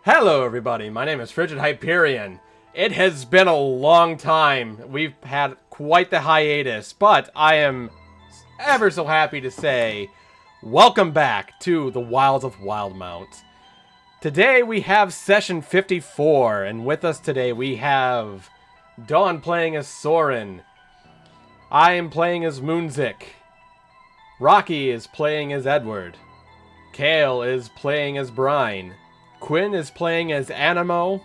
Hello, everybody. My name is Frigid Hyperion. It has been a long time. We've had quite the hiatus, but I am ever so happy to say, welcome back to the wilds of Wildemount. Today we have session 54, and with us today we have Dawn playing as Soren. I am playing as Moonzik. Rocky is playing as Edward. Kale is playing as Brine. Quinn is playing as Animo,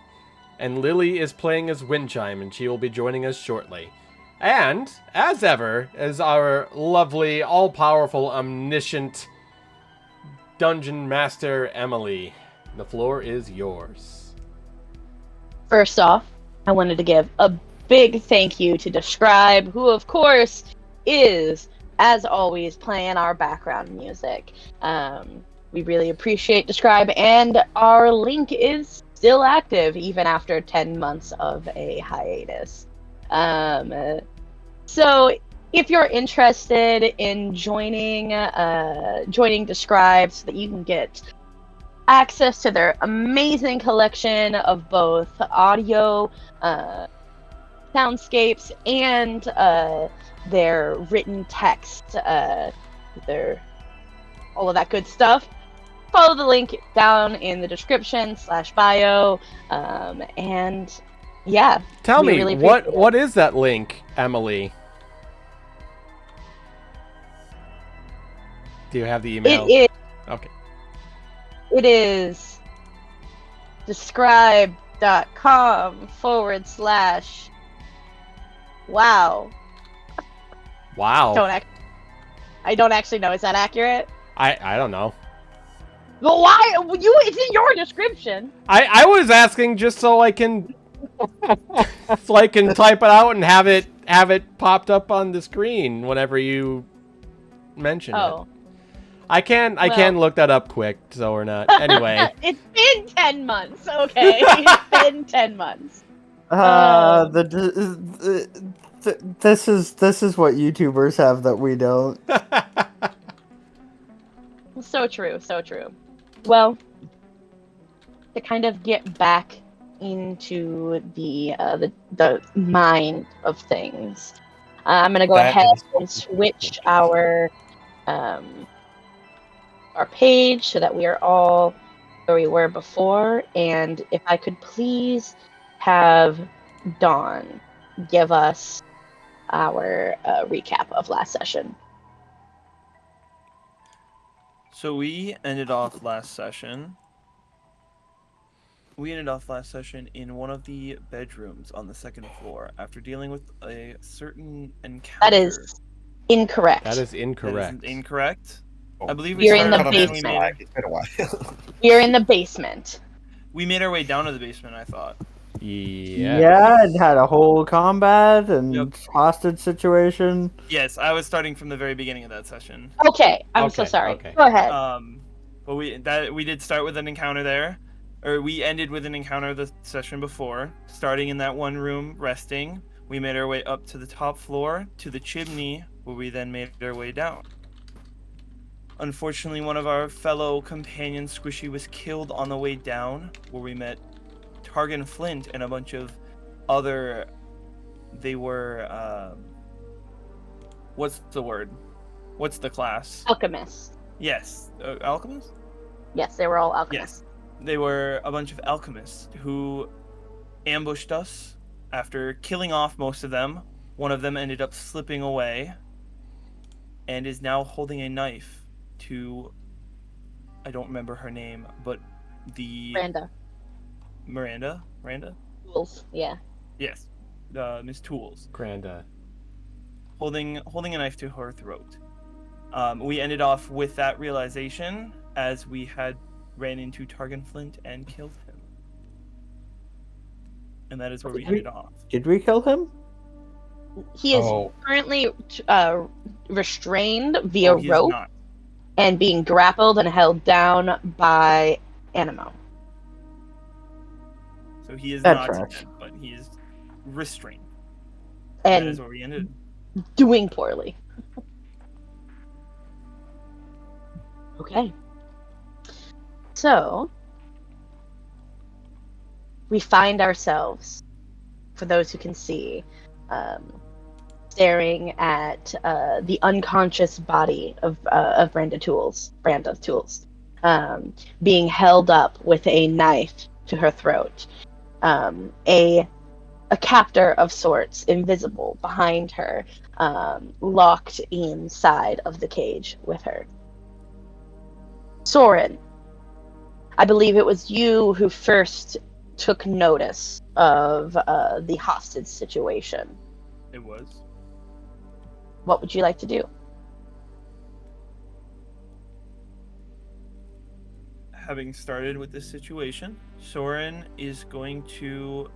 and Lily is playing as Windchime, and she will be joining us shortly. And, as ever, is our lovely, all-powerful, omniscient dungeon master, Emily. The floor is yours. First off, I wanted to give a big thank you to Describe, who, of course, is, as always, playing our background music. We really appreciate Describe, and our link is still active even after 10 months of a hiatus. So if you're interested in joining Describe so that you can get access to their amazing collection of both audio, soundscapes, and their written text, their all of that good stuff, follow the link down in the description /bio, and yeah. Tell me, really what is that link, Emily? Do you have the email? It is. Okay. It is describe.com / wow. Wow. I don't actually know. Is that accurate? I don't know. Well, why? It's in your description. I was asking just so I can type it out and have it popped up on the screen whenever you mention it. I can look that up quick, so we're not. Anyway. It's been 10 months, okay? It's been 10 months. This is what YouTubers have that we don't. So true, so true. Well, to kind of get back into the mind of things, I'm gonna go ahead and switch our page so that we are all where we were before. And if I could please have Dawn give us our recap of last session. So we ended off last session in one of the bedrooms on the second floor after dealing with a certain encounter. That is incorrect. That is incorrect. That is incorrect? I believe You're in the basement. It's been a while. We're in the basement. We made our way down to the basement, I thought. Yeah, it had a whole combat and hostage situation. Yes, I was starting from the very beginning of that session. Okay, I'm so sorry. Okay. Go ahead. But we did start with an encounter there, or we ended with an encounter the session before. Starting in that one room, resting, we made our way up to the top floor to the chimney, where we then made our way down. Unfortunately, one of our fellow companions, Squishy, was killed on the way down, where we met Targan Flint and a bunch of other. They were. What's the word? What's the class? Alchemists. Yes, alchemists. Yes, they were all alchemists. Yes, they were a bunch of alchemists who ambushed us. After killing off most of them, one of them ended up slipping away, and is now holding a knife to. I don't remember her name, but the. Miranda? Tools, yeah. Yes, Miss Tools. Granda. Holding a knife to her throat. We ended off with that realization as we had ran into Targan Flint and killed him. And that is where we ended off. Did we kill him? He is currently restrained via rope and being grappled and held down by Animo. So he is not dead, but he is restrained. And that is where we ended. Doing poorly. Okay. So, we find ourselves, for those who can see, staring at the unconscious body of Branda Tools, being held up with a knife to her throat. A captor of sorts, invisible behind her, locked inside of the cage with her. Soren, I believe it was you who first took notice of the hostage situation. It was. What would you like to do? Having started with this situation, Soren's going to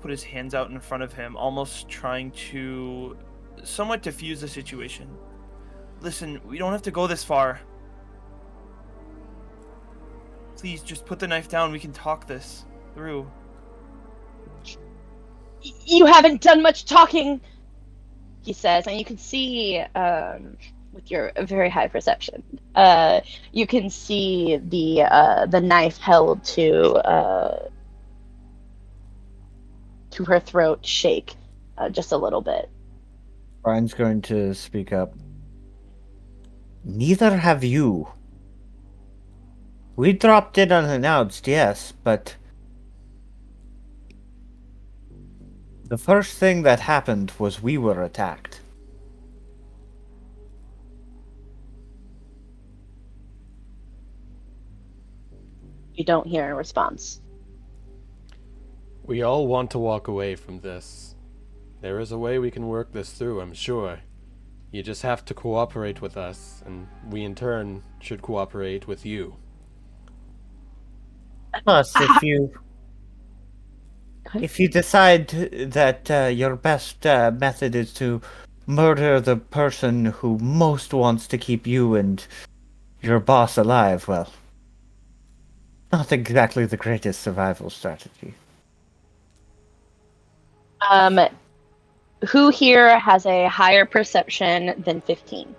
put his hands out in front of him, almost trying to somewhat diffuse the situation. Listen, we don't have to go this far. Please, just put the knife down. We can talk this through. You haven't done much talking, he says, and you can see, with your very high perception, you can see the knife held to her throat shake just a little bit. Brian's going to speak up. Neither have you. We dropped in unannounced, yes, but the first thing that happened was we were attacked. You don't hear a response. We all want to walk away from this. There is a way we can work this through, I'm sure. You just have to cooperate with us, and we in turn should cooperate with you. Plus, if you decide that your best method is to murder the person who most wants to keep you and your boss alive, well, not exactly the greatest survival strategy. Who here has a higher perception than 15?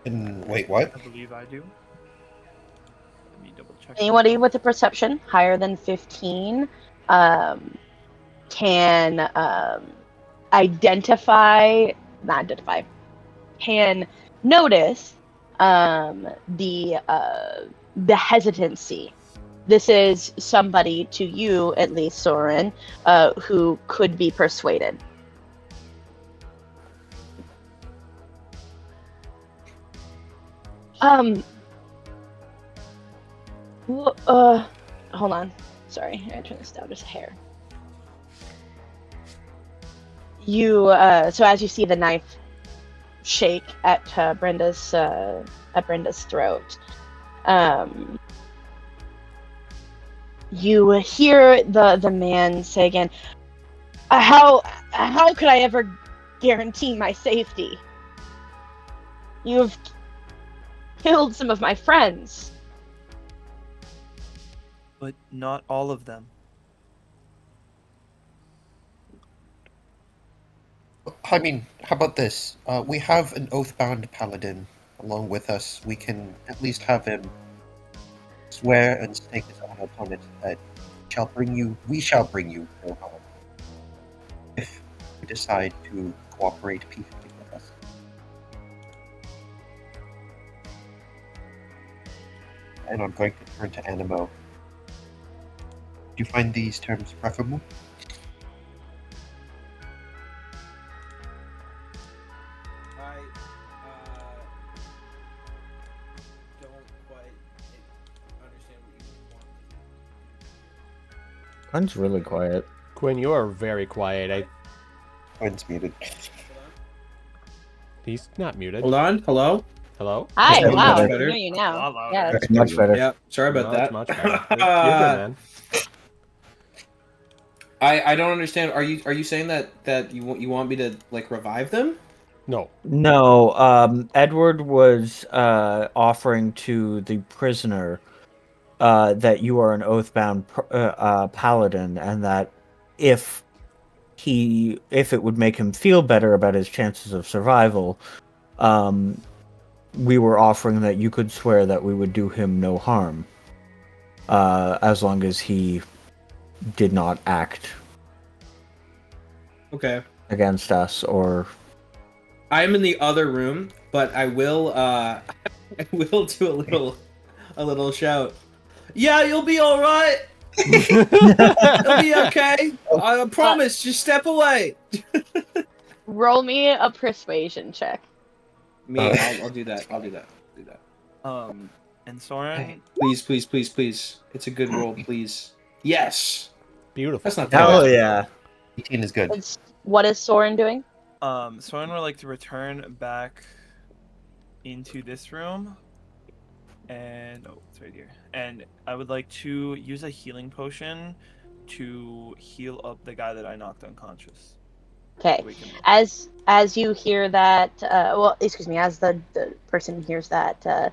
Wait, what? I believe I do. Let me double check. Anybody with a perception higher than 15 can can notice the hesitancy. This is somebody, to you at least, Soren, who could be persuaded. Hold on. Sorry, I turn this down just a hair. You, so as you see the knife shake at Brenda's throat, you hear the man say again, how could I ever guarantee my safety? You've killed some of my friends. But not all of them. I mean, how about this? We have an oath-bound paladin along with us. We can at least have him swear and stake his honor upon it that we shall bring you no harm. If you decide to cooperate peacefully with us. And I'm going to turn to Animo. Do you find these terms preferable? I don't quite understand what you want. Quinn's really quiet. Quinn, you are very quiet. Quinn's muted. He's not muted. Hold on. Hello? Hello? Hi, That's wow, I much can better. hear you now. A lot louder. Yeah, That's much better. Yeah, sorry about that. Much better. You're good, man. I don't understand. Are you saying that you want me to like revive them? No. No, Edward was offering to the prisoner that you are an oath-bound paladin, and that if it would make him feel better about his chances of survival, we were offering that you could swear that we would do him no harm. as long as he did not act Okay. against us or. I'm in the other room, but I will I will do a little shout. Yeah, you'll be all right. You'll be okay. I promise. Just step away. Roll me a persuasion check. I'll do that. I'll do that. Do that. And Soren, Please, please, please, please. It's a good roll, please. Yes. Beautiful. That's not Hell bad. yeah! 18 is good. What is Soren doing? Soren would like to return back into this room, and it's right here. And I would like to use a healing potion to heal up the guy that I knocked unconscious. Okay. We can- As you hear that, as the person hears that,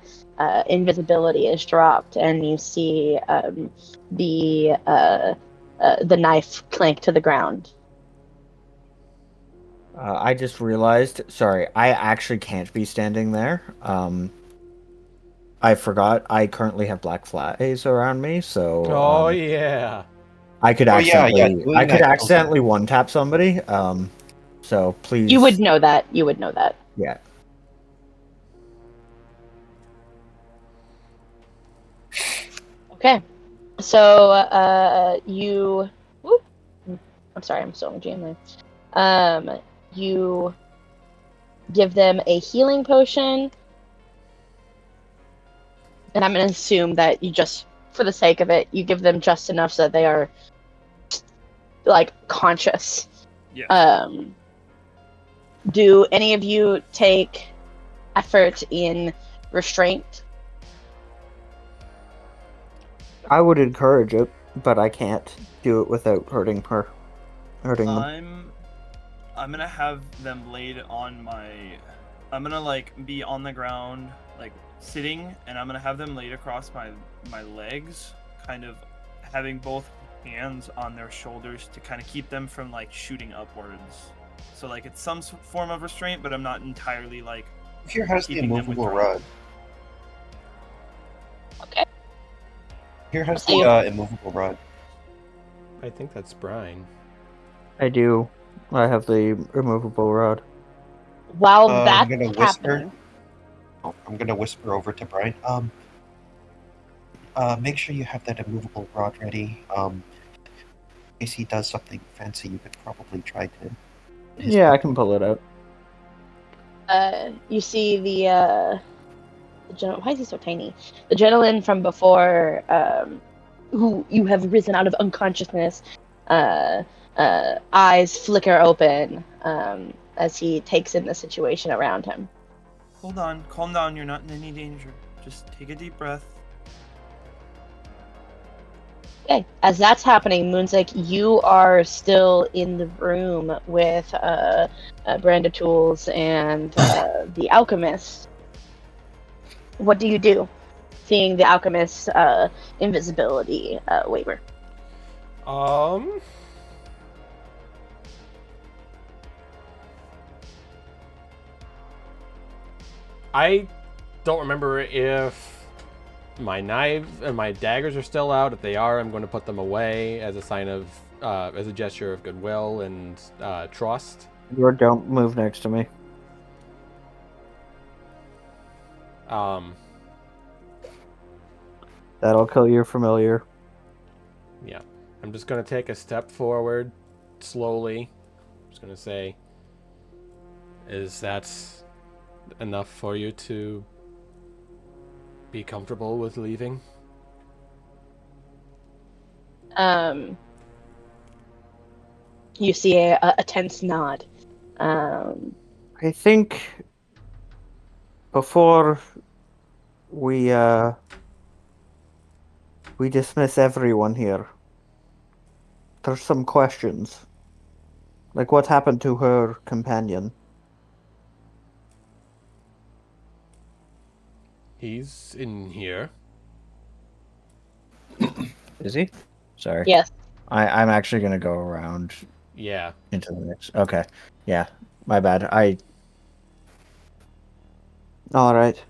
invisibility is dropped, and you see the knife clank to the ground. I just realized. Sorry, I actually can't be standing there. I forgot. I currently have black flies around me, so Oh yeah. I could Oh, yeah, accidentally. doing I could that- accidentally one tap somebody. So please. You would know that. You would know that. Yeah. Okay. So you. Whoop, I'm sorry. I'm still in the GM. You give them a healing potion, and I'm going to assume that you just, for the sake of it, you give them just enough so that they are like conscious. Yes. Do any of you take effort in restraint? I would encourage it, but I can't do it without hurting them. I'm gonna have them laid on my. I'm gonna like be on the ground, like sitting, and I'm gonna have them laid across my legs, kind of having both hands on their shoulders to kind of keep them from like shooting upwards. So like it's some form of restraint, but I'm not entirely like. Here has the keeping them immovable withdrawn. rod. Okay. Here has See you. the immovable rod. I think that's Brian. I do. I have the removable rod. While I'm that's gonna whisper. happening, Oh, I'm gonna whisper over to Brian. Make sure you have that immovable rod ready. In case he does something fancy, you could probably try to. Yeah, I can pull it out. you see the why is he so tiny? The gentleman from before, who you have risen out of unconsciousness, eyes flicker open as he takes in the situation around him. Hold on, calm down. You're not in any danger. Just take a deep breath. Okay, as that's happening, Moonsick, you are still in the room with Branda Tools and the Alchemist. What do you do, seeing the Alchemist's invisibility waiver? I don't remember if my knives and my daggers are still out. If they are, I'm going to put them away as a sign of, as a gesture of goodwill and trust. Or don't move next to me. That'll kill your familiar. Yeah. I'm just going to take a step forward slowly. I'm just going to say, is that enough for you to be comfortable with leaving? You see a tense nod. I think before we dismiss everyone here, there's some questions. Like what happened to her companion? He's in here. Is he? Sorry. Yes. I'm actually gonna go around Yeah. into the mix. Okay. Yeah. My bad. Alright.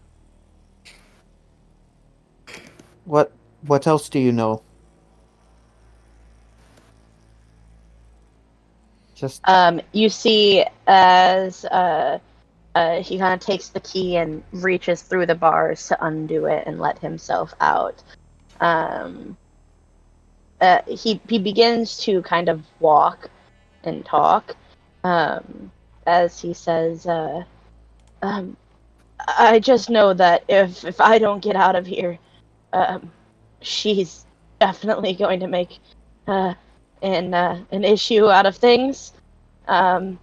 What What else do you know? Just You see as he kind of takes the key and reaches through the bars to undo it and let himself out. Um, he begins to kind of walk and talk as he says, um, "I just know that if I don't get out of here, um, she's definitely going to make an issue out of things. Um,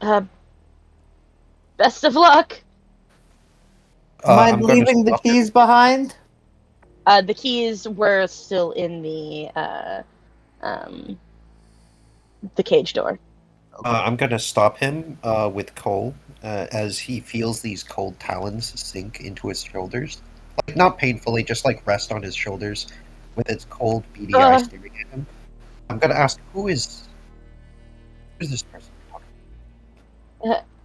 uh, best of luck." mind I'm going to leaving the stop him. keys behind? The keys were still in um, the cage door. I'm going to stop him with Cole as he feels these cold talons sink into his shoulders. Like, not painfully, just like rest on his shoulders with its cold, beady eyes staring at him. I'm going to ask, who's this person?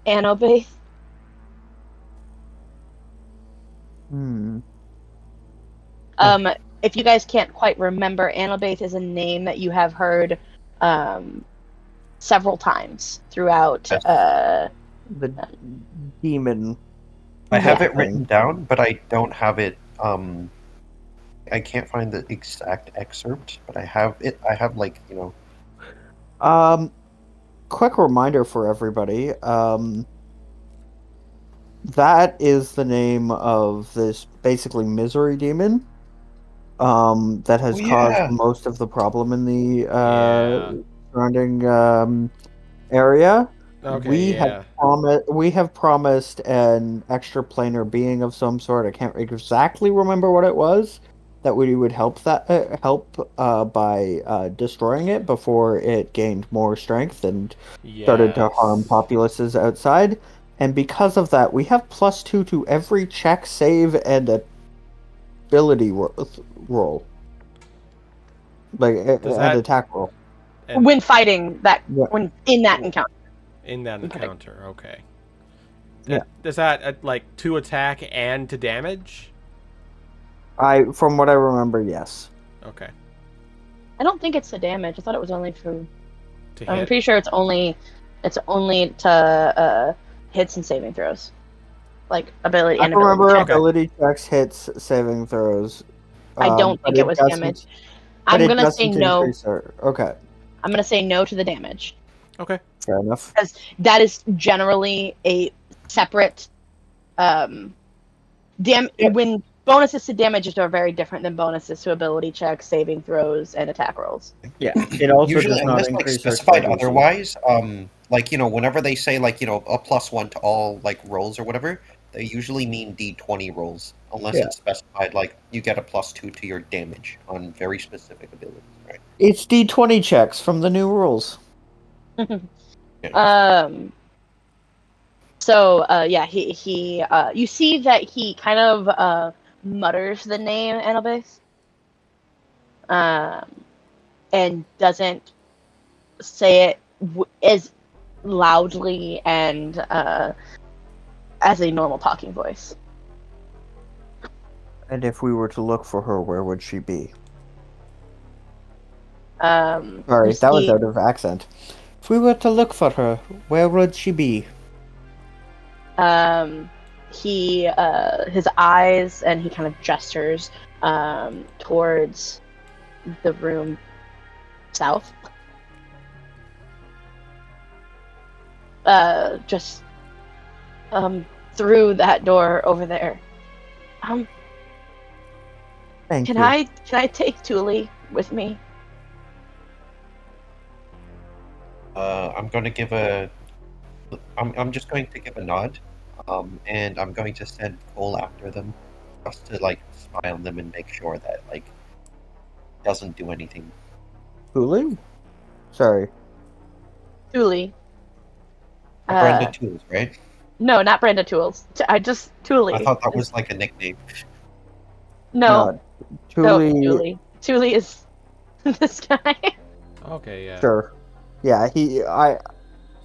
Annobeth. Hmm. If you guys can't quite remember, Annobeth is a name that you have heard several times throughout. Yes. The demon. I have Yeah. it written down, but I don't have it. I can't find the exact excerpt, but I have it. I have Quick reminder for everybody. That is the name of this basically misery demon. That has Oh, caused yeah. most of the problem in the Yeah. surrounding area. Okay, yeah. We have promised an extra planar being of some sort. I can't exactly remember what it was that we would help by destroying it before it gained more strength and started to harm Yes. populaces outside. And because of that, we have +2 to every check, save, and ability roll, like Does and that attack roll. and When fighting that, Yeah. when in that encounter. in that in particular. encounter? Okay. Yeah. Does that like to attack and to damage? From what I remember, yes. Okay. I don't think it's the damage. I thought it was only for. To I'm hit. pretty sure it's only to hits and saving throws, like ability I and ability remember check. Okay. ability checks, hits, saving throws. I don't But think it was doesn't. damage. But I'm it gonna say doesn't no. increase her. Okay, I'm gonna say no to the damage. Okay. fair enough. Because that is generally a separate Yeah. when bonuses to damage are very different than bonuses to ability checks, saving throws, and attack rolls. Yeah, it also Usually, does not unless increase her specified spell DC. otherwise, whenever they say a +1 to all rolls or whatever, they usually mean D20 rolls. Unless Yeah. it's specified, like you get a +2 to your damage on very specific abilities, right? It's D20 checks from the new rules. So yeah, he you see that he kind of mutters the name Annabeth, and doesn't say it as loudly and as a normal talking voice. And if we were to look for her, where would she be? Sorry, You that was see- out of accent. If we were to look for her, where would she be? he his eyes, and he kind of gestures towards the room south. Just through that door over there. Thank Can you. I take Thule with me? I'm just going to give a nod, and I'm going to send Cole after them, just to spy on them and make sure that doesn't do anything. Hulu? Sorry. Thule. Brenda Tools, right? No, not Brenda Tools. I just Thule. I thought that was a nickname. No, Thule. Thule. Thule is this guy. Okay, yeah. Sure. Yeah, I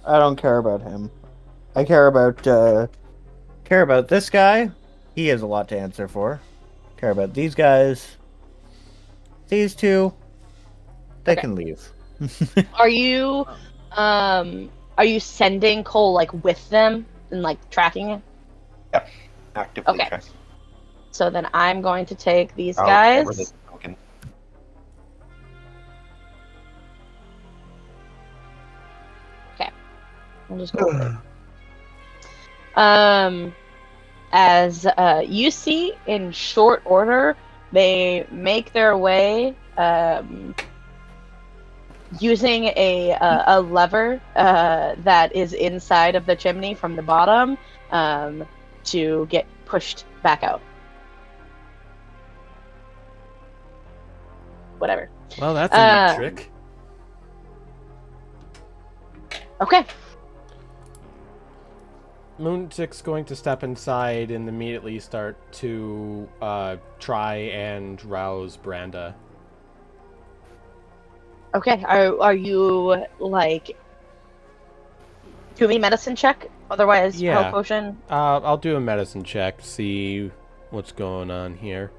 don't care about him. I care about this guy. He has a lot to answer for. care about these guys. These two, they Okay. can leave. Are you sending Cole like with them and like tracking it? Yep. Actively Okay. tracking. So then I'm going to take these I'll guys. get rid of the token. I'll just go over it. As you see in short order, they make their way using a lever that is inside of the chimney from the bottom to get pushed back out. Whatever. Well, that's a neat trick. Okay. Moontick's going to step inside and immediately start to try and rouse Branda. Okay. Are you like doing a medicine check? Otherwise, Yeah. health potion. I'll do a medicine check, see what's going on here.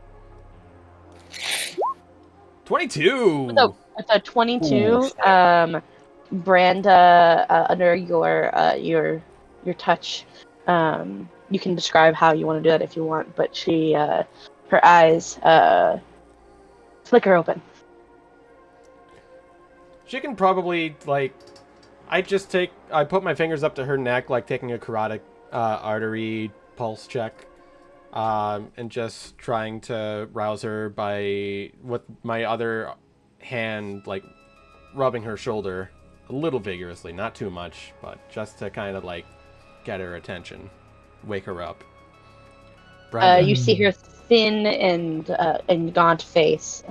22! So it's a 22. Ooh. Branda, under your touch, you can describe how you want to do that if you want, but she, her eyes, flicker open. She can probably, like, I put my fingers up to her neck, like taking a carotid artery pulse check, and just trying to rouse her with my other hand, like, rubbing her shoulder a little vigorously, not too much, but just to kind of, like, get her attention, wake her up. Brenda. You see her thin and gaunt face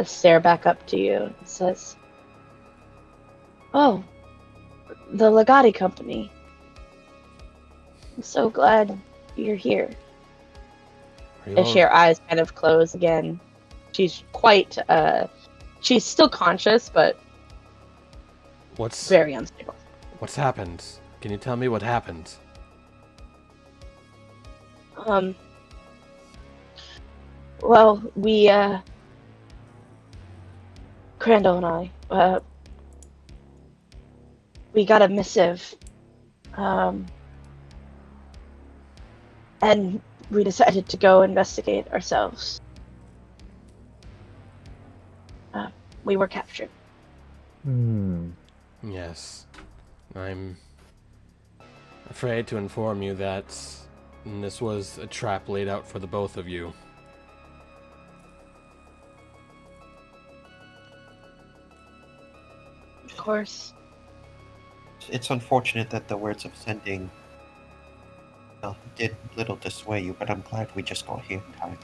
stare back up to you and says, "Oh, the Legati Company. I'm so glad you're here." As her eyes kind of close again, she's quite, she's still conscious, but very unstable. What's happened? Can you tell me what happened? Well, we, Crandall and I, we got a missive, and we decided to go investigate ourselves. We were captured. Yes. I'm afraid to inform you that this was a trap laid out for the both of you. Of course. It's unfortunate that the words of sending did little to sway you, but I'm glad we just got here in time.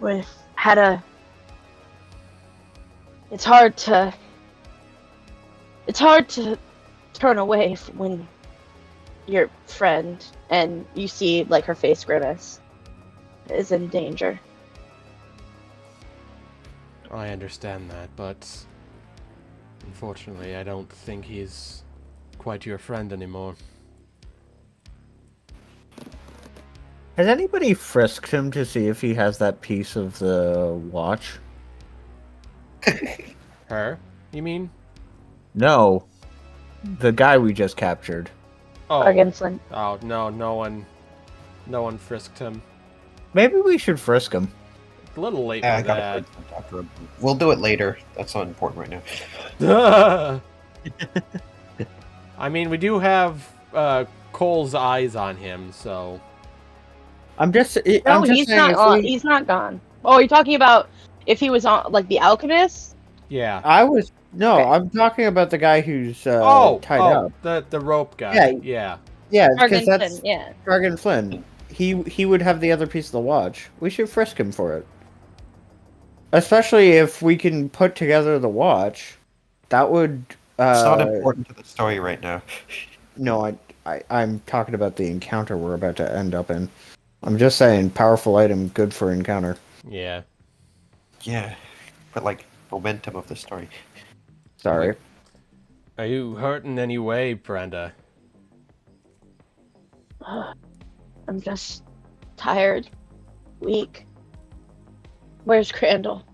We've had a... It's hard to turn away when your friend, and you see like her face grimace, is in danger. I understand that, but unfortunately I don't think he's quite your friend anymore. Has anybody frisked him to see if he has that piece of the watch? Her? You mean? No. The guy we just captured. Oh. Argenslin. Oh, no one frisked him. Maybe we should frisk him. A little late I for gotta that. put some after. We'll do it later. That's not important right now. I mean, we do have Cole's eyes on him, so... I'm just No, saying he's not gone. Oh, you're talking about if he was on, like, the alchemist? Yeah. I'm talking about the guy who's tied up. The rope guy. Yeah. Yeah, because that's Yeah. Argan Flynn. He would have the other piece of the watch. We should frisk him for it. Especially if we can put together the watch. That would... It's not important to the story right now. No, I'm talking about the encounter we're about to end up in. I'm just saying, powerful item, good for encounter. Yeah. Yeah, but like, momentum of the story. Sorry. Are you hurt in any way, Brenda? I'm just tired, weak. Where's Crandall?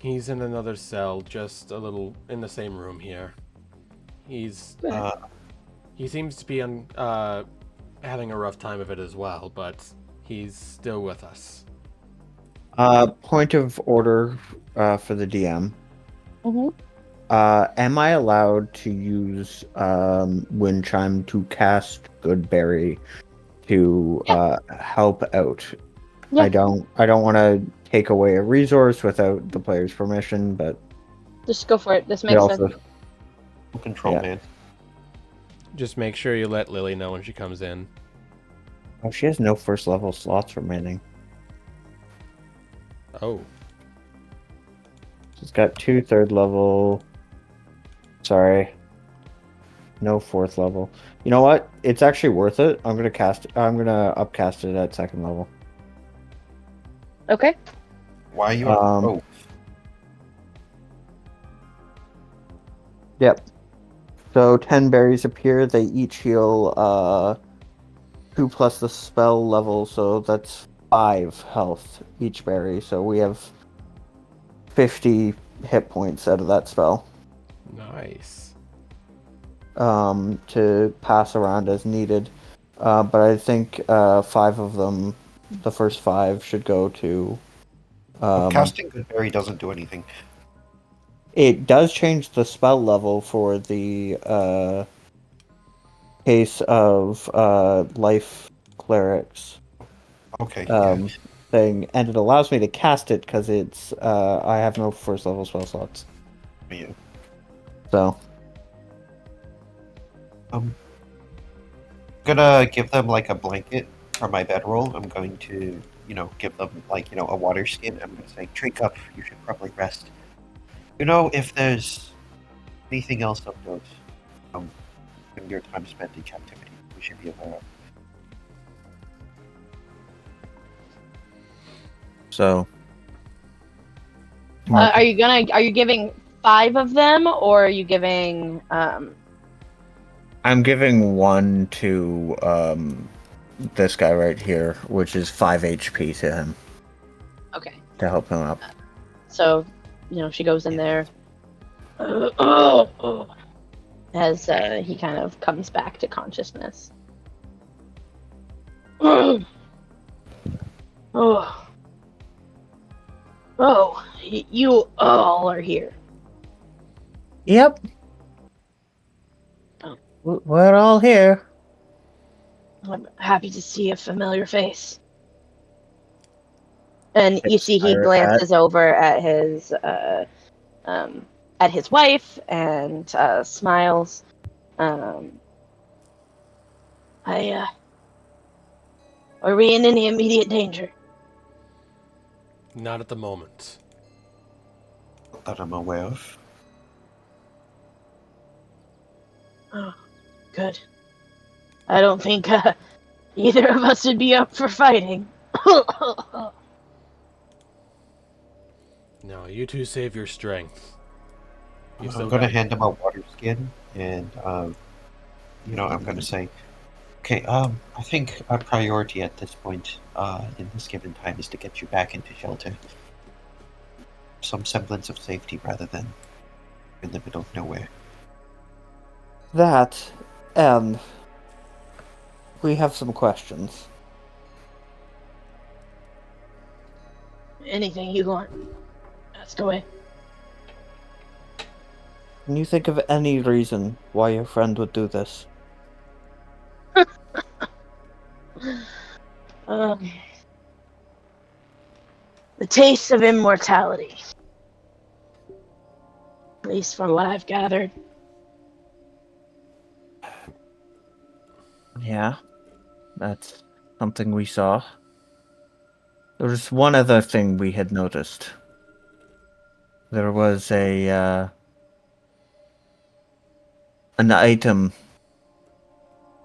He's in another cell, just a little in the same room here. He's he seems to be having a rough time of it as well, but he's still with us. Point of order for the DM. Mm-hmm. Am I allowed to use Wind Chime to cast Goodberry to help out? Yeah. I don't want to take away a resource without the player's permission, but Just go for it. This it makes also sense. Control, Yeah. man. Just make sure you let Lily know when she comes in. oh, she has no first level slots remaining. Oh. She's got 2 third level. Sorry. No 4th level. You know what? It's actually worth it. I'm gonna upcast it at 2nd level. Okay. Why are you? Um, Yep. So 10 berries appear. They each heal 2 plus the spell level, so that's 5 health each berry. So we have 50 hit points out of that spell. Nice. To pass around as needed. But I think 5 of them, the first 5, should go to. Casting Goodberry doesn't do anything. It does change the spell level for the case of life clerics Okay. thing, and it allows me to cast it because it's I have no first level spell slots. Yeah. So Gonna give them like a blanket for my bedroll. I'm going to, give them like, a water skin. I'm gonna say, drink up. You should probably rest. If there's anything else of note, in your time spent in captivity, we should be aware of. so Are you giving 5 of them, or are you giving I'm giving 1 to this guy right here, which is 5 HP to him Okay. to help him up. So, she goes in there. As he kind of comes back to consciousness. Oh. Oh, you all are here. Yep. Oh. We're all here. I'm happy to see a familiar face. And you It's see he Pirate glances over at his wife and smiles. Are we in any immediate danger? Not at the moment. That I'm aware of. Oh, good. I don't think either of us would be up for fighting. No, you two save your strength. You I'm still gonna got- hand him a water skin, and I'm gonna say, okay, I think our priority at this point, in this given time, is to get you back into shelter. Some semblance of safety rather than in the middle of nowhere. That, and we have some questions. Anything you want, ask away. Can you think of any reason why your friend would do this? The taste of immortality. At least from what I've gathered. Yeah, that's something we saw. There was one other thing we had noticed. There was an item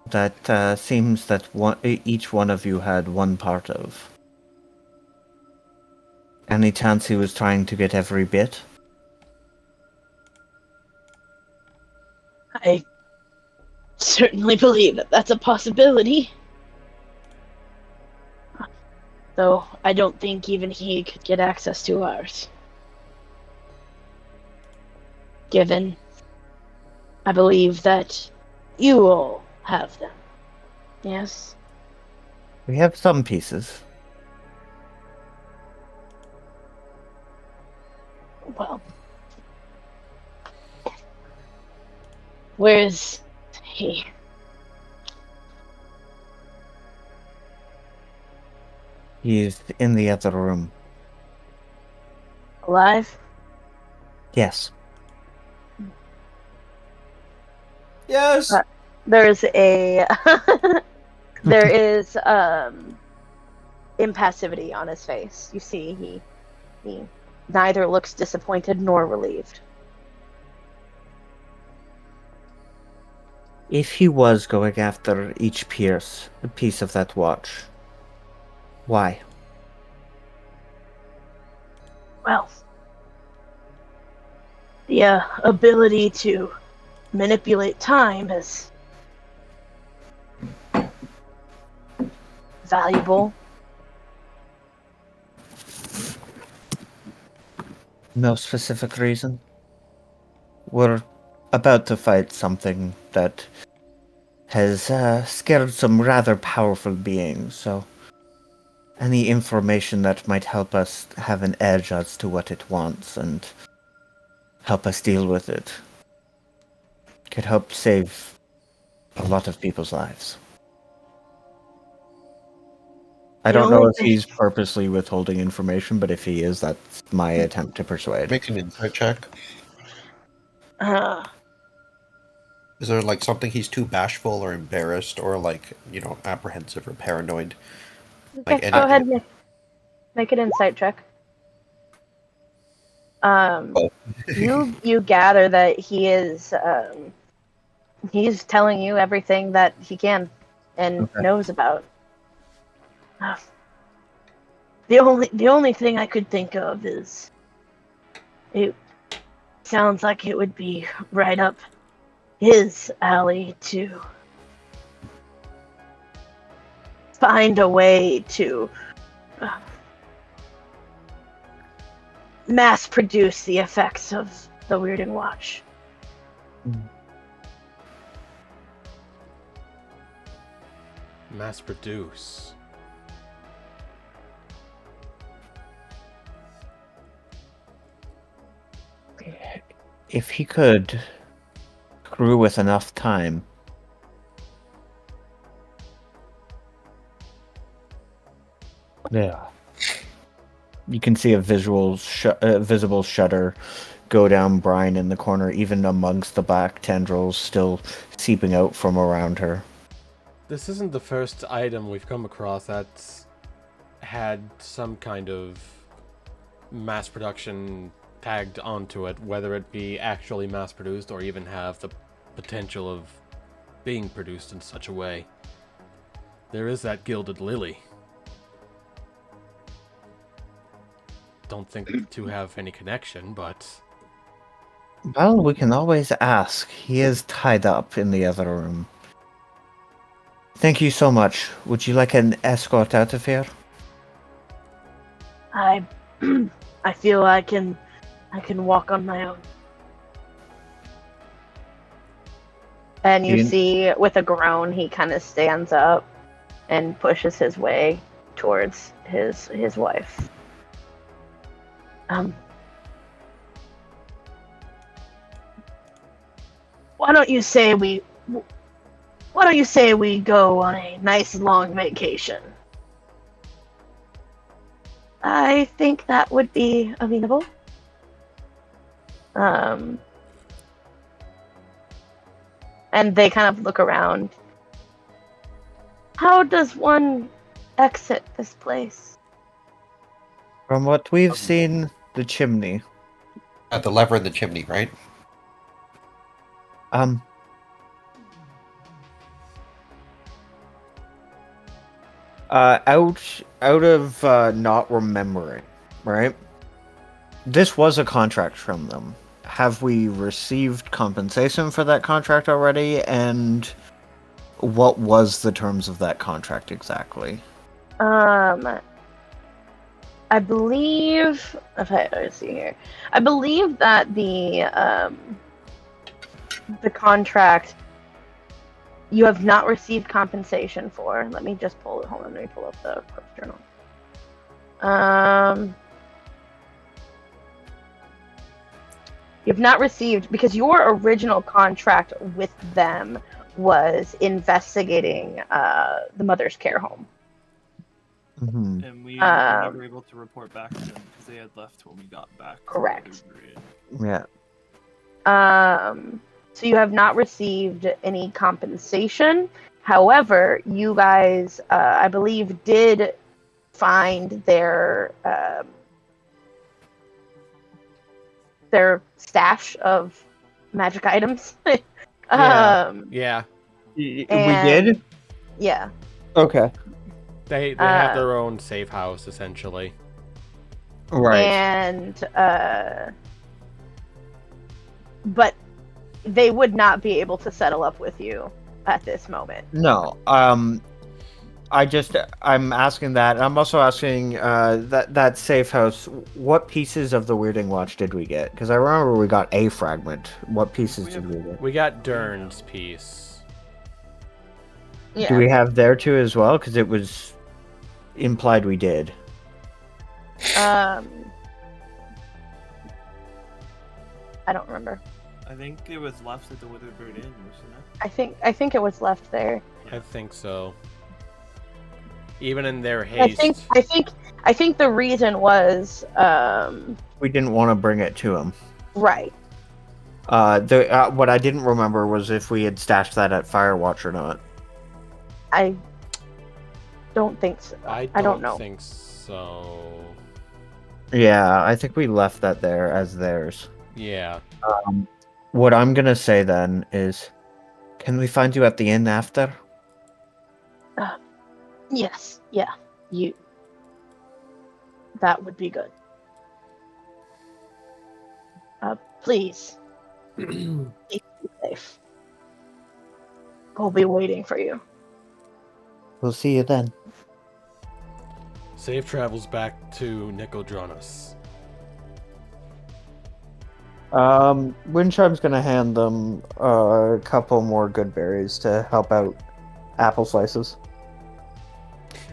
that seems that each one of you had one part of. Any chance he was trying to get every bit? I certainly believe that that's a possibility. Though I don't think even he could get access to ours. Given, I believe that you all have them. Yes? We have some pieces. Well, where's he? He's in the other room. Alive? Yes. Yes. There's a there is impassivity on his face. You see he neither looks disappointed nor relieved. If he was going after each piece of that watch, why? Well, the ability to manipulate time is valuable. No specific reason? We're about to fight something that has scared some rather powerful beings, so any information that might help us have an edge as to what it wants and help us deal with it could help save a lot of people's lives. I The don't know only if thing- he's purposely withholding information, but if he is, that's my attempt to persuade. Make an insight check. Uh, Is there like something he's too bashful or embarrassed or like, apprehensive or paranoid? Like, okay, go ahead and make an insight check. Oh. You gather that he is he's telling you everything that he can and Okay. knows about. The only thing I could think of is it sounds like it would be right up his alley to find a way to mass produce the effects of the Weirding Watch. Mass produce. If he could screw with enough time, yeah, you can see a visible shudder go down Brian in the corner, even amongst the black tendrils still seeping out from around her. This isn't the first item we've come across that's had some kind of mass production tagged onto it, whether it be actually mass produced or even have the potential of being produced in such a way. There is that gilded lily. Don't think the two have any connection, but Well, we can always ask. He is tied up in the other room. Thank you so much. Would you like an escort out of here? I feel I can walk on my own. And you see, with a groan, he kind of stands up and pushes his way towards his wife. Why don't you say we go on a nice long vacation? I think that would be amenable. And they kind of look around. How does one exit this place? From what we've seen, the chimney. At the lever in the chimney, right? Out of not remembering, right? This was a contract from them. Have we received compensation for that contract already? And what was the terms of that contract exactly? I believe. Okay, let's see here. I believe that the contract you have not received compensation for. Let me just pull it. Hold on, let me pull up the court journal. You've not received because your original contract with them was investigating the mother's care home. Mm-hmm. And we were never able to report back to them because they had left when we got back. Correct. Yeah. So you have not received any compensation. However, you guys, I believe, did find their stash of magic items. Yeah. We and- did? Yeah. Okay. They have their own safe house, essentially. Right. And but they would not be able to settle up with you at this moment. No. I'm asking that. I'm also asking that safe house. What pieces of the Weirding Watch did we get? Because I remember we got a fragment. What pieces did we get? We got Dern's piece. Yeah. Do we have there too as well? Because it was implied we did. I don't remember. I think it was left at the Witherbird Inn, wasn't it? I think it was left there. I think so. Even in their haste. I think the reason was We didn't want to bring it to him. right. What I didn't remember was if we had stashed that at Firewatch or not. I don't think so. I don't know. think so. Yeah, I think we left that there as theirs. Yeah. What I'm gonna say then is, can we find you at the inn after? Yes. Yeah. You. That would be good. Please. Keep safe. We'll be waiting for you. We'll see you then. Safe travels back to Nicodranus. Windshine's gonna hand them a couple more good berries to help out apple slices.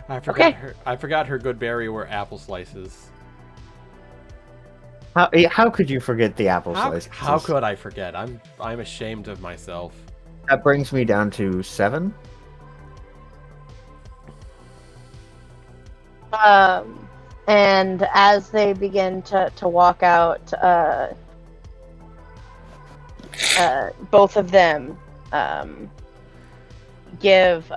I forgot her good berry were apple slices. How could you forget the apple slices? How could I forget? I'm ashamed of myself. That brings me down to 7. And as they begin to walk out, both of them give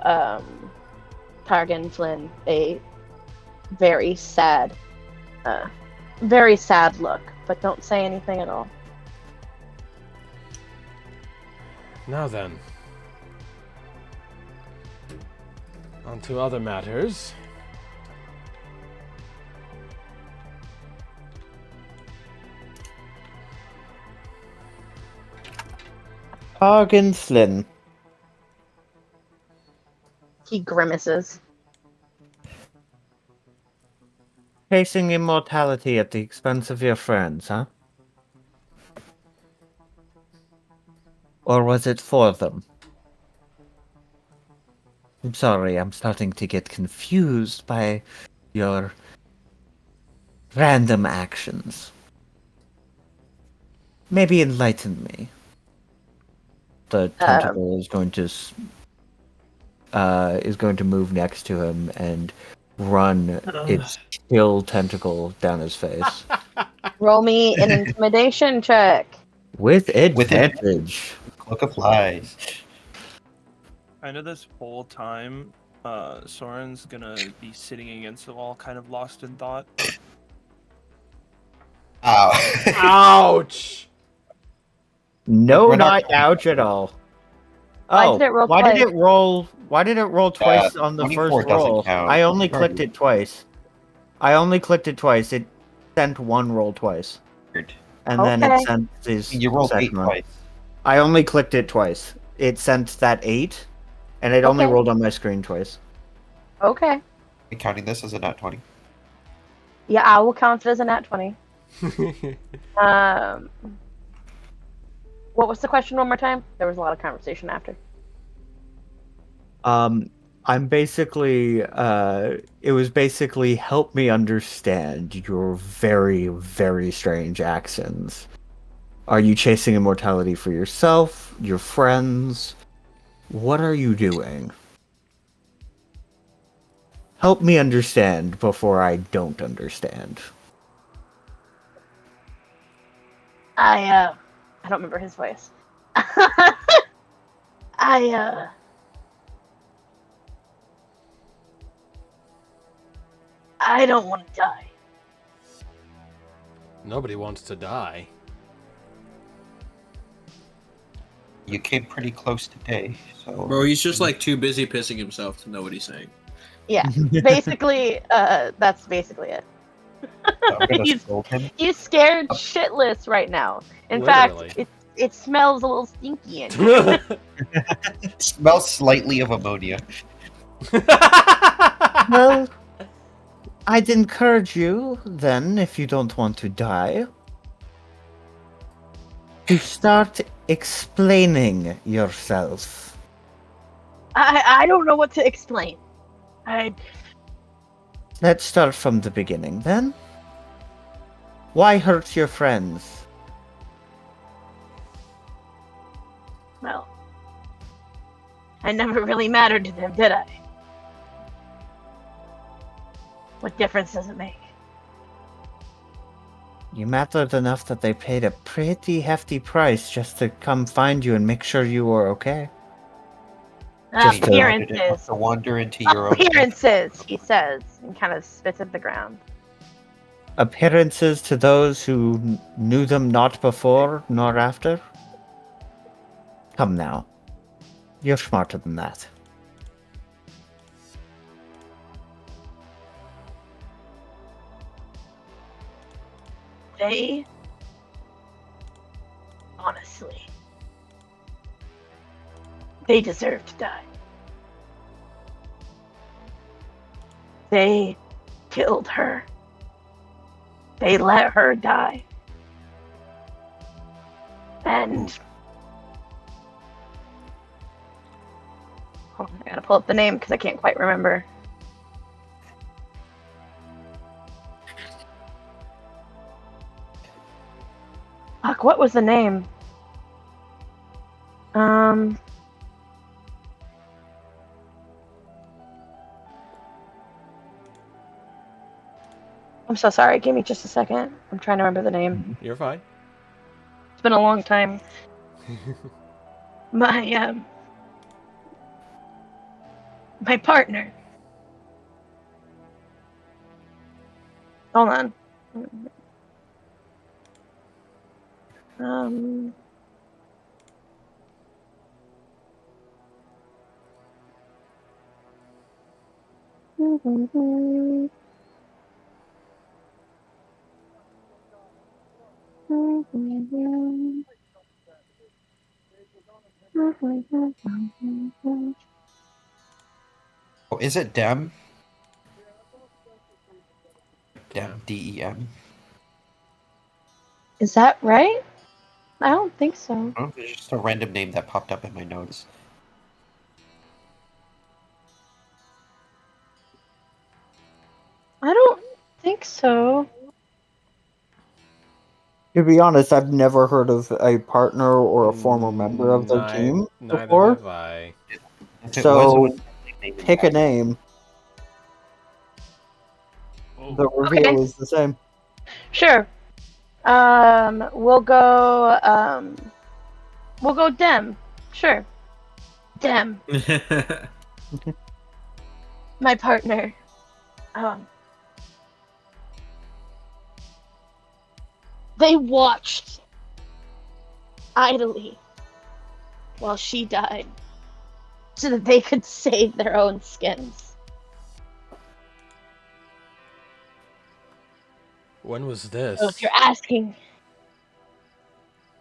Targan Flynn a very sad look, but don't say anything at all. Now then. On to other matters. Targan Flynn. He grimaces. Chasing immortality at the expense of your friends, huh? Or was it for them? I'm sorry, I'm starting to get confused by your random actions. Maybe enlighten me. The tentacle is going to move next to him and run its kill tentacle down his face. Roll me an intimidation check. With advantage. Cloak of Lies. I know this whole time, Soren's gonna be sitting against the wall, kind of lost in thought. Ow. Ouch! No, We're not- not ouch at all. Why Oh, did it roll why twice? did it roll? Why did it roll twice on the 24 first doesn't roll? count. I only Sorry. clicked it twice. It sent one roll twice, and then Okay. it sent this. You rolled 8 second one. twice. I only clicked it twice. It sent that 8, and it only Okay. rolled on my screen twice. Okay. Counting this as a nat 20. Yeah, I will count it as a nat 20. Um, what was the question one more time? There was a lot of conversation after. I'm basically, it was basically help me understand your very, very strange actions. Are you chasing immortality for yourself, your friends? What are you doing? Help me understand before I don't understand. I don't remember his voice. I don't want to die. Nobody wants to die. You came pretty close today, so. Bro, he's just like too busy pissing himself to know what he's saying. Yeah, basically, that's basically it. I'm gonna he's, scold him. he's scared shitless right now. In Literally. fact, it smells a little stinky in here. It smells slightly of ammonia. Well, I'd encourage you, then, if you don't want to die, to start explaining yourself. I don't know what to explain. Let's start from the beginning, then. Why hurt your friends? Well, I never really mattered to them, did I? What difference does it make? You mattered enough that they paid a pretty hefty price just to come find you and make sure you were okay. Just to- Appearances. To wander into your own. Appearances, he says, and kind of spits at the ground. Appearances to those who knew them not before nor after? Come now. You're smarter than that. They, honestly, they deserve to die. They killed her. They let her die. And hold on, I gotta pull up the name because I can't quite remember. Fuck, what was the name? I'm so sorry. Give me just a second. I'm trying to remember the name. You're fine. It's been a long time. My my partner. Hold on. Oh, is it Dem? Dem, D-E-M. Is that right? I don't think so. Oh, it's just a random name that popped up in my notes. I don't think so. To be honest, I've never heard of a partner or a former member of their team Neither before. have I. If it So, was, it was pick a name. The reveal Okay. is the same. Sure. We'll go Dem. Sure. Dem, my partner. They watched idly while she died so that they could save their own skins. When was this? So if you're asking,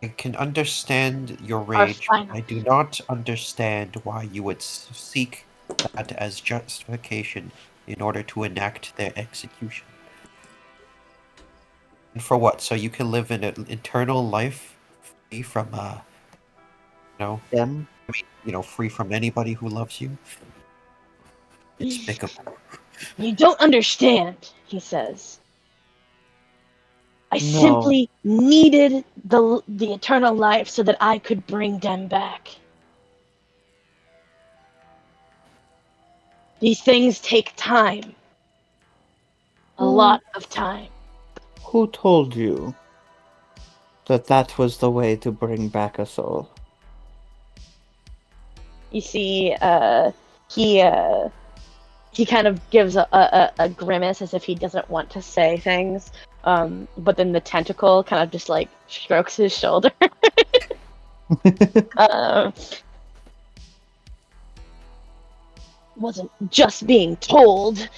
I can understand your rage, but I do not understand why you would seek that as justification in order to enact their execution. And for what? So you can live in an eternal life free from, Them? free from anybody who loves you? Despicable. You don't understand, he says. I No. simply needed the eternal life so that I could bring them back. These things take time. A lot of time. Who told you that was the way to bring back a soul? You see, he kind of gives a grimace as if he doesn't want to say things. But then the tentacle kind of just like strokes his shoulder. uh, wasn't just being told.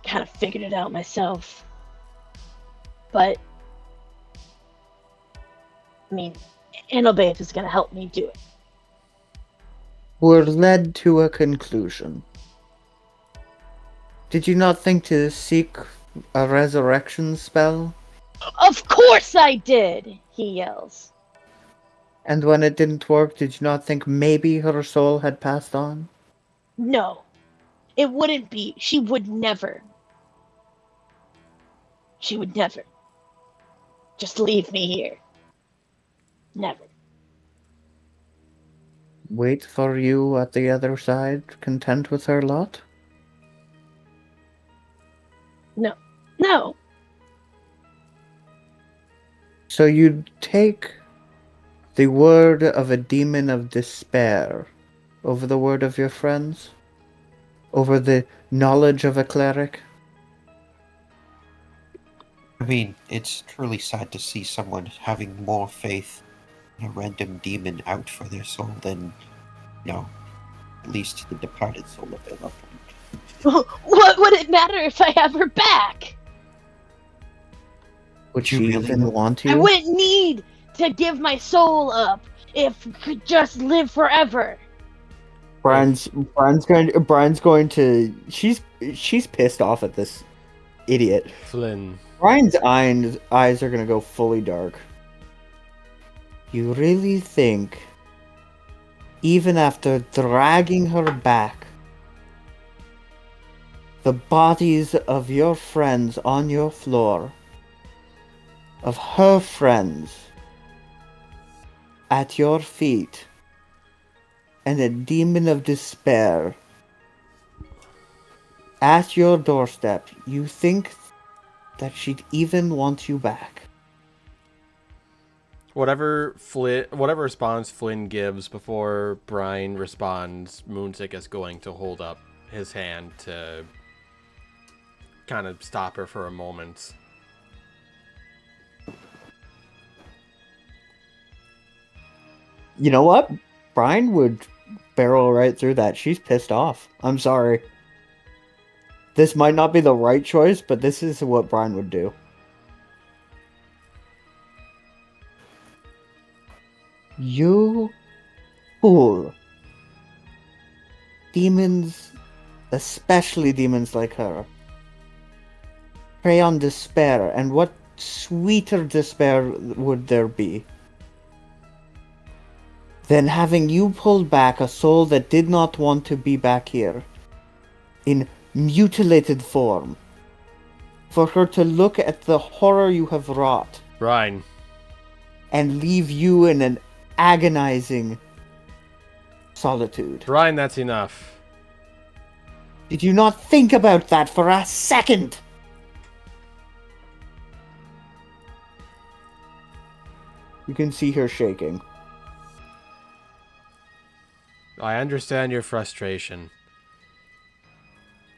Kind of figured it out myself. But, I mean, Annabeth is going to help me do it. We're led to a conclusion. Did you not think to seek a resurrection spell? Of course I did, he yells. And when it didn't work, did you not think maybe her soul had passed on? No, it wouldn't be. She would never. She would never. Just leave me here. Never. Wait for you at the other side, content with her lot? No. So you'd take the word of a demon of despair over the word of your friends? Over the knowledge of a cleric? I mean, it's truly sad to see someone having more faith in a random demon out for their soul than, at least the departed soul of their loved one. What would it matter if I have her back? Would You she really even would? want I you? wouldn't need to give my soul up if I could just live forever. Brian's going to she's pissed off at this idiot. Flynn. Brian's eyes are gonna go fully dark. You really think, even after dragging her back, the bodies of your friends on your floor, of her friends at your feet, and a demon of despair at your doorstep, you think that she'd even want you back? Whatever response Flynn gives before Brian responds, Moonsick is going to hold up his hand to kind of stop her for a moment. You know what? Brian would barrel right through that. She's pissed off. I'm sorry. This might not be the right choice, but this is what Brian would do. You fool. Demons, especially demons like her, prey on despair, and what sweeter despair would there be than having you pull back a soul that did not want to be back here, in mutilated form, for her to look at the horror you have wrought, Brian. and leave you in an agonizing solitude. Brian, that's enough. Did you not think about that for a second? You can see her shaking. I understand your frustration.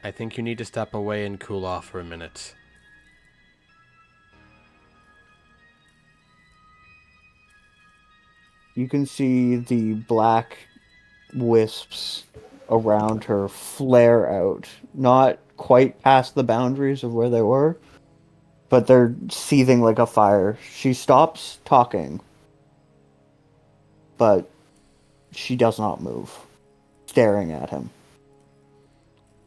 I think you need to step away and cool off for a minute. You can see the black wisps around her flare out. Not quite past the boundaries of where they were, but they're seething like a fire. She stops talking, but she does not move, staring at him.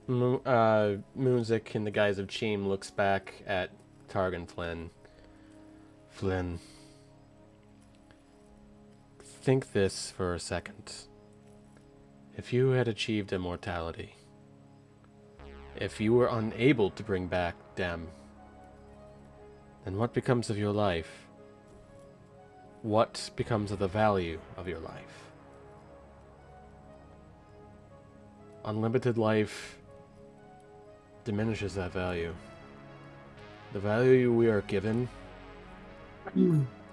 Moonsick, in the guise of Cheem, looks back at Targ and Flynn. Flynn, think this for a second. If you had achieved immortality, if you were unable to bring back Dem, then what becomes of your life? What becomes of the value of your life? Unlimited life diminishes that value. The value we are given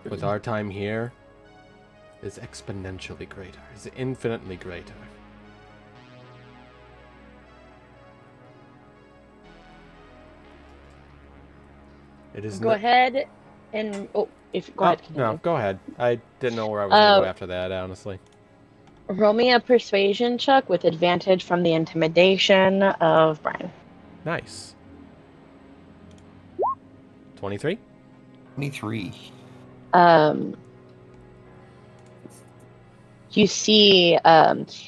with our time here is exponentially greater, is infinitely greater. It is Go ahead and go ahead. Continue. No, go ahead. I didn't know where I was going to go after that, honestly. Roll me a persuasion check with advantage from the intimidation of Brian. Nice. 23? 23. You see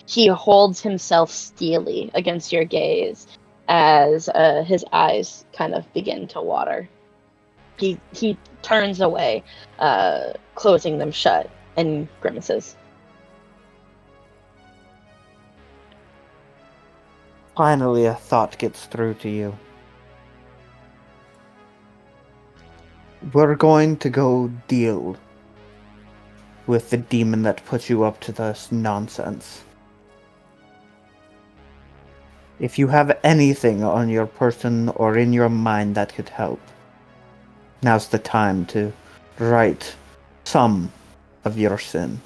he holds himself steely against your gaze as his eyes kind of begin to water. He turns away, closing them shut, and grimaces. Finally, a thought gets through to you. We're going to go deal with the demon that put you up to this nonsense. If you have anything on your person or in your mind that could help, now's the time to right some of your sin.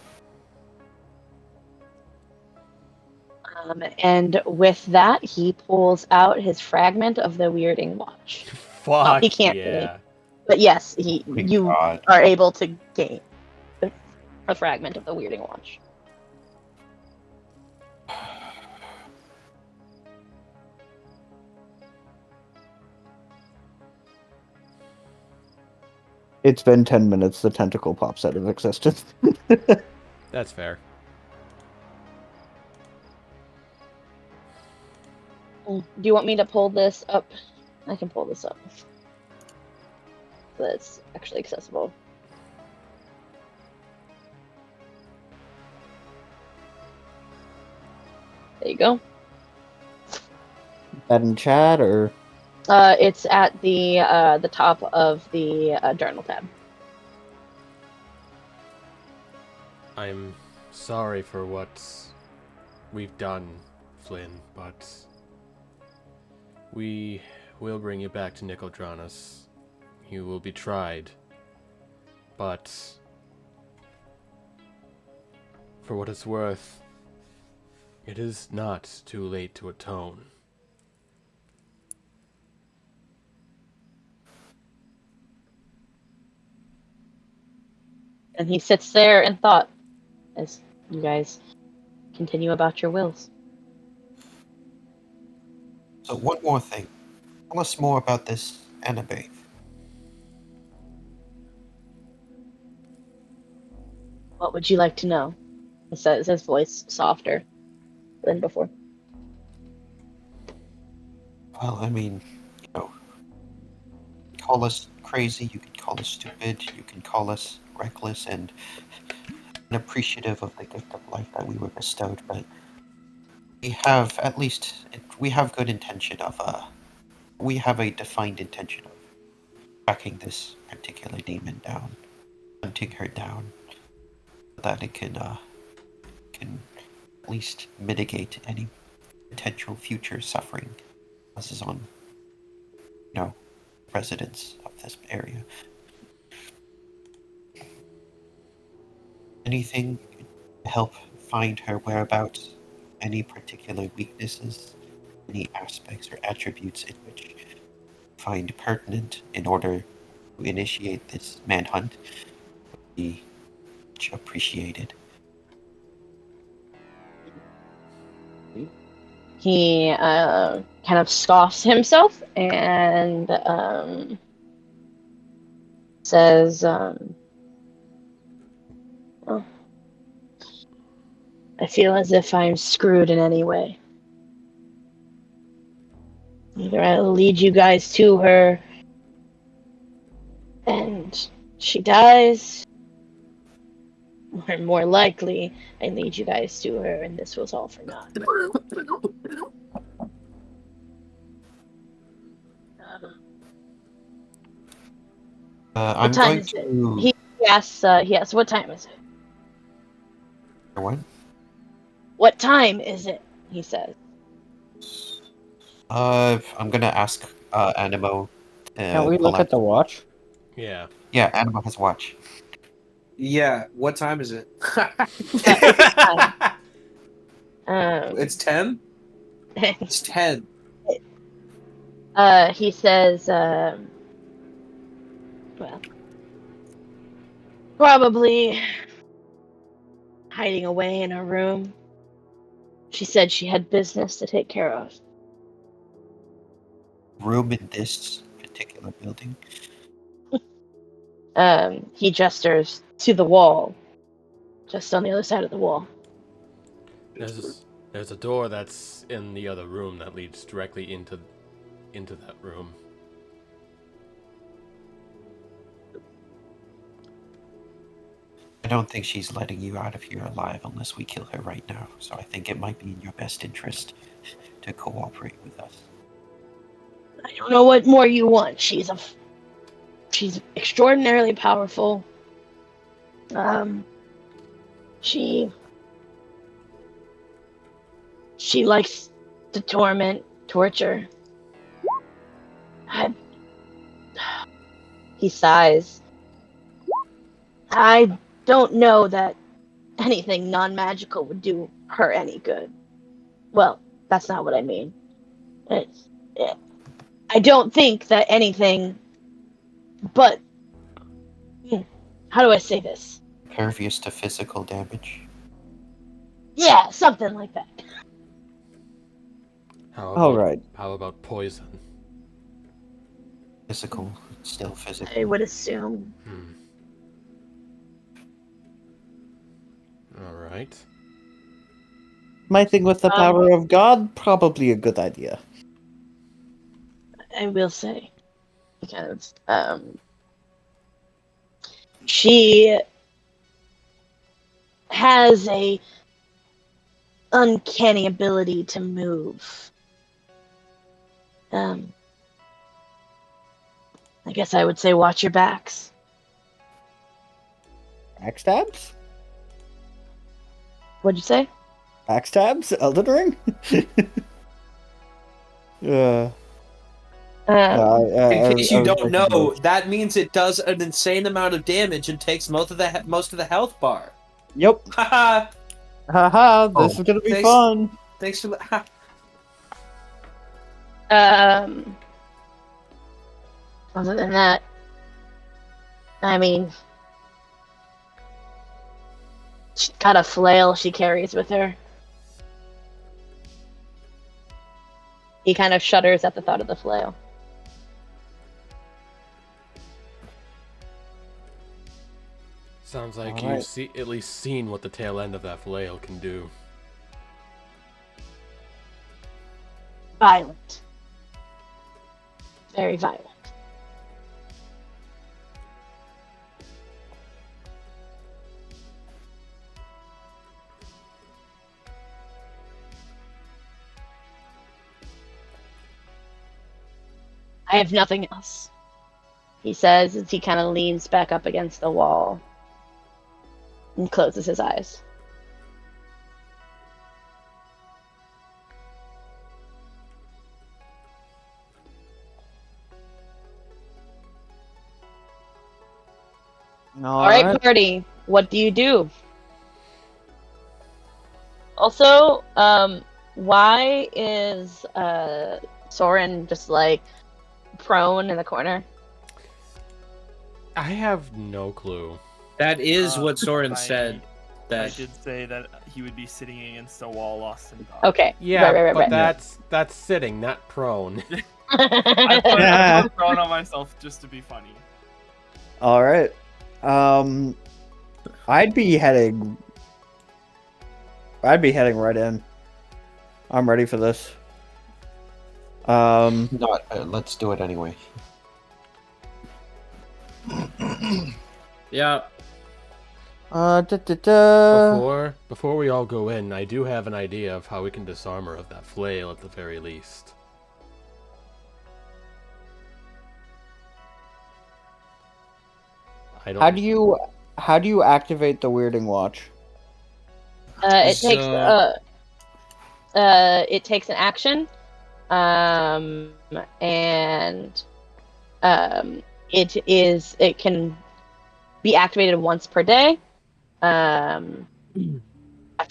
And with that, he pulls out his fragment of the Weirding Watch. Fuck he can't yeah. But yes, My you God. are able to gain a fragment of the Weirding Watch. It's been 10 minutes, the tentacle pops out of existence. That's fair. Do you want me to pull this up? I can pull this up. So it's actually accessible. There you go. That in chat, or? It's at the top of the journal tab. I'm sorry for what we've done, Flynn, but we will bring you back to Nicodranus. You will be tried, but for what it's worth, it is not too late to atone. And he sits there in thought as you guys continue about your wills. So one more thing. Tell us more about this Annabeth. What would you like to know? He says, his voice softer than before. Well, I mean, call us crazy, you can call us stupid, you can call us reckless and unappreciative of the gift of life that we were bestowed, but we have good intention of, we have a defined intention of tracking this particular demon down, hunting her down, so that it can at least mitigate any potential future suffering this is on, residents of this area. Anything to help find her whereabouts, any particular weaknesses, any aspects or attributes in which you find pertinent in order to initiate this manhunt would be much appreciated. He kind of scoffs himself and says, well, I feel as if I'm screwed in any way. Either I'll lead you guys to her and she dies, or more likely, I lead you guys to her, and this was all for naught. I'm time going is it? to. He asks, what time is it? What? What time is it? He says. I'm gonna ask Animo. Can we pull look out- at the watch? Yeah. Yeah, Animo has watch. Yeah, what time is it? It's 10? It's 10. He says, well, probably hiding away in her room. She said she had business to take care of. Room in this particular building. He gestures to the wall, just on the other side of the wall. There's a door that's in the other room that leads directly into that room. I don't think she's letting you out of here alive unless we kill her right now. So I think it might be in your best interest to cooperate with us. I don't know what more you want. She's extraordinarily powerful. She likes to torture. He sighs. I don't know that anything non-magical would do her any good. Well, that's not what I mean. I don't think that anything, but how do I say this? Impervious to physical damage. Yeah, something like that. All right. How about poison? Physical, still physical. I would assume. All right. My thing with the power of God, probably a good idea. I will say, because she has a uncanny ability to move. I guess I would say watch your backs. Backstabs? What'd you say? Backstabs? Elden Ring? In case you don't know, that means it does an insane amount of damage and takes most of the health bar. Yep. Haha. Haha, this is gonna be Thanks. fun. Thanks for Other than that, I mean, she's got a flail she carries with her. He kind of shudders at the thought of the flail. Sounds like All right. you've at least seen what the tail end of that flail can do. Violent. Very violent. I have nothing else, he says as he kind of leans back up against the wall and closes his eyes. All right, party. What do you do? Also, why is Soren just like prone in the corner? I have no clue. That is what Soren I- said. I That did say that he would be sitting against a wall, lost in thought. Okay. Yeah, right. but that's sitting, not prone. I put prone on myself just to be funny. All right. I'd be heading right in. I'm ready for this. Not. Let's do it anyway. Yeah. Before we all go in, I do have an idea of how we can disarm her of that flail at the very least. I don't. How do you activate the weirding watch? It So- takes it takes an action, and it can be activated once per day. After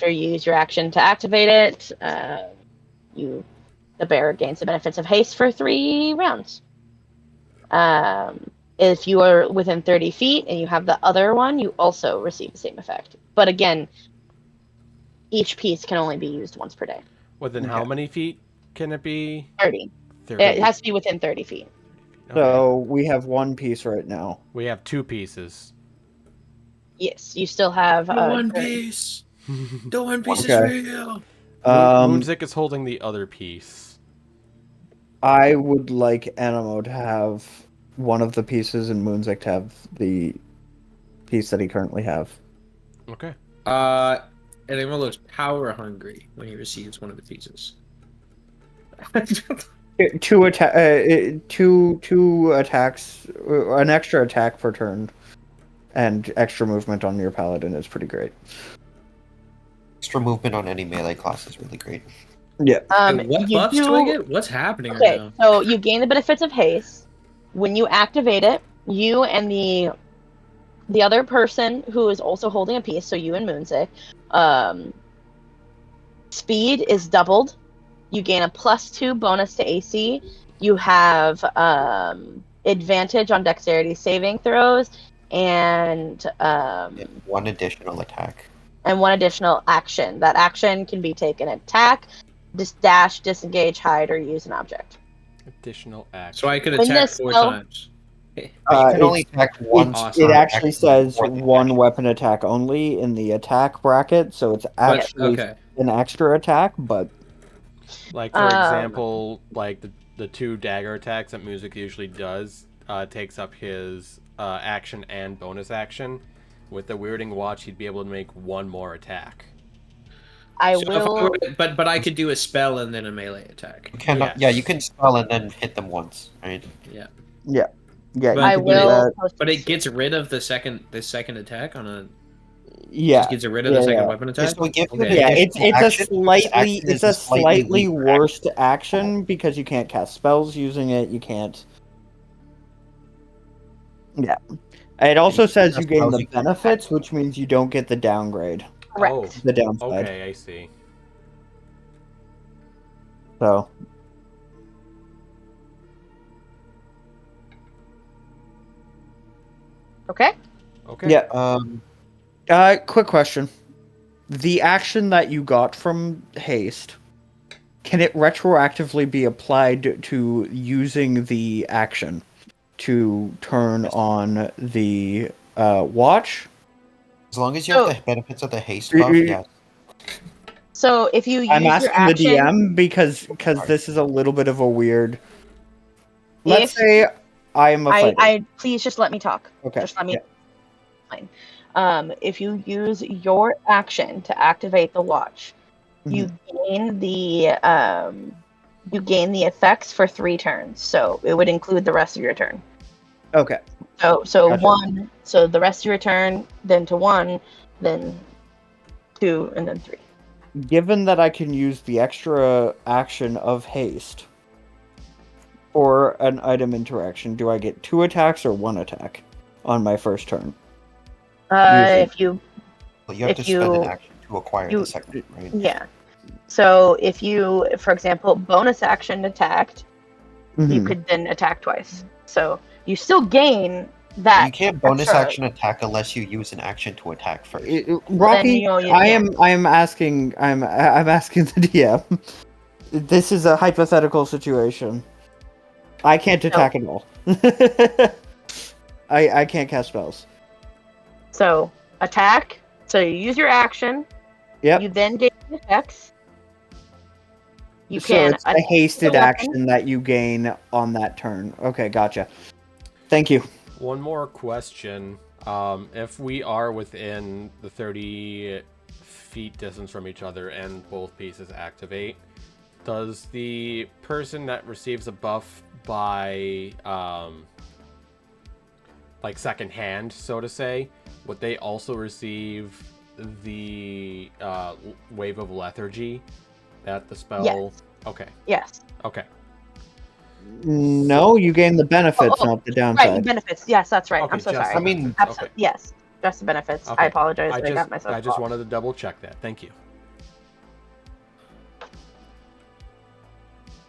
you use your action to activate it, the bearer gains the benefits of haste for 3 rounds. If you are within 30 feet and you have the other one, you also receive the same effect. But again, each piece can only be used once per day. Within how many feet can it be? 30. 30. It has to be within 30 feet. Okay. So we have 1 piece right now. We have 2 pieces. Yes, you still have The One Piece. The One Piece Okay. is real. Moonzik is holding the other piece. I would like Animo to have one of the pieces and Moonzik to have the piece that he currently have. Okay. Enigma looks power hungry when he receives one of the pieces. Two attacks, an extra attack per turn, and extra movement on your paladin is pretty great. Extra movement on any melee class is really great. Yeah. And what you buffs do I get? What's happening Okay, right now? so you gain the benefits of haste. When you activate it, you and the other person who is also holding a piece, so you and Moonzik, speed is doubled. You gain a +2 bonus to AC. You have advantage on dexterity saving throws, and One additional attack. and 1 additional action. That action can be taken attack, dash, disengage, hide, or use an object. Additional action. So I could When attack this 4 spell- times. But you can only attack once. Awesome. It actually says for the 1 action. weapon attack only in the attack bracket, so it's But, actually okay. an extra attack, but Like, for Um, example, like the 2 dagger attacks that Music usually does takes up his action and bonus action. With the Weirding Watch, he'd be able to make 1 more attack. I So if I will. were- but I could do a spell and then a melee attack. You cannot. Yes. Yeah, you can spell and then hit them once, right? Yeah. yeah, But- you I can do will. that. post But this. it gets rid of the second attack on a Yeah, just gets rid of the yeah, second yeah. weapon attack. Just so we give you Okay. the Yeah, additional it's action, a slightly action is a slightly weaker worse action. action because you can't cast spells using it. You can't. Yeah, it also says you gain spells the you can't benefits, cast. which means you don't get the downgrade, Correct. Oh, the downside. okay, I see. So Okay. Okay. yeah. Quick question: the action that you got from haste, can it retroactively be applied to using the action to turn on the watch? As long as you have So- the benefits of the haste buff, yeah. So if you use I'm your asking action, the DM because this is a little bit of a weird. Let's say I am a fighter. I please just let me talk. Okay. Just let me. yeah. Fine. If you use your action to activate the watch, you gain the effects for 3 turns. So it would include the rest of your turn. Okay. So Gotcha. 1. So the rest of your turn, then to 1, then 2, and then 3. Given that I can use the extra action of haste for an item interaction, do I get 2 attacks or 1 attack on my first turn? If you But you have If to spend an you- action to acquire you- the second, right? Yeah. So if you, for example, bonus action attacked, you Mhm. could then attack twice. So you still gain that. You can't bonus extra- action attack unless you use an action to attack first. Rocky, you I am asking the DM. This is a hypothetical situation. I can't attack at all. I can't cast spells. So attack. So you use your action. Yep. You then gain effects. You So can it's a attack hasted the weapon. action that you gain on that turn. Okay, gotcha. Thank you. One more question. If we are within the 30 feet distance from each other and both pieces activate, does the person that receives a buff by, like second hand, so to say, would they also receive the wave of lethargy that the spell? Yes. Okay. Yes. Okay. No, you gain the benefits, Oh, not the Right, downside. benefits. Yes, that's right. Okay, I'm so just sorry. the I mean- benefits. Absolutely. Okay. Yes, just the benefits. Okay. I apologize. I got I myself. just off. wanted to double check that. Thank you.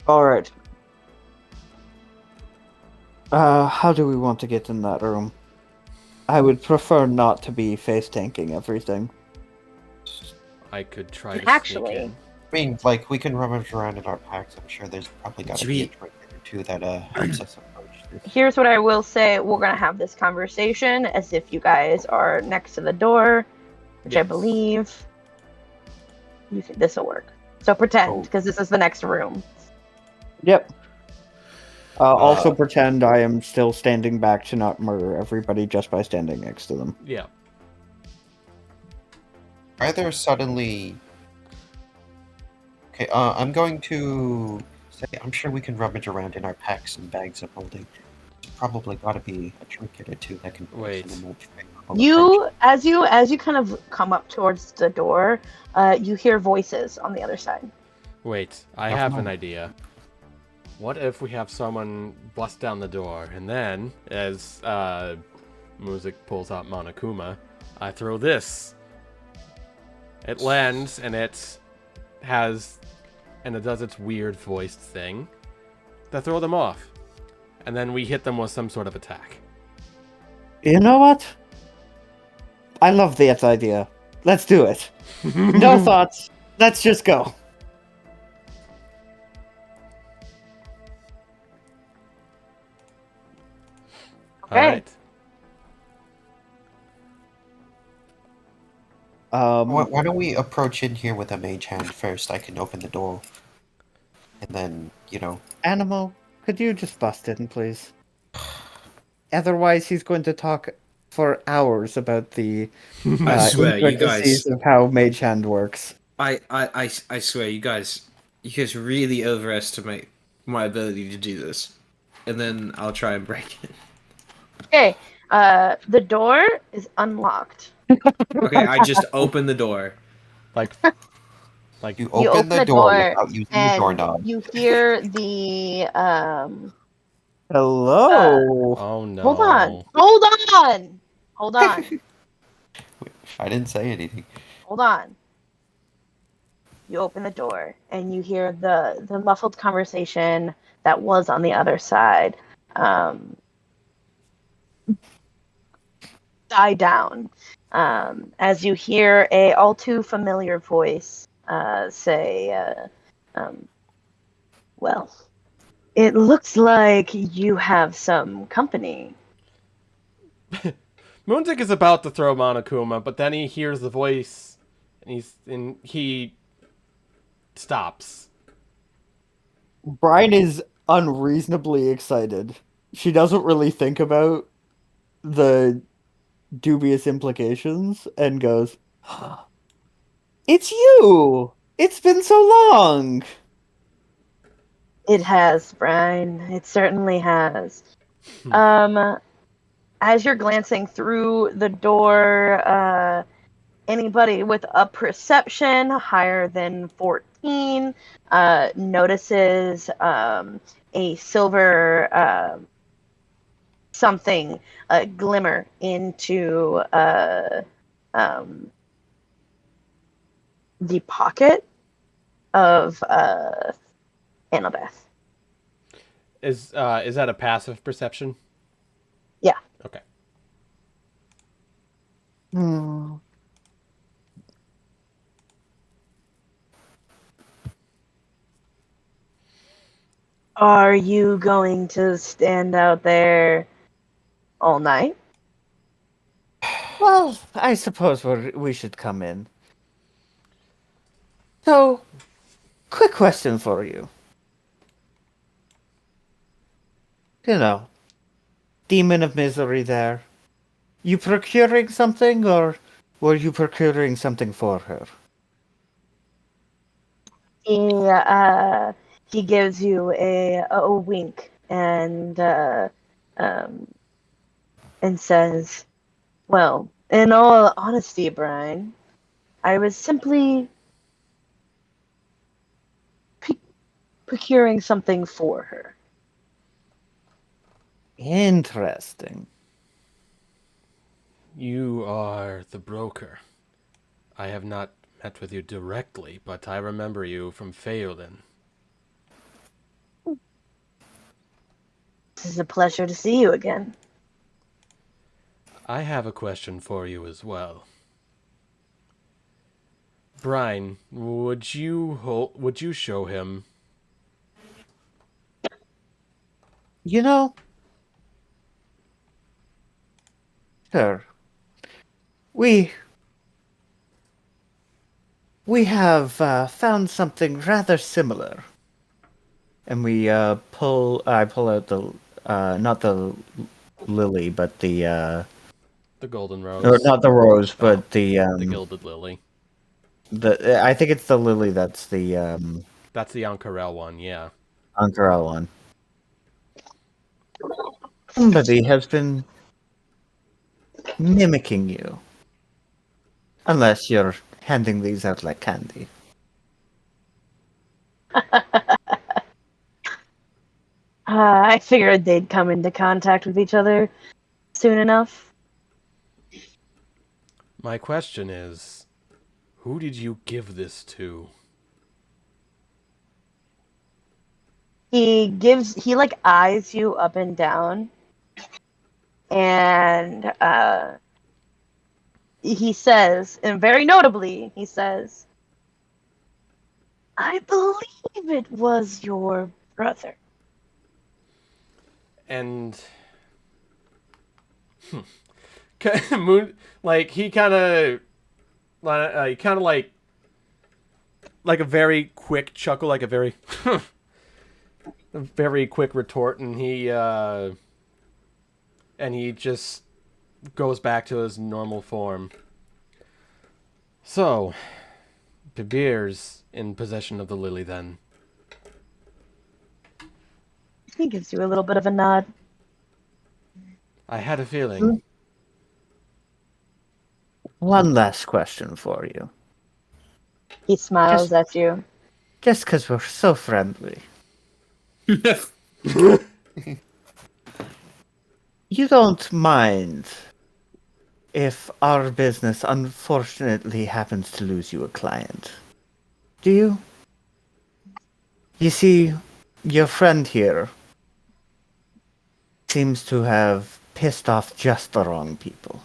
All right. How do we want to get in that room? I would prefer not to be face tanking everything. I could try to Actually- sneak in. I mean, like, we can rummage around in our packs. I'm sure there's probably got to be a Sweet. trinket or two that helps us approach this. Here's what I will say. We're gonna have this conversation as if you guys are next to the door, which I Yes. believe this will work. So pretend, because this is the next room. Yep. Also pretend I am still standing back to not murder everybody just by standing next to them. Yeah. Either suddenly. Okay, I'm going to say I'm sure we can rummage around in our packs and bags of holding. There's probably got to be a trinket or two that can put us Wait. in a more favorable approach. You, as you kind of come up towards the door, you hear voices on the other side. Wait, I Oh, have no. an idea. What if we have someone bust down the door, and then, as Music pulls out Monokuma, I throw this. It lands, and it does its weird voiced thing to throw them off. And then we hit them with some sort of attack. You know what? I love that idea. Let's do it. No thoughts. Let's just go. Okay. Alright. Why don't we approach in here with a mage hand first? I can open the door. And then, Animal, could you just bust in, please? Otherwise, he's going to talk for hours about the I swear, you intricacies guys. of how Mage Hand works. I swear, you guys really overestimate my ability to do this, and then I'll try and break it. Okay. The door is unlocked. Okay, I just open the door. Like, you You open the door without using the and doorknob. you hear the Hello. oh no. Hold on. I didn't say anything. Hold on. You open the door and you hear the muffled conversation that was on the other side die down as you hear a all too familiar voice say, well, it looks like you have some company. Moontic is about to throw Monokuma, but then he hears the voice, and he stops. Brian is unreasonably excited. She doesn't really think about the dubious implications and goes, "It's you! It's been so long!" It has, Brian. It certainly has. As you're glancing through the door, anybody with a perception higher than 14 notices a silver something glimmer into the pocket of Annabeth. Is that a passive perception? Yeah. Okay. Hmm. Are you going to stand out there all night? Well, I suppose we should come in. So, quick question for you. Demon of Misery there. you procuring something, or were you procuring something for her? He gives you a wink um, and says, "Well, in all honesty, Brian, I was simply procuring something for her." Interesting. You are the broker. I have not met with you directly, but I remember you from Phelan. This is a pleasure to see you again. I have a question for you as well. Brian, would you show him? You know, sure. We have found something rather similar, and we pull. I pull out the not the lily, but the The golden rose. or not the rose, but Oh, the the gilded lily. the. I think it's the lily. That's the That's the Ankarel one, yeah. Ankara one. Somebody has been mimicking you, unless you're handing these out like candy. I figured they'd come into contact with each other soon enough. My question is, who did you give this to? He like eyes you up and down, and he says, and very notably, he says, "I believe it was your brother." And Moon, like he kind of like a very quick chuckle, like a very a very quick retort, and he just goes back to his normal form. So, Bibir's in possession of the lily then. He gives you a little bit of a nod. I had a feeling. One last question for you. He smiles at you. Just because we're so friendly. You don't mind if our business unfortunately happens to lose you a client, do you? You see, your friend here seems to have pissed off just the wrong people.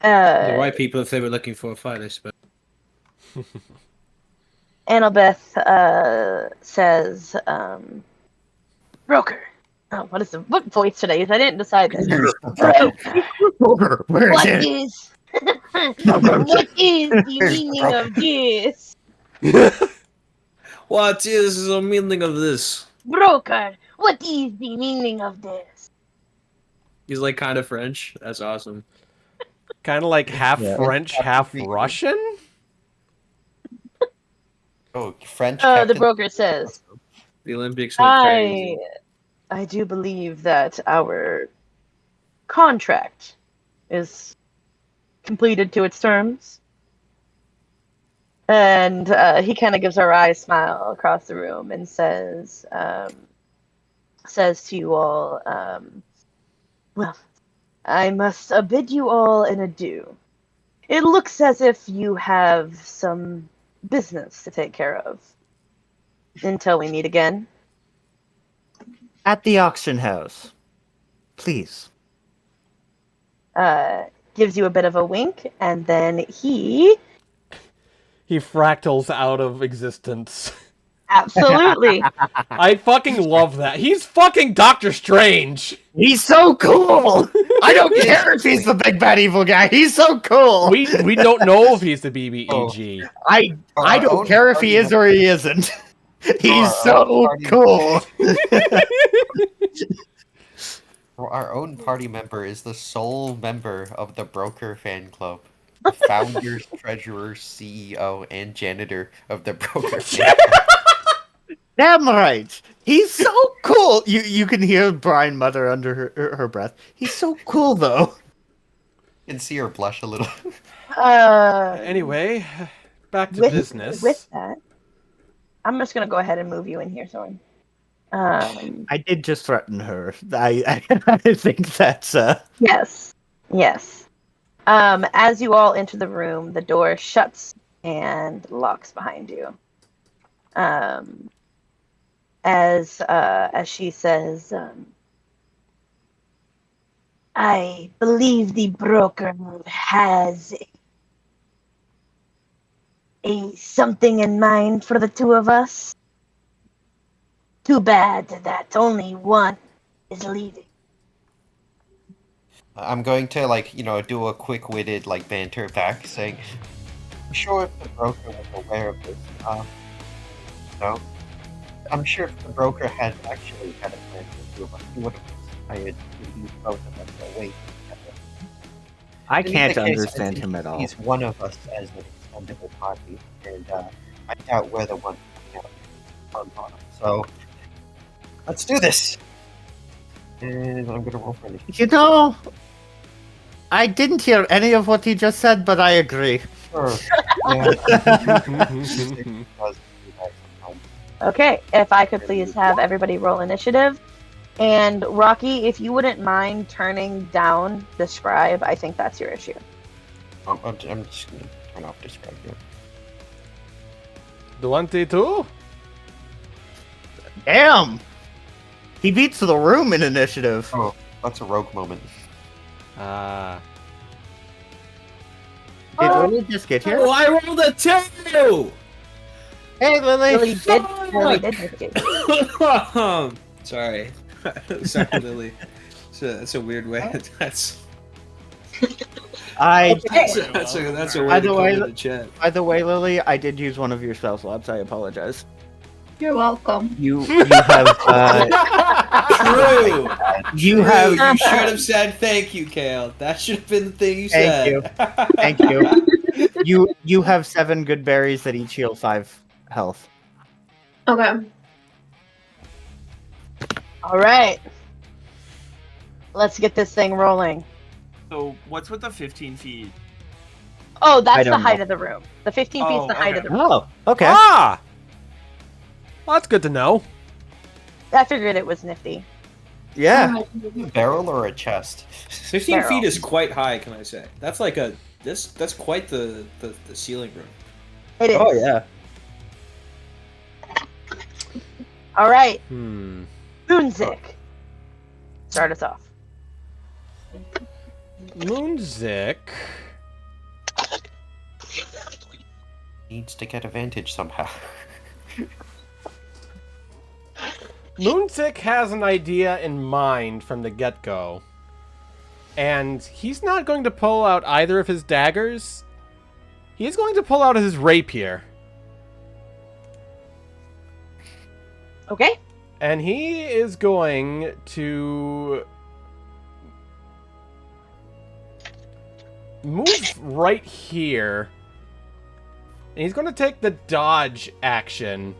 The right people, if they were looking for a fight, I suppose. Annabeth says, "Broker." Oh, what voice should I use? I didn't decide this. Broker, What is what is the meaning of this? What is the meaning of this? Broker, what is the meaning of this? He's like kind of French. That's awesome. Kind of like half Yeah. French, half Russian? Oh, French. The Captain. broker says, The Olympics went crazy. I do believe that our contract is completed to its terms. And he kind of gives a wry smile across the room and says to you all, well, I must bid you all an adieu. It looks as if you have some business to take care of. Until we meet again. At the auction house. Please. Gives you a bit of a wink, and then he fractals out of existence. absolutely I fucking love that. He's fucking Doctor Strange. He's so cool! I don't care if he's the big bad evil guy. He's so cool! We don't know if he's the BBEG. I don't care if he is or he isn't. He's so cool. Our own party member is the sole member of the Broker fan club. The founder, treasurer, CEO, and janitor of the Broker fan club. Damn right. He's so cool. You can hear Brian mutter under her breath. He's so cool though. You can see her blush a little. Anyway, back to with, business. With that, I'm just gonna go ahead and move you in here, Soren. I did just threaten her. I think that's Yes. As you all enter the room, the door shuts and locks behind you. As she says, I believe the broker has a something in mind for the two of us. Too bad that only one is leaving. I'm going to, do a quick-witted, banter back, saying, I'm sure if the broker was aware of this, no. I'm sure if the broker had actually had a plan for the two of us, he would have decided to use both of us away together. I In can't the case, I understand think him at all. He's one of us as an expendable party, and I doubt we're the ones coming out on bottom. So, let's do this! And I'm gonna roll for initiative. I didn't hear any of what he just said, but I agree. Sure. Yeah. Okay, if I could please have everybody roll initiative. And Rocky, if you wouldn't mind turning down Describe, I think that's your issue. I'm just gonna turn off Describe here. 22? Damn! He beats the room in initiative. Oh, that's a rogue moment. Did Lily just get here? Oh, I rolled a 2! Hey, Lily! Lily did make it. Sorry. Sorry, Lily. That's a weird way. That's I. that's a way By to the come way- to the chat. By the way, Lily, I did use one of your spell slots. I apologize. You're welcome. You have True. you have You should have said thank you, Kale. That should have been the thing you Thank said. Thank you. You have 7 good berries that each heal 5 health. Okay. All right. Let's get this thing rolling. So what's with the 15 feet? Oh, I that's the don't height know. of the room. The 15 feet is Oh, the height okay. of the room. Oh, okay. Ah! Well, that's good to know. I figured it was nifty. Yeah. A barrel or a chest? 15 Barrel. feet is quite high, can I say? That's like that's quite the ceiling room. It is. Oh yeah. All right. Hmm. Moonzik. Start us off. Moonzik. Needs to get advantage somehow. Moonzik has an idea in mind from the get-go. And he's not going to pull out either of his daggers. He's going to pull out his rapier. Okay. And he is going to move right here. And he's going to take the dodge action.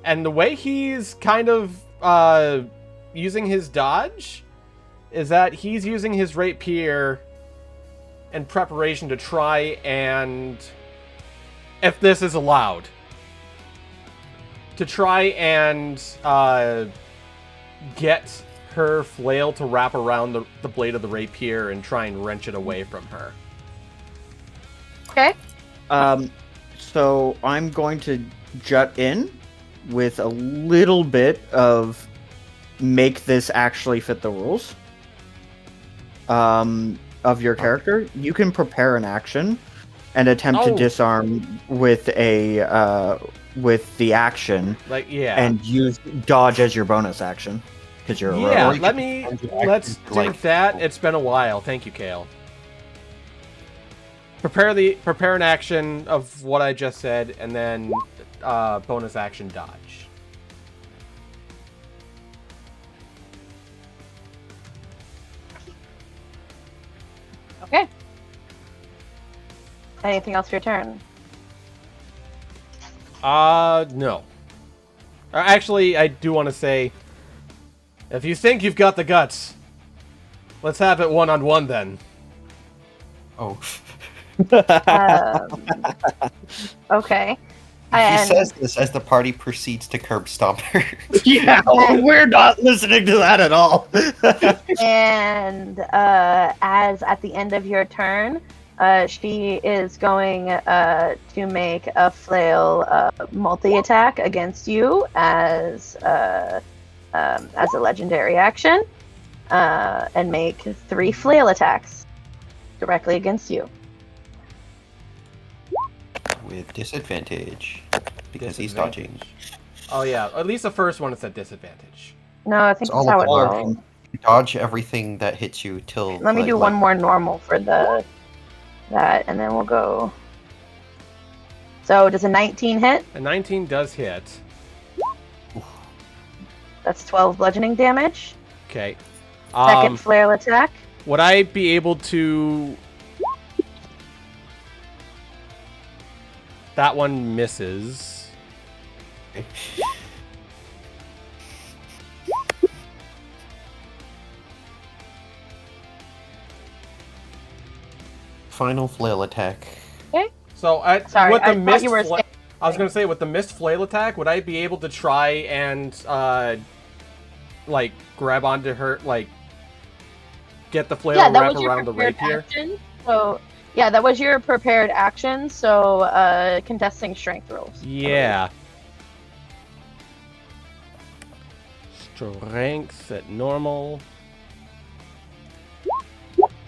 And the way he's kind of using his dodge is that he's using his rapier in preparation to try and, if this is allowed, to try and get her flail to wrap around the blade of the rapier and try and wrench it away from her. Okay. So I'm going to jut in with a little bit of make this actually fit the rules of your character. You can prepare an action and attempt to disarm with a with the action, Like, yeah. and use dodge as your bonus action because you're a rogue. Yeah, Or you let's can do that. It's been a while. Thank you, Kale. Prepare an action of what I just said, and then bonus action dodge. Anything else for your turn? No. Actually, I do want to say, if you think you've got the guts, let's have it one-on-one then. Oh. Okay. He And says this as the party proceeds to curb stomp her. Yeah, we're not listening to that at all. And as at the end of your turn, she is going to make a flail multi-attack against you as a legendary action, and make 3 flail attacks directly against you. With disadvantage. Because he's dodging. Oh yeah, at least the first one is at disadvantage. No, I think It's that's all how of it them are. rolls. You dodge everything that hits you till... Let me do one more normal for that, and then we'll go. So does a 19 hit? A 19 does hit. That's 12 bludgeoning damage. Okay. Second flail attack. Would I be able to... That one misses. Final flail attack. Okay. So Sorry, with the I thought missed you were fla- I was gonna say with the missed flail attack, would I be able to try and like grab onto her, like get the flail Yeah, that wrap was your around the prepared rapier? action. So yeah, that was your prepared action. So contesting strength rolls. Yeah. Strength at normal.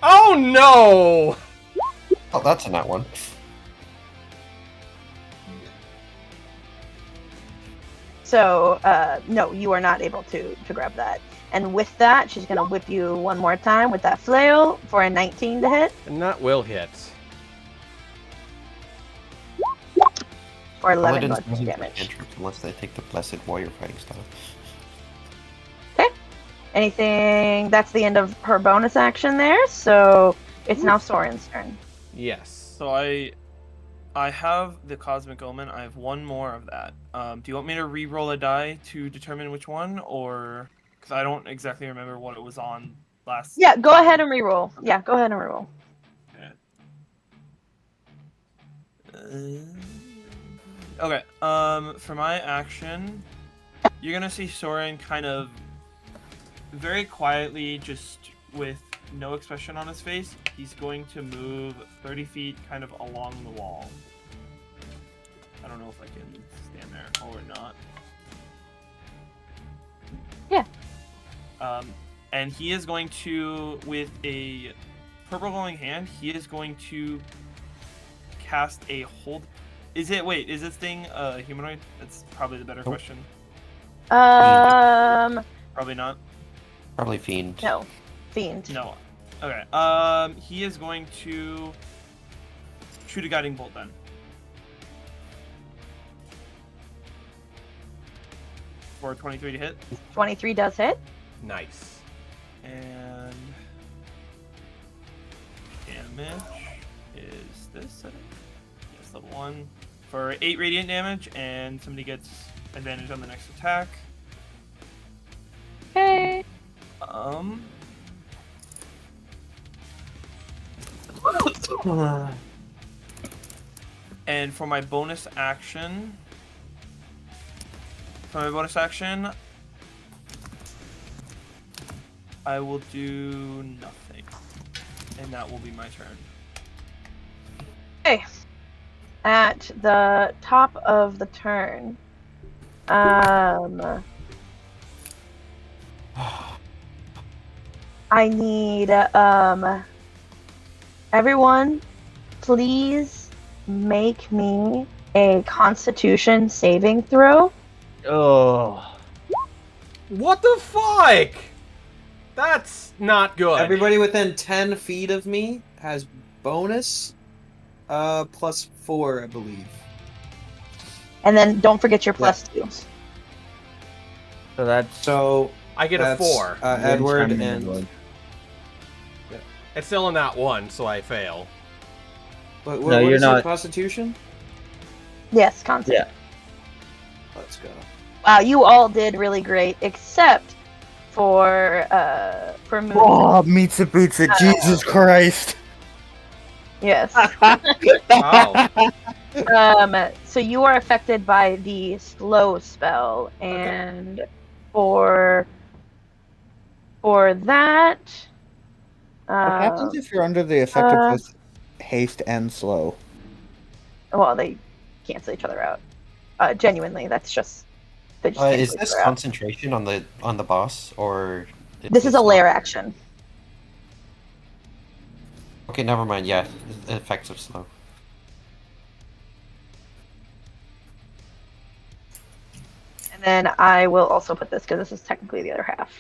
Oh no! Oh, that's a nat one. So no, you are not able to grab that. And with that, she's gonna whip you one more time with that flail for a 19 to hit. And that will hit. For 11 Paladins bludgeoning doesn't damage. cantrips unless they take the Blessed Warrior Fighting Style. Okay. Anything? That's the end of her bonus action there. So it's now Soren's turn. Yes. So I have the Cosmic Omen. I have one more of that. Do you want me to re-roll a die to determine which one, or because I don't exactly remember what it was on last? Yeah, go ahead and reroll. Yeah, go ahead and reroll. Okay. For my action, you're gonna see Soren kind of very quietly, just with no expression on his face. He's going to move 30 feet, kind of along the wall. I don't know if I can stand there or not. Yeah. And he is going to, with a purple glowing hand, he is going to cast a hold. Is this thing humanoid? That's probably the better question. Probably not. Probably Fiend. No. Fiend. No. Okay. He is going to shoot a guiding bolt then. For 23 to hit. 23 does hit. Nice. And damage is this, I think? Yes, level 1. For 8 radiant damage, and somebody gets advantage on the next attack. Okay. And for my bonus action, I will do nothing, and that will be my turn. Okay. At the top of the turn, I need everyone, please make me a Constitution saving throw. Oh. What the fuck? That's not good. Everybody within 10 feet of me has bonus plus 4, I believe. And then don't forget your +2. So that's So I get a that's, 4. Edward Timing, and Edward. It's still in that 1, so I fail. What No, you're is your not. Constitution? Yes, constant. Yeah. Let's go. Wow, you all did really great, except for Moon. Oh, Mitsubishi, Jesus Christ! Yes. Wow. So you are affected by the slow spell, and for that, What happens if you're under the effect of both haste and slow? well, they cancel each other out. Genuinely, that's just they just cancel Is each this other out. concentration on the boss or? This is a lair action. Okay, never mind. Yeah, effects of slow. And then I will also put this because this is technically the other half.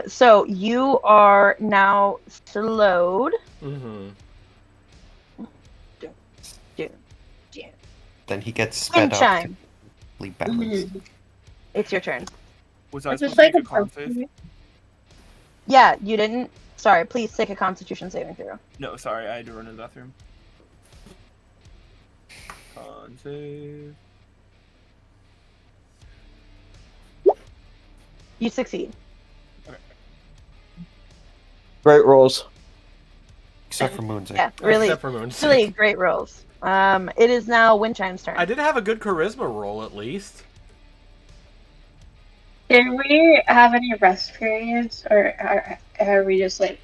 So you are now slowed. Mm-hmm. Then he gets sped Wind up chime. to balance. It's your turn. Was I It's supposed just to like make a a con save? Yeah, you didn't. Sorry, please take a Constitution saving throw. No, sorry, I had to run to the bathroom. Con save. You succeed. Great rolls. Except for Moon's. Yeah, really, Except for Moon's. really great rolls. It is now Windchime's turn. I did have a good charisma roll at least. Can we have any rest periods, or are we just like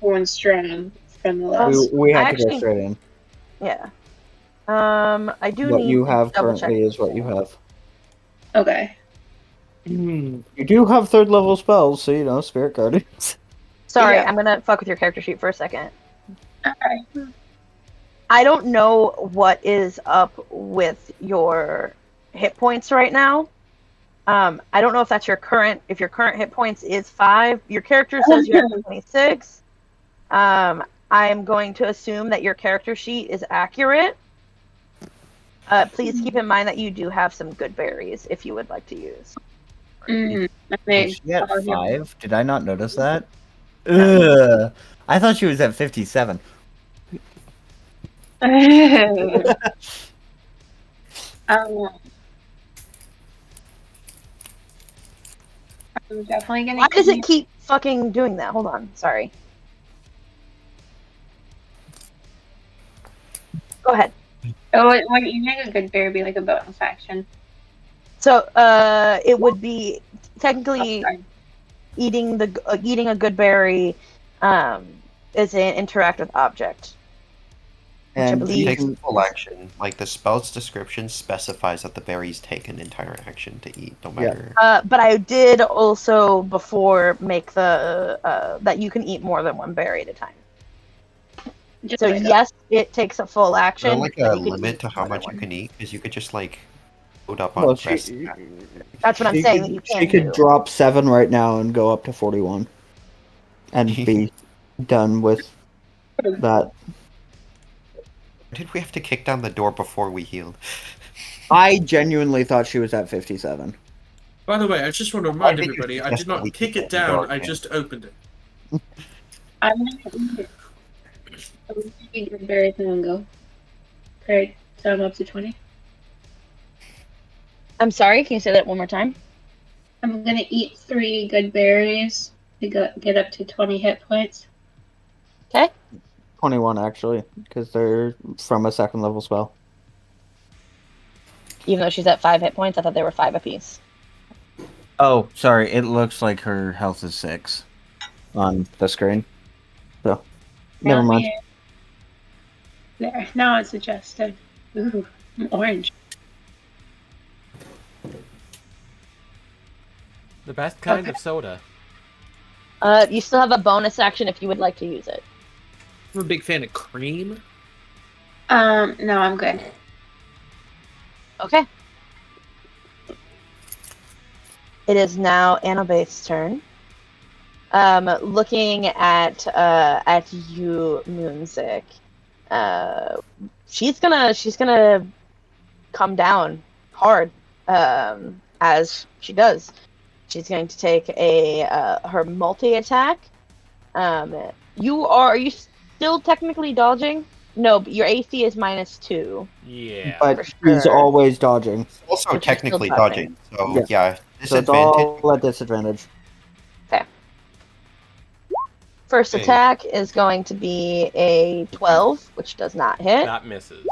going strong from the last? We have to actually- go straight in. Yeah. I do What need you to have double check. currently is what you have. Okay. You do have third level spells, so you know, Spirit Guardians. Sorry, Yeah. I'm gonna fuck with your character sheet for a second. Okay. I don't know what is up with your hit points right now. I don't know if that's your current. If your current hit points is 5, your character says you have 26. I am going to assume that your character sheet is accurate. Please keep in mind that you do have some good berries if you would like to use. I Was mean, she at oh, yeah. 5? Did I not notice that? Ugh. I thought she was at 57. I'm definitely gonna. Why does it keep fucking doing that? Hold on. Sorry. Go ahead. Oh, when you make a good bear, be like a bonus action. So, it would be technically Sorry. eating a good berry is an interactive object. Which I And believe- He you takes a can, full action. Like the spell's description specifies that the berries take an entire action to eat, no matter. But I did also before make the that you can eat more than one berry at a time. Just So like that. yes, it takes a full Is there action. like but a you can limit eat to how more than much you one. can eat? Because you could just like load up on well, rest. That's what I'm she saying. could, That you she can could do. drop 7 right now and go up to 41. And be done with that. Did we have to kick down the door before we healed? I genuinely thought she was at 57. By the way, I just want to Why remind did you everybody, I suggest did that not we kick keep it the down, door I down? just opened it. I'm gonna eat good berries and then go. Okay, so I'm up to 20. I'm sorry. Can you say that one more time? I'm gonna eat 3 good berries to get up to 20 hit points. 21, actually, because they're from a second level spell. Even though she's at 5 hit points, I thought they were 5 apiece. Oh, sorry. It looks like her health is 6 on the screen. So, never Down mind. here. There. Now it's adjusted. Ooh, I'm orange. The best kind of soda. You still have a bonus action if you would like to use it. I'm a big fan of cream. No, I'm good. Okay. It is now Annabeth's turn. Looking at you, Moonzik. She's gonna come down hard, as she does. She's going to take her multi attack. Are you still technically dodging? No, but your AC is -2. Yeah. But For he's sure. always dodging. Also But you're still technically dodging. dodging, so Yeah. yeah, So it's disadvantage. all at disadvantage. First Okay. attack is going to be a 12, which does not hit. That misses.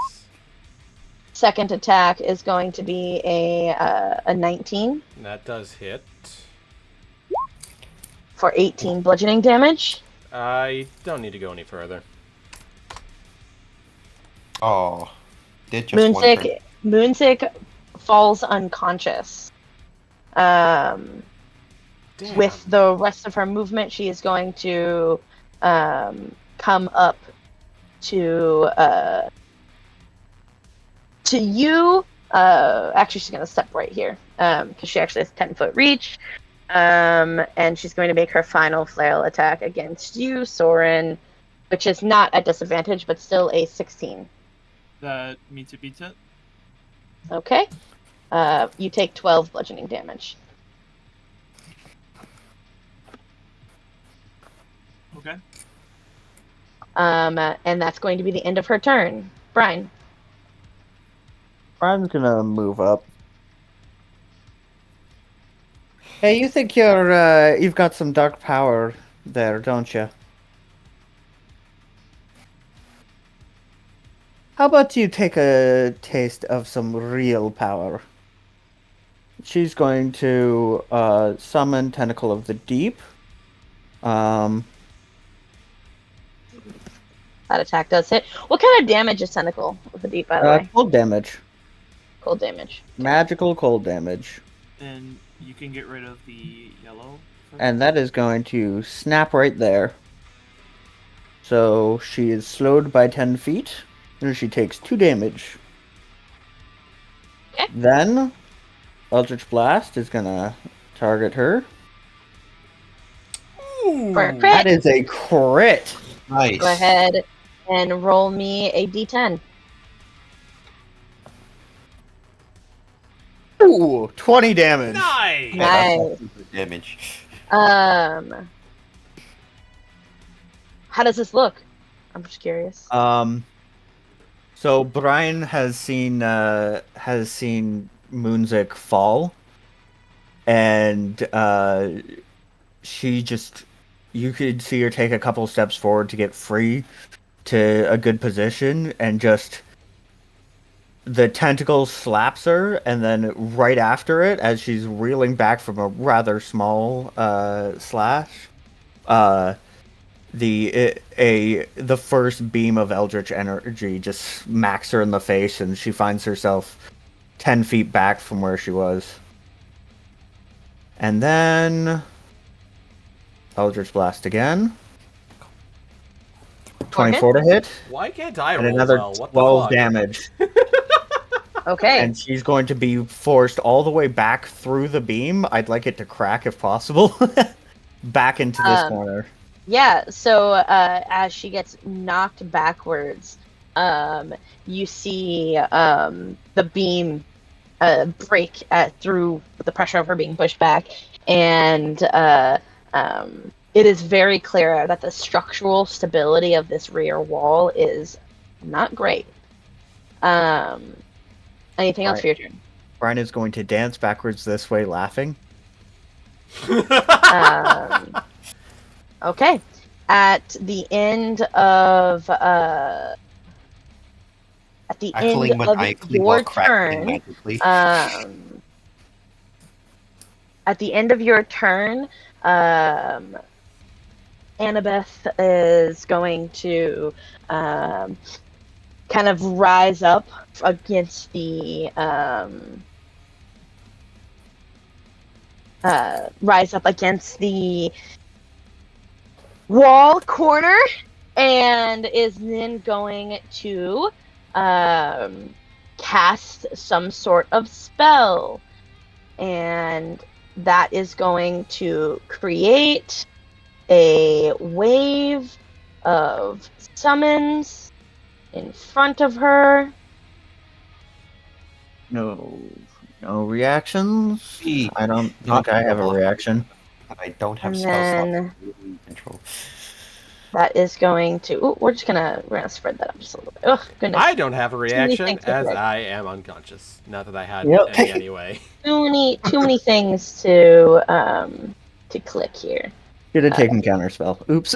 Second attack is going to be a 19 That does hit. for 18 bludgeoning damage. I don't need to go any further. Oh, did just one turn. Moonsick falls unconscious. Damn. With the rest of her movement, she is going to come up to you. Actually, she's going to step right here because she actually has 10-foot reach. And she's going to make her final flail attack against you, Soren, which is not at disadvantage, but still a 16. That meets it beats it. Okay. You take 12 bludgeoning damage. Okay. And that's going to be the end of her turn. Brian. Brian's gonna move up. Hey, you think you've got some dark power there, don't you? How about you take a taste of some real power? She's going to summon Tentacle of the Deep. That attack does hit. What kind of damage is Tentacle of the Deep, by the way? Cold damage. Cold damage. Magical cold damage. And you can get rid of the yellow. And that is going to snap right there. So she is slowed by 10 feet. And she takes 2 damage. Okay. Then, Eldritch Blast is gonna target her. For a crit, That is a crit! Nice. go ahead and roll me a d10. Ooh, 20 damage. Nice! Yeah, Nice. that's super damage. How does this look? I'm just curious. So Brian has seen Moonsick fall, and you could see her take a couple steps forward to get free to a good position, and just the tentacle slaps her, and then right after it, as she's reeling back from a rather small slash, the first beam of eldritch energy just smacks her in the face, and she finds herself 10 feet back from where she was. And then Eldritch Blast again. 24 to hit, Why can't I and roll another well? What 12 the fuck? damage. Okay. And she's going to be forced all the way back through the beam. I'd like it to crack if possible. Back into this corner. Yeah, so as she gets knocked backwards, you see the beam break through the pressure of her being pushed back, and it is very clear that the structural stability of this rear wall is not great. Anything else for your turn? Brian is going to dance backwards this way, laughing. Okay. At the end of Cackling maniacally your while crackling turn, magically. at the end of your turn, Annabeth is going to kind of rise up against the wall corner, and is then going to cast some sort of spell, and that is going to create a wave of summons in front of her. No. No reactions. Me. I don't Not think I have a double. reaction. I don't have And spell slots then to control. that is going to. Ooh, we're gonna spread that up just a little bit. Oh goodness. I don't have a Too many reaction things to as click. I am unconscious. Not that I had Yep. any anyway. Too many things to click here. Should have taken counterspell. Oops.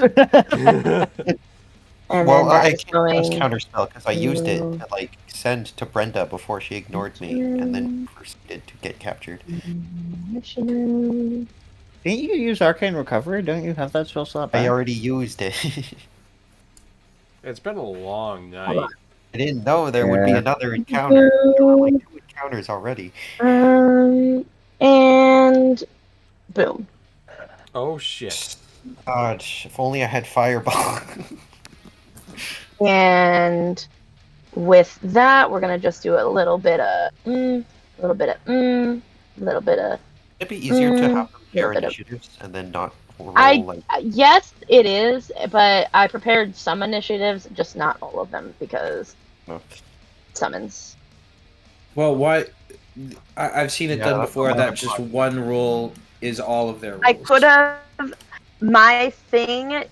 And Well, then that I is can't cast going counterspell because I used it to- to like send to Brenda before she ignored me, and then proceeded to get captured. Missionary. Didn't you use Arcane Recovery? Don't you have that spell slot I back? already used it. It's been a long Hold night. on. I didn't know there would be Yeah. another encounter. There were like 2 encounters already. And boom. Oh shit. God, if only I had Fireball. And with that, we're gonna just do a little bit of a little bit of little bit of. It'd be easier to have them share Little bit of- initiatives and then not roll like. Yes, it is, but I prepared some initiatives, just not all of them because No. summons. Well, why? I've seen it Yeah, done that's before a lot that of just fun. one roll is all of their rolls. I could have. My thing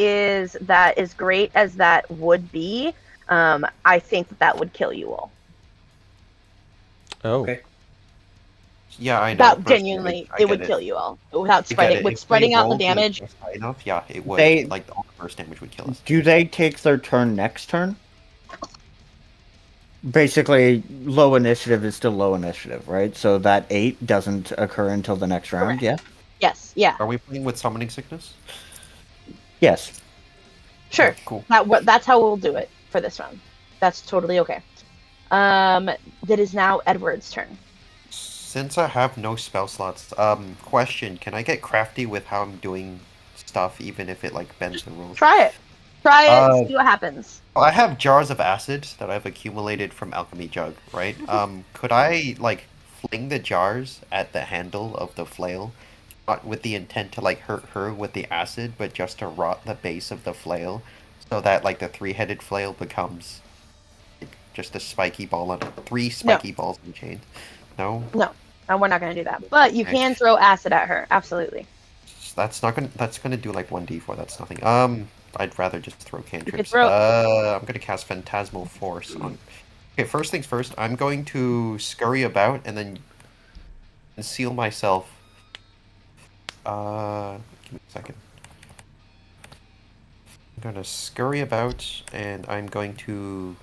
is that as great as that would be, I think that would kill you all. Oh. Okay. Yeah, I know. That but genuinely, I it would get kill you all without I get spreading it. with If we spreading out the rolled damage. just high enough, yeah, it would. They- Like all the burst damage would kill us. Do they take their turn next turn? Basically, low initiative is still low initiative, right? So that 8 doesn't occur until the next round, Correct. yeah? Yes, yeah, Are we playing with summoning sickness? Yes. sure. Okay, cool. That's how we'll do it for this round. That's totally okay. That is now Edward's turn. Since I have no spell slots, question: can I get crafty with how I'm doing stuff, even if it like bends the rules? Try it. See what happens. Well, I have jars of acid that I've accumulated from Alchemy Jug, right? Could I like fling the jars at the handle of the flail, not with the intent to like hurt her with the acid, but just to rot the base of the flail, so that like the 3-headed flail becomes like, just a spiky ball on it, 3 spiky balls in chain? No, No, we're not gonna do that. But you Okay. can throw acid at her. Absolutely. that's not gonna. That's gonna do like 1d4. That's nothing. I'd rather just throw cantrips. throw- I'm gonna cast Phantasmal Force on. Okay, first things first. I'm going to scurry about and then conceal myself. Give me a second. I'm gonna scurry about and I'm going to.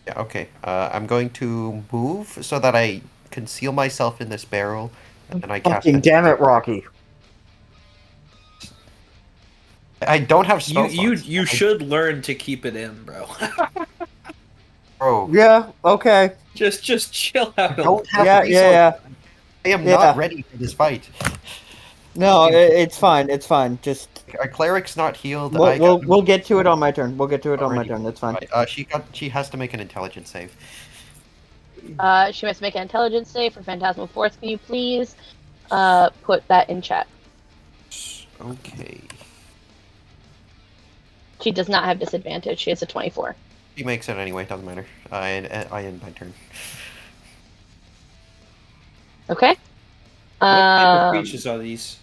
Yeah, okay. I'm going to move so that I conceal myself in this barrel, and then I cast. Fucking damn it, Rocky. I don't have spell You slots. you should learn to keep it in, bro. Bro, Yeah, okay. just chill out. I don't have Yeah, resources. yeah. I am Yeah. not ready for this fight. No, it's fine. It's fine. Just Our cleric's not healed. we'll get to it on my turn. We'll get to it on my Already. turn. That's fine. She has to make an intelligence save. She must make an intelligence save for Phantasmal Force. Can you please put that in chat? Okay. She does not have disadvantage. She has a 24. She makes it anyway. Doesn't matter. I end my turn. Okay. What type of creatures are these?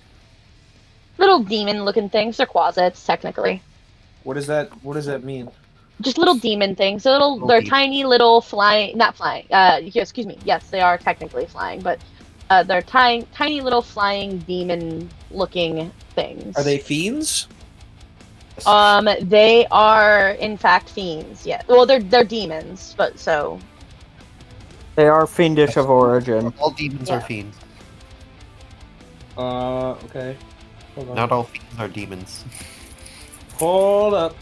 Little demon-looking things. They're quasits, technically. What does that mean? Just little demon things. They're Little they're demons. tiny little flying. Not flying. Excuse me. Yes, they are technically flying, but they're tiny little flying demon-looking things. Are they fiends? They are in fact fiends. Yeah. Well, they're demons, but so They are fiendish of origin. All demons Yeah. are fiends. Okay. Hold on. Not all fiends are demons. Hold up.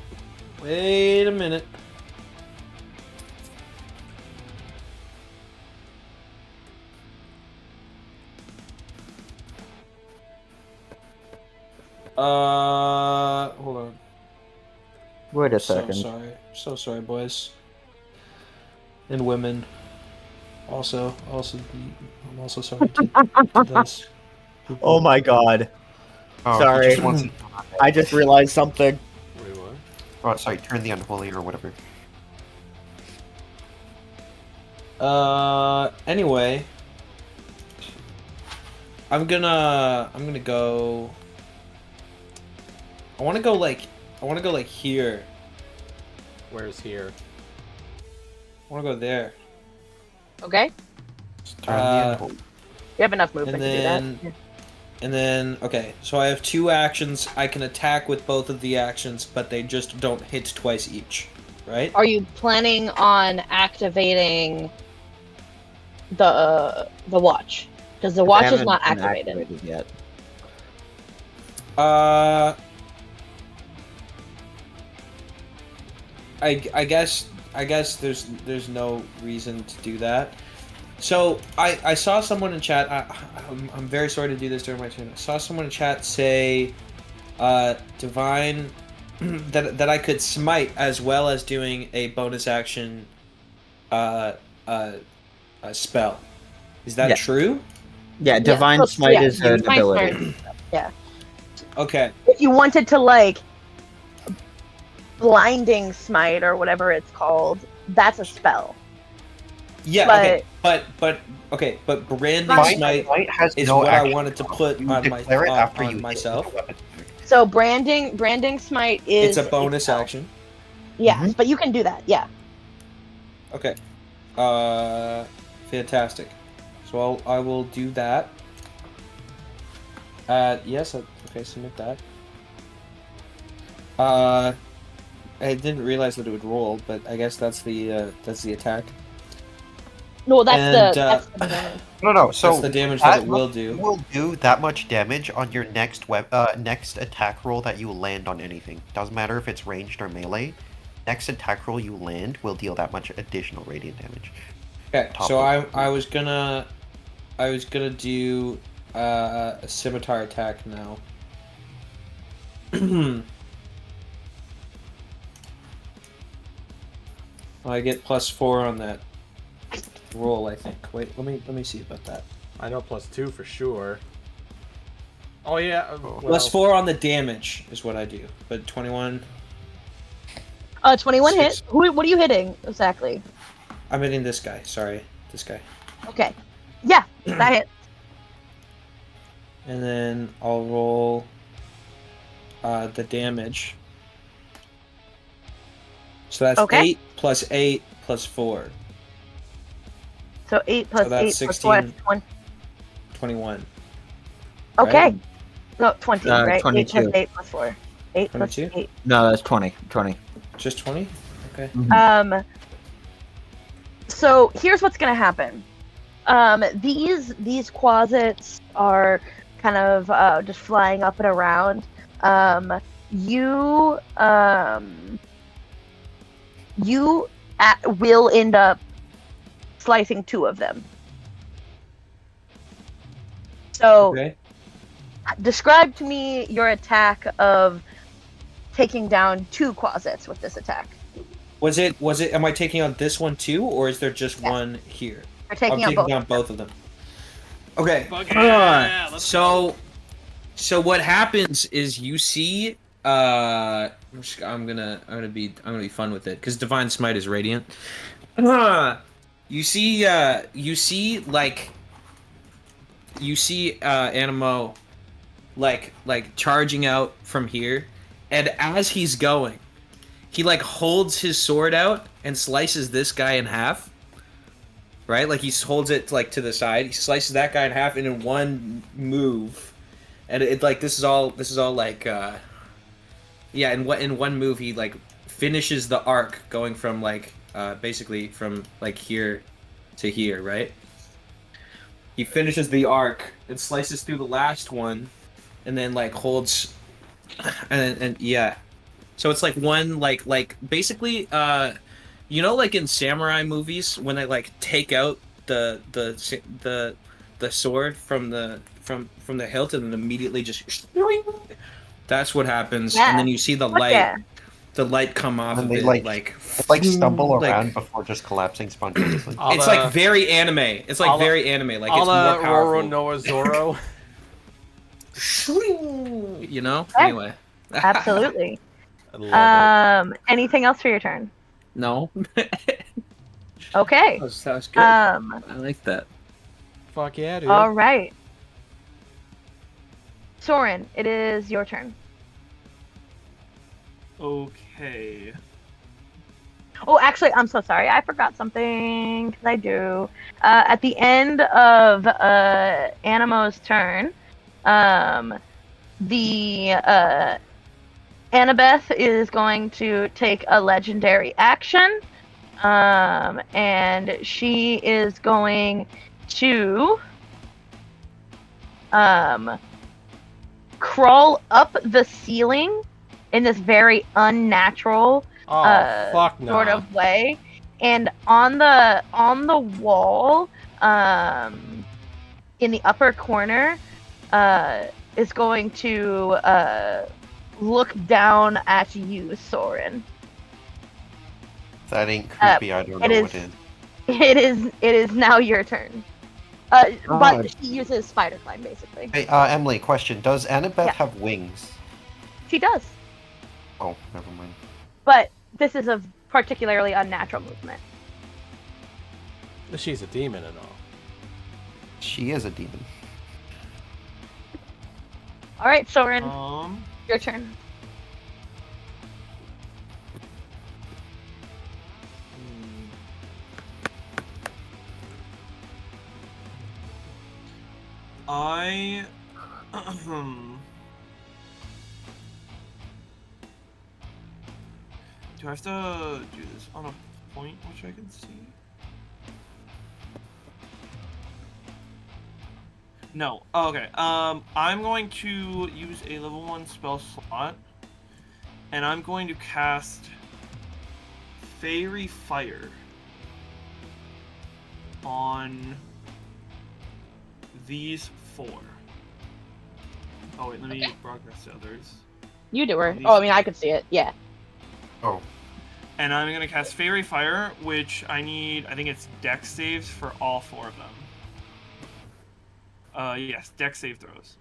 Wait a minute. Hold on. Wait a So second. sorry. So sorry, boys. And women. Also, I'm also sorry to those people. Oh my god. Oh, Sorry. He just wants I just realized something. Wait, what? oh, sorry. Turn the unholy or whatever. Anyway, I'm gonna go. I want to go like here. Where's here? I want to go there. Okay. Just turn the end hole. You have enough movement to do then- that. And then, okay, so I have 2 actions. I can attack with both of the actions, but they just don't hit twice each, right? Are you planning on activating the watch? Because the watch is Haven't not been activated. yet. I guess there's no reason to do that. So I saw someone in chat. I'm very sorry to do this during my turn. I saw someone in chat say, divine that I could smite as well as doing a bonus action, a spell. Is that Yeah. true? Yeah, Divine so- Smite yeah, is an Divine ability. Yeah. Okay. If you wanted to like blinding smite or whatever it's called, that's a spell. Yeah. Okay. But okay. But branding Divine smite has is no what I action wanted to cost. put You on my declare it after on you hit myself. with a weapon. So branding smite is It's a bonus spell. action. Yes, but you can do that. Yeah. Okay. Fantastic. So I will do that. Yes. Okay. Submit that. I didn't realize that it would roll, but I guess that's the attack. No, that's And, that's the damage. No. So That's the damage that it will do. will do that much damage on your next next attack roll that you land on anything. Doesn't matter if it's ranged or melee. Next attack roll you land will deal that much additional radiant damage. Okay. Top So of- I was gonna do a scimitar attack now. I get +4 on that roll, I think. Wait, let me see about that. I know +2 for sure. Oh yeah. What else? +4 on the damage is what I do. But 21. 21 hit. Six. What are you hitting exactly? I'm hitting this guy. Sorry, this guy. Okay. Yeah, that hit. And then I'll roll the damage. So that's Okay. 8 plus 8 plus 4. So 8 plus So that's 8 plus 16. 4 is 20. 21. Okay. Right? No, 20, right? 8 22. plus 8 plus 4. 8 plus 22? 8. No, that's 20. 20. Just 20? Okay. So here's what's gonna happen. These quasits are kind of just flying up and around. You will end up slicing 2 of them. So Okay. describe to me your attack of taking down 2 quasits with this attack. Was it am I taking on this one too, or is there just Yeah. one here? You're taking I'm out taking both. down both of them. Okay. Fuck yeah, let's So what happens is you see I'm gonna be fun with it because Divine Smite is radiant. You see Animo like charging out from here, and as he's going, he like holds his sword out and slices this guy in half. Right? Like he holds it like to the side. He slices that guy in half, and in one move, and it like this is all like yeah. In one move, he like finishes the arc going from like basically from like here to here. Right? He finishes the arc and slices through the last one, and then like holds, and yeah. So it's like one like basically you know, like in samurai movies when they like take out the sword from the hilt and then immediately just that's what happens. Yeah. And then you see the Fuck light yeah. come off And of they, it like- Like stumble like- around before just collapsing spontaneously. A it's la- like very anime. It's like a la- very anime. Like a it's la more powerful. Roro Noah Zoro. You know. Yeah. Anyway. Absolutely. I love Anything else for your turn? No. Okay. That was good. Um, I like that. it. Fuck yeah, dude. all right. Soren, it is your turn. Okay. Oh, actually, I'm so sorry. I forgot something, because I do. At the end of Animo's turn, the Annabeth is going to take a legendary action, and she is going to crawl up the ceiling in this very unnatural Fuck no. sort of way, and on the wall, in the upper corner, is going to look down at you, Soren. That ain't creepy. I don't know it what is- it is. It is now your turn. But she uses spider climb, basically. Hey, Emily, question: does Annabeth Yeah. have wings? She does, Oh, never mind. but this is a particularly unnatural movement. She's a demon and all. She is a demon. All right, Soren, your turn. I do I have to do this on a point which I can see? No. Oh, okay. I'm going to use a level 1 spell slot, and I'm going to cast Fairy Fire on these 4. Oh wait, let me broadcast to others. You do her. Oh, I mean, I could see it. Yeah. Oh. And I'm gonna cast Fairy Fire, which I think it's Dex saves for all 4 of them. Yes, Dex save throws.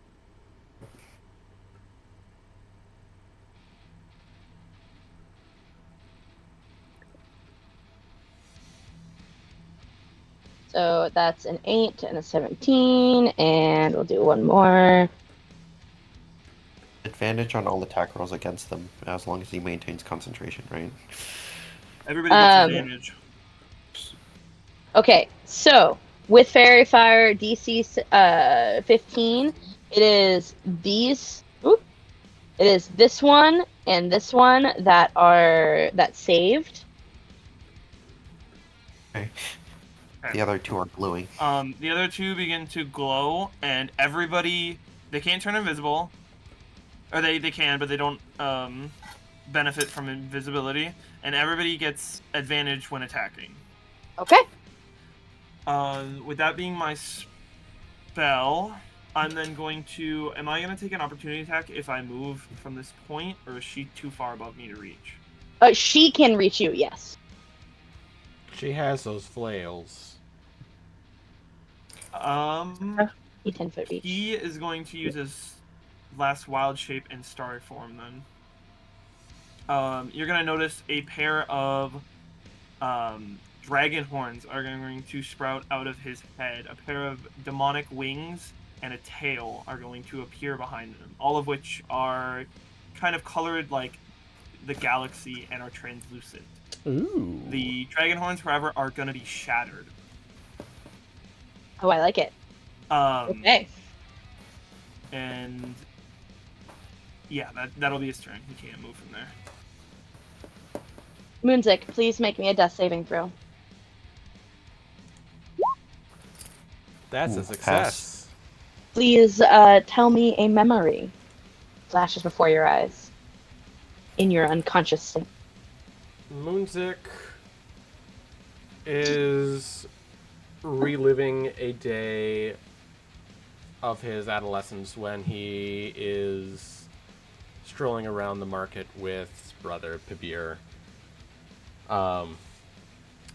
So that's an 8 and a 17, and we'll do one more. Advantage on all attack rolls against them, as long as he maintains concentration, right? Everybody gets advantage. Okay, so with Fairy Fire DC 15, it is these. It is this one and this one that saved. Okay. The other 2 are glowing. The other 2 begin to glow, and everybody, they can't turn invisible, or they can, but they don't benefit from invisibility, and everybody gets advantage when attacking. Okay. With that being my spell, I'm then going to... Am I going to take an opportunity attack if I move from this point, or is she too far above me to reach? She can reach you, yes. She has those flails. He 10-foot reach. He is going to use his last wild shape and starry form then. You're going to notice a pair of dragon horns are going to sprout out of his head. A pair of demonic wings and a tail are going to appear behind them, all of which are kind of colored like the galaxy and are translucent. Ooh. The dragon horns, however, are going to be shattered. Oh, I like it. Okay. And yeah, that'll be his turn. He can't move from there. Moonzik, please make me a death saving throw. That's a success. Please tell me a memory flashes before your eyes in your unconscious state. Moonzik is reliving a day of his adolescence when he is strolling around the market with his brother Pibir.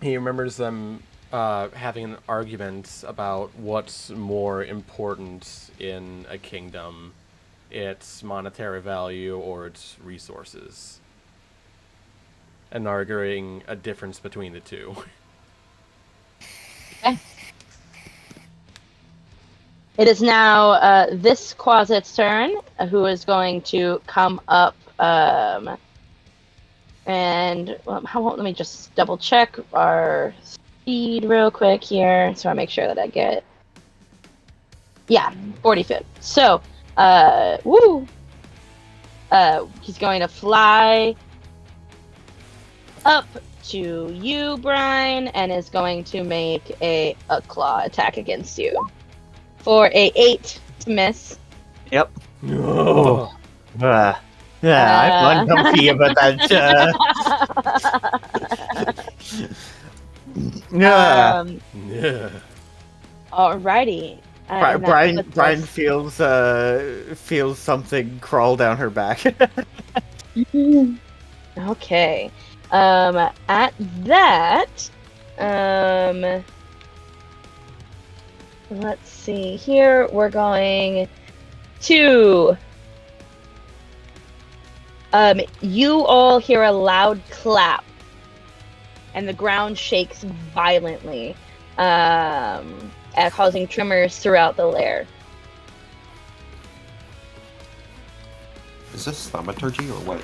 He remembers them having an argument about what's more important in a kingdom, its monetary value or its resources, and arguing a difference between the two. Okay. It is now this Quasit's turn, who is going to come up. And let me just double check our speed real quick here, so I make sure that I get. Yeah, 45th. So, he's going to fly up to you, Brian, and is going to make a claw attack against you for a 8 to miss. Yep. Oh. Yeah, I'm uncomfy about that. Yeah. Yeah. Alrighty. And that Brian puts feels something crawl down her back. us- Okay. At that, let's see here. We're going to. You all hear a loud clap, and the ground shakes violently, causing tremors throughout the lair. Is this thaumaturgy or what?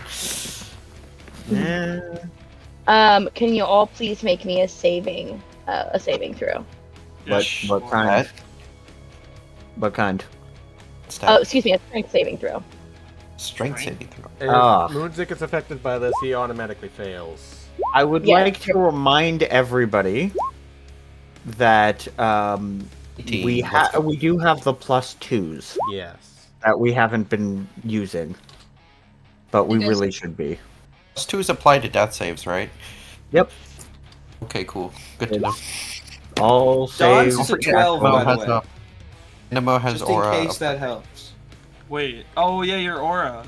Can you all please make me a saving throw? What kind? What kind? Oh, excuse me, a strength saving throw. Strength saving throw. If Ah. Moonzik is affected by this, he automatically fails. I would Yeah. like to remind everybody that we do have the +2s Yes. that we haven't been using, but we really should be. +2s apply to death saves, right? Yep. Okay, cool. Good to know. All Dawn's saves. is a 12, Nemo by the has way. Nemo has Just in aura. case that helps. Wait. Oh yeah, your aura.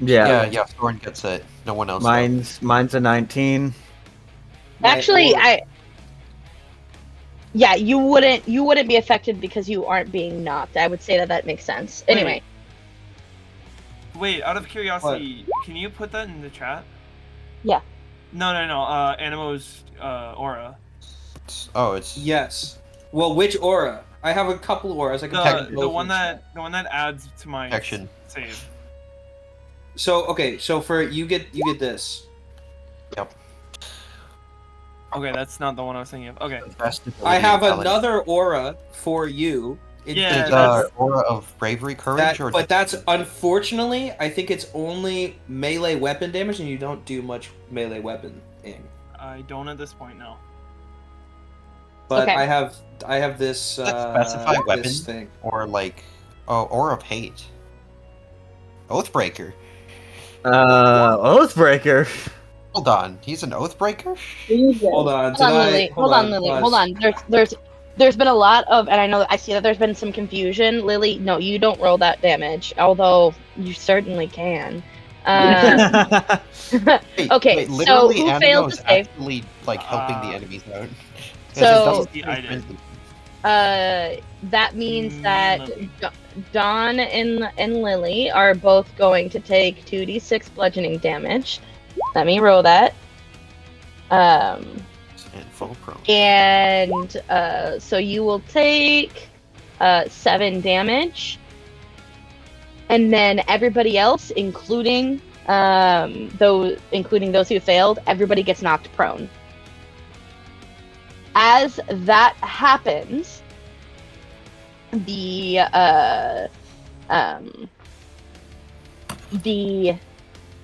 Yeah, Thorn gets it. No one else. Mine's a 19. Actually, you wouldn't be affected because you aren't being knocked. I would say that makes sense. Wait. Anyway, Wait, out of curiosity, can you put that in the chat? Yeah. No. Animo's aura. It's Yes. Well, which aura? I have a couple auras. I can check The one that adds to my protection. save. So okay, so for you get this. Yep. Okay, that's not the one I was thinking of. Okay. The best I ability have in Paladin. another aura for you. Yeah, Is that's- aura of bravery, courage, or but that's unfortunately, I think it's only melee weapon damage, and you don't do much melee weapon aim. I don't at this point, no. But Okay. I have this specify weapon? this thing. or like aura of hate. Oathbreaker. Oathbreaker. Hold on, he's an Oathbreaker? Hold on, hold on, Lily. Hold on, Lily. Hold on. There's been a lot of, and I see that there's been some confusion. Lily, no, you don't roll that damage, although you certainly can. Wait, Okay, so literally, who Animo failed is to save? actually like helping the enemies out. So- I did. That means that Lily. Dawn and Lily are both going to take 2d6 bludgeoning damage. Let me roll that. And full prone. And so you will take 7 damage, and then everybody else, including those who failed, everybody gets knocked prone. As that happens, the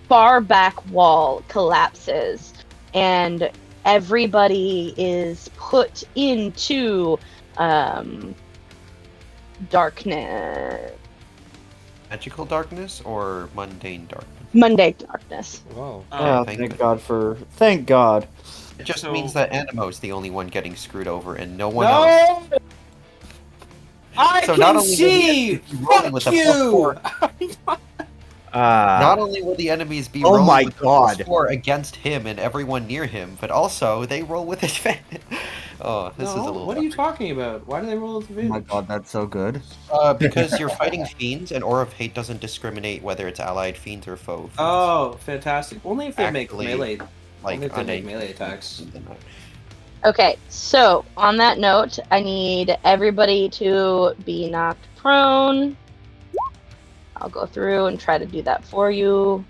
far back wall collapses, and everybody is put into darkness. Magical darkness or mundane darkness? Monday darkness. Whoa. Oh, thank God. It just So- means that Animo's the only one getting screwed over, and no one No! else. I So not can only will see! the enemies be rolling with Fuck a you! +4, not only will the enemies be Oh rolling my with a God. +4 against him and everyone near him, but also they roll with advantage. Oh, this is a little. What are you talking about? Why do they roll with Oh my advantage? God, that's so good. Because you're fighting fiends, and Aura of Hate doesn't discriminate whether it's allied fiends or foe fiends. Oh, fantastic! Only if they make Actually, melee. like only if they on make a- melee attacks. Okay, so on that note, I need everybody to be knocked prone. I'll go through and try to do that for you.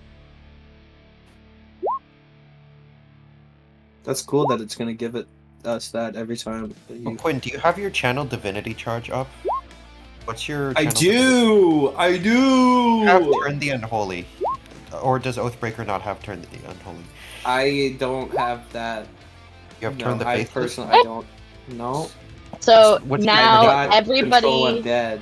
That's cool that it's gonna give us that every time. That Oh, you... Quinn, do you have your channel divinity charge up? What's your I channel divinity? do. I You have do. Turn the Unholy. Or does Oathbreaker not have Turn the Unholy? I don't have that. You have No, Turn the I Faithless? personally I don't. No. So What's now got Control everybody, Undead,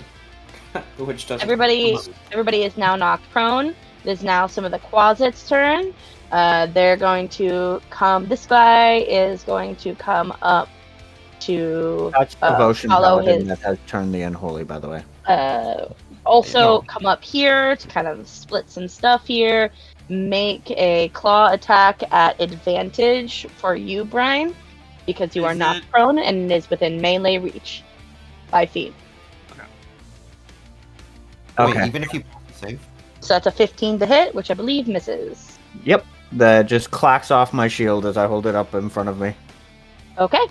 which doesn't. everybody is now knocked prone. It is now some of the Quasit's turn. They're going to come. This guy is going to come up to That's Devotion follow Paladin his. that has turned the unholy, by the way. Also No. come up here to kind of split some stuff here. Make a claw attack at advantage for you, Brian, because you are Is not it- prone and it is within melee reach. 5 feet. Wait, Okay. even if you pass the save? So that's a 15 to hit, which I believe misses. Yep. That just clacks off my shield as I hold it up in front of me. Okay.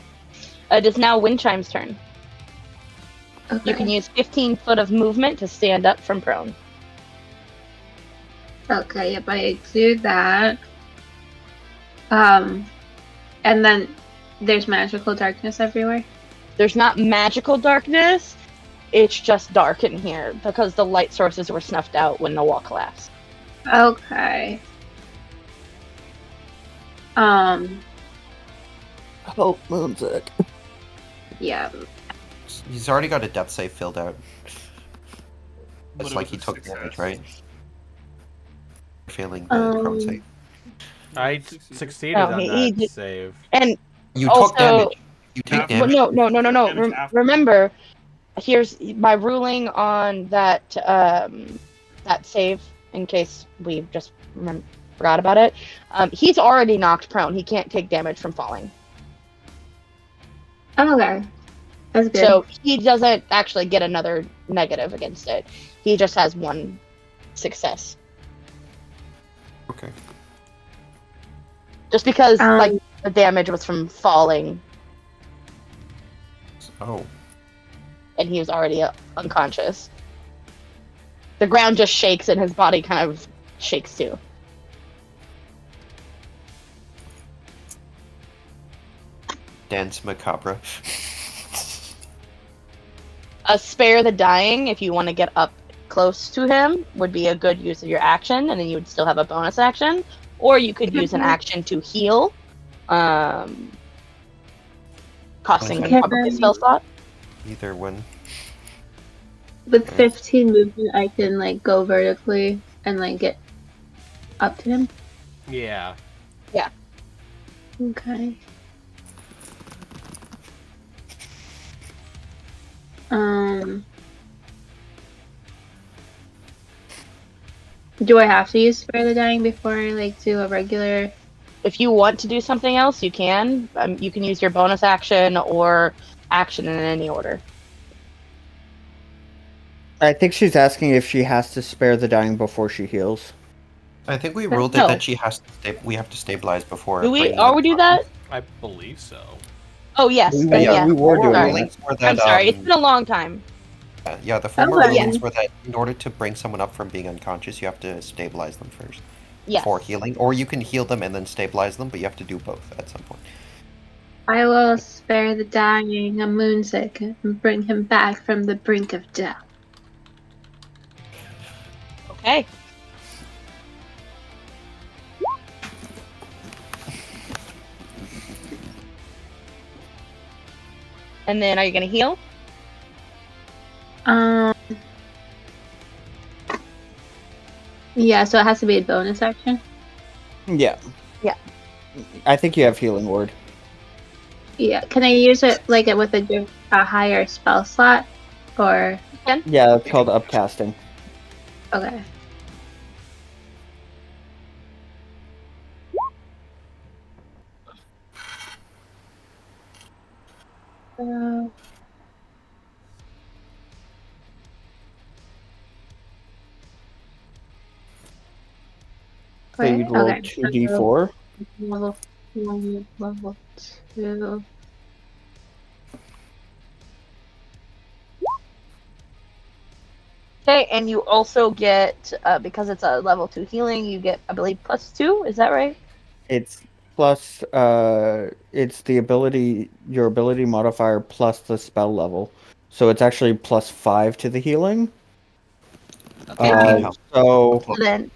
It is now Windchime's turn. Okay. You can use 15 foot of movement to stand up from prone. Okay, yep, I do that. And then there's magical darkness everywhere. There's not magical darkness, it's just dark in here because the light sources were snuffed out when the wall collapsed. Okay. Oh, Moonsick. Yeah. He's already got a death save filled out. But It's it like was he a took success. damage, right? Failing the prone save. I Succeeded. succeeded Oh, on he that did- save. And You also- took damage. You take Yeah. well, damage. no. Damage after. Remember, here's my ruling on that that save. In case we just forgot about it, he's already knocked prone. He can't take damage from falling, Okay. That's good. so he doesn't actually get another negative against it. He just has one success. Okay. Just because like Um, the damage was from falling, Oh. and he was already unconscious. The ground just shakes, and his body kind of shakes too. Dance macabre. A spare the dying, if you want to get up close to him, would be a good use of your action, and then you would still have a bonus action. Or you could use an action to heal, costing Can probably a I- spell slot. Either one. With 15 movement, I can like go vertically and like get up to him. Yeah. Okay. Do I have to use Spare the Dying before I like do a regular? If you want to do something else, you can. You can use your bonus action or action in any order. I think she's asking if she has to spare the dying before she heals. I think we ruled No. it that she has to we have to stabilize before. Do we? bringing Oh, them we do up. that? I believe so. Oh yes. We then were- yeah. we were doing Sorry. that. Rulings were that, I'm sorry. It's um, been a long time. Yeah, the former Okay. rulings were that in order to bring someone up from being unconscious, you have to stabilize them first Yes. before healing, or you can heal them and then stabilize them, but you have to do both at some point. I will spare the dying a moonsick and bring him back from the brink of death. Okay. And then, are you gonna heal? Yeah, so it has to be a bonus action. Yeah. Yeah. I think you have healing word. Yeah, can I use it like with a higher spell slot, or Yeah, it's called upcasting. okay? Uh, So you'd roll okay, 2d4. Level 1, level 2. Okay, and you also get, because it's a level 2 healing, you get, I believe, +2, is that right? It's plus it's the ability your ability modifier plus the spell level. So it's actually +5 to the healing. Okay. So So then,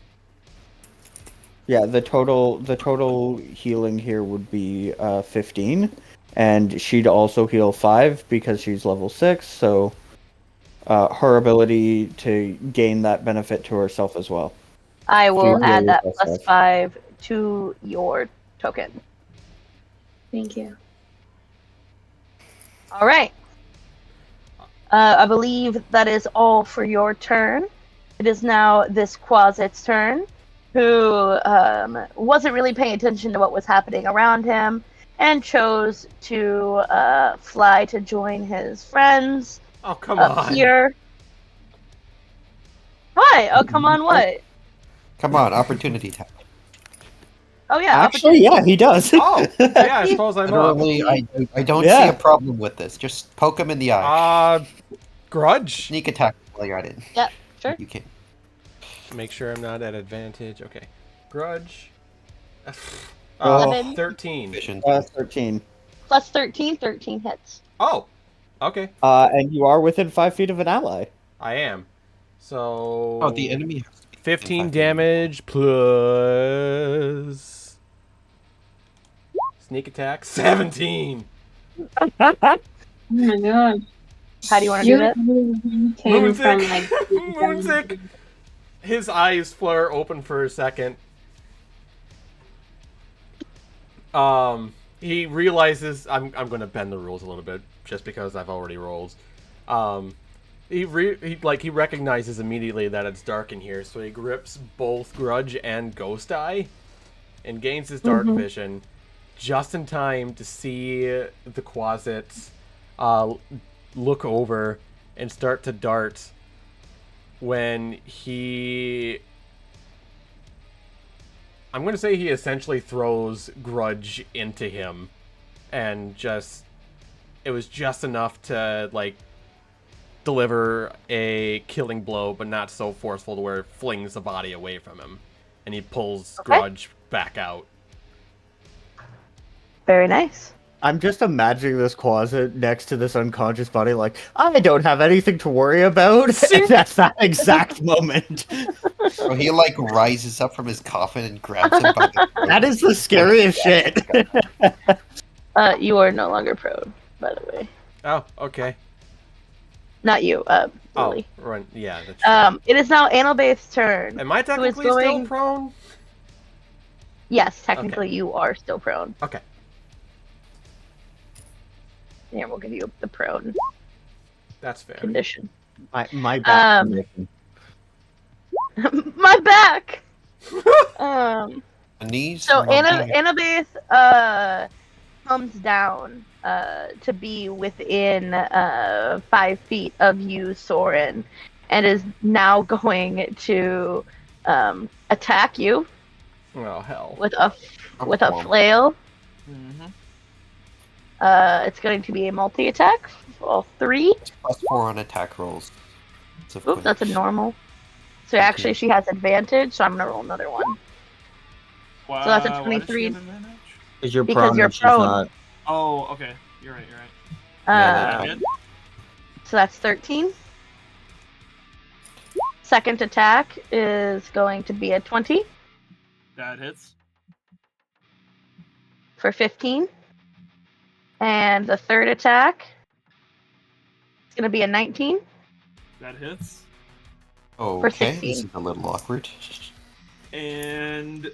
yeah, the total healing here would be 15, and she'd also heal 5 because she's level 6. So her ability to gain that benefit to herself as well. I will So add you're that +5 to your token. Thank you. All right. I believe that is all for your turn. It is now this Quasit's turn, who wasn't really paying attention to what was happening around him and chose to fly to join his friends Oh, come up on. here. Hi. Oh, come on. What? Come on, opportunity attack. Oh yeah. Actually, yeah, he does. Oh, yeah, I suppose I'm up. Literally, I don't Yeah. see a problem with this. Just poke him in the eye. Grudge. Sneak attack while you're at it. Yep. Sure. You can. Make sure I'm not at advantage. Okay. Grudge. Oh. 13 Vision. 13. plus 13. 13 hits. Oh. Okay. And you are within 5 feet of an ally. I am. So. Oh, the enemy has to be 15 5 feet. damage plus. Sneak attack 17. Oh my god. How do you want to do that? Came from Moonsick. like Moonsick. His eyes flare open for a second. He realizes I'm gonna bend the rules a little bit just because I've already rolled. He recognizes immediately that it's dark in here, so he grips both Grudge and Ghost Eye, and gains his dark vision just in time to see the Quasits look over and start to dart when I'm going to say he essentially throws Grudge into him, and it was just enough to, like, deliver a killing blow, but not so forceful to where it flings the body away from him, and he pulls Grudge back out. Very nice. I'm just imagining this Quasit next to this unconscious body, like, I don't have anything to worry about. And that's that exact moment. So he like rises up from his coffin and grabs him by the throat. That is the scariest shit. You are no longer prone, by the way. Oh, okay. Not you, Oh, Lily. right. Yeah, that's true. It is now Annalbaith's turn. Am I technically still prone? Yes, technically you are still prone. Okay. Here, we'll give you the prone That's fair. condition. My back. My back! Knees. So monkey. Annalbaith comes down to be within 5 feet of you, Soren, and is now going to attack you Oh, hell. with a flail. It's going to be a multi-attack. All 3. +4 on attack rolls. Oops, that's a normal. So actually, she has advantage, so I'm going to roll another one. Wow, So that's a why does she 23. have advantage? Because you're Because prone. you're and she's prone. not. Oh, okay. You're right. Uh, so that's 13. Second attack is going to be a 20 That hits. for 15. And the third attack is going to be a 19. That hits. Okay, 16. this is a little awkward. And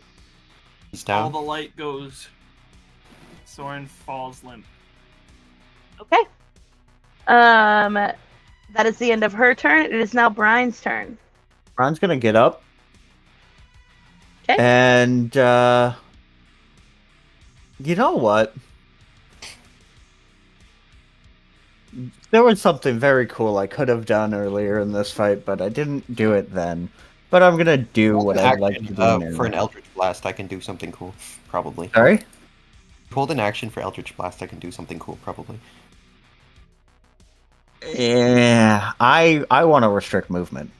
He's all down. the light goes. Soren falls limp. Okay. That is the end of her turn. It is now Brian's turn. Ron's gonna get up. Okay. And you know what? There was something very cool I could have done earlier in this fight, but I didn't do it then. But I'm gonna do what I'd like to do now. For an Eldritch Blast, I can do something cool. Probably. Sorry? Hold an action for Eldritch Blast, I can do something cool. Probably. Yeah, I want to restrict movement.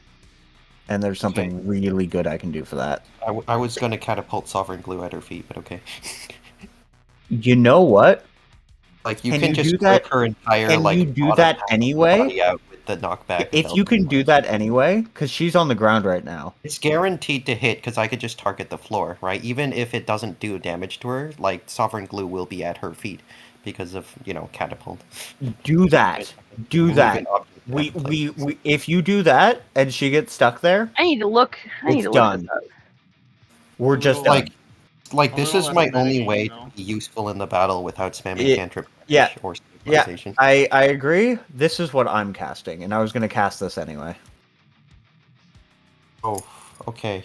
and there's something really good I can do for that. I was going to catapult Sovereign Glue at her feet, but okay. You know what? Like, you Can can you just do that? rip her entire, Can like, you do bottom that half of the anyway? body out with the knockback. If you can do that anyway, because she's on the ground right now. It's guaranteed to hit, because I could just target the floor, right? Even if it doesn't do damage to her, like, Sovereign Glue will be at her feet because of, catapult. Do that. Do Moving that. object We if you do that and she gets stuck there, I need to look. it's done. We're just done. Like, I this don't is know my about only metagame, way though. to be useful in the battle without spamming cantrip yeah, or stabilization. I agree. This is what I'm casting, and I was going to cast this anyway. Oh, okay.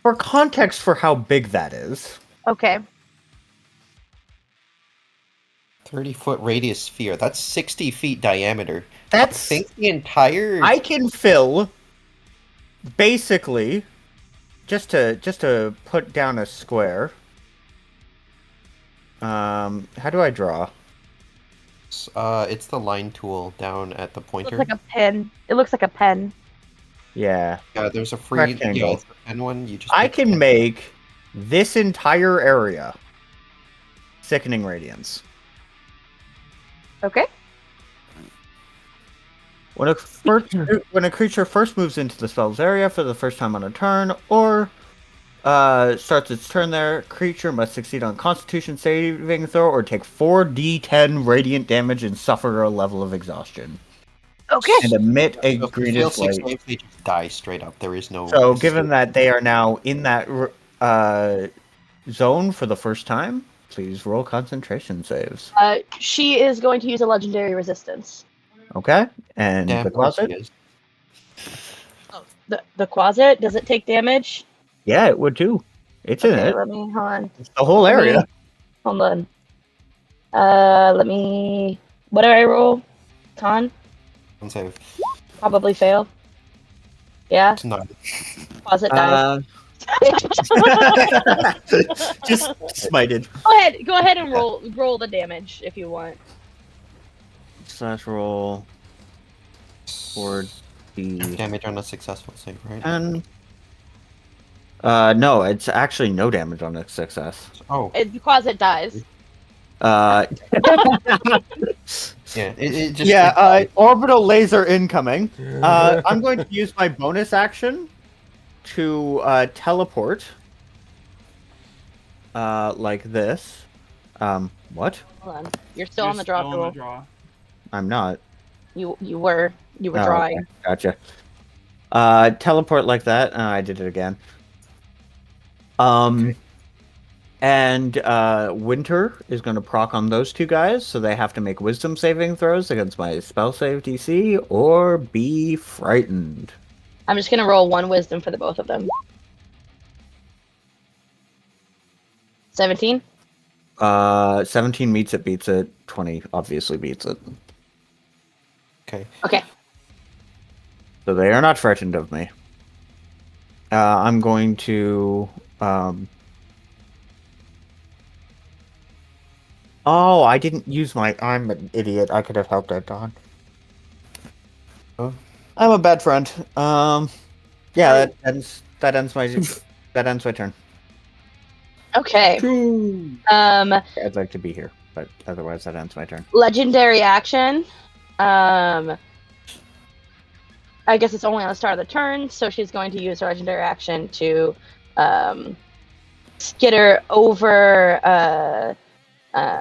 For context for how big that is. Okay. 30-foot radius sphere. That's 60 feet diameter. That's... I think the entire... I can fill, basically, just to put down a square. How do I draw? It's the line tool down at the It pointer. looks like a pen. It looks like a pen. Yeah. Yeah, there's a free... Rectangle. Yeah, it's the pen one. You just I pick can pen. make this entire area Sickening Radiance. Okay. When a creature first moves into the spell's area for the first time on a turn, or starts its turn there, creature must succeed on Constitution saving throw or take 4d10 radiant damage and suffer a level of exhaustion. Okay. And emit a So if you fail greenish 6 light. saves, they just die straight up. There is no... So, given that they are now in that zone for the first time, please roll concentration saves. She is going to use a legendary resistance. Okay, and Damn the closet? is. The closet, does it take damage? Yeah, it would too. It's in Okay, it. let me, hold on. It's the whole area. Hold on. Let me, what do I roll? Con? One save. Probably fail. Yeah, It's not. closet dies. Just smited. Go ahead and roll the damage if you want. Slash roll for the Damage on a successful save, right? 10. No, it's actually no damage on a success. Oh. The closet dies. Yeah, it just... orbital laser incoming. I'm going to use my bonus action to teleport. Like this. What? Hold on. You're still on the draw roll. I'm not. You were drawing. Okay. Gotcha. Teleport like that. I did it again. And Winter is going to proc on those two guys, so they have to make wisdom saving throws against my spell save DC or be frightened. I'm just going to roll one wisdom for the both of them. 17? 17 meets it, beats it. 20 obviously beats it. Okay. So they are not frightened of me. I'm going to... Oh, I didn't use my... I'm an idiot. I could have helped that, Don. Oh. I'm a bad friend. Yeah, that ends my turn. Okay. I'd like to be here, but otherwise that ends my turn. Legendary action. I guess it's only on the start of the turn, so she's going to use her legendary action to skitter over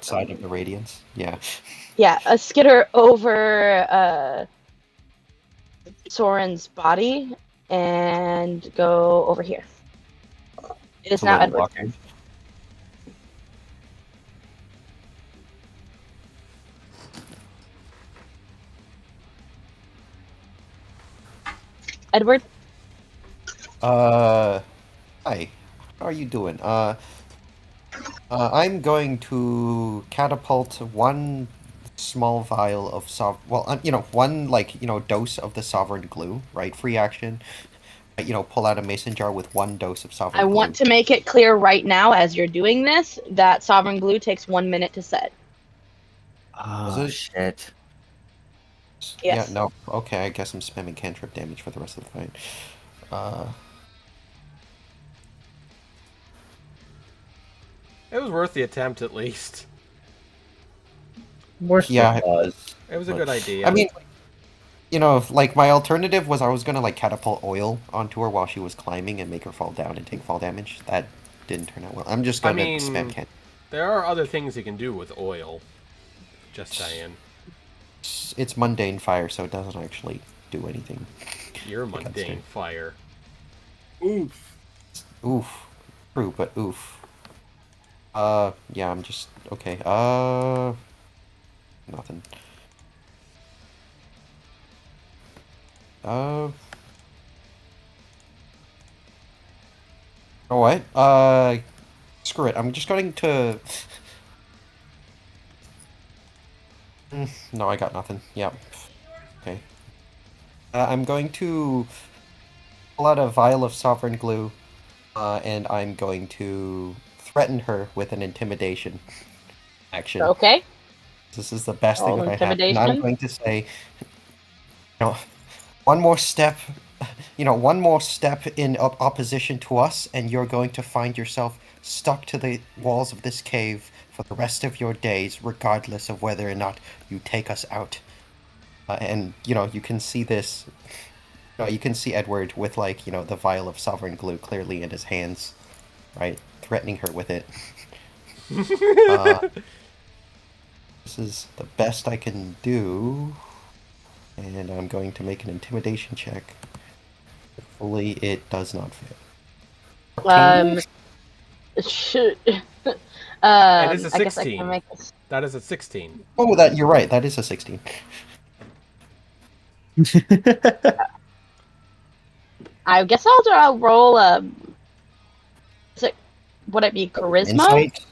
side of the radiance. Yeah. Yeah, a skitter over Soren's body and go over here. It is now Edward's turn. Edward? Hi. How are you doing? I'm going to catapult one small vial of one dose of the sovereign glue, right? Free action. Pull out a mason jar with one dose of sovereign glue. I want to make it clear right now as you're doing this that sovereign glue takes 1 minute to set. Oh, shit. Yes. Yeah, no. Okay, I guess I'm spamming cantrip damage for the rest of the fight. It was worth the attempt, at least. Worse Yeah. it was. It was a But- good idea. I mean, you know, like my alternative was I was gonna like catapult oil onto her while she was climbing and make her fall down and take fall damage. That didn't turn out well. I'm just I gonna mean, spam cantrip. there are other things you can do with oil. Just saying. It's mundane fire, so it doesn't actually do anything. You're mundane fire. Oof. Oof. True, but oof. Yeah, I'm just okay. Nothing. Oh what? Screw it. I'm just going to. No, I got nothing. Yep. Okay. I'm going to pull out a vial of sovereign glue, and I'm going to threaten her with an intimidation action. Okay. This is the best Roll thing that I have. And I'm intimidation. going to say, you know, one more step, one more step in opposition to us, and you're going to find yourself stuck to the walls of this cave for the rest of your days, regardless of whether or not you take us out. And, you can see this. You can see Edward with, the vial of sovereign glue clearly in his hands, right? Threatening her with it. This is the best I can do. And I'm going to make an intimidation check. Hopefully it does not fail. Should. That is a I guess I 16. can make this. That is a 16. Oh, you're right. That is a 16. I guess I'll roll. Would it be charisma? Insight?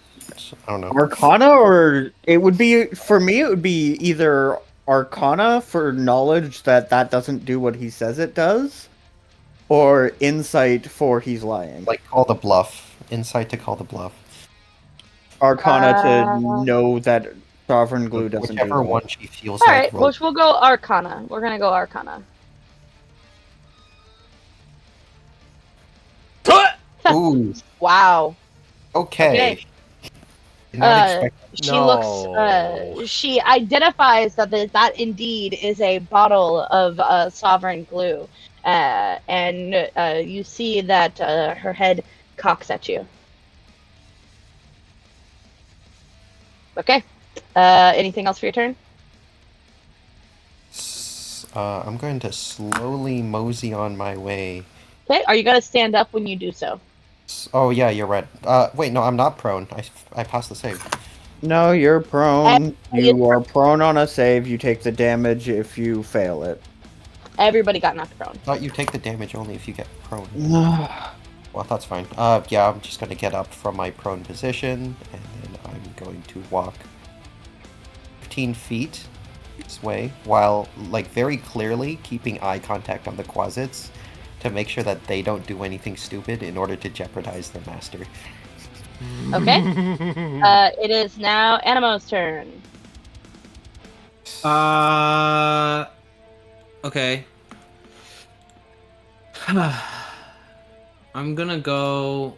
I don't know. Arcana, or it would be for me. It would be either Arcana for knowledge that doesn't do what he says it does, or Insight for he's lying. Like call the bluff. Insight to call the bluff. Arcana to know that sovereign glue doesn't do Whichever that. one she feels All like. right, roll. we'll go Arcana. We're gonna go Arcana. Ooh. Wow. Okay. Okay. Did not expect She No. looks. She identifies that indeed is a bottle of sovereign glue, and you see that her head cocks at you. Okay. Anything else for your turn? I'm going to slowly mosey on my way. Okay. Are you gonna stand up when you do so? Oh yeah, you're right. Wait, no, I'm not prone. I passed the save. No, you're prone. And You are prone on a save. You take the damage if you fail it. Everybody got knocked prone. Thought you take the damage only if you get prone. No. Well, that's fine. Yeah, I'm just gonna get up from my prone position, and then I'm going to walk 15 feet this way, while, very clearly keeping eye contact on the Quasits to make sure that they don't do anything stupid in order to jeopardize their master. Okay. It is now Animo's turn. Okay. I'm gonna go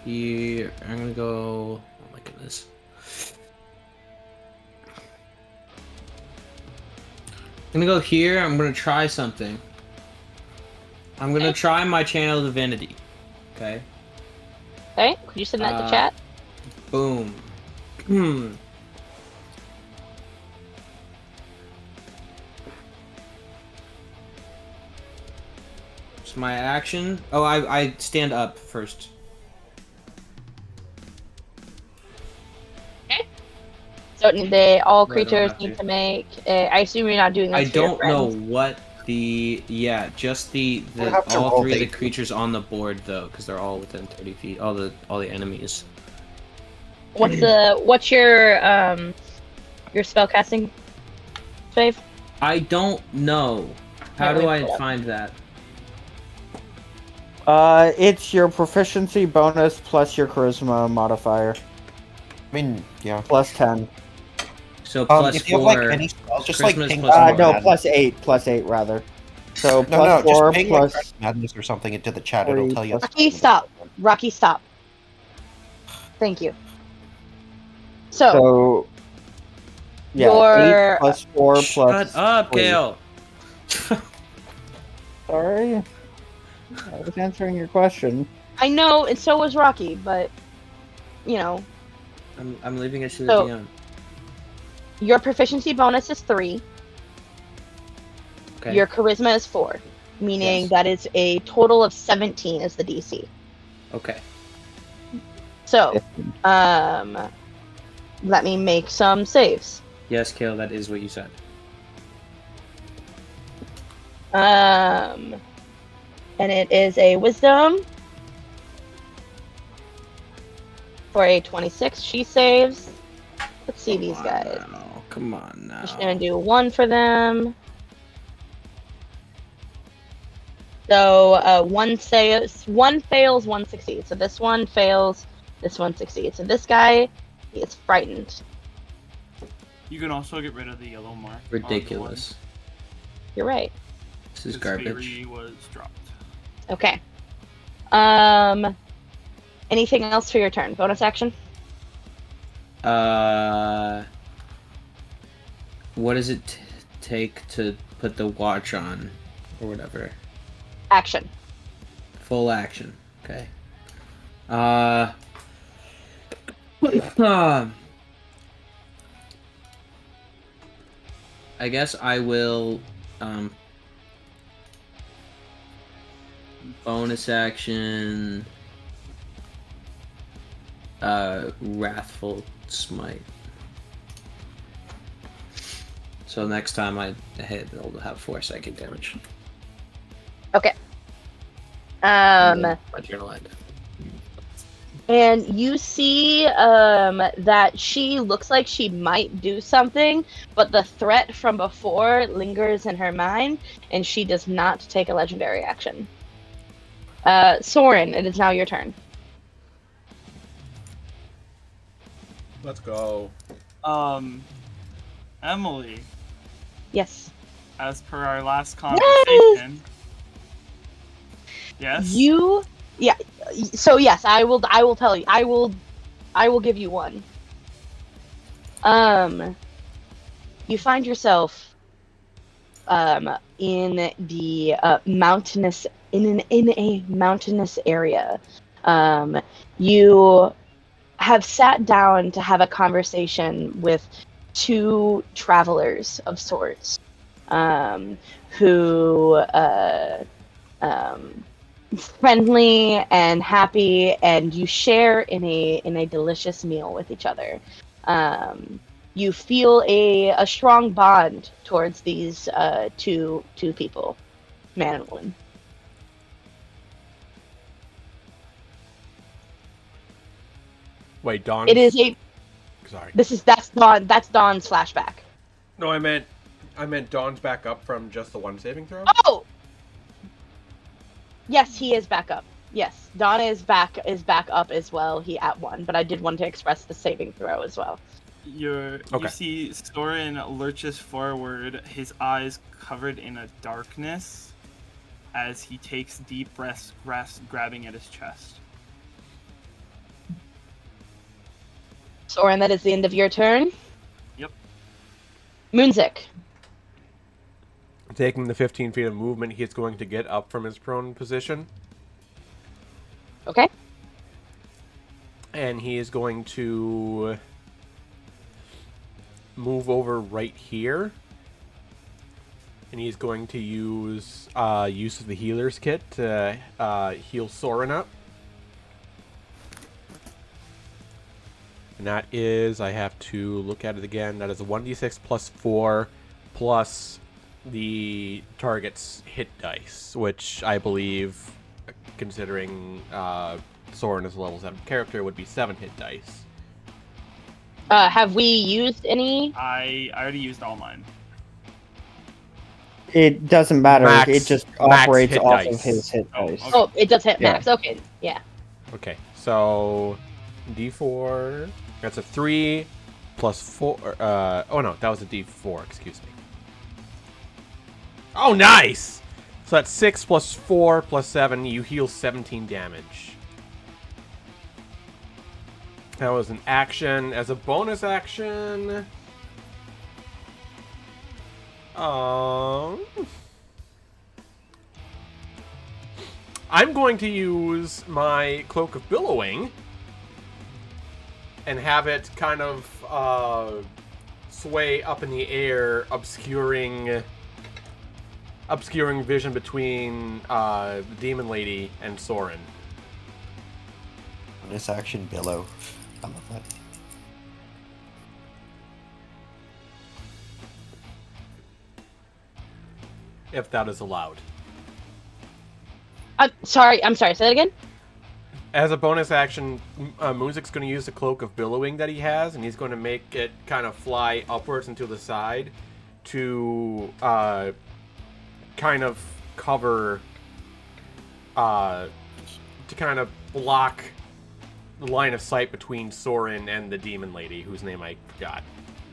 here. I'm gonna go. Oh my goodness. I'm gonna go here. I'm gonna try something. I'm gonna try my channel divinity. Okay. Okay. Could you send that to chat? Boom. It's my action. Oh, I stand up first. So all No, I don't creatures have need to. to make. I assume you're not doing this. I for your don't know friends. what just the We'll have to all roll three of the data. creatures on the board though, because they're all within 30 feet. All the enemies. What's your spellcasting save? I don't know. How Here, do let me I pull it up. find that? It's your proficiency bonus plus your charisma modifier I mean, yeah. plus 10. So plus if you have 4. like any spells, just like Christmas ping plus Dark No, Madness. plus 8 rather. So No, plus just 4 ping like plus Dark Madness or something into the chat. 3 It'll tell you. plus- Rocky, stop. Rocky, stop. Thank you. So, yeah, your 8 plus 4 plus. Shut up, 3. Kale. Sorry, I was answering your question. I know, and so was Rocky, but you know, I'm leaving it to the So- DM. your proficiency bonus is 3. Okay. Your charisma is 4, meaning Yes. that is a total of 17 is the DC. Okay. So, let me make some saves. Yes, Kale, that is what you said. And it is a wisdom for a 26. She saves. Let's see these guys. Come on now. Just gonna do 1 for them. So 1 fails, 1 succeeds. So this one fails, this one succeeds. So this guy is frightened. You can also get rid of the yellow mark. on the Ridiculous. You're right. This one. is His garbage. fairy was dropped. Okay. Anything else for your turn? Bonus action? What does it take to put the watch on, or whatever? Action. Full action. Okay. I guess I will. Bonus action. Wrathful Smite. So next time I hit, it'll have 4 psychic damage. Okay. My journal end. And you see that she looks like she might do something, but the threat from before lingers in her mind, and she does not take a legendary action. Soren, it is now your turn. Let's go. Emily, Yes. as per our last conversation. Yes. So yes, I will tell you. I will give you one. You find yourself in the mountainous in a mountainous area. You have sat down to have a conversation with 2 travelers of sorts, who friendly and happy, and you share in a delicious meal with each other. You feel a strong bond towards these two people, man and woman. Wait, Dawn. It is a. Sorry. That's Dawn's flashback. No, I meant Dawn's back up from just the 1 saving throw. Oh. Yes, he is back up. Yes, Dawn is back up as well. He at 1, but I did want to express the saving throw as well. You see Soren lurches forward, his eyes covered in a darkness, as he takes deep breaths, grabbing at his chest. Soren, that is the end of your turn. Yep. Moonzik. Taking the 15 feet of movement, he's going to get up from his prone position. Okay. And he is going to move over right here. And he's going to use use of the healer's kit to heal Soren up. And that is, I have to look at it again, that is a 1d6 plus 4 plus the target's hit dice, which I believe, considering Soren is a level 7 character, would be 7 hit dice. Have we used any? I already used all mine. It doesn't matter. Max- it just max operates hit off dice. of his hit Oh, dice. okay. Oh, it does hit Yeah. max. Okay, yeah. Okay, so D4, that's a 3, plus 4. Oh no, that was a D4. Excuse me. Oh, nice! So that's 6 plus 4 plus 7. You heal 17 damage. That was an action. As a bonus action... I'm going to use my Cloak of Billowing and have it kind of sway up in the air, obscuring vision between the Demon Lady and Soren. Bonus action billow. I love that. If that is allowed. I'm sorry. Say that again. As a bonus action, Muzik's going to use the Cloak of Billowing that he has, and he's going to make it kind of fly upwards and to the side to kind of cover, to kind of block the line of sight between Soren and the Demon Lady, whose name I forgot.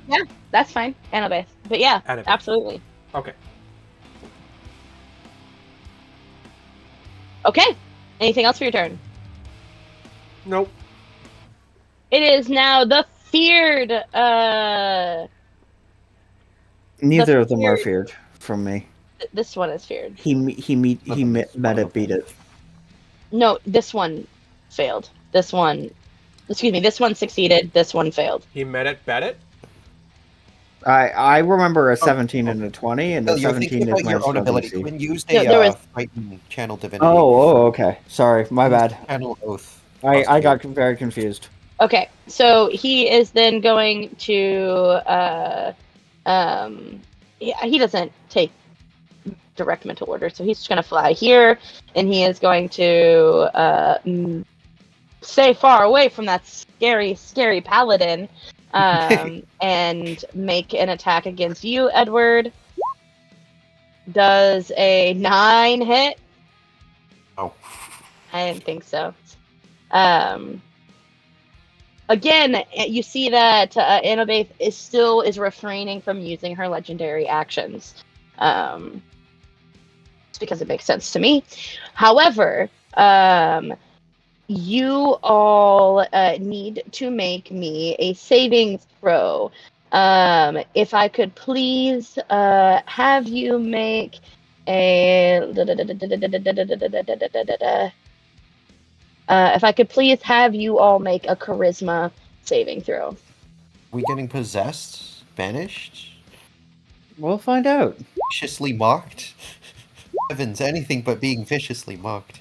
Yeah, that's fine. Annabeth. But yeah, Annabeth. absolutely. Okay. Okay. Anything else for your turn? Nope. It is now the feared. Neither of them are feared from me. This one is feared. He met it, beat it. No, this one failed. This one succeeded. This one failed. He met it, bet it? I remember a 17 and a 20, and No, the you're 17 thinking is about my your own ability. DC. When used Yeah, a there was- frightened channel divinity. Oh, okay. Sorry, my bad. Channel oath. I got very confused. Okay, so he is then going to he doesn't take direct mental order, so he's just gonna fly here, and he is going to stay far away from that scary paladin, and make an attack against you, Edward. Does a 9 hit? Oh. I didn't think so. Again, you see that Annabeth is refraining from using her legendary actions. It's because it makes sense to me. However, you all need to make me a saving throw. If I could please have you make a... if I could please have you all make a charisma saving throw. We getting possessed? Banished? We'll find out. Viciously mocked? Heavens, anything but being viciously mocked.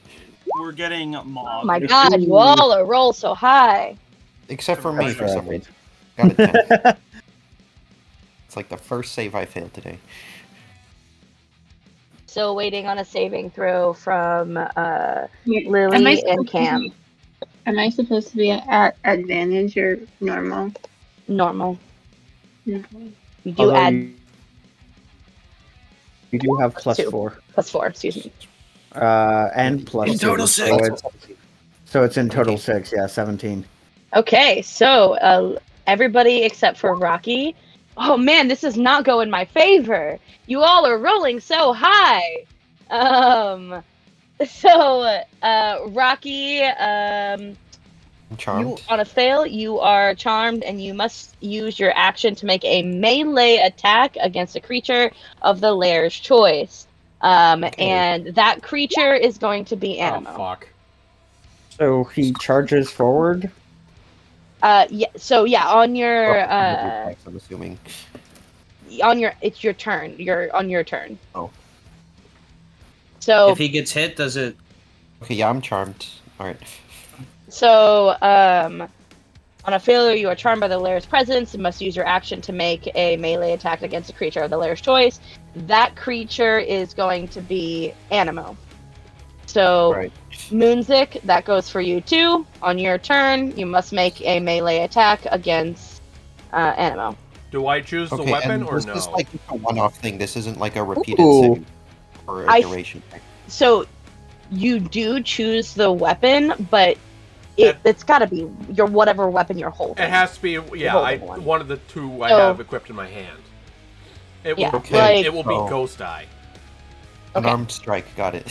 We're getting mobbed. Oh my god, you all are roll so high. Except for me, for some reason. Exactly. Got a 10. It's like the first save I failed today. Still waiting on a saving throw from Am I Lily supposed and to Cam. be- Am I supposed to be at advantage or normal? Normal. Normal. You do Although add you do have plus Two. 4. +4, excuse me. And plus In 2. total So it's in total 6, yeah, 17. Okay, so everybody except for Rocky. Oh man, this does not go in my favor. You all are rolling so high. Rocky, I'm charmed. you on a fail, you are charmed, and you must use your action to make a melee attack against a creature of the lair's choice. And that creature is going to be Animo. Oh, fuck. So he charges forward. Yeah. So yeah, on your I'm assuming. it's your turn. You're on your turn. Oh. So If he gets hit, does it? Okay, yeah, I'm charmed. Alright. So, on a failure, you are charmed by the lair's presence and must use your action to make a melee attack against a creature of the lair's choice. That creature is going to be Animo. So, Right. Moonzik, that goes for you too. On your turn, you must make a melee attack against Animo. Do I choose the Okay, weapon and or this no? is like a one-off thing. This isn't like a repeated Ooh. save or a I- duration. So, you do choose the weapon, but It's got to be your whatever weapon you're holding. It has to be, holding one. one of the two I So- have equipped in my hand. It will, Yeah, Okay, like- it will be so- Ghost Eye. An Okay. armed strike, got it.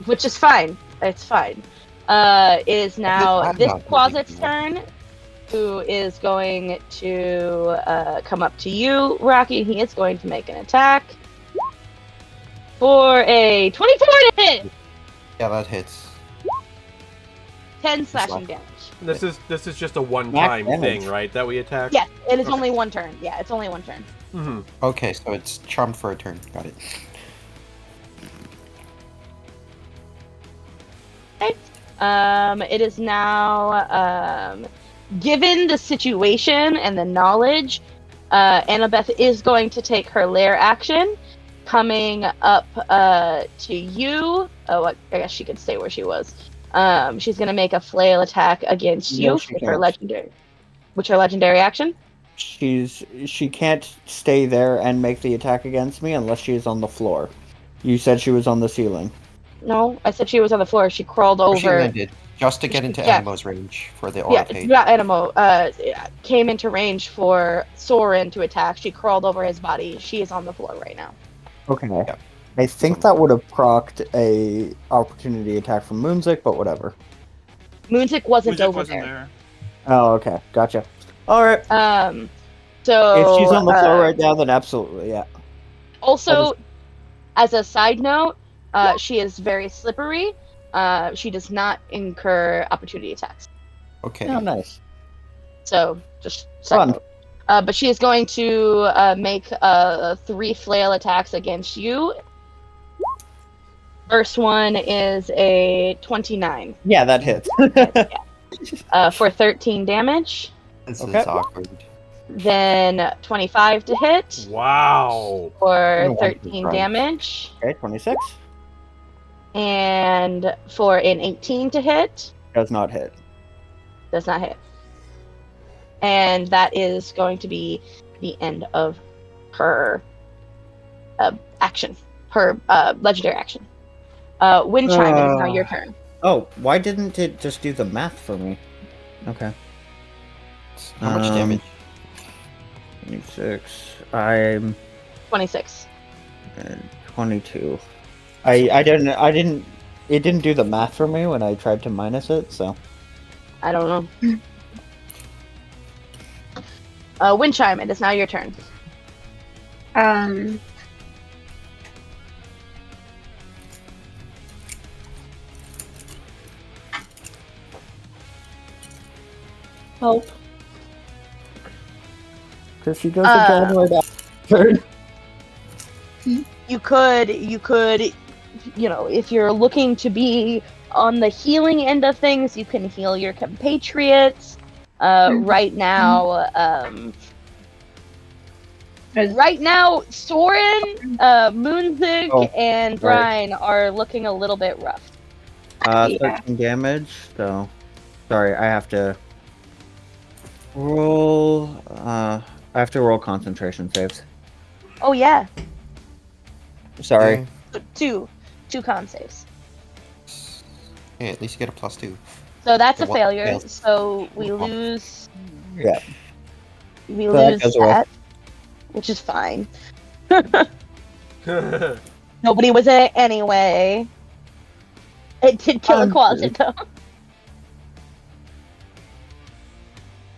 Which is fine. It's fine. It is now I'm this not closet's moving turn, who is going to come up to you, Rocky. He is going to make an attack for a 24 to hit. Yeah, that hits. 10 slashing damage. This is just a one-time damage. thing, right? That we attack. Yes, it is only one turn. Yeah, it's only one turn. Mm-hmm. Okay, so it's charmed for a turn. Got it. It is now, given the situation and the knowledge, Annabeth is going to take her lair action, coming up to you. Oh, I guess she could stay where she was. She's going to make a flail attack against No, you she with her can't. legendary. Which her legendary action? She can't stay there and make the attack against me unless she is on the floor. You said she was on the ceiling. No, I said she was on the floor. She crawled Where she over. landed, just to get into Yeah. Animo's range for the aura Yeah, page. not Animo. Came into range for Soren to attack. She crawled over his body. She is on the floor right now. Okay. Yeah. I think that would have procced a opportunity attack from Moonzik, but whatever. Moonzik wasn't Music over wasn't there. Oh, okay. Gotcha. Alright. So If she's on the floor right now, then absolutely, yeah. Also, as a side note, she is very slippery. She does not incur opportunity attacks. Okay. Oh, nice. So just side Fun. note. But she is going to make 3 flail attacks against you. First one is a 29 Yeah, that hits. for 13 damage. This Okay. is awkward. Then 25 to hit Wow. for No, 13 right. damage. Okay, 26. And for an 18 to hit. Does not hit. Does not hit. And that is going to be the end of her action. Her legendary action. Wind Chime, it is now your turn. Oh, why didn't it just do the math for me? Okay. How much Um, damage? 26. I'm 26. 22. I didn't. It didn't do the math for me when I tried to minus it. So I don't know. Wind Chime, it is now your turn. Help. because she goes again right after. You could, if you're looking to be on the healing end of things, you can heal your compatriots. Right now, Soren, Moonzig, Oh, and Brian are looking a little bit rough. 13 damage. So sorry, I have to roll. I have to roll concentration saves. Oh yeah, Sorry. two con saves. Yeah, at least you get a +2. So that's a One failure. fails. So we One. lose. Yeah. We So that lose goes away. that, which is fine. Nobody was in it anyway. It did kill a I'm closet though.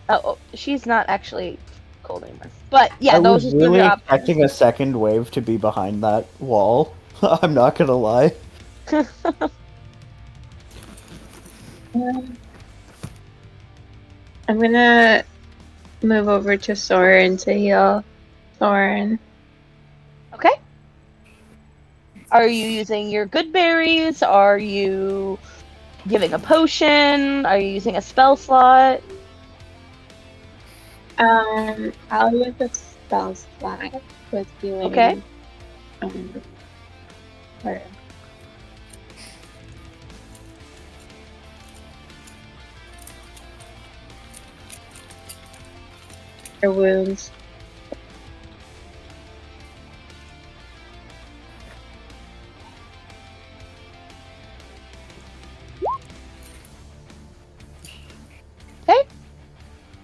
Oh, she's not actually cold anymore. But yeah, I those was are really your options. expecting a second wave to be behind that wall. I'm not gonna lie. I'm gonna move over to Soren to heal Soren. Okay. Are you using your good berries? Are you giving a potion? Are you using a spell slot? I'll use a spell slot with healing. Okay. Or wounds.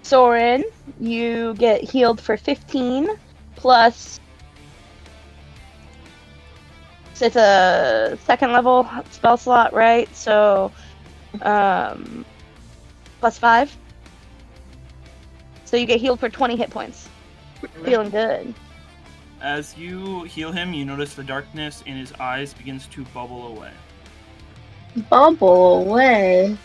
Soren, you get healed for 15 plus. It's a second level spell slot, right? So, plus 5. So you get healed for 20 hit points. Feeling good. As you heal him, you notice the darkness in his eyes begins to bubble away. Bubble away.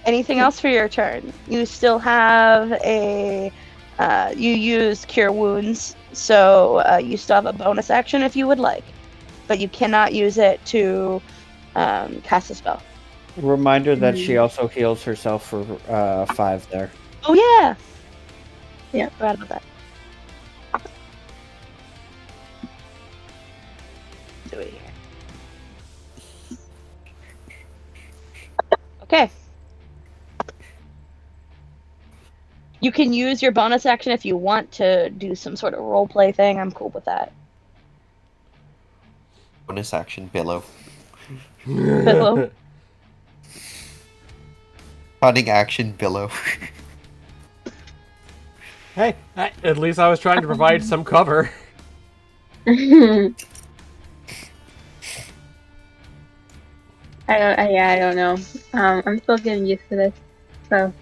Anything else for your turn? You still have a. You use Cure Wounds, so you still have a bonus action if you would like, but you cannot use it to cast a spell. Reminder that she also heals herself for 5 there. Oh yeah. Yeah. Forgot about that. Do it here. Okay. You can use your bonus action if you want to do some sort of roleplay thing. I'm cool with that. Bonus action, billow. Billow. Cunning action, billow. Hey, at least I was trying to provide some cover. I don't know. I'm still getting used to this. So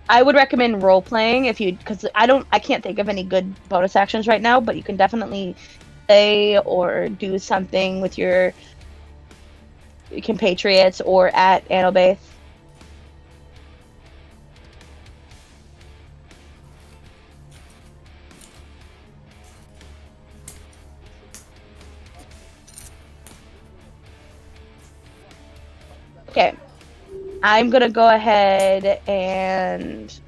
I would recommend role playing because I can't think of any good bonus actions right now, but you can definitely say or do something with your compatriots or at Annalbaith. Okay. I'm going to go ahead and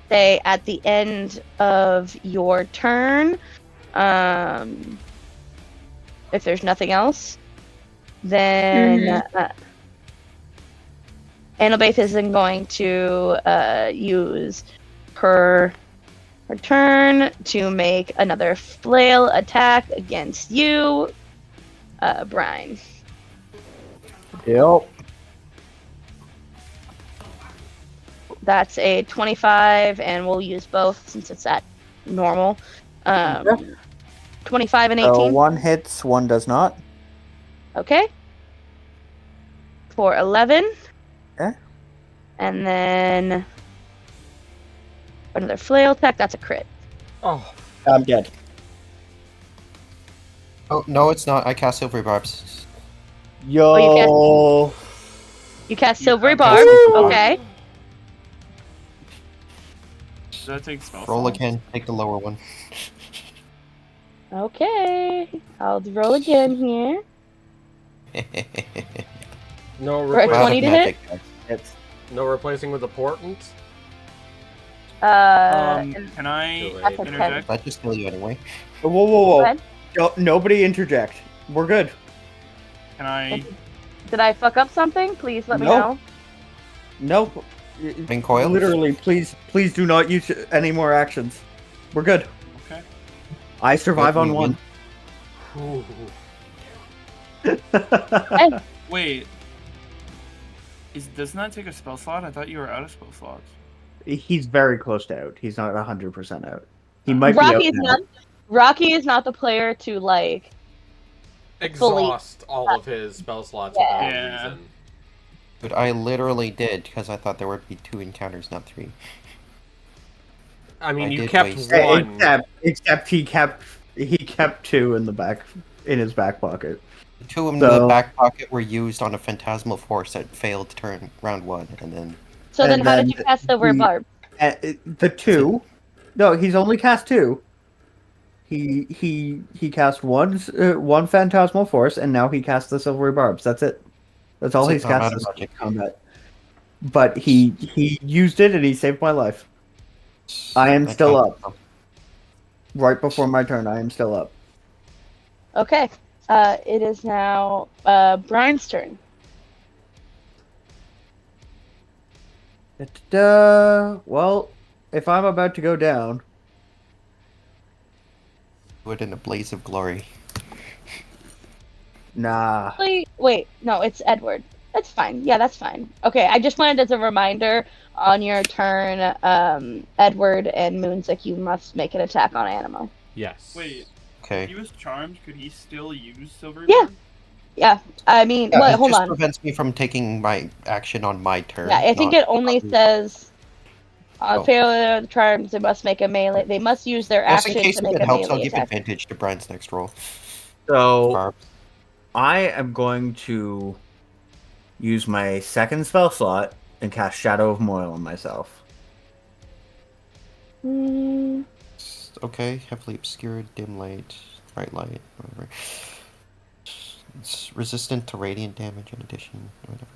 say at the end of your turn, if there's nothing else, then Annalbaith isn't going to use her turn to make another flail attack against you, Brian. Yep. That's a 25, and we'll use both since it's at normal. 25 and 18. One hits, one does not. Okay. For 11. Okay. And then another flail attack. That's a crit. Oh, I'm dead. Oh, no, it's not. I cast Silvery Barbs. Yo. You cast You Silvery cast Barb. Silvery Barb. Okay. Does that take spell Roll slots? again. Take the lower one. Okay. I'll roll again here. no For a 20 to hit? It's no replacing with a portent. And Can I that's a 10. interject? That just kill you anyway. whoa, whoa, Go whoa! ahead. Nobody interject. We're good. Can I? Did I fuck up something? Please let me No. know. Nope. Been coiled? Literally, please do not use any more actions. We're good. Okay. I survive on one. Ooh. Wait. Doesn't that take a spell slot? I thought you were out of spell slots. He's very close to out. He's not 100% out. He might be out now. Rocky is not the player to like Exhaust all of his spell slots Yeah. without Yeah. reason. But I literally did, because I thought there would be 2 encounters, not 3. I mean, I you did kept waste- one. Except he kept 2 in his back pocket. 2 in So- the back pocket were used on a phantasmal force that failed turn round 1, and then... So then And how then did you cast Silver the- Barb? The 2. No, he's only cast 2. He cast one phantasmal force, and now he casts the silvery barbs. That's it. That's all Does it he's not cast matter, in Logic? combat. But he used it, and he saved my life. I am still up. Right before my turn, I am still up. Okay. It is now Brian's turn. Well, if I'm about to go down, Do it in a blaze of glory. Nah. Wait, no, it's Edward. That's fine. Yeah, that's fine. Okay, I just wanted as a reminder on your turn, Edward and Moonsick, you must make an attack on Animo. Yes. Wait, Okay. if he was charmed, could he still use Silver Yeah. Barb? Yeah, I mean, Yeah, well, it hold just on. prevents me from taking my action on my turn. Yeah, I think not- it only says on Oh. failure of the charms, they must make a melee. They must use their Just in action case to if make it a helps, I'll melee give attack. advantage to Brian's next roll. So Barb. I am going to use my second spell slot and cast Shadow of Moil on myself. Mm, Okay, heavily obscured, dim light, bright light, whatever. It's resistant to radiant damage in addition, whatever.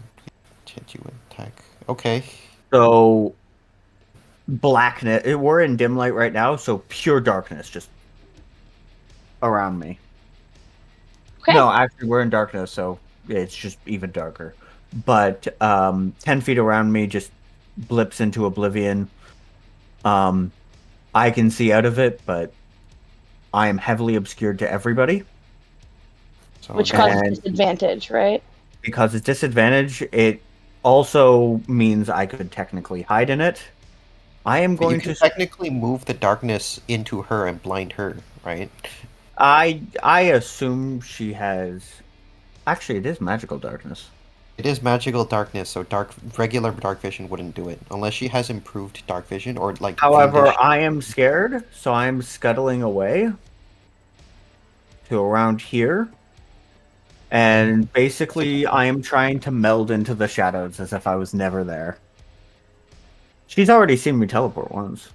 Hit you with attack. Okay. So blackness. We're in dim light right now, so pure darkness just around me. okay. No, actually, we're in darkness, so it's just even darker. But 10 feet around me just blips into oblivion. I can see out of it, but I am heavily obscured to everybody. So Which now- causes And- disadvantage, right? Because it's disadvantage, it also means I could technically hide in it. I am But you going can to. technically move the darkness into her and blind her, right? I assume she has. Actually, it is magical darkness. It is magical darkness, so regular dark vision wouldn't do it unless she has improved dark vision or like. However, fiendish- I am scared, so I'm scuttling away to around here. And basically, I am trying to meld into the shadows as if I was never there. She's already seen me teleport once.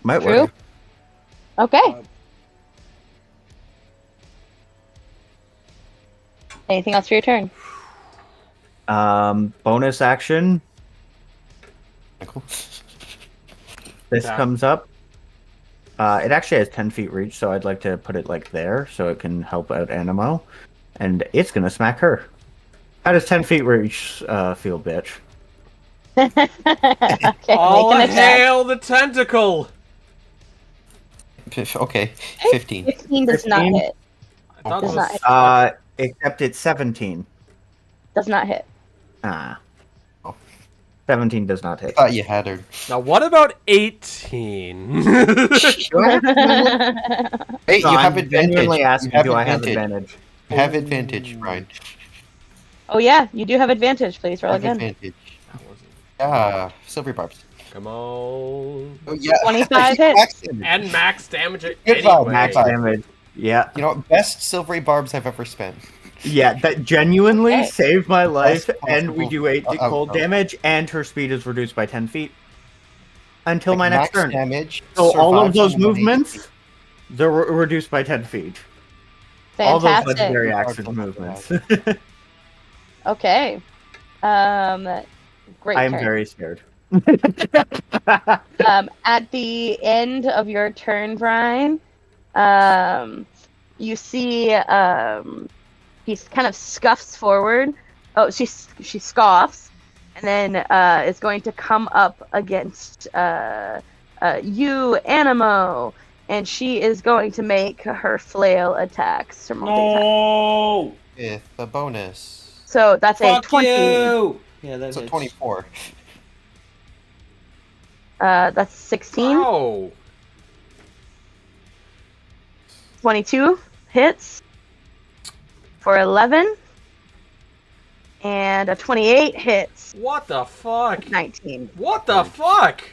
Might True. work. Okay. Anything else for your turn? Bonus action. Cool. This Yeah. comes up. It actually has 10 feet reach, so I'd like to put it like there so it can help out Animo. And it's gonna smack her. How does 10 feet reach feel, bitch? Okay, All make an attack. hail the tentacle! Okay, 15. 15 does not 15? hit. I thought Does it not was hit. Except it's 17. Does not hit. Ah. Oh. 17 does not I hit. thought you had her. Now, what about 18? Do I have Hey, No, you have I'm advantage. genuinely You asking, have do I have advantage. advantage? You have advantage, Brian. Oh yeah, you do have advantage. Please roll Have again. advantage. That wasn't- Yeah, silver barbs. Come on. Oh yeah, 25 hits. Max damage. And max damage it Good vibe, anyway. Max Fine. damage. Yeah. You know, best silvery barbs I've ever spent. Yeah, that genuinely Okay. saved my life, Best and we possible do 8 cold outcome. damage, and her speed is reduced by 10 feet. Until my Like, next max turn. damage. So all of survives those on 180. movements, they're reduced by 10 feet. All those Fantastic. legendary Fantastic. action movements. Okay. Great I am turn. very scared. At the end of your turn, Brian, you see he kind of scuffs forward. Oh, she scoffs, and then is going to come up against you, Animo, and she is going to make her flail attacks. Her multi-attack. No! With the bonus. So that's a Fuck 20. you! Yeah, that So hits. 24. That's 16. Oh. 22 hits for 11. And a 28 hits What the fuck? 19. What the fuck?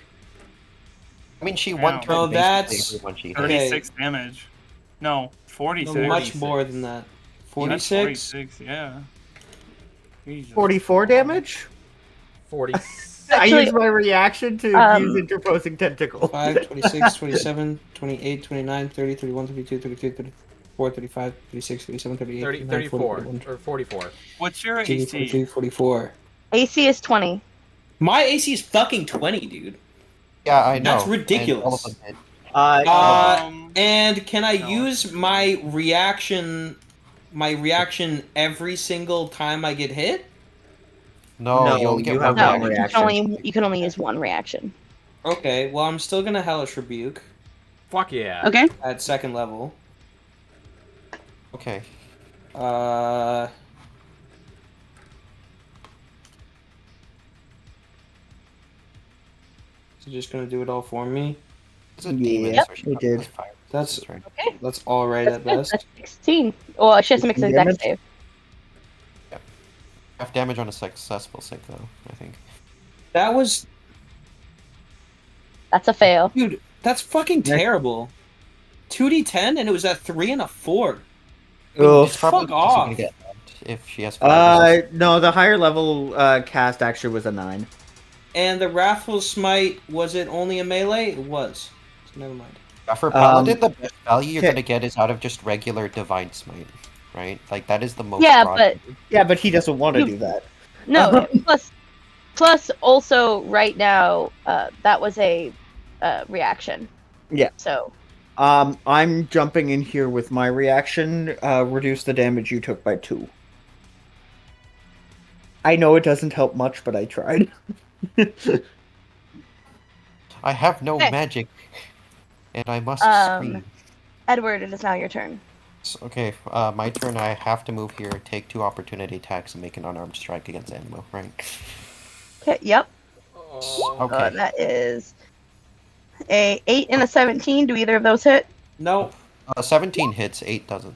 I mean, she Wow. one turn Oh, basically that's- every one she hit. Okay. 36 damage. No, 46. No, much 46. more than that. That's 46? 46, yeah. Jesus. 44 damage? 46. I Actually, use my reaction to use interposing tentacle. 5, 26, 27, 28, 29, 30, 31, 32, 33, 34, 35, 36, 37, 38, 30, 39, 40, 34. 41, Or 44. What's your 42, AC? 43, 44. AC is 20. My AC is fucking 20, dude. Yeah, I know. That's and ridiculous. all of them hit. And can I No. use my reaction every single time I get hit? No, No, you only get you one have No, one you reaction. can only use one reaction. Okay, well I'm still gonna Hellish Rebuke Fuck yeah. Okay. at second level. Okay. Is he just gonna do it all for me? It's a demon, Yeah, so she he probably did. has fire. That's right. Okay. that's all right at That's best. 16. Well, she has to make an Damage? exact save. Half damage on a successful save, though, I think. That was, That's a fail. dude. That's fucking Next. terrible. 2d10 and it was at 3 and a 4. Ugh. It's probably Fuck also gonna off. get knocked if she has fire resistance. No, the higher level cast actually was a 9. And the Wrathful Smite, was it only a melee? It was. So never mind. For Paladin, Um, the best value you're okay. gonna get is out of just regular Divine Smite, right? Like, that is the most Yeah, broad. but Yeah, but he doesn't want to You- do that. no. plus, also right now, that was a reaction. Yeah. So I'm jumping in here with my reaction. Reduce the damage you took by 2. I know it doesn't help much, but I tried. I have no Okay. magic, and I must scream. Edward, it is now your turn. Okay, my turn. I have to move here, take 2 opportunity attacks, and make an unarmed strike against Animo, right? Okay. Yep. Okay. That is a 8 and a 17. Do either of those hit? No. 17 hits, 8 doesn't.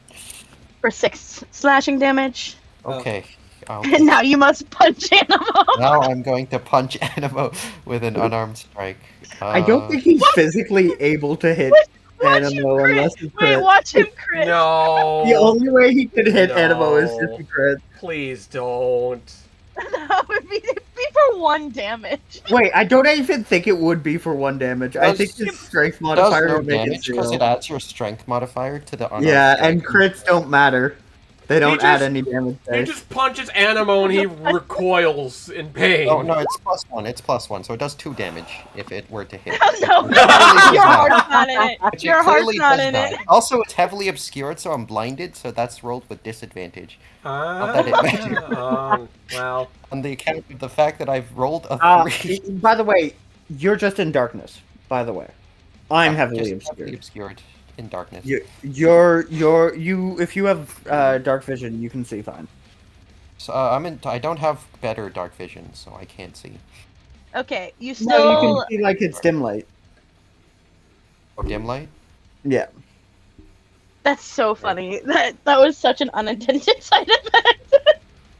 For 6 slashing damage. Okay. And now you must punch Animo. Now I'm going to punch Animo with an unarmed strike. I don't think he's physically able to hit Watch him Animo crit. unless he Wait, crit. watch him crit. No. The only way he could hit Animo is No. if he crit. Please don't. That would be for 1 damage. Wait, I don't even think it would be for 1 damage. I think his strength Does modifier no would make it damage because 0. it adds your strength modifier to the unarmed Yeah, strike. and crits don't matter. They don't add just- any damage He dice. just punches Animo and he recoils in pain. Oh no, it's +1. It's +1, so it does 2 damage if it were to hit. No, It clearly your does not. heart's not in it. Which it Your heart's clearly not does in not. it. Also, it's heavily obscured, so I'm blinded, so that's rolled with disadvantage. that it matters. Well, On the account of the fact that I've rolled a 3. By the way, you're just in darkness. By the way, I'm Just heavily heavily obscured. obscured in darkness. You if you have dark vision, you can see fine. So I don't have better dark vision, so I can't see. Okay, you No, still. you can see like it's dim light. Oh, dim light? Yeah. That's so funny. That was such an unintended side effect.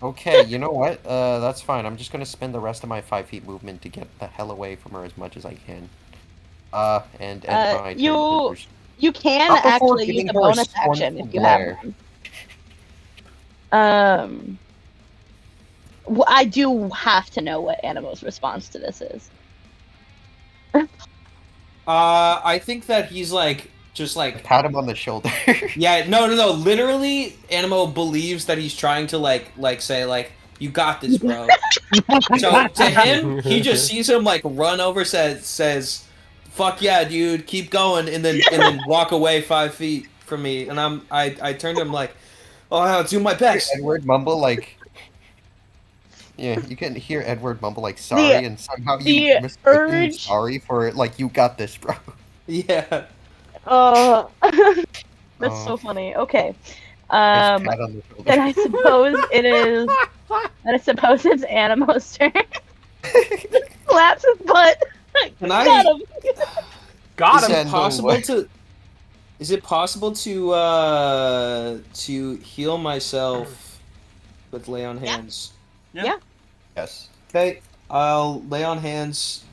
Okay, you know what? That's fine. I'm just gonna spend the rest of my 5 feet movement to get the hell away from her as much as I can. And end my turn. You can Not before actually giving use a her a bonus action scornful if you glare. have one. I do have to know what Animo's response to this is. I think that he's like just like Pat him on the shoulder. yeah, no. Literally, Animo believes that he's trying to like say like you got this, bro. So to him, he just sees him like run over, says, "Fuck yeah, dude, keep going," and then walk away 5 feet from me. And I turned to him like, "Oh, I'll do my best." Edward mumble like. Yeah, you can hear Edward mumble like sorry, and somehow you the mistaken urge- sorry for like you got this, bro. Yeah. That's so funny. Okay. Just pat on the shoulder. Then I suppose it is. Then I suppose it's Animo's turn. Slaps his butt. Can I? Got him. got Is him. it possible to? Is it possible to heal myself with lay on hands? Yes. Okay, I'll lay on hands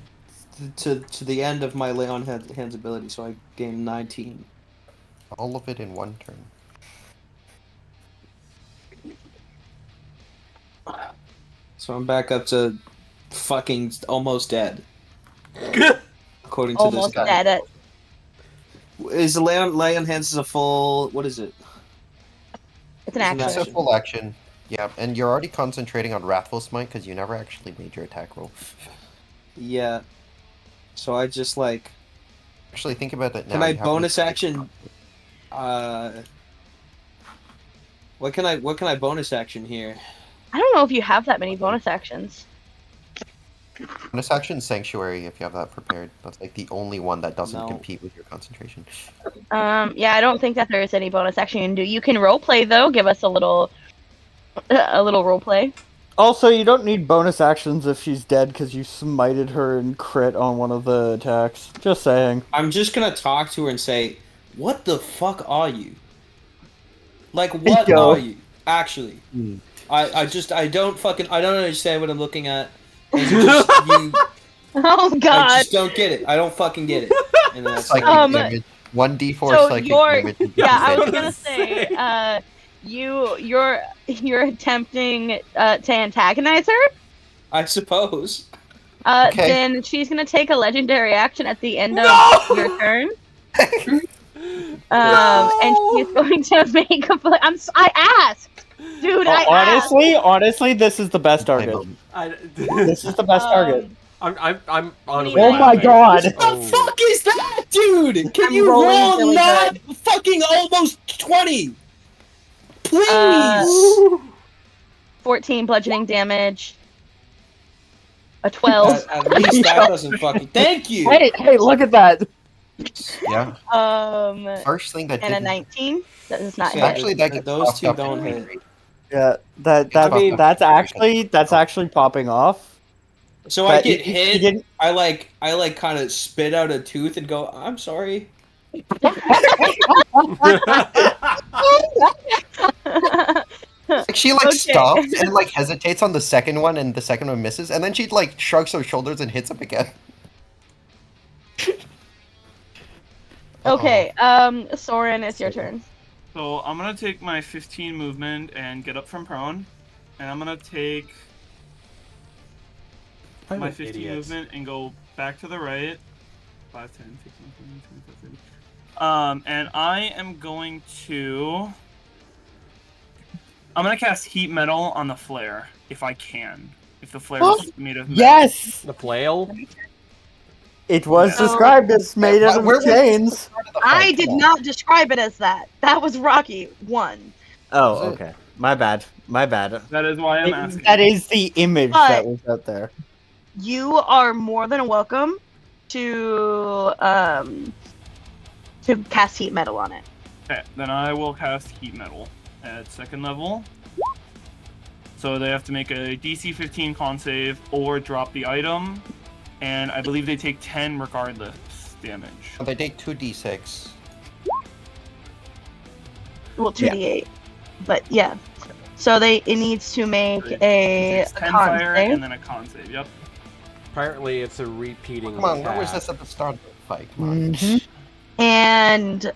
to the end of my lay on hands ability, so I gain 19. All of it in one turn. So I'm back up to fucking almost dead. According to Almost this guy. dead. Is the lay on hands is a full? What is it? It's an It's an action. It's a action. full action. Yeah, and you're already concentrating on Wrathful Smite because you never actually made your attack roll. Yeah. So I just like. Actually, think about it now. Can I you have bonus to- action? What can I bonus action here? I don't know if you have that many bonus actions. Bonus action Sanctuary if you have that prepared. That's like the only one that doesn't No. compete with your concentration. Yeah, I don't think that there is any bonus action you can do. You can role play though. Give us a little role play. Also, you don't need bonus actions if she's dead because you smited her and crit on one of the attacks. Just saying. I'm just gonna talk to her and say, "What the fuck are you? Like, what Yo. are you actually?" I don't understand what I'm looking at. And you Oh I God. just don't get it. I don't fucking get it. And that's Psychic damage. 1d4 So psychic you're damage. and yeah. I was defense. gonna say you're attempting to antagonize her. I suppose. Okay. Then she's gonna take a legendary action at the end No! of your turn. No! And she's going to make a. I asked, dude. I asked. Honestly, this is the best target. This is the best target. I'm on. Oh my God. What the fuck is that, dude? Can I'm you rolling roll really not fucking almost 20? Please. 14 bludgeoning damage. A 12. At least that doesn't fucking. Thank you. Hey, look at that. Yeah. First thing that And a didn't 19. That does not So hit. actually that gets those tossed two up to don't green hit. rate. Yeah, that's actually popping off. So I But get you hit. didn't- I like kind of spit out a tooth and go, "I'm sorry." Like she like Okay. stops and like hesitates on the second one, and the second one misses, and then she like shrugs her shoulders and hits him again. Okay, Soren, it's your turn. So I'm gonna take my 15 movement and get up from prone, and I'm gonna take my 15 movement and go back to the right. 5, 10, 15, 20, 25, 30. And I am going to. I'm gonna cast heat metal on the flare if I can. If the flare is made of metal. Yes, The flail. it was So- described as made out Where of was this chains. at the start of the I fight? did Come on. not describe it as that. That was Rocky 1. Oh, Was it? okay. My bad. That is why I'm asking. That is the image But- that was out there. You are more than welcome to cast heat metal on it. Okay, then I will cast heat metal at second level. So they have to make a DC 15 con save or drop the item, and I believe they take 10 regardless damage. They take 2d6. Well, 2d8. But yeah. So it needs to make a It's 10 con fire save. and then a con save. Yep. Apparently, it's a repeating. Come on, where was attack. this at the start of the fight? Come on. And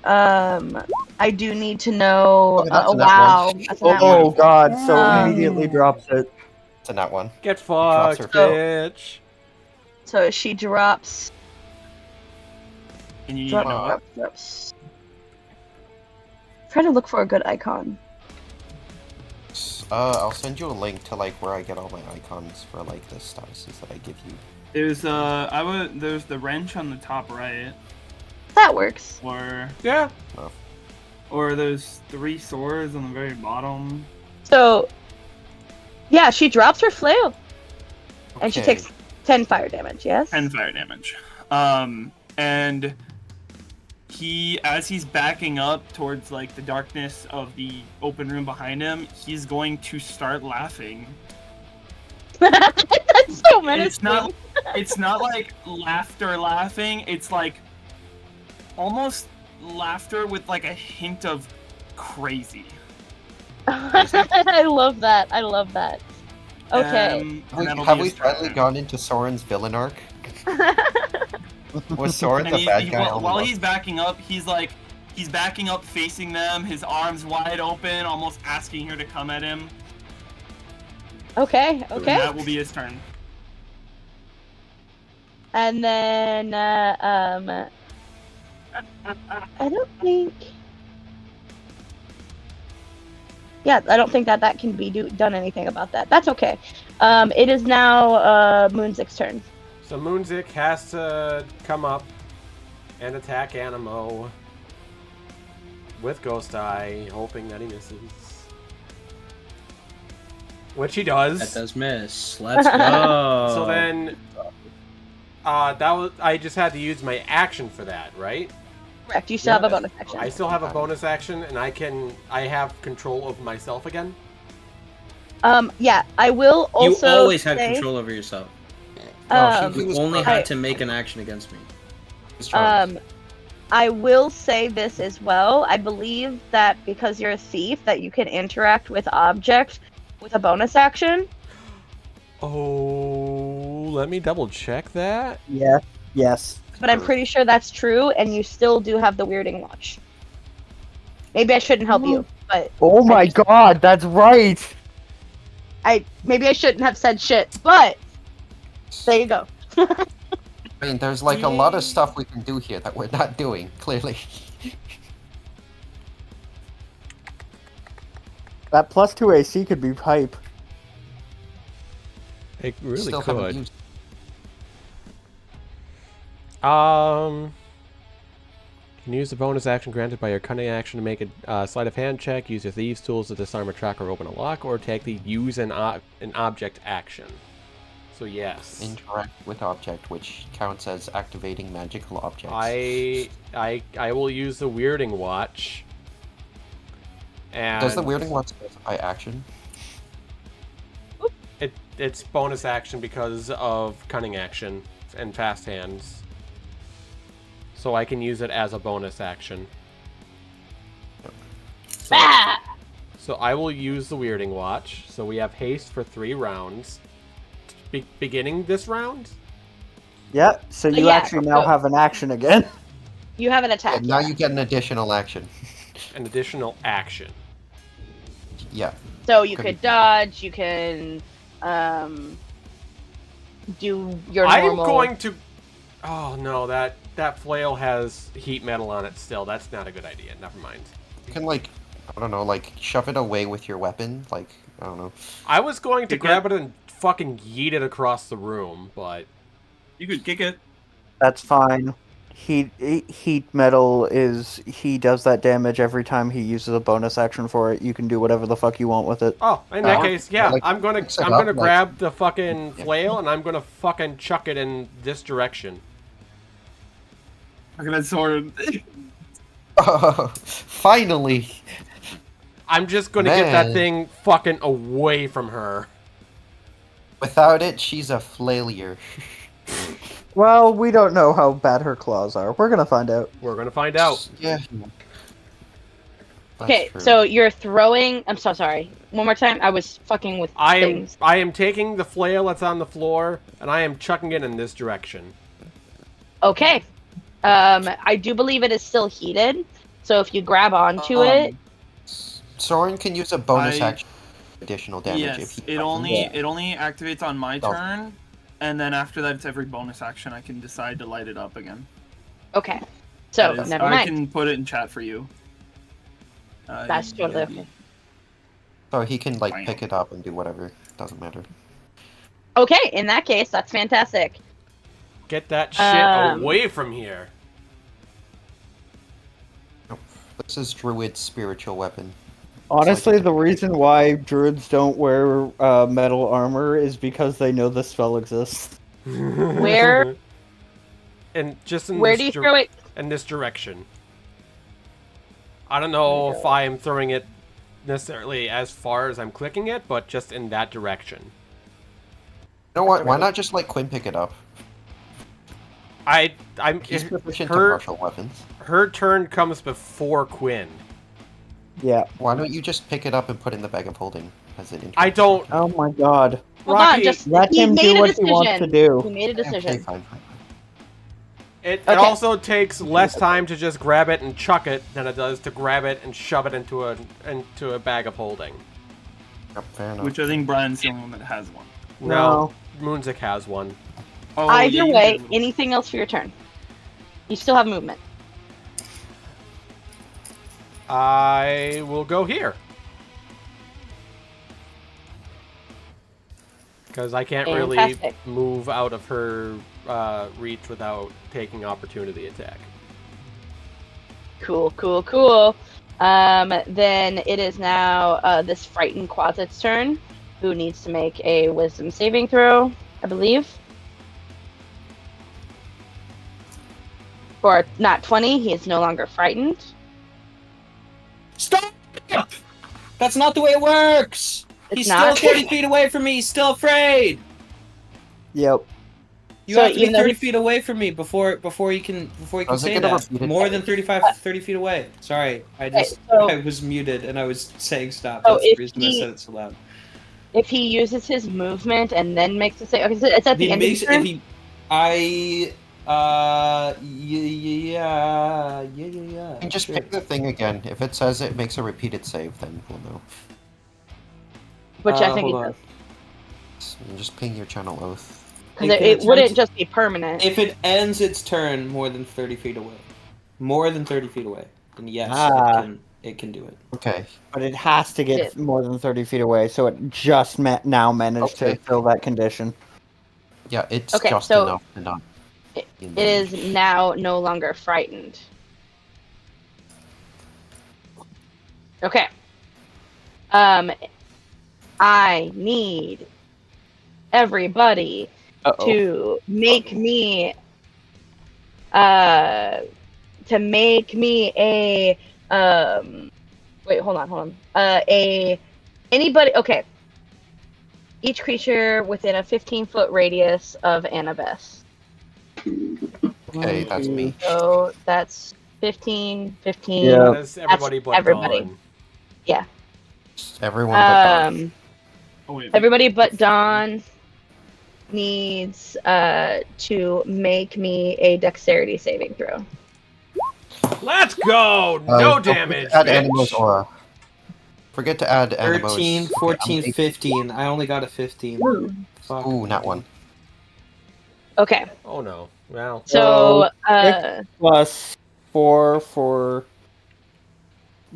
I do need to know. Okay, that's a nat wow. one. That's a nat Oh one. God! So Um, immediately drops it. It's a nat one. Get Drops fucked, her. bitch. So she drops. And you need to know it. Drops. Try to look for a good icon. I'll send you a link to like where I get all my icons for like the statuses that I give you. There's there's the wrench on the top right, That works. Yeah. or there's 3 swords on the very bottom. So, yeah, she drops her flail, and she Okay. takes 10 fire damage. Yes. 10 fire damage. And as he's backing up towards like the darkness of the open room behind him, he's going to start laughing. That's so And menacing. it's not like laughing, it's like almost laughter with like a hint of crazy. I love that. I love that. Okay. And that'll Have be we his turn. finally gone into Soren's villain arc? Was Soren And the bad guy? while he's backing up, he's backing up facing them, his arms wide open, almost asking her to come at him. Okay. And Okay. that will be his turn. And then, I don't think. Yeah, I don't think that can be done anything about that. That's okay. It is now Moonzik's turn. So Moonzik has to come up and attack Animo with Ghost Eye, hoping that he misses. which he does. That does miss. Let's go. So then, I just had to use my action for that, right? Correct. You still have a bonus action. I still have a bonus action, and I have control over myself again. Yeah, I will also. You always had say, control over yourself. He You only had to make an action against me. I will say this as well. I believe that because you're a thief, that you can interact with objects with a bonus action. Oh, let me double check that. Yeah. Yes. But I'm pretty sure that's true, and you still do have the weirding watch. Maybe I shouldn't help you, but Oh my god, that's right. maybe I shouldn't have said shit, but there you go. I mean, there's like a lot of stuff we can do here that we're not doing, clearly. That +2 AC could be hype. It really Still haven't could. used Can use the bonus action granted by your cunning action to make a sleight of hand check, use your thieves' tools to disarm a track or open a lock, or take the use an object action. So yes. interact with object, which counts as activating magical objects. I will use the weirding watch. And Does the weirding watch specify action? it's bonus action because of cunning action and fast hands. So I can use it as a bonus action. So, so I will use the weirding watch. So we have haste for 3 rounds. Beginning this round? Yep, so you Yeah, actually now so- have an action again. You have an Yeah, attack. now you get an additional action. An additional action. Yeah. So you could dodge, you can do your normal... I'm going to... Oh no, that flail has heat metal on it still. That's not a good idea. Never mind. You can, like, I don't know, like, shove it away with your weapon. Like, I don't know. I was going to You grab could- it and fucking yeet it across the room, but... You could kick it. That's fine. Heat metal is he does that damage every time he uses a bonus action for it. You can do whatever the fuck you want with it. Oh, in that Uh-huh. case, yeah, Like, I'm gonna mix it up, like- grab the fucking Yeah. flail and I'm gonna fucking chuck it in this direction. Look at that sword. Finally! I'm just gonna get that Man. thing fucking away from her. Without it, she's a failure. Well, we don't know how bad her claws are. We're gonna find out. We're gonna find out. Yeah. That's Okay, true. so you're throwing... I'm so sorry. One more time, I was fucking with I things. am taking the flail that's on the floor and I am chucking it in this direction. Okay. I do believe it is still heated, so if you grab onto it... Soren can use a bonus I- action additional damage if Yes, he it only activates on my Oh. turn, and then after that, it's every bonus action I can decide to light it up again. Okay. So, That is- never I mind. can put it in chat for you. That's totally okay. So he can, like, Fine. pick it up and do whatever. Doesn't matter. Okay, in that case, that's fantastic. Get that shit away from here. This is Druid's spiritual weapon. Honestly, like a- the reason why druids don't wear metal armor is because they know the spell exists. Where- And just in Where this do you throw it? in this direction. I don't know if I am throwing it necessarily as far as I'm clicking it, but just in that direction. You know what? Why not just let Quinn pick it up? I'm He's proficient in her martial weapons. her turn comes before Quinn. Yeah. Why don't you just pick it up and put it in the bag of holding as it? I don't. Oh my god. Hold Rocky, on, just let he him made do a what decision. he wants to do. He made a Okay, decision. fine. It Okay. also takes less time to just grab it and chuck it than it does to grab it and shove it into a bag of holding. Yep, fair enough. Which I think Brian's the only one that has one. No, Moonzik has one. Oh, Either yeah, you way, did. anything else for your turn? You still have movement. I will go here. Because I can't really Fantastic. move out of her reach without taking opportunity attack. Cool, cool, cool. Then it is now this frightened closet's turn. who needs to make a wisdom saving throw, I believe. For not 20, he is no longer frightened. Stop! That's not the way it works! He's not? still 30 feet away from me, he's still afraid! Yep. You So have to be even though 30 he's- feet away from me before you can Was it say gonna that. repeat it? More than 30 feet away. Sorry, Okay, so- I was muted and I was saying stop. So That's the if reason I he- said it so loud. If he uses his movement and then makes a save, okay, so it's at If the he end of makes his turn. if he yeah. You can just sure. pick the thing again. If it says it makes a repeated save, then we'll know. Which I think hold it on. does. So just ping your channel oath. Because It can it wouldn't attempt- just be permanent. If it ends its turn more than 30 feet away, then yes, Ah. it can do it. Okay. But it has to get It- more than 30 feet away, so it just now managed to Okay. fill that condition. Yeah, it's Okay, just so enough to not. It is now no longer frightened. Okay. I need everybody Uh-oh. to make me a wait, hold on. Anybody, okay. Each creature within a 15-foot radius of Annabeth. Okay, that's me. So that's 15. Yeah. That is everybody but everybody. Dawn. Everyone but Dawn. Oh, wait. Everybody but Dawn needs to make me a dexterity saving throw. Let's go! No Don't damage, forget to add bitch. Animo's aura. Forget to add Animo's. 13, 14, 15. I only got a 15. Fuck. Ooh, not one. Okay, Oh no. Well, so Plus 4 for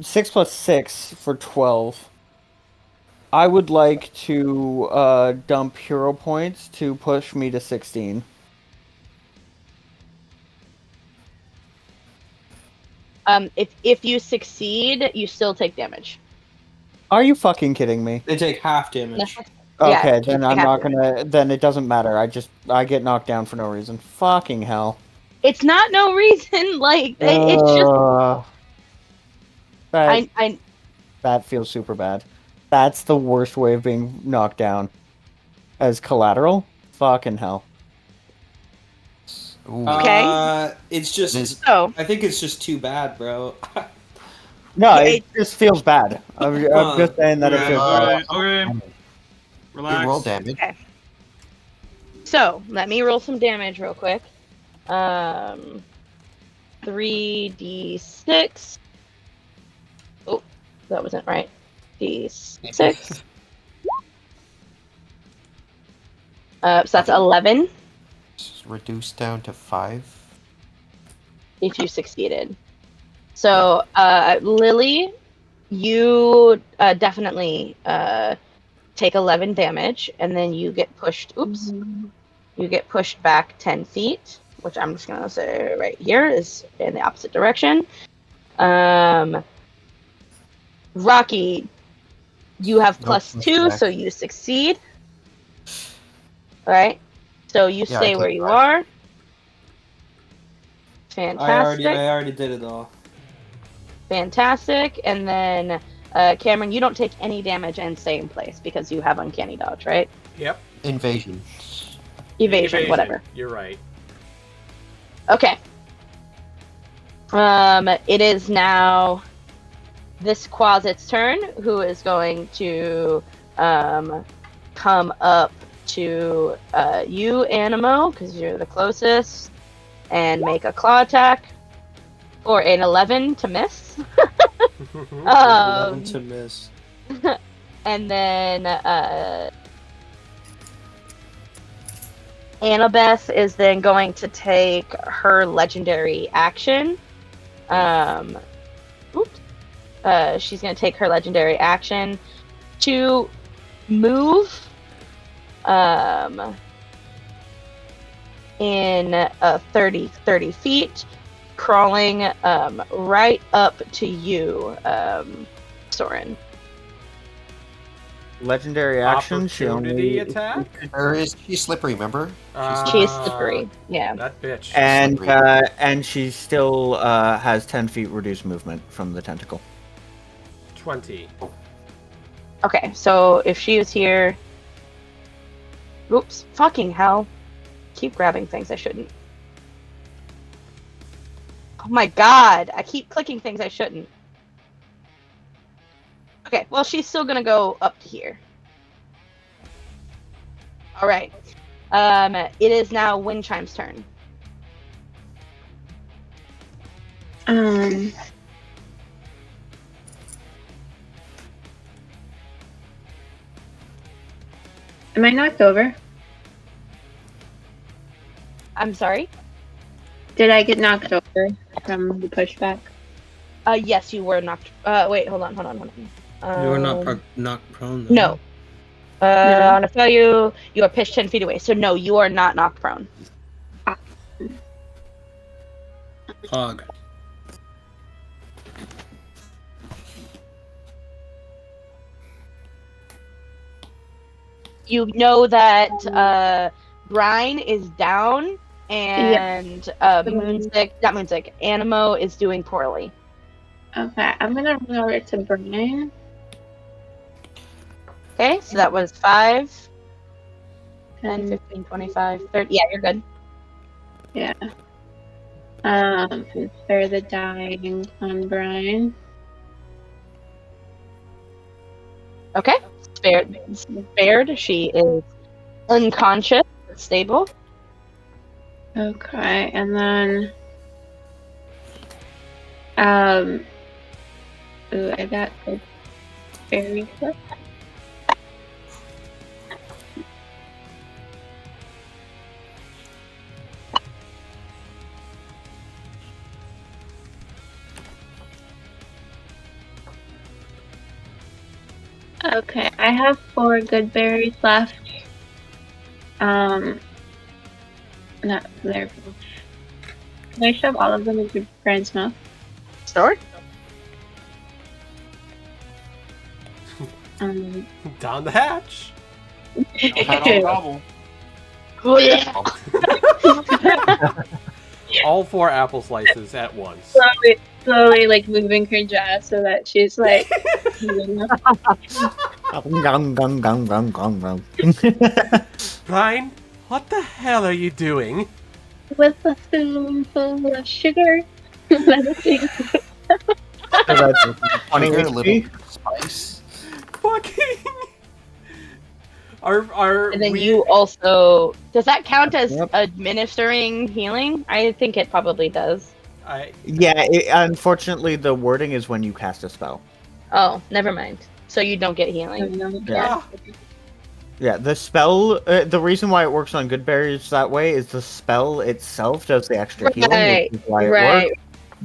6 plus 6 for 12. I would like to dump hero points to push me to 16. if you succeed, you still take damage. Are you fucking kidding me? They take half damage. Yeah, Okay, you then take I'm half not gonna. Then it doesn't matter. I get knocked down for no reason. Fucking hell. It's not no reason. Like it's just That I that feels super bad. That's the worst way of being knocked down. As collateral? Fucking hell. Ooh. Okay. It's just. This- so I think it's just too bad, bro. No, Yeah, it just feels bad. I'm just saying that it feels bad. Okay. You Relax. roll damage. So let me roll some damage real quick. 3d6. Oh, that wasn't right. D6. So that's 11 Reduced down to 5. if you succeeded. So, Lily, you definitely take 11 damage, and then you get pushed. Oops. You get pushed back 10 feet, which I'm just gonna say right here is in the opposite direction. Rocky, you have Nope, plus that's 2, correct. so you succeed. All right. So you Yeah, I stay take where you 5. are. I Fantastic. already did it all. Fantastic. And then, Cameron, you don't take any damage and stay in place because you have uncanny dodge, right? yep. Invasion. Evasion, whatever. You're right. Okay. It is now this Quasit's turn, who is going to come up to you, Animo, because you're the closest, and make a claw attack for an 11 to miss. 11 to miss. And then Annabeth is then going to take her legendary action. She's going to take her legendary action to move in 30 feet, crawling right up to you, Soren. legendary action. She Opportunity only attack? Or is she slippery, remember? She's slippery. Yeah. That bitch. and she still has 10 feet reduced movement from the tentacle. 20. Okay, so if she is here... Oops, fucking hell. Keep grabbing things I shouldn't. Oh my god, I keep clicking things I shouldn't. Okay, well, she's still gonna go up to here. Alright. It is now Wind Chime's turn. Am I knocked over? I'm sorry? Did I get knocked over from the pushback? Yes, you were knocked... wait, hold on. You were not knocked prone, though. No. No. On a failure, you are pitched 10 feet away. So no, you are not knocked prone. Hog. You know that Brine is down and Animo is doing poorly. Okay, I'm gonna run over to Brian. Okay, so that was 5, 10, And 15, 25, 30. Yeah, you're good. yeah. Spare the dying on Brian. Okay, spared. She is unconscious, but stable. Okay, and then ooh, I got the fairy clip. Okay, I have 4 good berries left. Not there. Can I shove all of them into Brian's mouth? Sure. Down the hatch. Had all Oh yeah. All 4 apple slices at once. Slowly, like moving her jaw so that she's like. Brian, what the hell are you doing? With a spoonful of sugar. Lettuce. So that's 20 Sugar, a HP. little spice. Fucking. Are And then we... you also... Does that count as Yep. administering healing? I think it probably does. Yeah, unfortunately, the wording is when you cast a spell. Oh, never mind. So you don't get healing. Yeah. Yeah, the spell, the reason why it works on good berries that way is the spell itself does the extra healing, Right, which is why it right. works.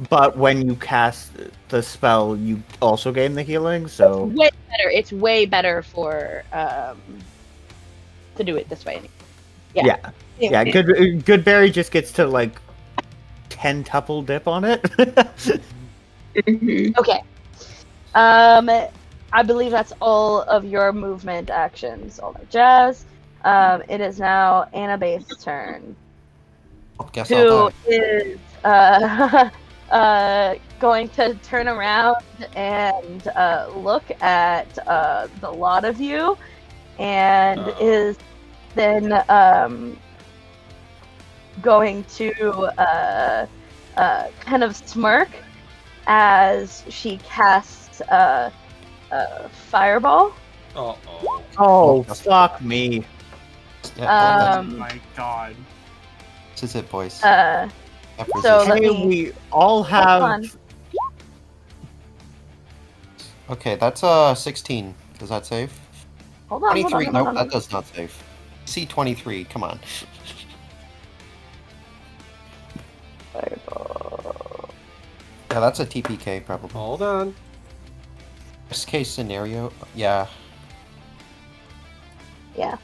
But when you cast the spell, you also gain the healing, so... Way better. It's way better for to do it this way. Yeah. Yeah, good berry just gets to, like, 10-tuple dip on it. Mhm. Okay. I believe that's all of your movement actions, all that jazz. It is now Annabase's turn. Guess I'll Who die. is going to turn around and look at the lot of you, and is then going to kind of smirk as she casts Fireball. Uh-oh. Oh, fuck me. Yeah, Oh my god. this is it, boys. So let Hey, me... we all Hold on. have... Okay, that's 16. Does that save? Hold on, 23. hold Nope, on. that does not save. C23. Come on. Fireball. Yeah, that's a TPK probably. Hold on. Best case scenario, yeah. Yeah.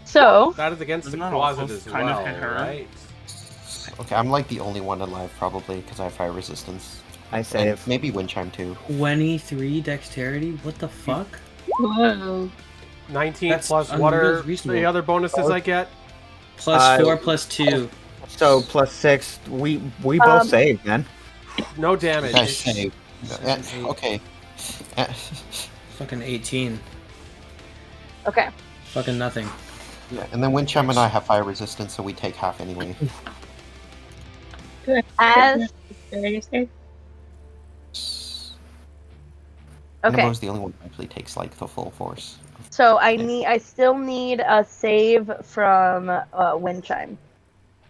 So, That is against the Doesn't that closet also as kind of well, hit her? right? Okay, I'm like the only one alive probably because I have fire resistance. I And save. maybe wind chime too. 23 dexterity? What the fuck? Whoa. 19 That's plus what are reasonable. the other bonuses I get? Plus 4 plus 2. So plus 6. We both saved, man. No You damage. guys say. 7, 8. Okay. Fucking 18. Okay. Fucking nothing. Yeah, and then Windchime and I have fire resistance, so we take half anyway. Do I As say? okay, Animo's the only one who actually takes like the full force. so I still need a save from Windchime.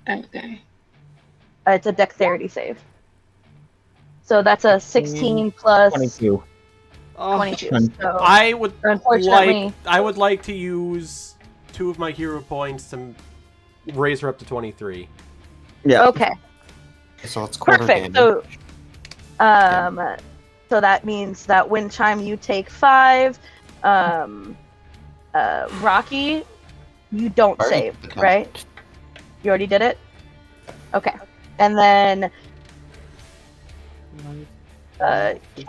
Okay. It's a dexterity save. So that's a 16 plus 22. 22. So I would unfortunately, like to use 2 of my hero points to raise her up to 23. Yeah. okay, So it's quarter perfect. damage. So that means that Windchime you take 5. Rocky, you don't Already save, did that. right? You already did it. Okay, and then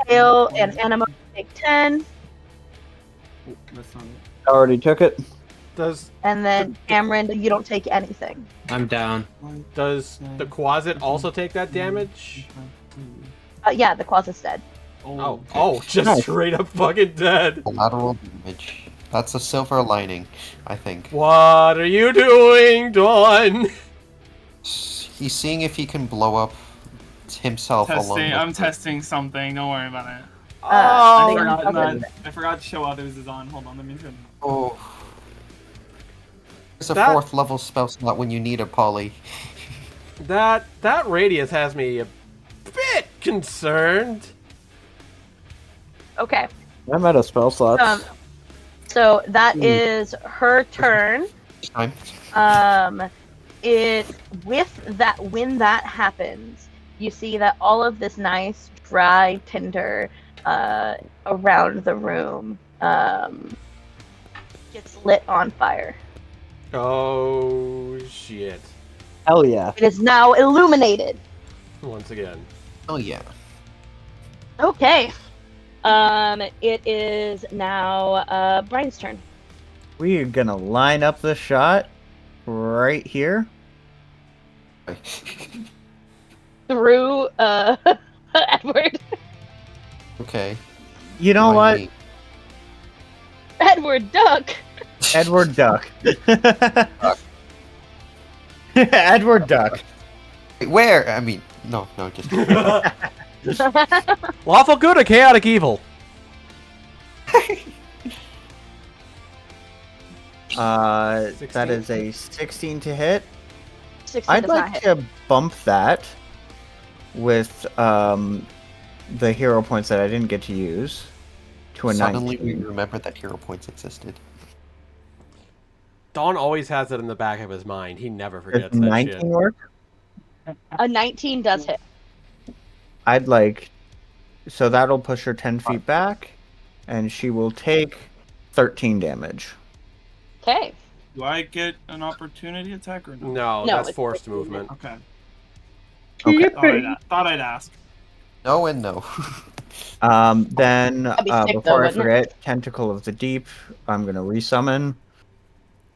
Kale and Anima take 10, That's not it. I already took it. Does and then Cameron, you don't take anything. I'm down. the Quasit also take that damage? Yeah, the Quasis dead. Oh, just Nice. straight up fucking dead. Collateral damage. That's a silver lining, I think. What are you doing, Dawn? He's seeing if he can blow up himself alone. Testing. I'm testing something. Don't worry about it. I Oh, think I forgot, I'm- I forgot to show others is on. Hold on, let me turn. Oh. It's a That- 4th level spell slot when you need a poly. that radius has me a bit concerned. Okay. I'm out of spell slots. So that is her turn. Time. It with that when that happens, you see that all of this nice dry tinder around the room gets lit on fire. Oh shit! Hell yeah. It is now illuminated. Once again. Oh yeah. Okay. It is now Brian's turn. We are gonna line up the shot right here. Through Edward. Okay. You know what? Me. Edward Duck. Edward Duck. Edward Duck. Wait, where? I mean, no, just kidding. Lawful good or chaotic evil? That 16? is a 16 to hit. 16 I'd does not like hit. to bump that with the hero points that I didn't get to use to a Suddenly we 19. remembered that hero points existed. Don always has it in the back of his mind. He never Does forgets that 19 shit. work? A 19 does hit. I'd like... So that'll push her 10 feet back, and she will take 13 damage. Okay. Do I get an opportunity attack or no? No, No, that's it's forced 13. movement. Okay. Okay. Thought I'd ask. No and no. Then, That'd be sick, though, before I wouldn't it? forget, Tentacle of the Deep, I'm going to resummon.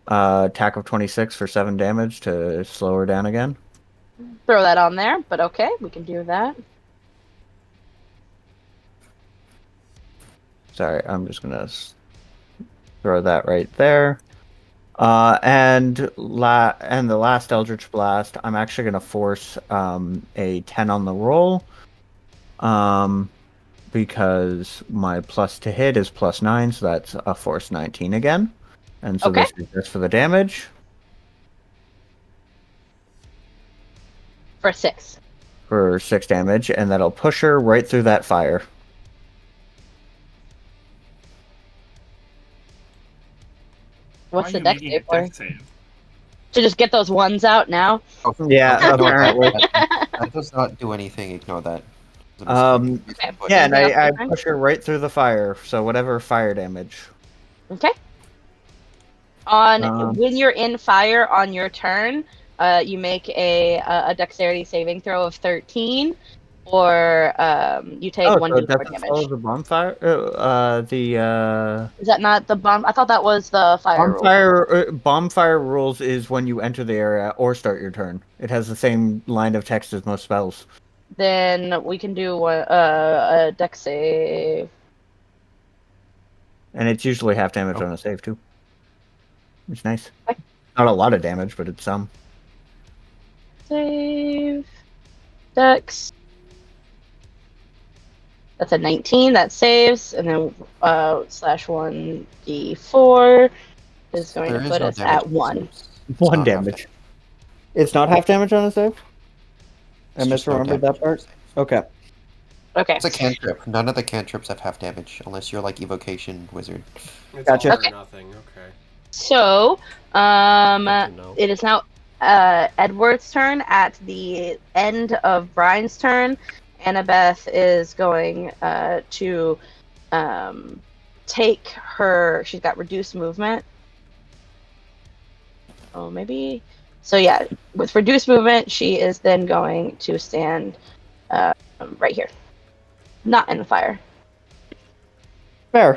Attack of 26 for 7 damage to slow her down again. Throw that on there, but okay, we can do that. Sorry, I'm just going to throw that right there. And the last Eldritch Blast, I'm actually going to force a 10 on the roll. Because my plus to hit is +9, so that's a force 19 again. And so Okay. this is just for the damage. For 6. For 6 damage, and that'll push her right through that fire. What's Why the are dex you save making a for? dex save? To just get those ones out now? Yeah, apparently. That does not do anything. Ignore that. It was a mistake. Okay. But- Yeah, and Anything I else, Brian? push her right through the fire, so whatever fire damage. Okay. On Um, when you're in fire on your turn, you make a dexterity saving throw of 13. or you take Oh, 1d4 so does it follow damage. the bonfire? Is that not the bomb? I thought that was the fire rule. Bonfire rules is when you enter the area or start your turn. It has the same line of text as most spells. Then we can do a dex save. And it's usually half damage Oh. on a save, too. It's nice. Okay. Not a lot of damage, but it's some. Save. Dex. That's a 19. That saves. And then slash 1d4 is going There to is put no us damage at 1. It's 1 not half damage. It's not half damage on a save? I It's just no misremembered damage that on a part? save. Okay. Okay. It's a cantrip. None of the cantrips have half damage unless you're like evocation wizard. It's Gotcha. all or Okay. nothing. Okay. So, Good to know. it is now Edward's turn. At the end of Brian's turn, Annabeth is going to take her. She's got reduced movement. Oh, maybe. So yeah, with reduced movement, she is then going to stand right here, not in the fire. Fair.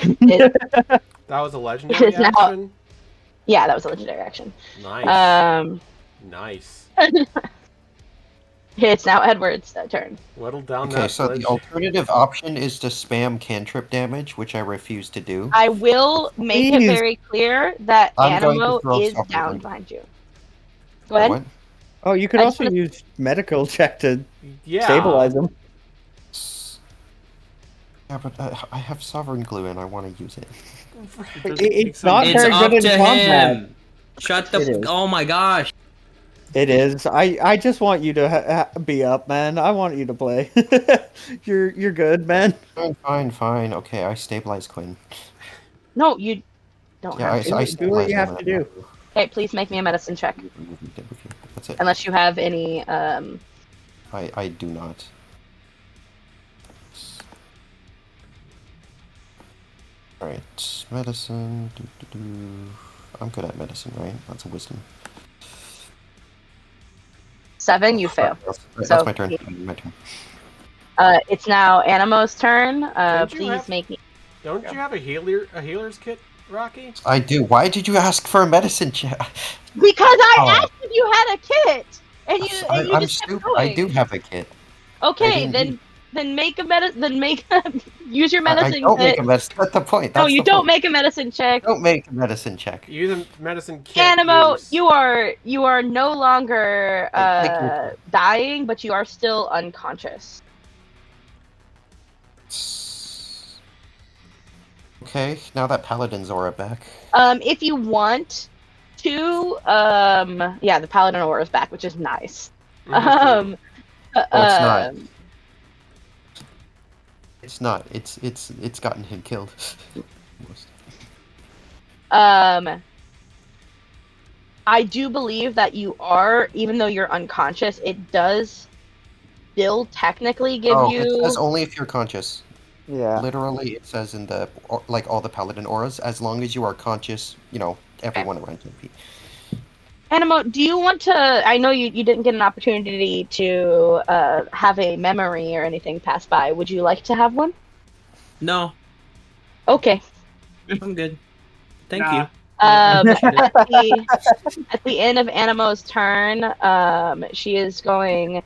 That was a legendary is now- action. Yeah, that was a legendary action. Nice. Nice. It's now Edward's turn. Whittle down Okay, that so ledge. the alternative option is to spam cantrip damage, which I refuse to do. I will make it Please. very clear that I'm going to Animo throw is something down in. behind you. Go ahead. What? Oh, you could I just also use medical check to Yeah. stabilize them. Yeah, but I have sovereign glue and I want to use it. It's not It's very up good to in combat. him. Shut It the. is. Oh my gosh. It is. I just want you to be up, man. I want you to play. You're good, man. Fine. Okay, I stabilize Quinn. No, you don't Yeah, have to. I Do what stabilize you him have to and- do. Okay, please make me a medicine check. Okay, that's it. Unless you have any. I do not. Alright, medicine. I'm good at medicine, right? That's a wisdom. 7, you fail. That's So- my turn. My turn. It's now Animo's turn. Didn't you Please have- make me. Don't you have a healer's kit, Rocky? I do. Why did you ask for a medicine check? Because I Oh. asked if you had a kit, and you I'm just kept stupid. going. I do have a kit. Okay, didn't then make a use your I medicine don't kit. make a medicine. That's the point. No, That's you the don't point. make a medicine check. Don't make a medicine check. Use a medicine kit. Animo, use. you are no longer Thank you. dying, but you are still unconscious. Okay, now that Paladin's aura back. If you want to, yeah, the paladin aura is back, which is nice. Mhm. It's not. It's not. It's gotten him killed. Almost. I do believe that you are, even though you're unconscious, it does still technically give Oh, you. it says only if you're conscious. Yeah. Literally, it says in the like all the Paladin auras, as long as you are conscious, everyone around can be. Animo, do you want to? I know you didn't get an opportunity to have a memory or anything pass by. Would you like to have one? No, Okay. I'm good. Thank Nah. you. At the end of Animo's turn, she is going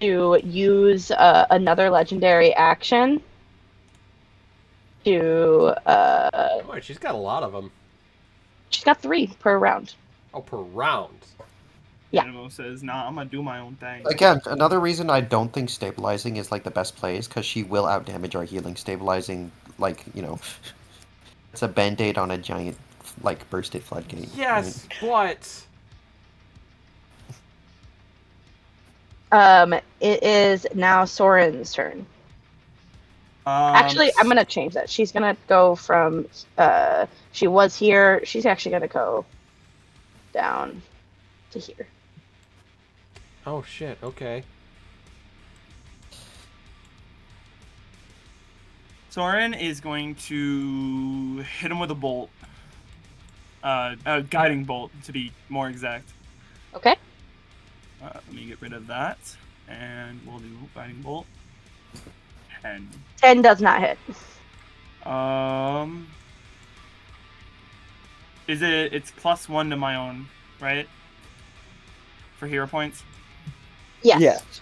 to use another legendary action to. Boy, she's got a lot of them. She's got 3 per round. Oh, per round. Yeah. Animo says, "Nah, I'm gonna do my own thing." Again, another reason I don't think stabilizing is like the best play is because she will outdamage our healing. Stabilizing, it's a band-aid on a giant, bursted floodgate. Yes, but It is now Soren's turn. Actually, I'm gonna change that. She's gonna go from she was here. She's actually gonna go down to here. oh shit. Okay. Soren is going to hit him with a bolt. A guiding bolt, to be more exact. Okay. Let me get rid of that, and we'll do guiding bolt. 10. 10 does not hit. It's +1 to my own, right? For hero points? Yes. Yes.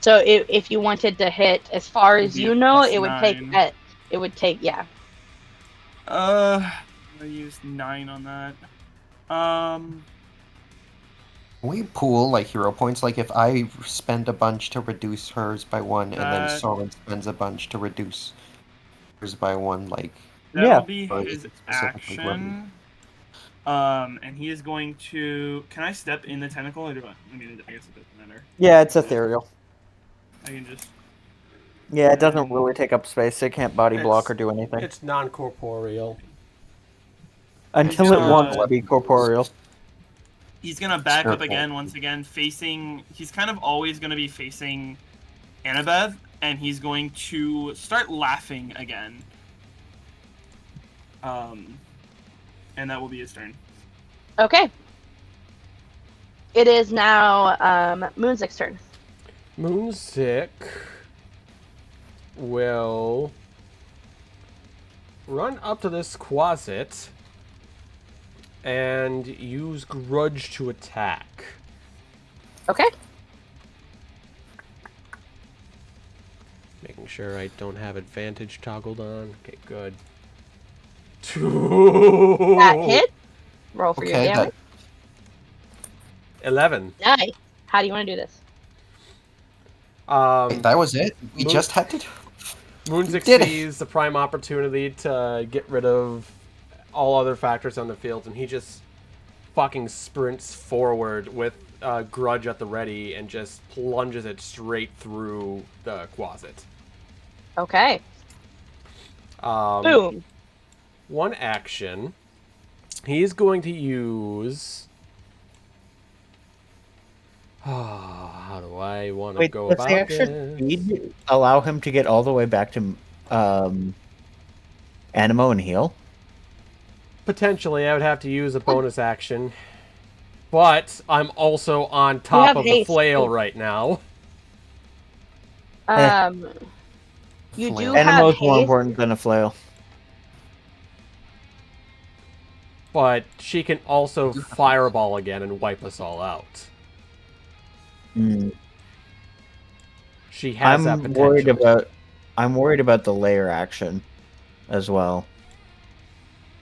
So if you wanted to hit, as far as you know, it would take +9. yeah. I'll use 9 on that. Can we pool like hero points? Like if I spend a bunch to reduce hers by 1, and then Soren spends a bunch to reduce hers by 1, like that'll be or his specifically action. And he is going to. Can I step in the tentacle or do I? I mean, I guess it doesn't matter. Yeah, it's ethereal. I can just. Yeah, it doesn't really take up space. It can't body block or do anything. It's non-corporeal. Until He's it gonna- wants to be corporeal. He's gonna back up Circle. again, once again, facing. He's kind of always gonna be facing Annabeth, and he's going to start laughing again. And that will be his turn. Okay. It is now Moonzik's turn. Moonzik will run up to this closet and use Grudge to attack. Okay. Making sure I don't have advantage toggled on. Okay, good. That hit. Roll for your okay, damage. 11. Nice. How do you want to do this? that was it. We Moon- just had to. Moonzik did it. sees the prime opportunity to get rid of all other factors on the field, and he just fucking sprints forward with Grudge at the ready and just plunges it straight through the closet. Okay. Boom. One action. He's going to use. How do I want to Wait, go does about the extra this? speed allow him to get all the way back to Animo and heal? Potentially, I would have to use a bonus action. But I'm also on top have of the haste, flail too. right now. You do Flail. have Animo's more haste. important than a flail. But she can also fireball again and wipe us all out. Mm. She has that potential. I'm worried about the layer action as well.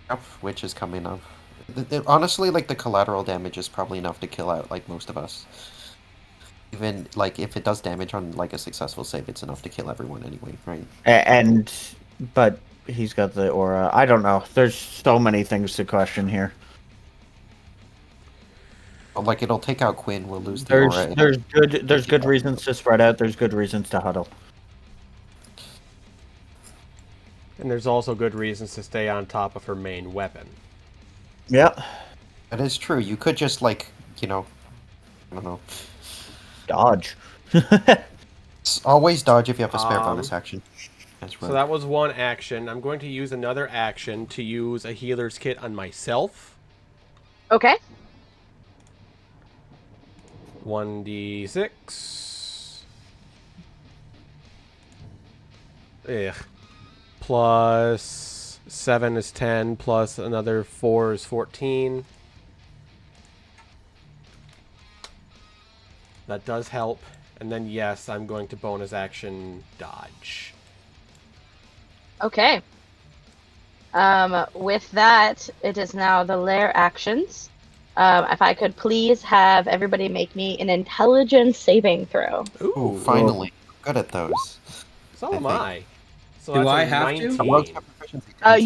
Yep, which is coming up. Honestly, like the collateral damage is probably enough to kill out like most of us. Even like if it does damage on like a successful save, it's enough to kill everyone anyway, right? But he's got the aura. I don't know. There's so many things to question here. Like it'll take out Quinn. We'll lose the aura. There's good reasons to spread out. There's good reasons to huddle. And there's also good reasons to stay on top of her main weapon. Yeah. That is true. You could just like I don't know. Dodge. Always dodge if you have a spare bonus action. That's right. So that was one action. I'm going to use another action to use a healer's kit on myself. Okay. 1d6. Ugh. Plus 7 is 10, plus another 4 is 14. That does help. And then, yes, I'm going to bonus action dodge. Okay. With that, it is now the lair actions. If I could please have everybody make me an intelligence saving throw. Ooh, finally. Good at those. So am I. So Do that's I a have to? 19.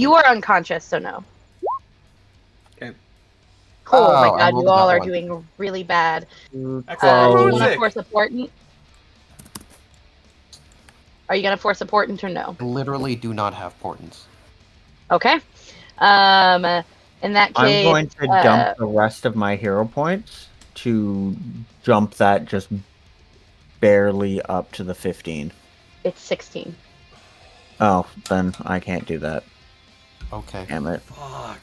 You are unconscious, so no. Okay. Oh my I god, rolled you all that are one. doing really bad. Excellent. Do you want to Music. force support? Are you going to force support or no? I literally do not have portents. Okay. In that case, I'm going to dump the rest of my hero points to jump that just barely up to the 15. it's 16. Oh, then I can't do that. Okay. Damn it. Fuck.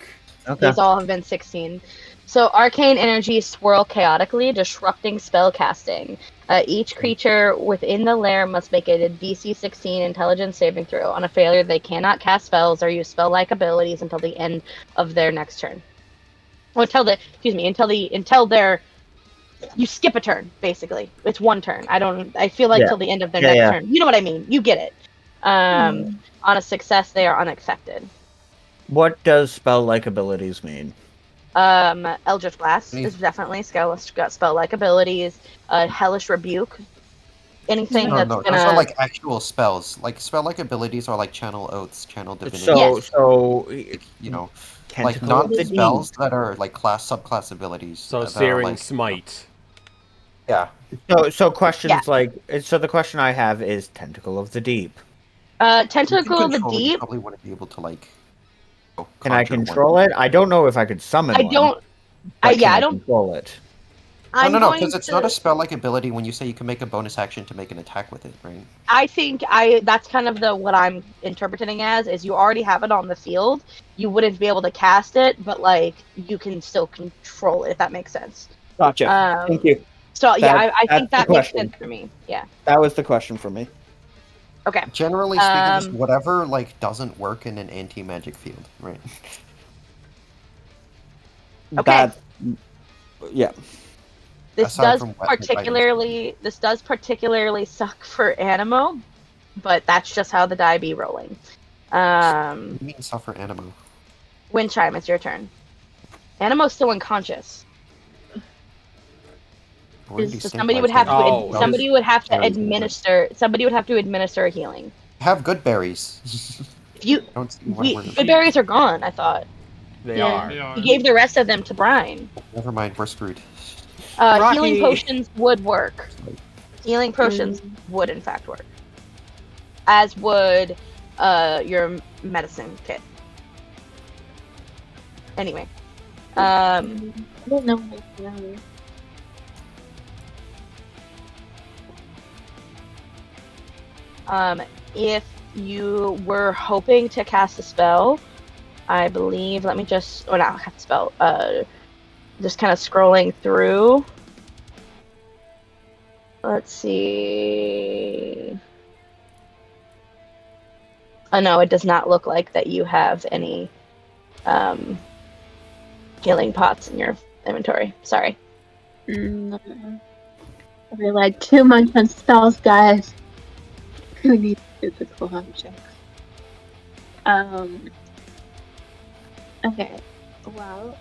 Okay. These all have been 16. So arcane energies swirl chaotically, disrupting spell casting. Each creature within the lair must make a DC 16 intelligence saving throw. On a failure, they cannot cast spells or use spell-like abilities until the end of their next turn. Or until their you skip a turn, basically. It's one turn. I feel like Yeah. till the end of their Yeah, next yeah. turn. You know what I mean? You get it. On a success, they are unaffected. What does spell-like abilities mean? Eldritch Blast is definitely spell-like abilities. Hellish Rebuke. Anything No, that's no, gonna... those are like actual spells. Like spell-like abilities are like channel oaths, channel divinity. So Like, you know, like Tentacle not of the spells that are like subclass abilities. So that are, Searing like, Smite. Yeah. So questions so the question I have is Tentacle of the Deep. You Tentacle can of the control it, you Deep. probably wouldn't be able to like. Can I conjure one. control it? I don't know if I could summon I one. don't. But can I I don't. control it? I'm No, going because it's not to- a spell-like ability when you say you can make a bonus action to make an attack with it, right? I think that's kind of what I'm interpreting as is you already have it on the field. You wouldn't be able to cast it, but like you can still control it if that makes sense. Gotcha. Thank you. So yeah, I That's think the that makes question. sense for me. Yeah. That was the question for me. Okay. Generally speaking, just whatever like doesn't work in an anti-magic field, right? Okay. Yeah. This Aside does from weapons particularly suck for Animo, but that's just how the die be rolling. What do you mean suffer Animo? Wind Chime, it's your turn. Animo's still unconscious. Where do you So stabilize somebody would have to them? somebody would have to administer a healing. Have good berries. If you I don't see why we're good berries are gone, I thought. They Yeah. are. They are. He gave the rest of them to Brine. Never mind, we're screwed. Healing Rocky. potions would work. Healing potions would in fact work. As would your medicine kit. Anyway. I don't know what I know. If you were hoping to cast a spell, I believe, let me just, or not cast a spell, just kind of scrolling through. Let's see. Oh no, it does not look like that you have any healing pots in your inventory. Sorry. I relied too much on spells, guys. Who needs physical objects? Okay. Well,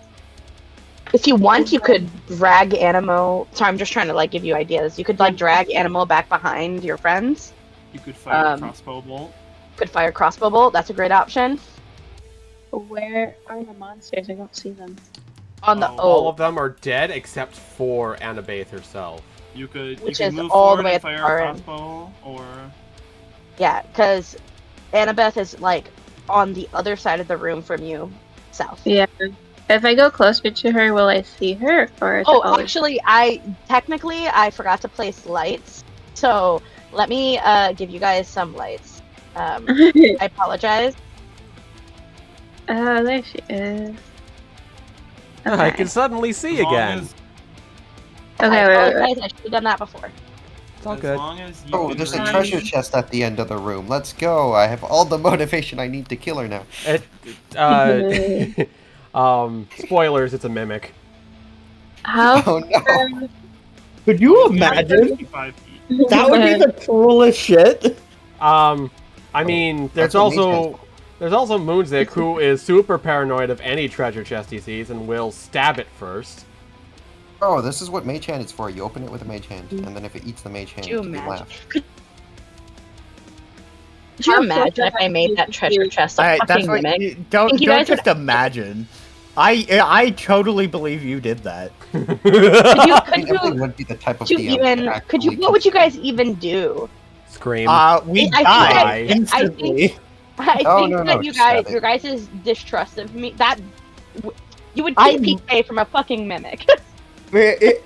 If you want, you could drag Animo. Sorry, I'm just trying to like give you ideas. You could like drag Animo back behind your friends. You could fire a crossbow bolt. Could fire crossbow bolt. That's a great option. where are the monsters? I don't see them. On the All of them are dead except for Annabeth herself. You could Which you could is move all the forward way and at the fire far a end. crossbow, or Yeah, because Annabeth is like on the other side of the room from you, south. Yeah. If I go closer to her, will I see her? Or is it Oh, always... actually, I forgot to place lights. So let me give you guys some lights. I apologize. Oh, there she is. I Okay. can suddenly see as long again. as- Okay, I wait. apologize. I should have done that before. It's all as good. long as you Oh, can there's a reach- treasure chest at the end of the room. Let's go. I have all the motivation I need to kill her now. Spoilers, it's a mimic. How? Oh no. Could you imagine? 55 feet. That would be the coolest shit. I mean, there's That's what also Moonzik, who is super paranoid of any treasure chest he sees and will stab it first. Oh, this is what mage hand is for. You open it with a mage hand, and then if it eats the mage hand, Could you you can imagine? laugh. Could you imagine if I made that treasure chest a That's fucking what mimic? you, don't Think you don't guys would- just imagine. I totally believe you did that. Could I you, mean, Emily would be the type of could DM you even? that Could you? actually What would you guys even do? Scream. We I die think instantly. I Oh, think no, that no, you just stab guys, it. your guys' distrust of me, you would I- TPK from a fucking mimic.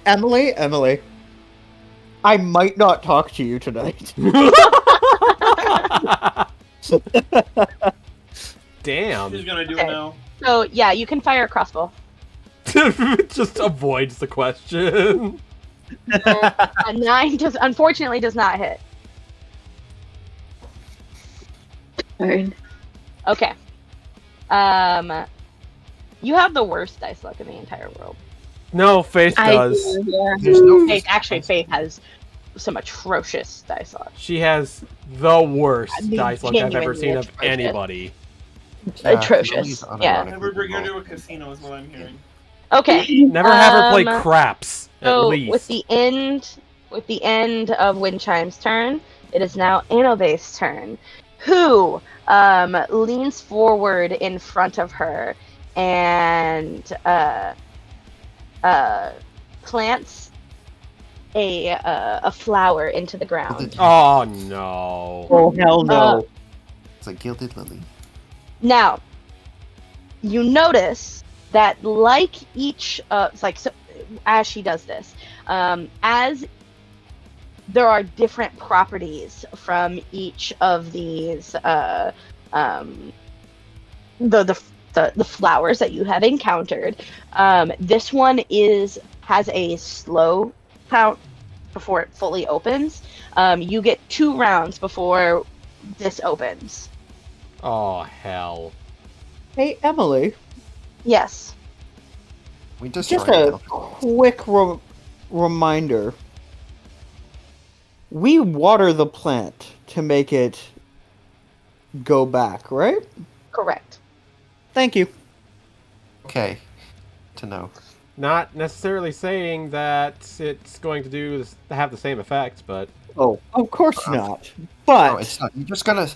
Emily, I might not talk to you tonight. Damn. She's gonna do Okay. it now. So yeah, you can fire a crossbow. Just avoids the question. A 9 unfortunately does not hit. Darn. Okay. You have the worst dice luck in the entire world. No, Faith I does. do, yeah. There's no Faith has some atrocious dice luck. She has the worst I mean, dice luck I've ever genuinely seen of atrocious. anybody. Atrocious, yeah. Never bring her to a casino is what I'm hearing. Okay. Never have her play Um, craps, at So least. with the end of Wind Chime's turn, it is now Anobe's turn, who leans forward in front of her and plants a flower into the ground. Oh, no. Oh hell no! It's a gilded lily. Now, you notice that like each, it's like so, as she does this, as there are different properties from each of these, the flowers that you have encountered. This one has a slow count before it fully opens. You get 2 rounds before this opens. Oh, hell. Hey Emily, Yes. We just just a quick reminder. We water the plant to make it go back, right? Correct. Thank you. Okay. To know. Not necessarily saying that it's going to have the same effect, but... Oh, of course not. But No, it's not. You're just gonna.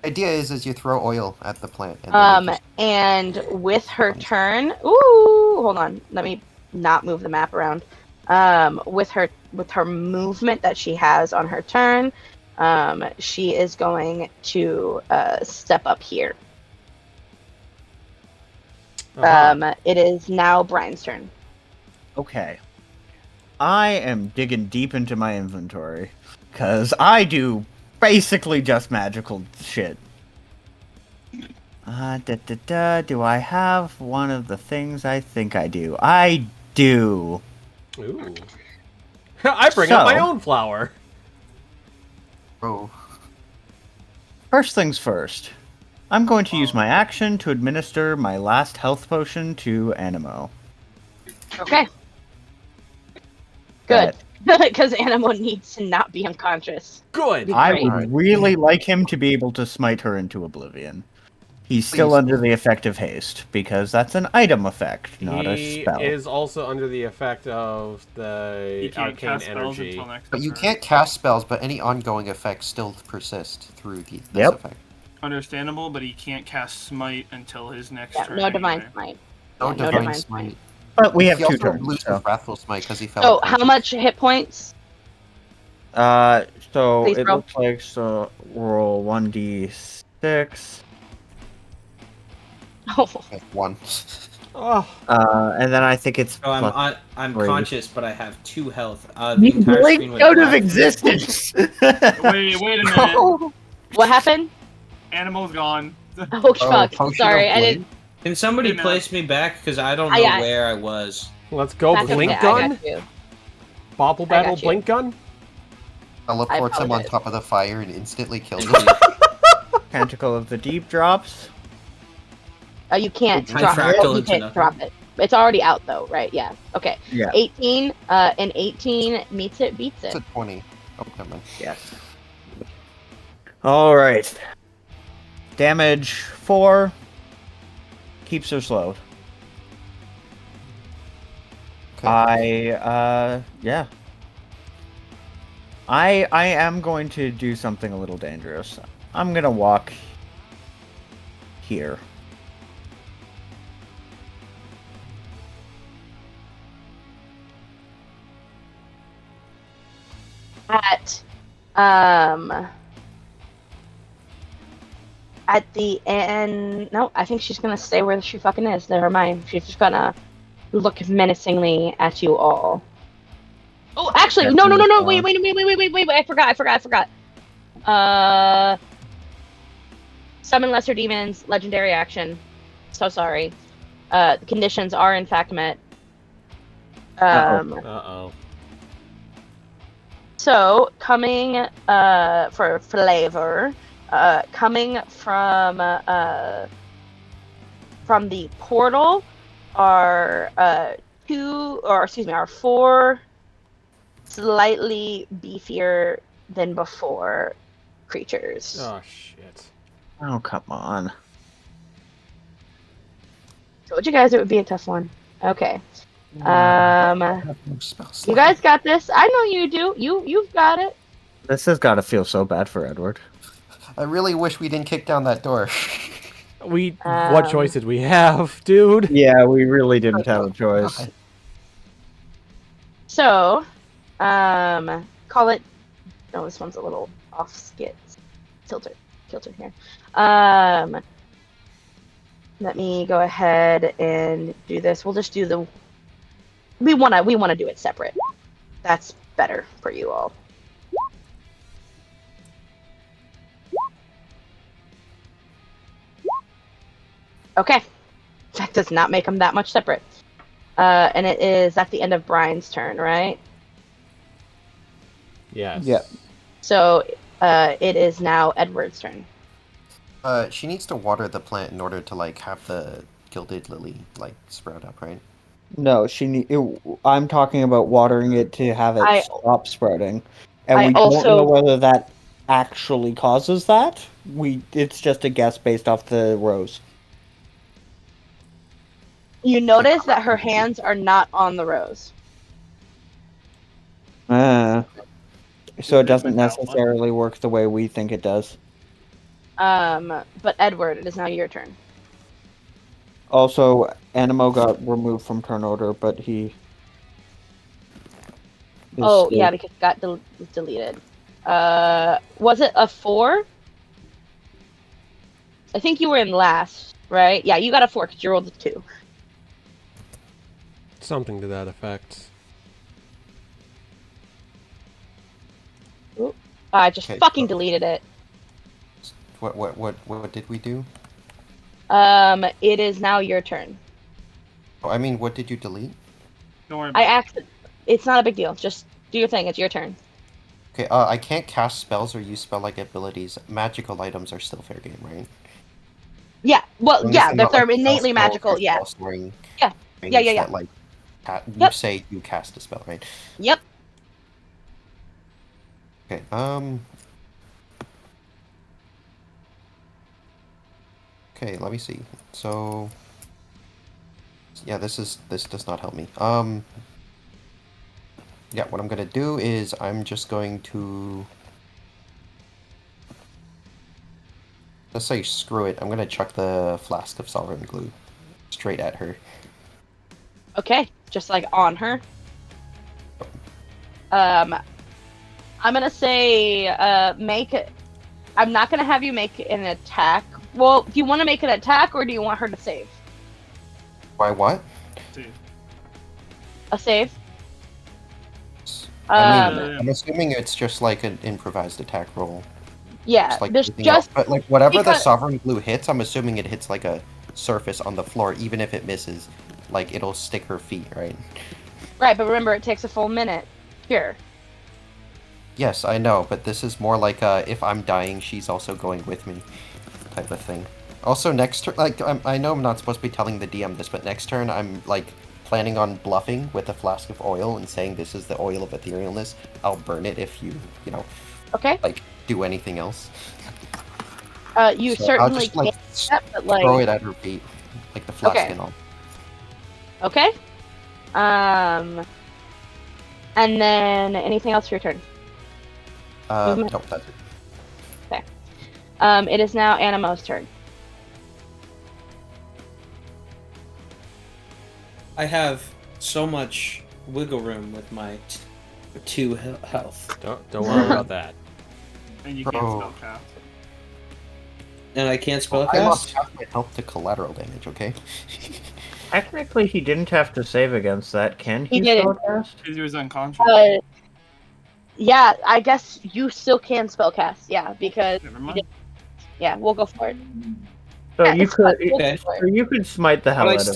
The idea is you throw oil at the plant. And then it just- And with her turn, ooh, hold on, let me not move the map around. With her movement that she has on her turn, she is going to step up here. It is now Brian's turn. okay. I am digging deep into my inventory because I do basically just magical shit. Do I have one of the things I think I do? I do. Ooh. I bring up my So- own flower. Oh. First things first. I'm going to use my action to administer my last health potion to Animo. Okay. Good. Because Animo needs to not be unconscious. Good. Be I great. would really like him to be able to smite her into oblivion. He's still Please. under the effect of haste, because that's an item effect, not a He spell. is also under the effect of You the can't arcane cast spells energy. until next But you turn. can't cast spells, but any ongoing effects still persist through this Yep. effect. Understandable, but he can't cast smite until his next Yeah, turn. no divine anyway. smite. No Yeah, divine smite. But we have He 2 also turns, loses so... Wrathful Smite because he fell. So, how unconscious. much hit points? So Please it roll. looks like roll 1d6, Oh, Okay, 1. Oh, and then I think it's So plus I'm 3. conscious, but I have 2 health. The entire screen went out of black. existence. Wait a minute. what happened? Animal's gone. Oh, fuck. Potion Sorry, of I Blade? didn't. Can somebody Hey, man. place me back? Because I don't know I- where I was. let's go. That's Blink okay, I gun? got you. Bobble I battle got you. blink gun? Teleports him on apologize. top of the fire and instantly kills him. Canticle of the Deep drops. You can't High drop fractal it. You into can't nothing. drop it. It's already out, though, right? Yeah. Okay. Yeah. 18, and 18 meets it, beats It's it. a 20. Oh, never mind. Yes. All right. Damage 4. Keeps her slowed. Okay. Yeah. I am going to do something a little dangerous. I'm gonna walk here. At the end, no, I think she's gonna stay where she fucking is. Never mind. She's just gonna look menacingly at you all. Oh, actually, no. Wait. I forgot. Summon lesser demons, legendary action. So sorry. The conditions are in fact met. Uh-oh. So, coming for flavor, coming from the portal are are 4 slightly beefier than before creatures. Oh, shit. Oh, come on. Told you guys it would be a tough one. Okay. I have no spell You slot. guys got this. I know you do. You've got it. This has got to feel so bad for Edward. I really wish we didn't kick down that door. What choice did we have, dude? Yeah, we really didn't have a choice. So, call it. No, this one's a little off kilter here. Let me go ahead and do this. We'll just do the. We wanna do it separate. That's better for you all. Okay, that does not make them that much separate. And it is at the end of Brian's turn, right? Yes. Yep. So it is now Edward's turn. She needs to water the plant in order to like have the gilded lily like sprout up, right? No, I'm talking about watering it to have it stop sprouting, and we don't know whether that actually causes that. It's just a guess based off the rose. You notice that her hands are not on the rose. So it doesn't necessarily work the way we think it does. But Edward, it is now your turn. Also, Animo got removed from turn order, but he. Yeah, because it got deleted. Was it a 4? I think you were in last, right? Yeah, you got a 4 because you rolled a 2. Something to that effect. Ooh, I just fucking deleted it. What did we do? It is now your turn. Oh, I mean, what did you delete? Don't worry about it. It's not a big deal. Just do your thing. It's your turn. Okay, I can't cast spells or use spell-like abilities. Magical items are still fair game, right? Yeah. Well, yeah. Anything They're like innately spell magical. or Yeah. spell-storing Yeah. things Yeah. That, like, you say you cast a spell, right? Yep. Okay. Okay, let me see. So, yeah, this does not help me. Yeah, what I'm gonna do is I'm just going to, let's say screw it. I'm gonna chuck the flask of sovereign glue straight at her. Okay. Just like on her. I'm gonna say make it. I'm not gonna have you make an attack. Well, do you want to make an attack or do you want her to save? Why what? A save? I mean, I'm assuming it's just like an improvised attack roll. Yeah, Just like there's anything just else. But like whatever the because- sovereign glue hits, I'm assuming it hits like a surface on the floor, even if it misses. Like it'll stick her feet, right? Right, but remember it takes a full minute. Here. Yes, I know, but this is more like if I'm dying, she's also going with me, type of thing. Also, next turn, like I know I'm not supposed to be telling the DM this, but next turn I'm like planning on bluffing with a flask of oil and saying this is the oil of etherealness. I'll burn it if you know, Okay. like do anything else. You So certainly I'll just, like, can't, but like. throw it at her feet, like the flask Okay. and all. Okay. And then anything else for your turn? Movement? Nope, that's it. It is now Animo's turn. I have so much wiggle room with my 2 health, Don't worry about that. And you can't Bro. spell cast. and I can't spell I lost cast. half my health to collateral damage. Okay. Technically, he didn't have to save against that. Can he? He didn't. spellcast? Because he was unconscious. Yeah, I guess you still can spellcast. Yeah, because Never mind. yeah, we'll go for it. So Yeah, you it's could, fine. We'll okay. do it. so you could smite the hell But out of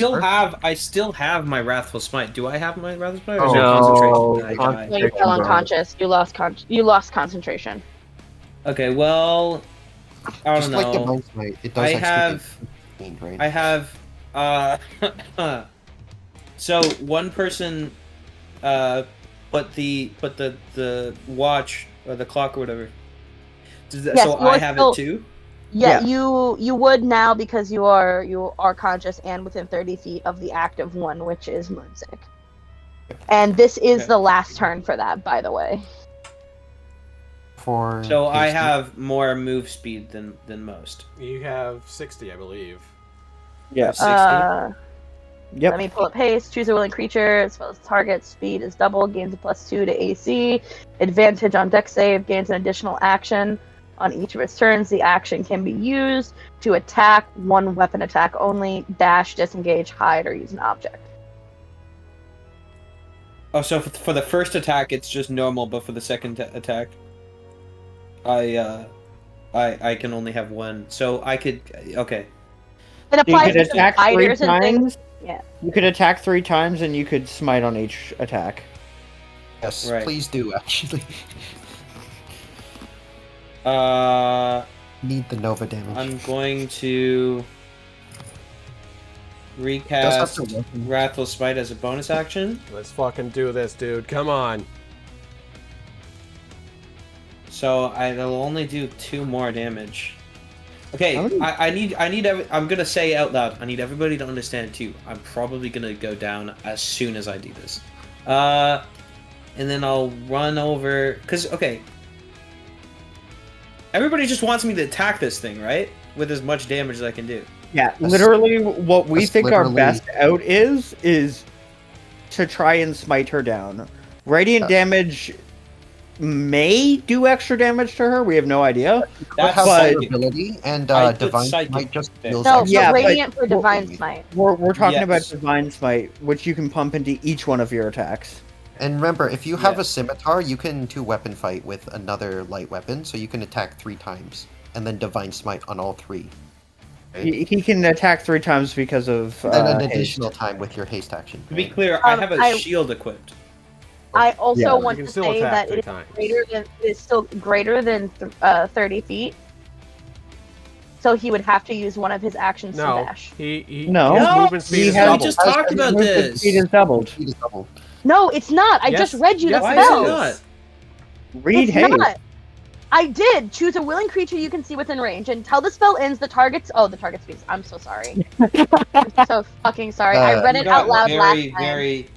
her. I still have my Wrathful Smite. Do I have my Wrathful Smite, or is it No, concentration? I die. concentration. No, you fell unconscious. You lost concentration. Okay, well, I don't Just like know. Divine Smite, it does I extra have, damage, right? I have, so one person, put the watch or the clock or whatever. Yes, So you I are have still- it too. Yeah, Yeah. you would now because you are conscious and within 30 feet of the active one, which is Moonsick. And this is Okay. the last turn for that, by the way. For So I haste. have more move speed than most. You have 60, I believe. Yeah. 60. Yep. Let me pull up haste. Choose a willing creature as well as target. Speed is double. Gains a +2 to AC. Advantage on dex save. Gains an additional action. On each of its turns, the action can be used to attack one weapon attack only. Dash, disengage, hide, or use an object. Oh, so for the first attack, it's just normal, but for the second attack, I can only have one. So I could okay. It You applies could to attack 3 fighters and things. times. Yeah. You could attack 3 times, and you could smite on each attack. Yes, Right. please do, actually. Need the Nova damage. I'm going to Does recast have to weapon. Wrathful Smite as a bonus action. Let's fucking do this, dude. Come on. So I'll only do 2 more damage. Okay, How many- I'm gonna say out loud. I need everybody to understand too. I'm probably gonna go down as soon as I do this. And then I'll run over. Cause okay, everybody just wants me to attack this thing, right? With as much damage as I can do. Yeah, That's- literally, what we that's think our literally- best out is to try and smite her down. Radiant damage may do extra damage to her. We have no idea. But That's have but- vulnerability, and I put Divine psychic Smite just there. deals No, extra Yeah, but but- Radiant for Divine Smite. We're talking about Yes. Divine Smite, which you can pump into each one of your attacks. And remember, if you have Yeah. a scimitar, you can 2-weapon fight with another light weapon, so you can attack 3 times, and then Divine Smite on all 3. He can attack 3 times because of And an haste. additional time with your haste action. To be right? clear, I have a I- shield equipped. I also Yeah. want You can to still say attack that 3 it is times. greater than it's still greater than 30 feet. So he would have to use one of his actions to No, dash. No. his No, movement speed he is has- doubled. just talked about Movement this. speed is doubled. Speed is double. No, it's not. I Yes, just read you yes, the Why it is spell. it not? Read It's haste. not. I did choose a willing creature you can see within range. Until the spell ends, the target's. Oh, the target speaks. I'm so sorry. I'm so fucking sorry. I read You it got out loud very, last time. very.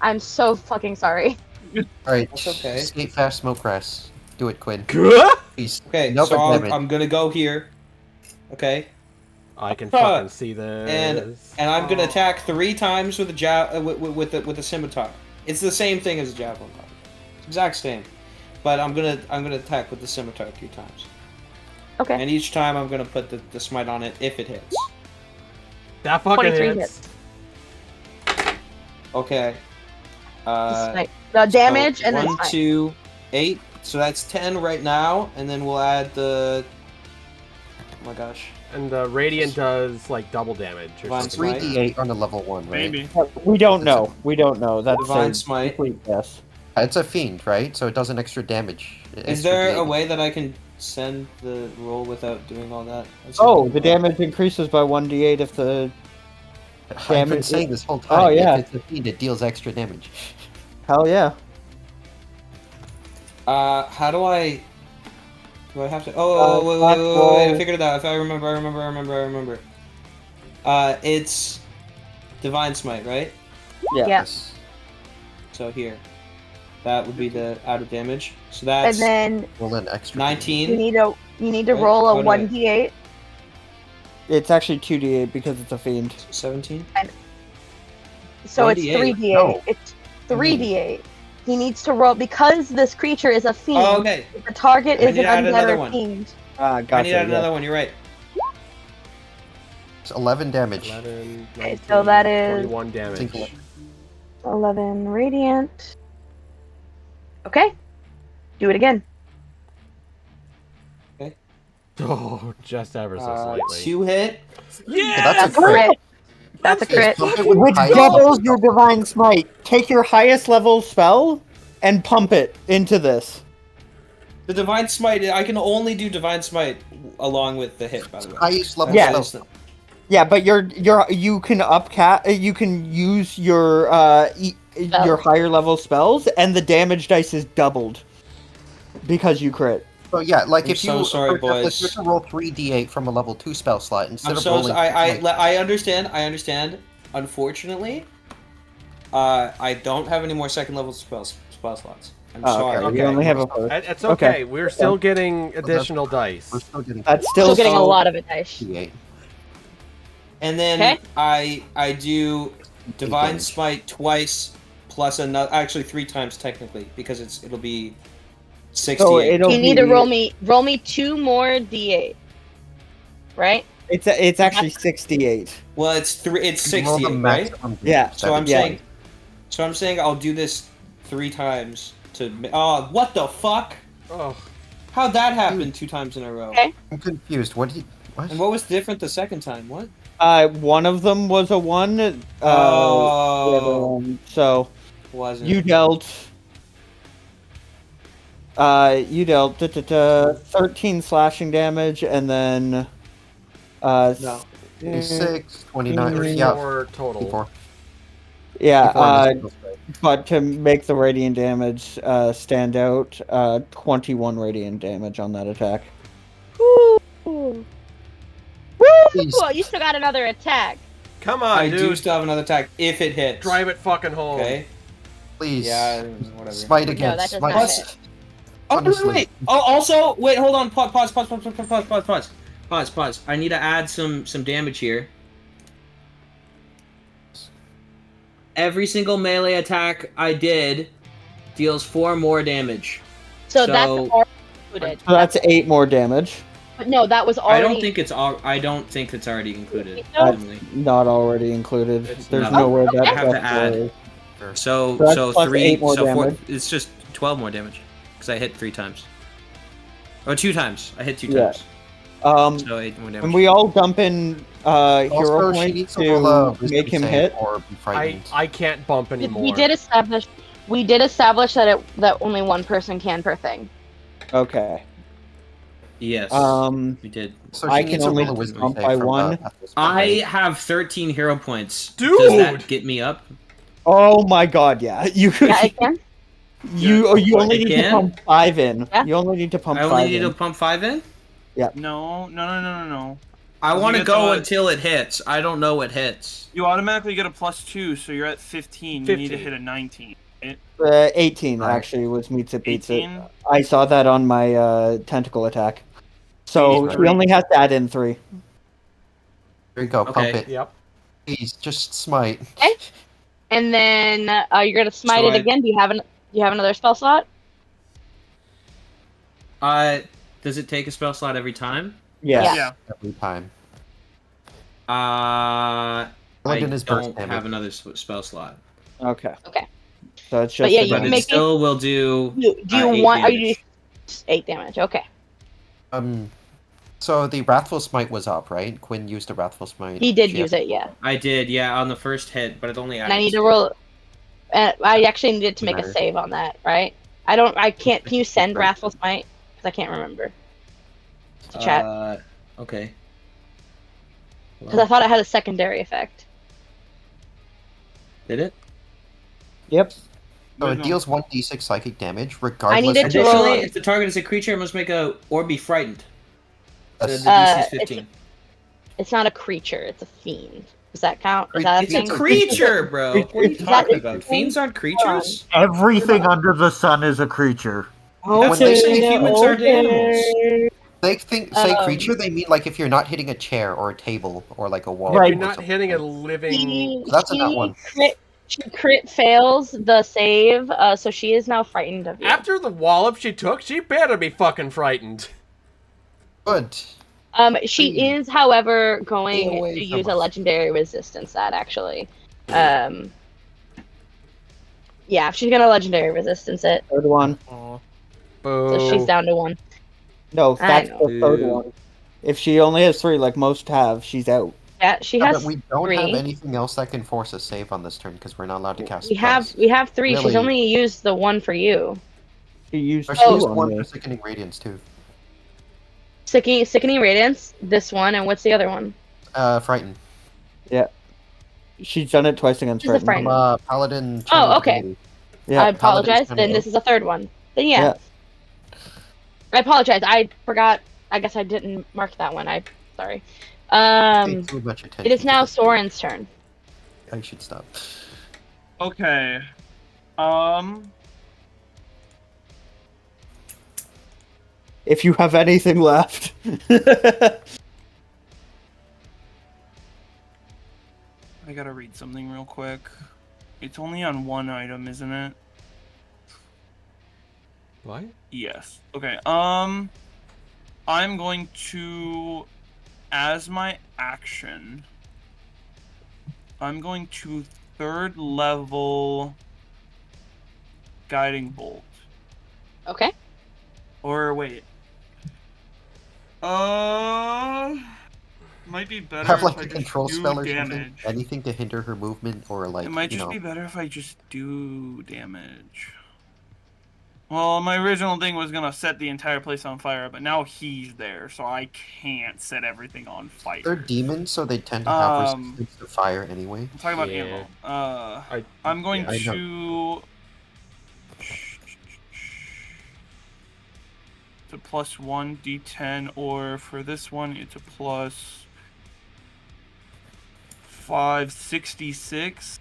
I'm so fucking sorry. Alright, That's okay. skate fast, smoke grass. Do it, Quinn. Good. Please. Okay, Nova so damage. I'm gonna go here. Okay, I can fucking see this. and I'm gonna attack 3 times with a with a scimitar. It's the same thing as a javelin. Exact same, but I'm gonna attack with the scimitar 3 times. Okay. And each time I'm gonna put the smite on it if it hits. That fucking 23 hits. Okay. The damage so and then 1, smite. 2, 8. So that's 10 right now, and then we'll add the. Oh my gosh. And the radiant does like double damage or Divine something. Smite. 3d8 on a level 1, right? Maybe. We don't know. We don't know. That's Divine a Smite. complete guess. It's a fiend, right? So it does an extra damage. Is there a way that I can send the roll without doing all that? Oh, the damage increases by 1d8 if the. I've been damage- saying this whole time. Oh, yeah. If it's a fiend, it deals extra damage. Hell yeah. How do I? Do I have to? Oh, wait! I figured it out. If I remember. It's Divine Smite, right? Yeah. Yes. So here, that would be the added damage. So that's And then Roll an extra. you 19. need to Right. roll a Oh, no. 1d8. It's actually 2d8 because it's a fiend. 17. So it's 1d8. 3d8. No. It's 3d8. He needs to roll because this creature is a fiend. Oh, okay. If the target I is need an to add undead another or one. fiend. Ah, gotcha. I need to add yeah. another one. You're right. It's 11 damage. 11, Okay, 19, so that is 41 damage. Think 11 radiant. Okay. Do it again. Oh, just ever so slightly. 2 hit. Yeah, that's a crit. That's a crit. Pump it with Which highest doubles level your spell. divine smite. Take your highest level spell and pump it into this. The divine smite. I can only do divine smite along with the hit. By the way. Highest level Yeah. spell. Yeah, but you can you can use your your higher level spells, and the damage dice is doubled because you crit. So yeah, like I'm if so you sorry, for example, boys. if you were to roll 3d8 from a level 2 spell slot instead I'm of so rolling. I understand. I understand. Unfortunately, I don't have any more second level spell slots. I'm sorry. Okay. Okay. You only have a first. It's okay. Okay. We're still getting additional dice. We're still getting That's Still still getting a so- lot of it, dice. d8. And then Okay. I do divine damage. smite twice plus another. Actually, 3 times technically because it'll be 68. So it'll You need to be- roll me 2 more d8. Right? It's actually 68. Well, it's 3. It's You roll the 68, right? maximum damage, Yeah, So I'm 70. saying, I'll do this 3 times to. Oh, what the fuck? Oh, How'd that happen 2 times in a row? Okay. I'm confused. What did what? And what was different the second time? What? One of them was a 1. The other one. So Wasn't. you dealt 13 slashing damage, and then No. 26, 29, or yeah, 34 total. 24. yeah. 24 on the spell slot. But to make the radiant damage stand out, 21 radiant damage on that attack. Woo! Woo! Please. You still got another attack. Come on, I dude. do still have another attack if it hits. Drive it fucking home. Okay. Please. Yeah. Whatever. Smite No, again. that does Smite. not Plus- hit. Oh, Honestly. wait. Oh, also, wait, hold on. Pause. I need to add some damage here. Every single melee attack I did deals 4 more damage. So that's So- already included. So that's 8 more damage. But no, that was I already. don't think it's already included. No. Emily. Not already included. It's There's not. nowhere that I have to that add. is. So So that's plus 3 8 more so 4 damage. it's just 12 more damage because I hit 3 times. Or 2 times. I hit 2 Yeah. times. So 8 more damage. And we all dump in hero Also, she points needs to roll a to wisdom make him save hit. or be frightened. I can't bump anymore. We did establish that only one person can per thing. Okay. Yes. We did. So I she can needs to only roll a wisdom bump save by from 1. Atlas, I right? have 13 hero points. Dude! Does that get me up? Oh my god, yeah. You Yeah, I can. you only It need to can? pump 5 in. Yeah. You only need to pump I 5 only need in. to pump 5 in? No. I You want to get go the- until it hits. I don't know what hits. You automatically get a +2, so you're at 15. You need to 15. hit a 19. 18 Alright. actually was meets it beats it. 18? I saw that on my tentacle attack. So Eighty he only has to add in 3. There you go. Pump Okay. it. Yep. Please, just smite. Okay. And then you're gonna smite So it again. Do you have another spell slot? Does it take a spell slot every time? Yes. Yeah. Every time. I Paladin is burst don't damage. have another spell slot. Okay. Okay. So it's just But yeah, a you But can it make still will do. Do you 8 want? Are damage. you 8 damage? Okay. So the Wrathful Smite was up, right? Quinn used a Wrathful Smite. He did She use has- it, yeah. I did, yeah, on the first hit, but it only And I need to roll. I actually needed to make a Matter. save on that, right? I can't. Can you send Wrathful Smite? Because I can't remember. To chat. Okay. Because I thought it had a secondary effect. Did it? Yep. So it No. deals 1d6 psychic damage, regardless needed of to roll- Additionally, if the target is a creature, it must make a or be frightened. The That's- DC is it's- 15. It's not a creature. It's a fiend. Does that count? Is that a It's a thing? creature, bro. What are you Is talking that- about? Fiends aren't creatures. Everything under the sun is a creature. That's they like say saying humans aren't animals. They say Um, creature, they mean like if you're not hitting a chair or a table or like a wall. Right. You're or not something. hitting a living. That's a nat one. She crit fails the save, so she is now frightened of you. After the wallop she took, she better be fucking frightened. Good. She is, however, Stay going away to from use a us. legendary resistance that actually. Yeah, she's gonna legendary resistance it, Third one. Aw. so Boo. she's down to 1. No, I that's know. the third Boo. one. If she only has 3, like most have, she's out. Yeah, she Yeah, has but we don't 3. have anything else that can force a save on this turn because we're not allowed to cast We have spells. 3. She's Really? only used the one for you. She used Or 2 she used on one me. for Sickening Radiance too. Sickening Radiance, this one, and what's the other one? Frighten. Yeah. She's done it twice against This is a Frighten. Frighten. Paladin Channel okay. Divinity. Yeah. I apologize. Paladin Then this is a third one. Then yeah. Yeah. I apologize. I forgot. I guess I didn't mark that one. Sorry. Pay too much It attention is to now this. Soren's turn. I should stop. Okay. If you have anything left. I gotta read something real quick. It's only on one item, isn't it? What? Yes. Okay. I'm going to, as my action, I'm going to 3rd level Guiding Bolt. Okay. Or wait. Might be better Have if like I a just control do spell or damage. something? Anything to hinder her movement or like, It might just be better if I just do damage. Well, my original thing was gonna set the entire place on fire, but now he's there, so I can't set everything on fire. They're demons, so they tend to have resistance to fire anyway. I'm talking about Yeah. ammo. I'm going I know. to... It's a plus 1 d10, or for this one, it's a plus 566.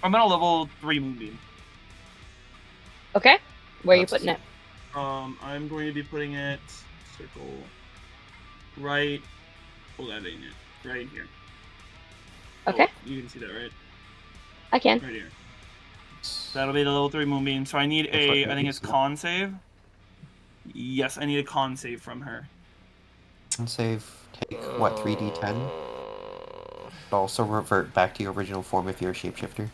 I'm gonna level 3 Moonbeam. Okay. Where are you That's- putting it? I'm going to be putting it circle right. Well, that ain't it. Right here. Okay. Oh, you can see that, right? I can. Right here. That'll be the level 3 Moonbeam. So I need That's what I that think is, it's yeah. con save. Yes, I need a con save from her. And save, take what, 3d10? Also revert back to your original form if you're a shapeshifter.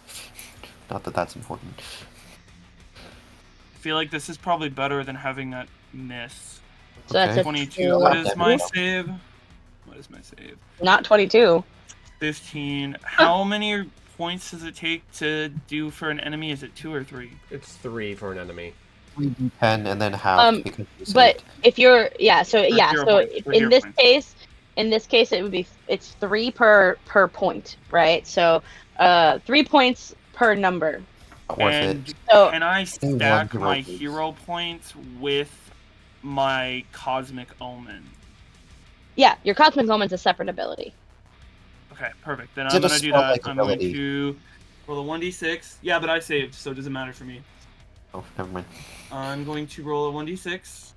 Not that that's important. I feel like this is probably better than having that miss. So that's Okay. a 22. two. What is my save? What is my save? Not 22. 15. How many points does it take to do for an enemy? Is it 2 or 3? It's 3 for an enemy. 3d10 and then half because you But saved. if you're so Or yeah, 0 so points, or in 0 this points. case, it's 3 per point, right? So 3 points per number. Not worth And it. So can I one stack hero my points. hero points with my Cosmic Omen? yeah, your Cosmic Moment's a separate ability. Okay, perfect. Then Is I'm it a gonna do spell-like that. I'm going ability? to roll a 1d6. Yeah, but I saved, so it doesn't matter for me. Oh, never mind. I'm going to roll a 1d6.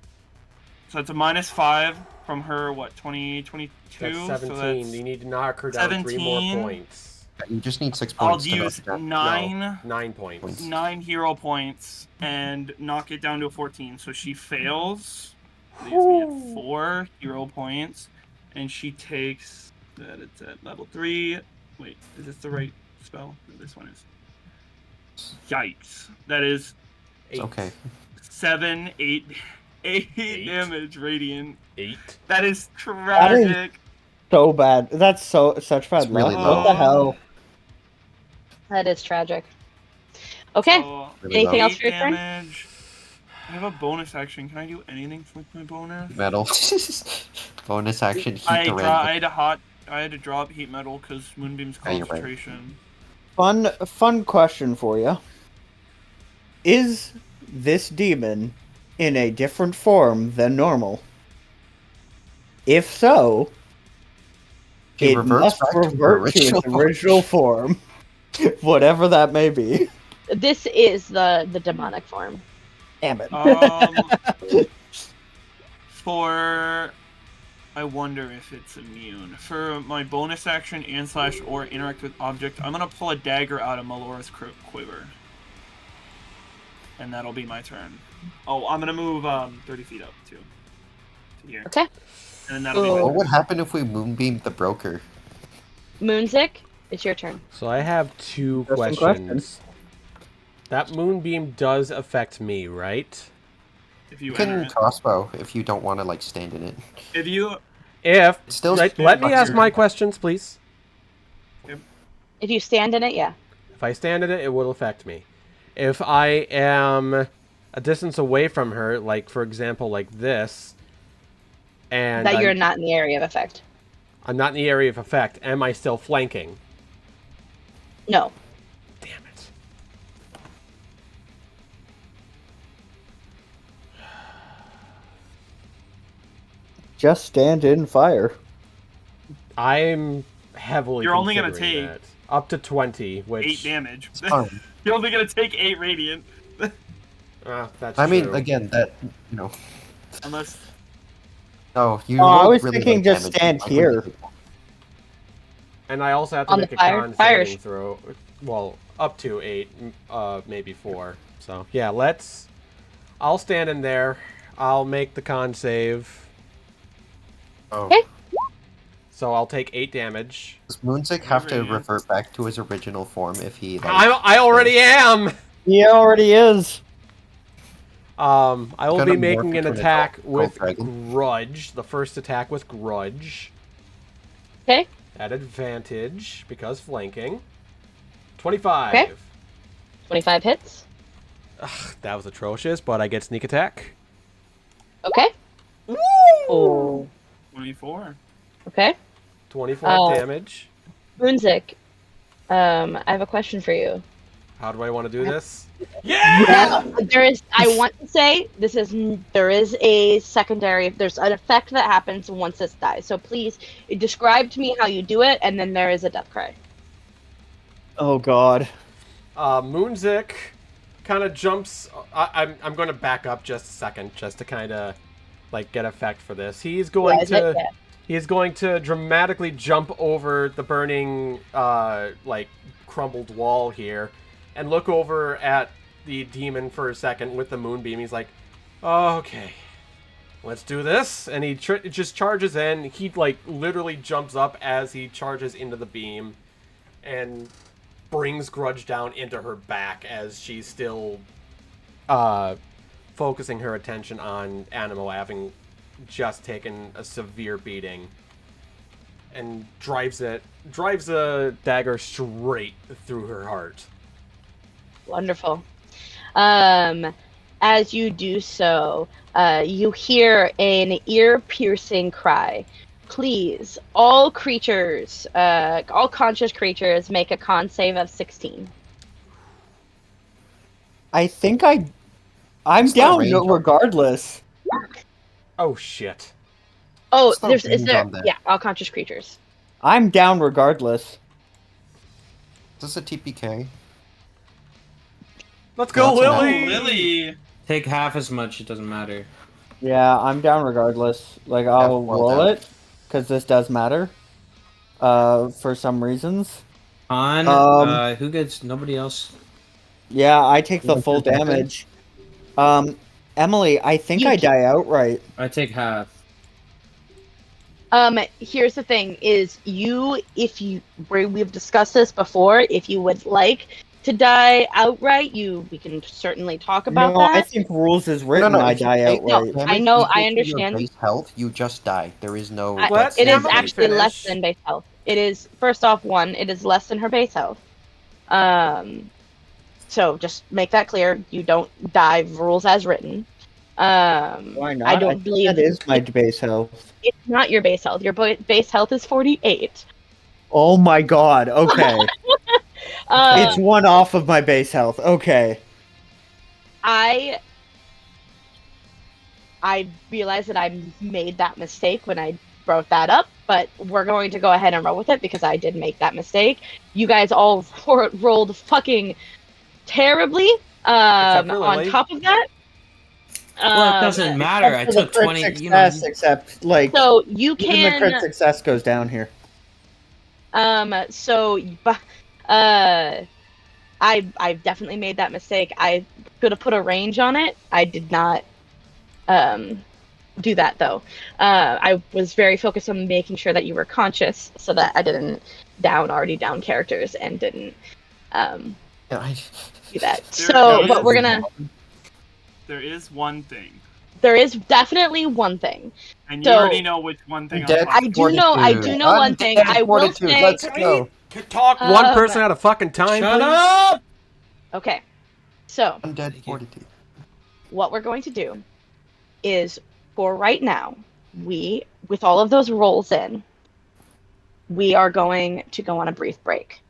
So it's a -5 from her, what, 22? That's 17. So that's You need to knock her down 3 more 17. points. You just need 6 I'll points to knock use it down. 9 9 points. 9 hero points and knock it down to a 14. So she fails. Leaves me at 4 hero points. And she takes that. It's at level 3. Wait, is this the right spell? No, this one is. Yikes. That is It's okay. 7, 8 Eight. damage radiant. 8. That is tragic. So bad. That's such bad It's really luck. low. What the hell? That is tragic. Okay. So, Really Anything low. else for your turn? damage. I have a bonus action. Can I do anything with my bonus? Metal. Bonus action, heat I the random. had to drop heat metal because Moonbeam's Yeah, you're right. concentration. Fun question for you. Is this demon in a different form than normal? If so, She it reverts must back to her revert to its original form. original form, whatever that may be. This is the demonic form. Damn it. I wonder if it's immune. For my bonus action and / or interact with object, I'm gonna pull a dagger out of Melora's quiver. And that'll be my turn. Oh, I'm gonna move 30 feet up to here. Okay. And then that'll be my What turn. would happen if we moonbeamed the broker? Moonzik, it's your turn. So I have 2 Interesting questions. That moonbeam does affect me, right? If you You enter can it. crossbow if you don't want to like stand in it. If you Still Let me ask my questions, please. If you stand in it, yeah. If I stand in it, it will affect me. If I am a distance away from her, like for example, like this, and That you're not in the area of effect. I'm not in the area of effect, am I still flanking? No. Damn it. Just stand in fire. I'm heavily You're only gonna considering take that. Up to 20, which 8 damage. fine. You're only gonna take 8 radiant. That's I mean, true. again, that you know. Unless No, you. Oh, I rolled was really thinking low just damage, stand like, here. And I also have to On the make a fire- con fires. saving throw. Well, up to 8, maybe 4. So yeah, I'll stand in there. I'll make the con save. Oh. Okay. So I'll take 8 damage. Does Moonsick have to Radiant. revert back to his original form if he? Like, I already am. He already is. I will Gonna be morph making an into an attack adult with dragon. grudge. The first attack with grudge. Okay. At advantage because flanking. 25. Okay. 25 hits. Ugh, that was atrocious, but I get sneak attack. Okay. Oh. 24. Okay. 24 damage. Moonzik, I have a question for you. How do I want to do this? There is. I want to say there is a secondary. There's an effect that happens once this dies. So please describe to me how you do it, and then there is a death cry. Oh God. Moonzik kind of jumps. I'm going to back up just a second, just to kind of like get effect for this. He's going He is going to dramatically jump over the burning, like crumbled wall here, and look over at the demon for a second with the moonbeam. He's like, okay, let's do this. And he just charges in. He like literally jumps up as he charges into the beam and brings Grudge down into her back as she's still focusing her attention on Animo, having just taken a severe beating, and drives a dagger straight through her heart. Wonderful. As you do so, you hear an ear-piercing cry. Please, all creatures, all conscious creatures, make a con save of 16. I think I'm What's the down range on- regardless. Oh shit. Oh, What's the is range there? on that? Yeah, all conscious creatures. I'm down regardless. Is this a TPK? Let's go, That's an Lily! Lily! Take half as much, it doesn't matter. Yeah, I'm down regardless. Like I'll well roll done. it because this does matter. For some reasons. On, who gets nobody else? Yeah, I take the Like full the weapon? damage. Emily, I think You I can- die outright. I take half. Here's the thing: we've discussed this before. If you would like to die outright, we can certainly talk about No, I that. think rules is written. I if you die take outright. No, damage I know, equal I to understand. Your base health, you just die. There is no. Let It is Emily actually less finish. than base health. It is, first off, it is less than her base health. So just make that clear. You don't die, rules as written. Why not? I don't think believe that is my base health. it's not your base health. Your base health is 48. Oh my God. Okay, it's Um, one off of my base health. Okay. I realized that I made that mistake when I wrote that up, but we're going to go ahead and roll with it because I did make that mistake. You guys all rolled fucking terribly. Except for On Lily. top of that, Well, it doesn't matter. I Except for the took crit 20. success, except like so you even the crit can. success goes down here. I definitely made that mistake. I could have put a range on it. I did not do that though. I was very focused on making sure that you were conscious so that I didn't already down characters and didn't Yeah, do that. There So, is- but we're gonna. There is one thing. there is definitely one thing. And you So- already know which one thing Dead I do know one thing. Undead I will fortitude, say, let's go. Talk one Um, person at a fucking time, Shut please. up! okay. So, Undead fortitude. what we're going to do is, for right now, with all of those rolls in, we are going to go on a brief break.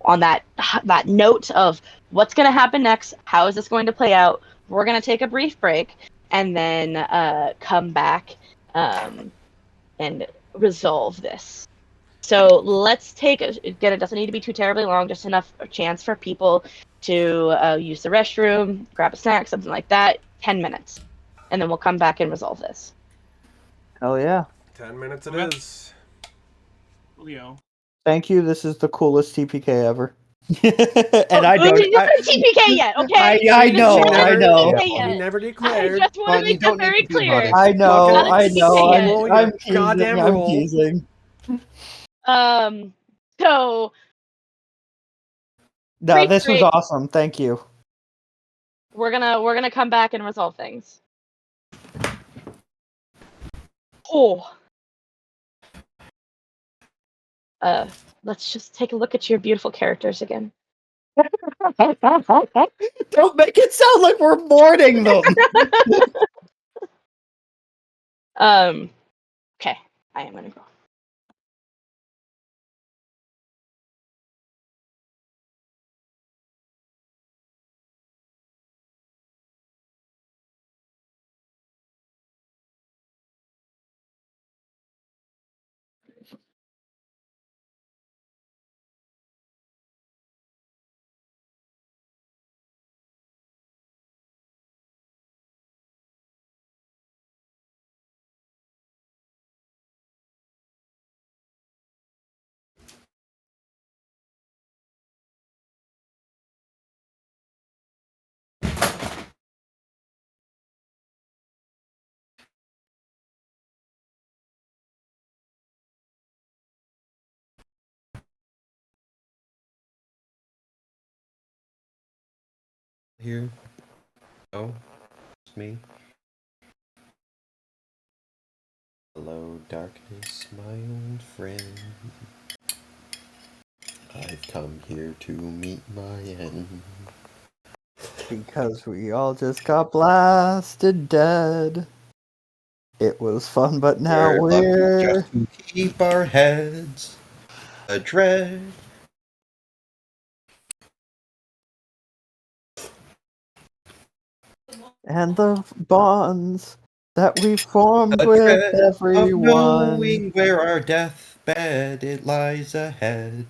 On that note of what's going to happen next, how is this going to play out, we're going to take a brief break and then come back and resolve this. So let's again, it doesn't need to be too terribly long, just enough chance for people to use the restroom, grab a snack, something like that. 10 minutes. And then we'll come back and resolve this. Hell yeah. 10 minutes it Okay. is. Leo. Thank you. This is the coolest TPK ever. And I don't. We didn't TPK yet, okay? I We just know. haven't I TPK know. yet. We never I declared. just want Well, to you make don't that need very to be clear. modest. I know. Fucking I know. follow your I'm teasing. goddamn I'm rule. teasing. So No, Brief this was break. awesome. Thank you. we're gonna come back and resolve things. Oh. Let's just take a look at your beautiful characters again. Don't make it sound like we're mourning them. Okay, I am gonna go. Here. Oh, it's me. Hello, darkness, my old friend. I've come here to meet my end. Because we all just got blasted dead. It was fun, but now lucky we're. just to keep our heads adread. And the bonds that we formed with Adread of everyone. knowing where our deathbed it lies ahead.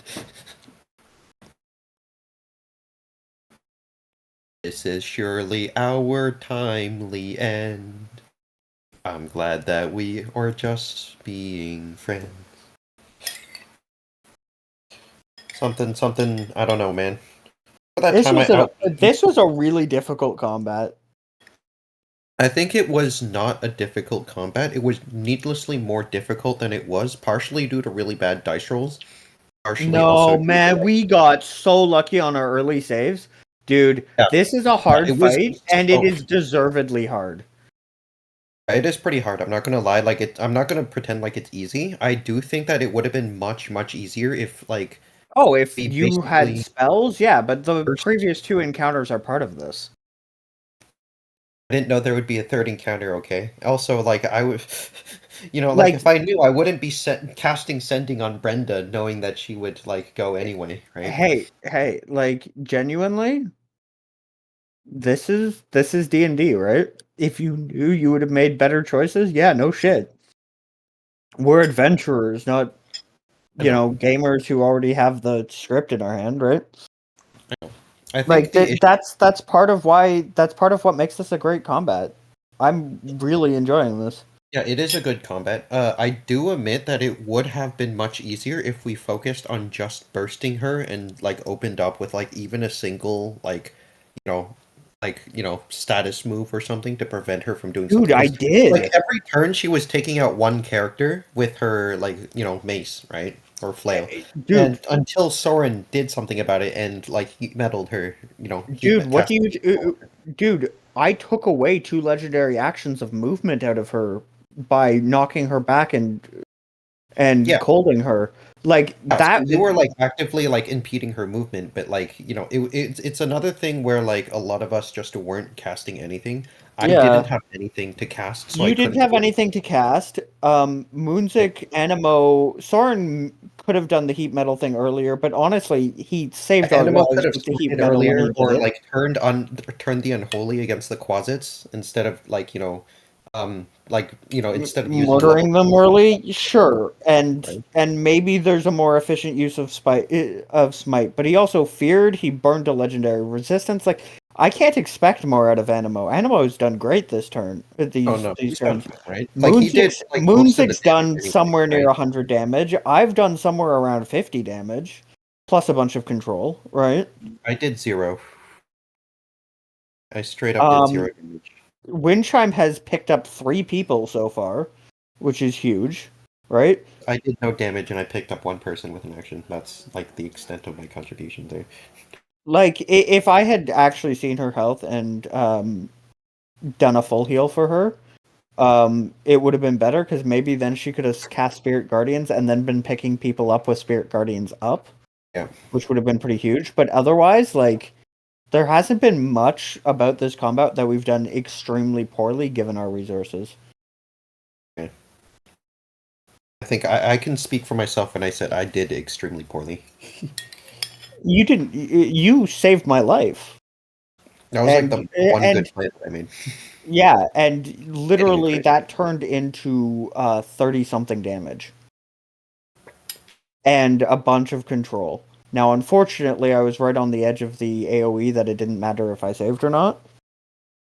This is surely our timely end. I'm glad that we are just being friends. Something, I don't know, man. This was a really difficult combat. I think it was not a difficult combat. It was needlessly more difficult than it was, partially due to really bad dice rolls. Partially also No, due to, man, we got so lucky on our early saves. Dude, Yeah. this is a hard it was fight, and it so- is deservedly hard. It is pretty hard. I'm not gonna lie. I'm not gonna pretend like it's easy. I do think that it would have been much, much easier if, like, Oh, if we you had basically- spells, yeah, but the First- previous two encounters are part of this. I didn't know there would be a third encounter. Okay. Also, like, I would, Like- if I knew, I wouldn't be casting sending on Brenda, knowing that she would like go anyway, right? Hey, like genuinely, this is D&D, right? If you knew, you would have made better choices. Yeah, no shit. We're adventurers, not gamers who already have the script in our hand, right? I think Like the issue- that's part of what makes this a great combat. I'm really enjoying this. Yeah, it is a good combat. I do admit that it would have been much easier if we focused on just bursting her and like opened up with like even a single status move or something to prevent her from doing Dude, something. I did. Like every turn she was taking out one character with her mace, right? Or flail. Dude, And until Soren did something about it and like he meddled her, dude, what do you dude, I took away 2 legendary actions of movement out of her by knocking her back and Yeah. colding her. Like So that. you were like actively like impeding her movement, but like it's another thing where like a lot of us just weren't casting anything. I Yeah. didn't have anything to cast, so I You didn't couldn't have do anything to cast. Moonzik, Animo, Soren could have done the heat metal thing earlier, but honestly, he saved our Animo lives could have with the heat spoken metal when earlier, he did or it. like turned the unholy against the quasits instead of instead of using Murdering them early, sure, Right. and maybe there's a more efficient use of smite. But he also feared. He burned a legendary resistance. Like I can't expect more out of Animo. Animo's done great this turn. Oh no, These he's done turns. fine, right? Like he did like most of the Moonzig's damage done anyway, somewhere near right? 100 damage. I've done somewhere around 50 damage, plus a bunch of control, right? I did 0. I straight up did 0 Um, damage. Windchime has picked up 3 people so far, which is huge, right? I did no damage and I picked up 1 person with an action. That's like the extent of my contribution there. Like if I had actually seen her health and done a full heal for her, it would have been better because maybe then she could have cast Spirit Guardians and then been picking people up with Spirit Guardians up. Yeah. Which would have been pretty huge. But otherwise, like, there hasn't been much about this combat that we've done extremely poorly given our resources. Okay. I think I can speak for myself when I said I did extremely poorly. You didn't. You saved my life. That was like the one and good play that I made. yeah, and literally Anyway. that turned into 30-something damage. And a bunch of control. Now, unfortunately, I was right on the edge of the AoE that it didn't matter if I saved or not.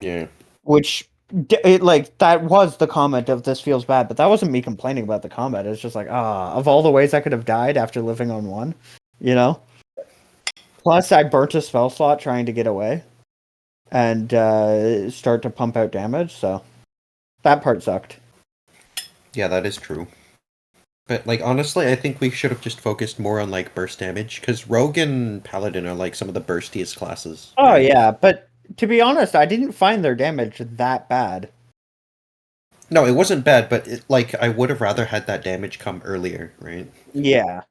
Yeah. Which, that was the comment of this feels bad, but that wasn't me complaining about the combat. It's just like, of all the ways I could have died after living on 1, you know? Plus, I burnt a spell slot trying to get away and start to pump out damage, so that part sucked. Yeah, that is true. But like honestly, I think we should have just focused more on like burst damage because Rogue and Paladin are like some of the burstiest classes. Oh right? yeah, but to be honest, I didn't find their damage that bad. No, it wasn't bad, but like I would have rather had that damage come earlier, right? Yeah,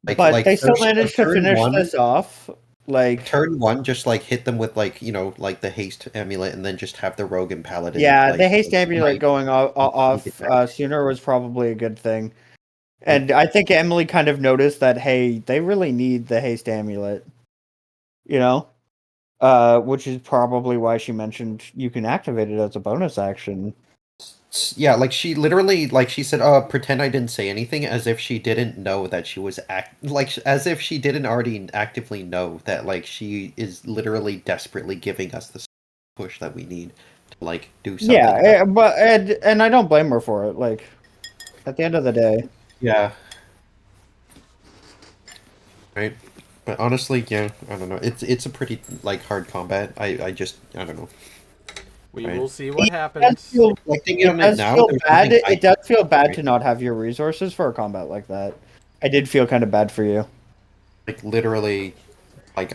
Like they still first, managed to turn finish 1, this off. Like turn 1, just like hit them with like like the haste amulet, and then just have the Rogue and Paladin. yeah, like, the haste like, amulet smite. going off sooner was probably a good thing. And I think Emily kind of noticed that, hey, they really need the haste amulet. You know? Which is probably why she mentioned you can activate it as a bonus action. Yeah, like she literally, like she said, pretend I didn't say anything," as if she didn't know that she was as if she didn't already actively know that like she is literally desperately giving us the push that we need to like do something. Yeah, and I don't blame her for it. Like, at the end of the day. Yeah. Right. But honestly, yeah, I don't know. It's a pretty like hard combat. I don't know. We Right. will see what It does happens. feel, Reflecting it on it does now, feel there's bad. nothing I It does feel bad right? to not have your resources for a combat like that. I did feel kind of bad for you. Like literally, like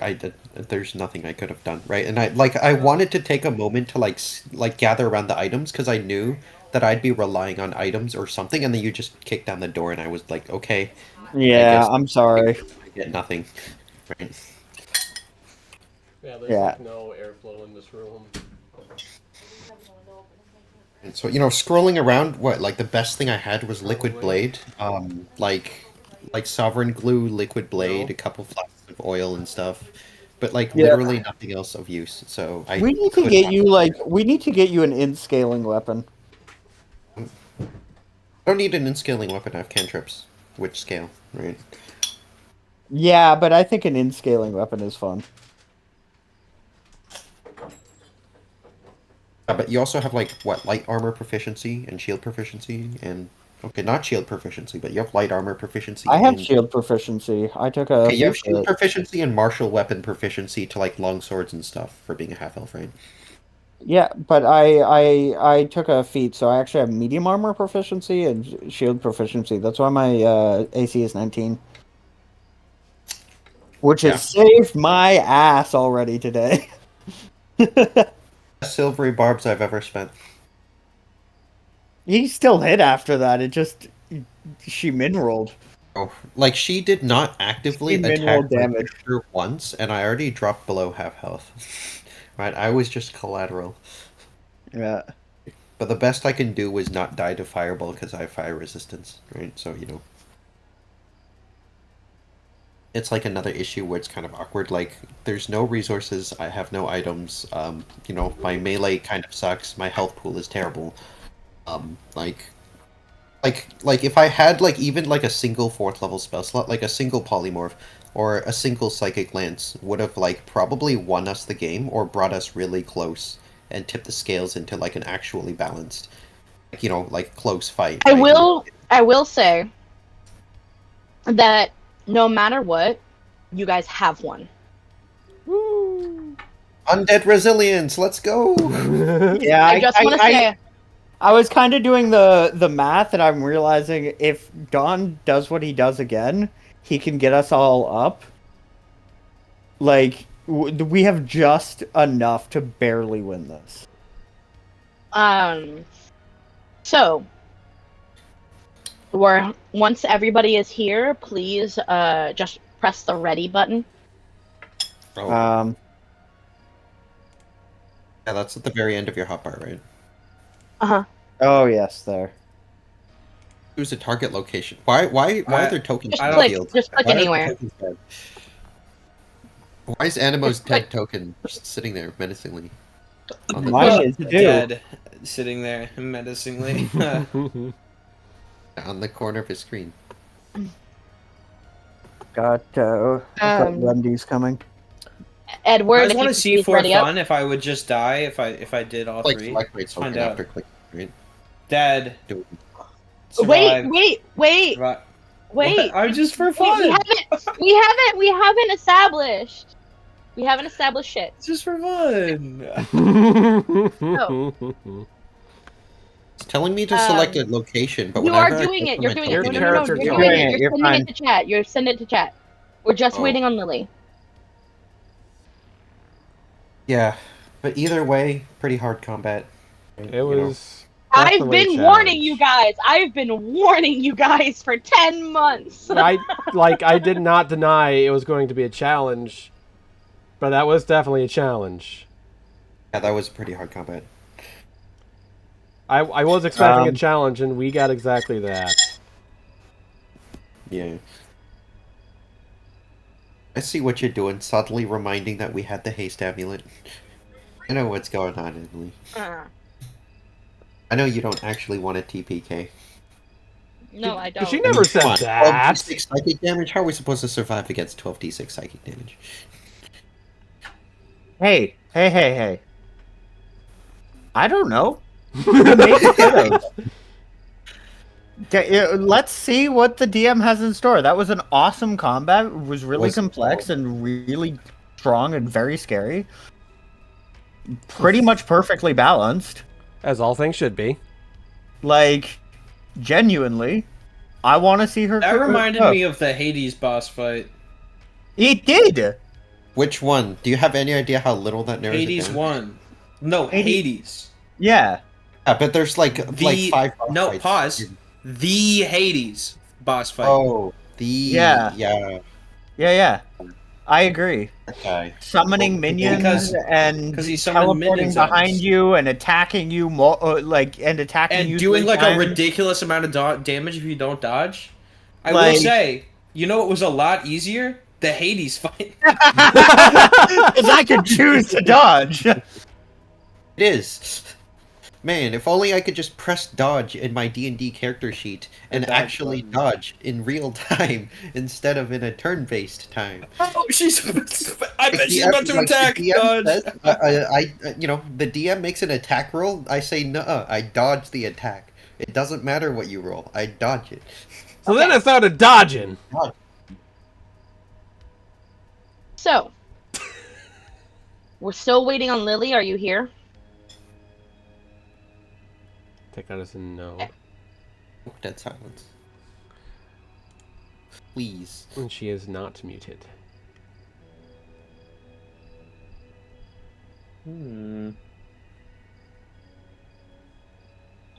there's nothing I could have done, right? And I wanted to take a moment to like gather around the items because I knew that I'd be relying on items or something, and then you just kicked down the door, and I was like, okay, I Yeah, guess I'm sorry. I get nothing, right? Yeah, there's Yeah. like no airflow in this room. And so scrolling around, what like the best thing I had was Liquid Blade, like Sovereign Glue, Liquid Blade, No. a couple flasks of oil and stuff, but like Yeah. literally nothing else of use. So I We need to could get not- you we need to get you an in-scaling weapon. I don't need an in-scaling weapon. I have cantrips, which scale, right? Yeah, but I think an in-scaling weapon is fun. But you also have like what light armor proficiency and shield proficiency and okay, not shield proficiency, but you have light armor proficiency. I have and... shield proficiency. I took a. Okay, you have feat for shield it. proficiency and martial weapon proficiency to like long swords and stuff for being a half elf, right? Yeah, but I took a feat, so I actually have medium armor proficiency and shield proficiency. That's why my AC is 19. Which Yeah. has saved my ass already today. silvery barbs I've ever spent. He still hit after that. It just she min-rolled. Oh, like she did not actively She min-roll attack my damage. character once, and I already dropped below half health. Right, I was just collateral. Yeah. But the best I can do was not die to fireball because I have fire resistance. Right, so you know. It's like another issue where it's kind of awkward. Like, there's no resources. I have no items. You know, my melee kind of sucks. My health pool is terrible. Like if I had like even like a single 4th level spell slot, like a single polymorph or a single psychic lance would have like probably won us the game or brought us really close and tipped the scales into like an actually balanced, like, you know, like close fight. I right? will say that no matter what, you guys have won. Woo. Undead resilience, let's go. Yeah, I just want to say, I was kind of doing the math, and I'm realizing if Don does what he does again, he can get us all up. Like, we have just enough to barely win this. so once everybody is here, please just press the ready button. Oh, yeah, that's at the very end of your hotbar, right? Oh yes, there. Choose a target location. Why are there tokens Just in the click, field? just click Why are there anywhere. tokens dead? Why is Animo's Just click. dead token just sitting there menacingly? On the Mine is too. Dead, sitting there menacingly. on the corner of his screen. Got Wendy's coming. Edward, I if just you want could to see please for ready up. fun if I would just die if I did all Like three. select my Let's find token out. after clicking, right? Dead. Do it. Survive. Wait. Survive. Wait. What? I'm just for We fun. haven't established. We haven't established shit. It's just for fun. It's telling me to select a location, but You whenever are I doing click it. on You're my doing it. token, No, Your you're character's doing doing it. it. You're You're sending fine. it to chat. You're sending it to chat. We're just Oh. waiting on Lily. Yeah, but either way, pretty hard combat. It was. I've definitely a been warning you challenge. guys. I've been warning you guys for 10 months. I did not deny it was going to be a challenge, but that was definitely a challenge. Yeah, that was pretty hard combat. I was expecting a challenge, and we got exactly that. Yeah. I see what you're doing, subtly reminding that we had the haste amulet. I know what's going on, Emily. I know you don't actually want a TPK. No, I don't. She never said Come on, that. 12d6 psychic damage? How are we supposed to survive against 12d6 psychic damage? Hey. I don't know. Maybe could have. Let's see what the DM has in store. That was an awesome combat. It was really complex and really strong and very scary. Pretty much perfectly balanced. As all things should be. Like, genuinely, I want to see her. That reminded me of the Hades boss fight. It did. Which one? Do you have any idea how little that narrows Hades it down? won. No, Hades. Yeah. Yeah, but there's like 5 boss fights. Pause. The Hades boss fight. Oh, Yeah. I agree. Okay. Summoning minions and he summoned teleporting minions at behind us. you and attacking you, and attacking you And doing 3 like times. a ridiculous amount of damage if you don't dodge. I Like- will say, you know what was a lot easier? The Hades fight. Because I could choose to dodge. It is. Man, if only I could just press dodge in my D&D character sheet and dodge actually button. dodge in real time instead of in a turn-based time. Oh, I bet she's DM about to like, the attack. DM Dodge. says, you know, the DM makes an attack roll. I say, no, I dodge the attack. It doesn't matter what you roll. I dodge it. So then I started dodging. So, we're still waiting on Lily. Are you here? Take that as a no. Dead silence. Please. And she is not muted.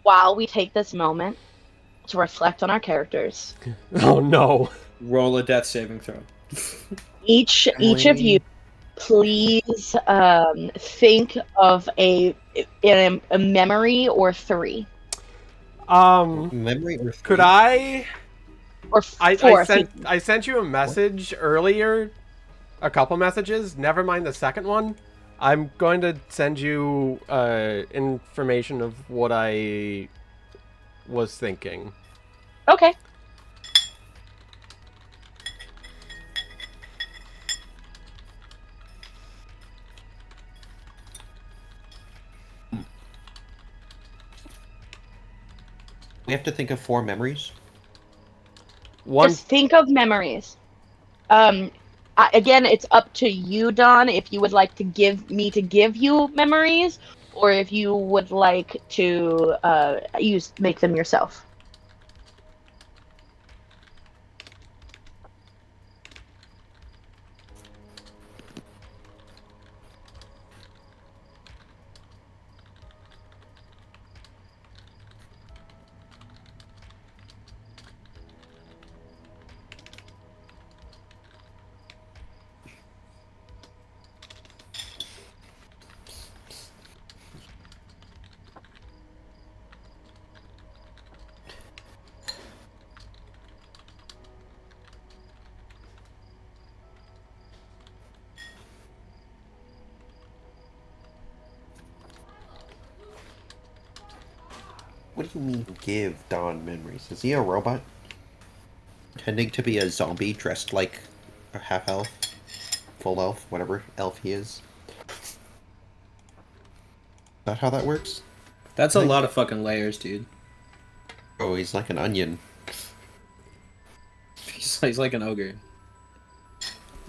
while we take this moment to reflect on our characters, Oh no. Roll a death saving throw. each of you, please think of a memory or 3. Memory or Could I? Or I 4. I sent you a message earlier, a couple messages. Never mind the second one. I'm going to send you information of what I was thinking. Okay. We have to think of 4 memories. One. Just think of memories. Again, it's up to you, Don, if you would like to give you memories, or if you would like to make them yourself. What do you mean, give Don memories? Is he a robot? Pretending to be a zombie dressed like a half elf? Full elf? Whatever elf he is? Is that how that works? That's a lot of fucking layers, dude. Oh, he's like an onion. He's like an ogre.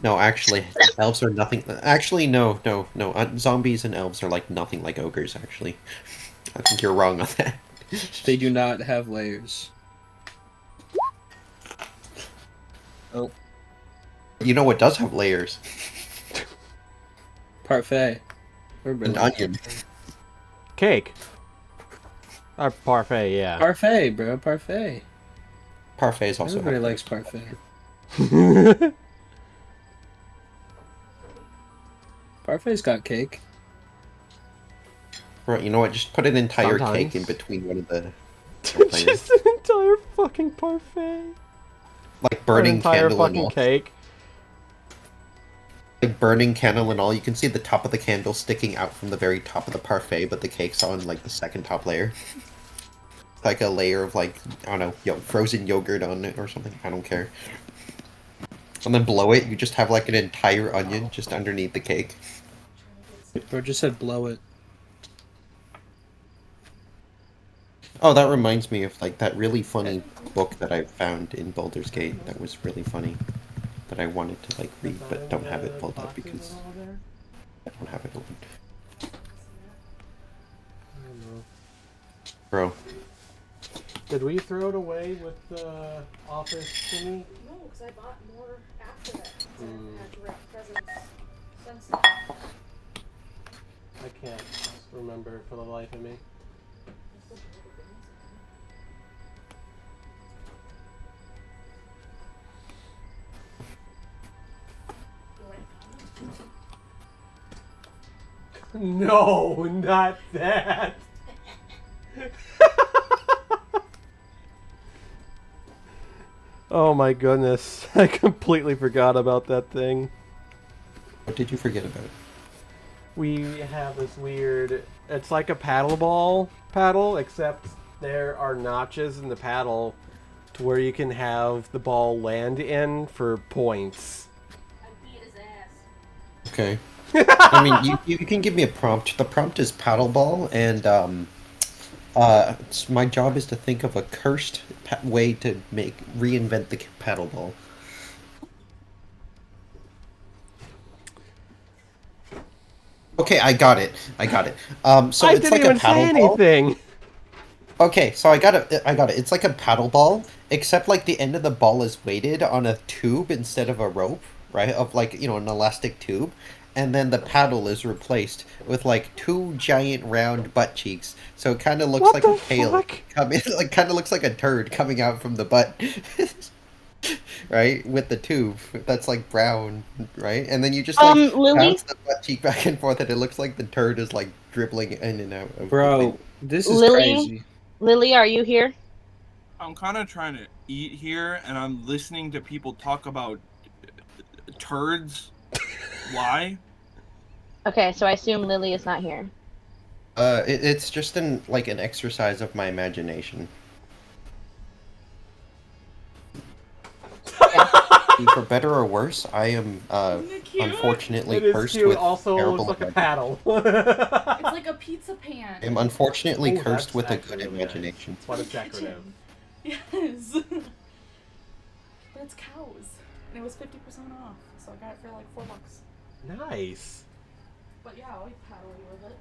No, actually, elves are nothing. Actually, no. Zombies and elves are like nothing like ogres, actually. I think you're wrong on that. They do not have layers. Oh. You know what does have layers? Parfait. An onion. Cake. Parfait, yeah. Parfait, bro. Parfait. Parfait is also. Everybody likes parfait. Parfait's got cake. Right, you know what? Just put an entire Sometimes. cake in between one of the. Just an entire fucking parfait. Like burning An entire candle and fucking all. cake. Like burning candle and all. You can see the top of the candle sticking out from the very top of the parfait, but the cake's on like the second top layer. Like a layer of like, I don't know, frozen yogurt on it or something. I don't care. And then below it, you just have like an entire onion just underneath the cake. Bro just said blow it. Oh, that reminds me of like that really funny book that I found in Baldur's Gate that was really funny. That I wanted to like read, but don't have it pulled up because I don't have it open. Bro. Did we throw it away with the office thingy? No, because I bought more after that. Mm. I had to wrap presents since then. I can't remember for the life of me. No, not that. Oh my goodness. I completely forgot about that thing. What did you forget about? We have this weird, it's like a paddle, except there are notches in the paddle to where you can have the ball land in for points. I beat his ass. Okay. I mean, you can give me a prompt. The prompt is paddle ball, and my job is to think of a cursed way to reinvent the paddle ball. Okay, I got it. So I it's didn't like even a paddle say ball. anything. Okay, so I got it. It's like a paddle ball, except like the end of the ball is weighted on a tube instead of a rope, right? Of like, an elastic tube. and then the paddle is replaced with like 2 giant round butt cheeks. So it kind of looks What like the a tail fuck? coming, like kind of looks like a turd coming out from the butt. Right, with the tube that's like brown, right, and then you just like Lily, bounce the butt cheek back and forth, and it looks like the turd is like dribbling in and out of the Bro, this is Lily? crazy. Lily, are you here? I'm kind of trying to eat here, and I'm listening to people talk about turds. Why? Okay, so I assume Lily is not here. It's just an exercise of my imagination. For better or worse, I am unfortunately It is cursed cute. with Also terrible looks like a imagination. paddle. It's like a pizza pan. I'm unfortunately Ooh, cursed that's with a actually good really nice. imagination. It's what it's decorative. Yes. But it's cows. And it was 50% off. So I got it for like $4. Nice. But yeah, I'll paddle you with it.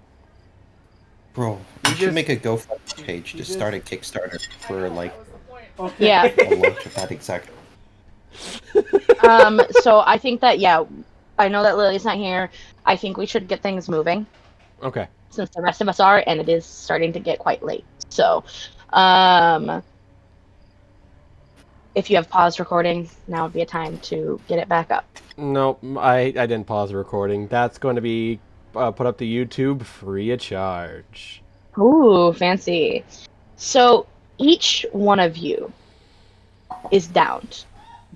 Bro, you should make a GoFundMe page to start a Kickstarter for like That was the point. Okay. Yeah. a launch of that exact. So I think that, yeah, I know that Lily's not here. I think we should get things moving Okay. since the rest of us are, and it is starting to get quite late. So, if you have paused recording, now would be a time to get it back up. Nope, I didn't pause the recording. That's going to be put up to YouTube free of charge. Ooh, fancy. So each one of you is downed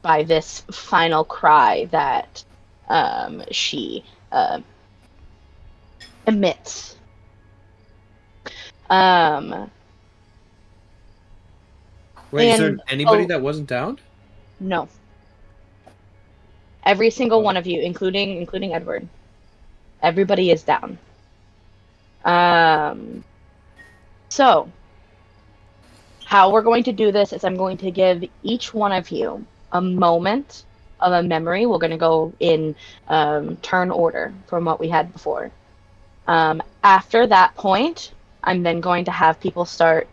by this final cry that she emits. Wait, is there And- anybody oh. that wasn't down? No. Every single one of you, including Edward. Everybody is down. So, how we're going to do this is I'm going to give each one of you a moment of a memory. We're going to go in turn order from what we had before. After that point, I'm then going to have people start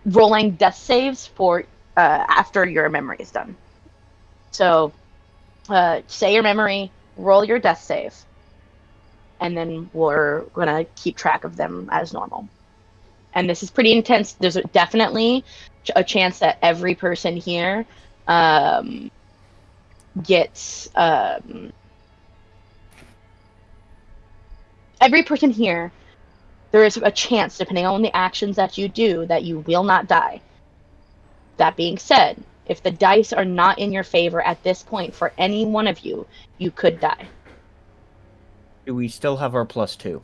rolling death saves for after your memory is done. So, say your memory, roll your death save, and then we're gonna keep track of them as normal. And this is pretty intense. There's definitely a chance that every person here gets every person here. There is a chance, depending on the actions that you do, that you will not die. That being said, if the dice are not in your favor at this point for any one of you, you could die. Do we still have our +2?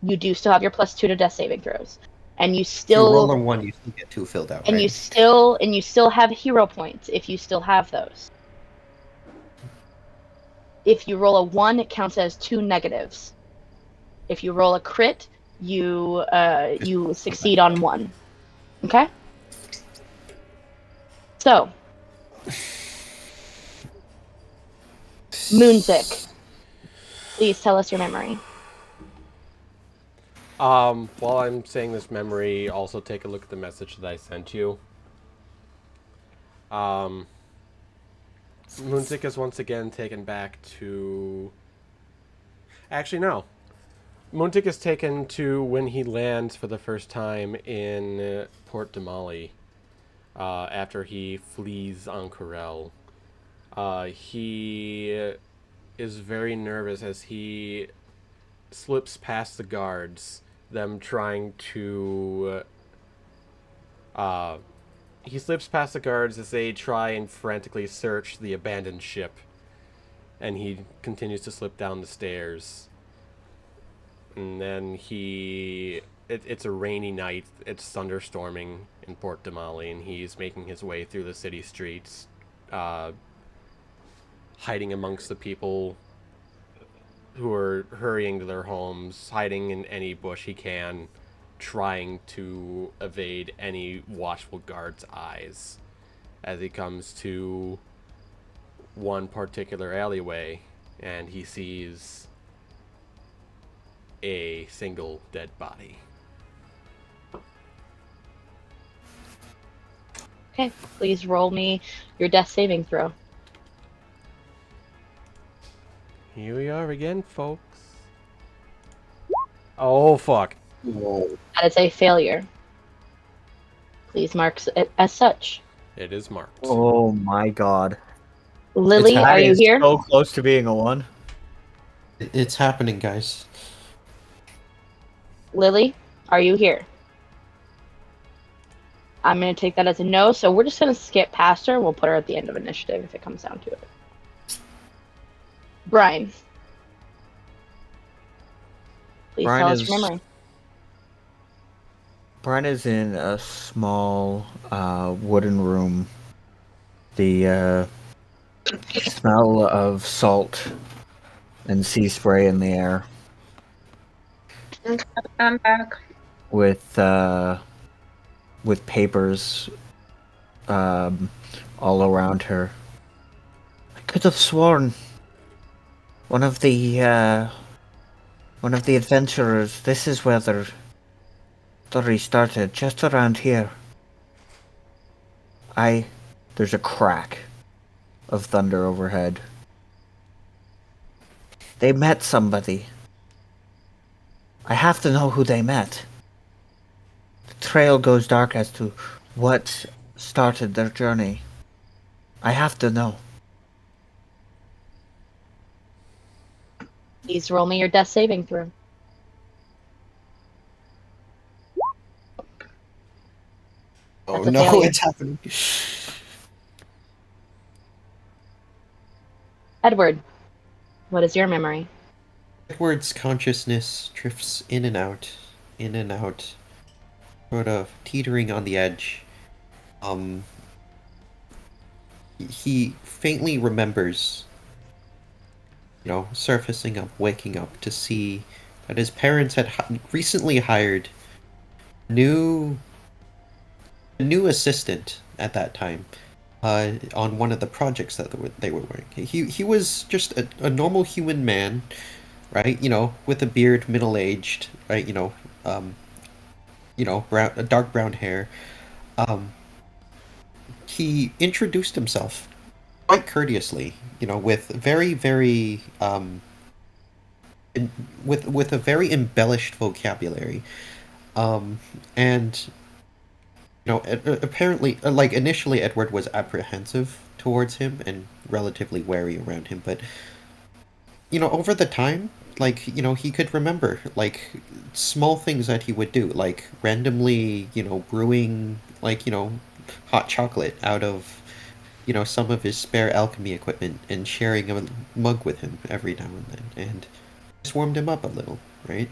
You do still have your +2 to death saving throws, and you If you still roll a 1, you still get 2 filled out, and right? you still have hero points if you still have those. If you roll a 1, it counts as 2 negatives. If you roll a crit, you succeed on 1. Okay? So, Moonsick, please tell us your memory. While I'm saying this memory, also take a look at the message that I sent you. Moonsick is once again taken back to... Actually, no. Moonsick is taken to when he lands for the first time in Port Damali, after he flees Ankorel. He is very nervous as he slips past the guards, them trying to... he slips past the guards as they try and frantically search the abandoned ship, and he continues to slip down the stairs. And then it's a rainy night, it's thunderstorming in Port Damali, and he's making his way through the city streets, hiding amongst the people who are hurrying to their homes, hiding in any bush he can, trying to evade any watchful guard's eyes, as he comes to one particular alleyway, and he sees a single dead body. Okay, please roll me your death saving throw. Here we are again, folks. Oh, fuck. Whoa. That is a failure. Please mark it as such. It is marked. Oh my god. Lily, Its are hat you is here? so close to being a 1. It's happening, guys. Lily, are you here? I'm going to take that as a no, so we're just going to skip past her and we'll put her at the end of initiative if it comes down to it. Brian. Please Brian tell us is- your memory. Brian is in a small wooden room. The smell of salt and sea spray in the air I'm back. with papers all around her. I could have sworn one of the adventurers. This is where their story started, just around here. There's a crack of thunder overhead. They met somebody. I have to know who they met. The trail goes dark as to what started their journey. I have to know. Please roll me your death saving throw. Oh That's a no, failure. it's happening. Edward, what is your memory? Edward's consciousness drifts in and out, sort of teetering on the edge. He faintly remembers, surfacing up, waking up to see that his parents had recently hired a new assistant at that time on one of the projects that they were working. He was just a normal human man, right? With a beard, middle-aged, right? Dark brown hair. He introduced himself quite courteously, with very, very with a very embellished vocabulary, and apparently, like initially, Edward was apprehensive towards him and relatively wary around him, but over the time, like he could remember like small things that he would do, like randomly, brewing like hot chocolate out of some of his spare alchemy equipment and sharing a mug with him every now and then, and just warmed him up a little, right?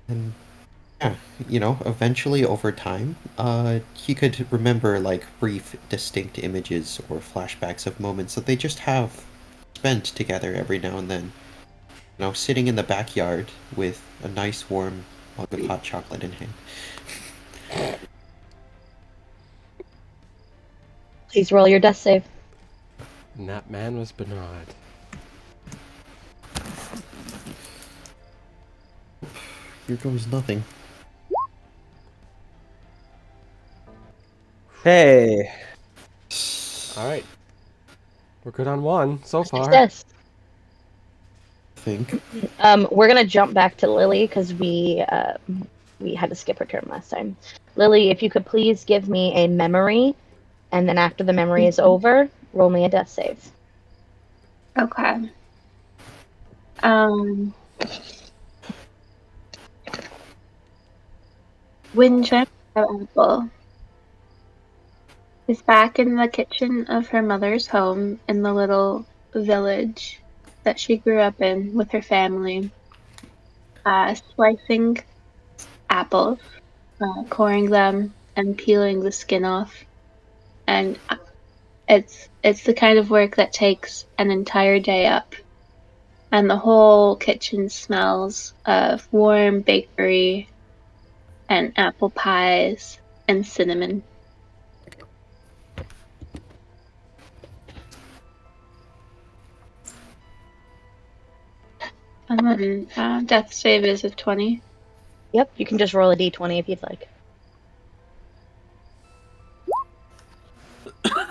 And yeah, eventually over time, he could remember like brief, distinct images or flashbacks of moments that they just have spent together every now and then. Sitting in the backyard with a nice warm mug of hot chocolate in hand. Please roll your death save. And that man was Bernard. Here goes nothing. Hey. Alright. We're good on 1 so far. Success. I think. We're gonna jump back to Lily because we had to skip her turn last time. Lily, if you could please give me a memory, and then after the memory is over, roll me a death save. Okay. Winter Apple is back in the kitchen of her mother's home in the little village that she grew up in with her family, slicing apples, coring them, and peeling the skin off. And it's the kind of work that takes an entire day up. And the whole kitchen smells of warm bakery and apple pies and cinnamon. And then death save is of 20. Yep, you can just roll a d20 if you'd like.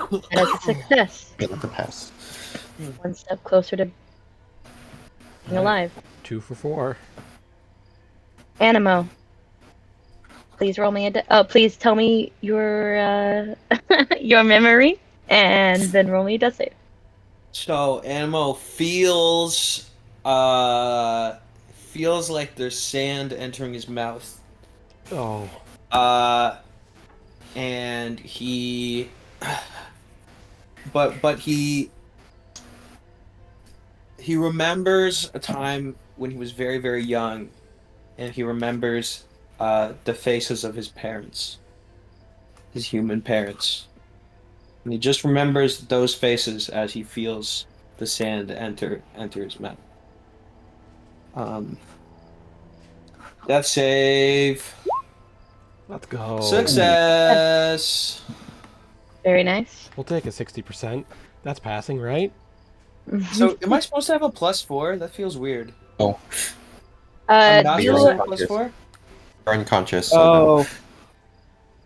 That is a success. Get the pass. One step closer to being alive. 2 for 4. Animo. Please roll me please tell me your your memory, and then roll me a death save. So Animo feels like there's sand entering his mouth. Oh. And he but he remembers a time when he was very, very young, and he remembers the faces of his parents, his human parents. And he just remembers those faces as he feels the sand enter his mouth. Death save. Let's go. Success. Very nice. We'll take a 60%. That's passing, right? So, am I supposed to have a +4? That feels weird. Oh, I'm not you supposed to have a +4? you're unconscious. So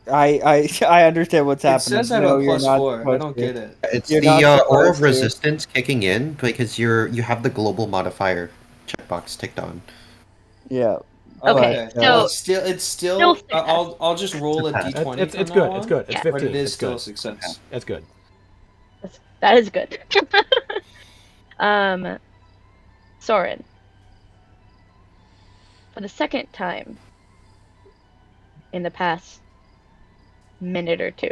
no. I understand what's It happening. says I have No, a you're not +4. I supposed don't to. get it. It's You're the not aura of supposed to. resistance kicking in because you have the global modifier checkbox ticked on. Yeah. Okay, But, so It's still success. I'll just roll a It's a d20 It's from good. now It's on, good. It's Yeah. 15. but it is it's still good. a success. It's good. that is good. Soren. For the second time in the past minute or two,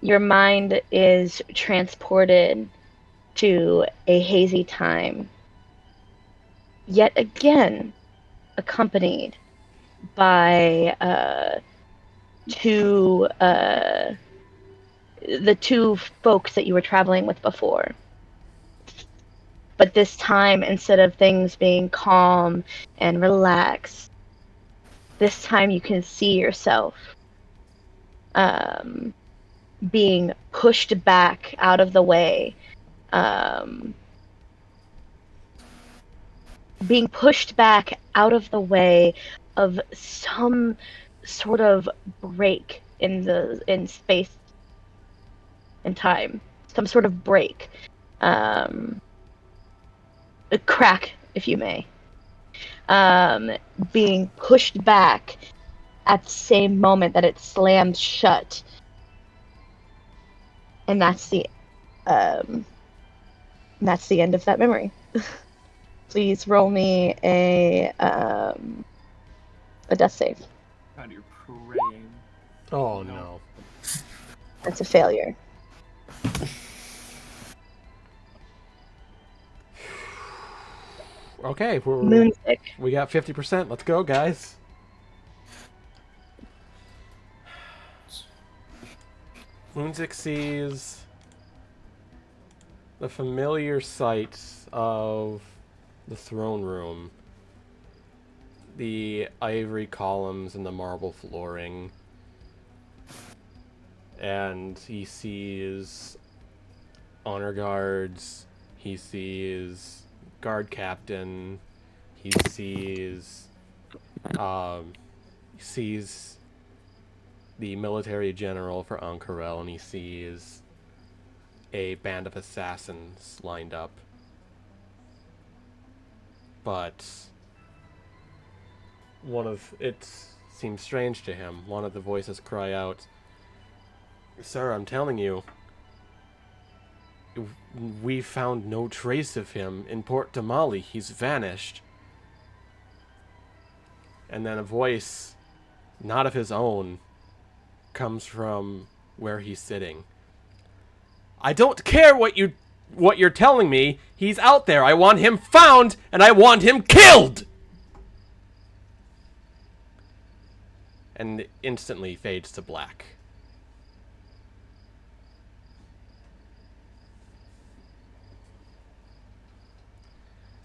your mind is transported to a hazy time, yet again accompanied by the two folks that you were traveling with before. But this time, instead of things being calm and relaxed, this time you can see yourself being pushed back out of the way. Being pushed back out of the way of some sort of break in space and time. Some sort of break. A crack, if you may. Being pushed back at the same moment that it slams shut. And that's the end of that memory. Please roll me a death save. God, you're praying. Oh, no. That's a failure. Okay, Moonsick. we got 50%. Let's go, guys. Moonsick sees the familiar sights of the throne room, the ivory columns and the marble flooring, and he sees honor guards, he sees guard captain, he sees the military general for Ankarel, and he sees a band of assassins lined up. But it seems strange to him. One of the voices cry out, "Sir, I'm telling you, we found no trace of him in Port Damali. He's vanished." And then a voice, not of his own, comes from where he's sitting. "I don't care what you're telling me. He's out there. I want him found, and I want him killed!" And instantly fades to black.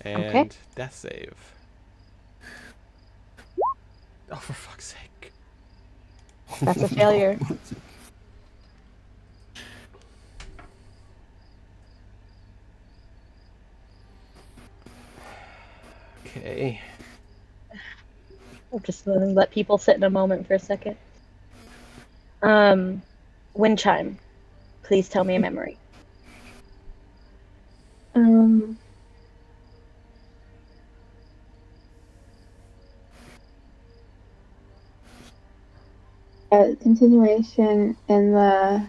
And Okay. death save. Oh, for fuck's sake. That's a failure. Okay. I'll just let people sit in a moment for a second. Wind chime. Please tell me a memory. Um, continuation in the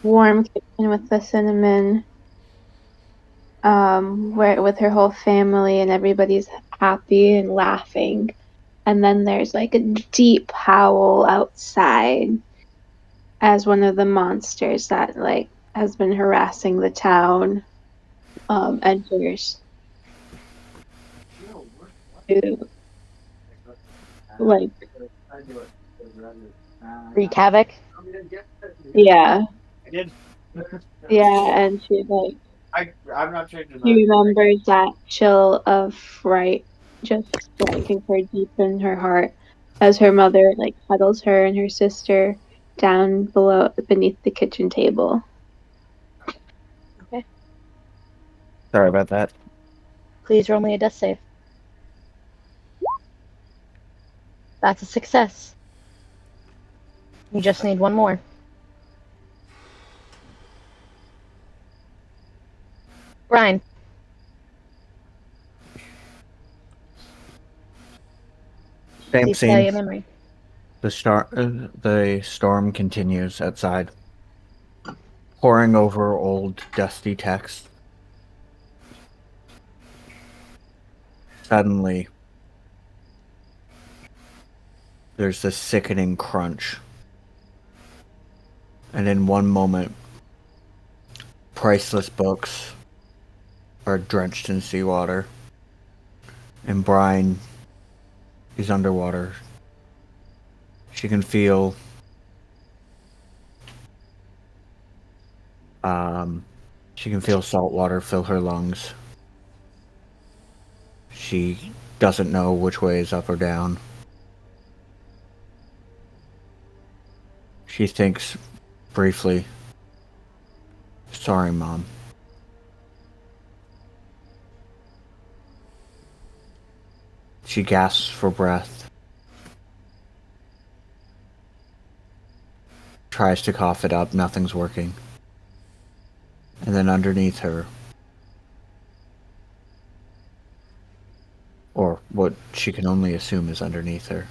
warm kitchen with the cinnamon, where with her whole family and everybody's happy and laughing. And then there's like a deep howl outside as one of the monsters that like has been harassing the town enters to like Wreak havoc. yeah I did. yeah and she like I'm not changing she that. remembers that chill of fright just striking her deep in her heart as her mother like huddles her and her sister down below beneath the kitchen table. Sorry about that. Please roll me a death save. That's a success. You just need one more. Brian, Same please tell scene. your memory. The storm continues outside, pouring over old, dusty text. Suddenly, there's this sickening crunch. And in one moment, priceless books are drenched in seawater. And Brian is underwater. She can feel salt water fill her lungs. She doesn't know which way is up or down. She thinks briefly, "Sorry, Mom." She gasps for breath, tries to cough it up, nothing's working. And then underneath her, or what she can only assume is underneath her,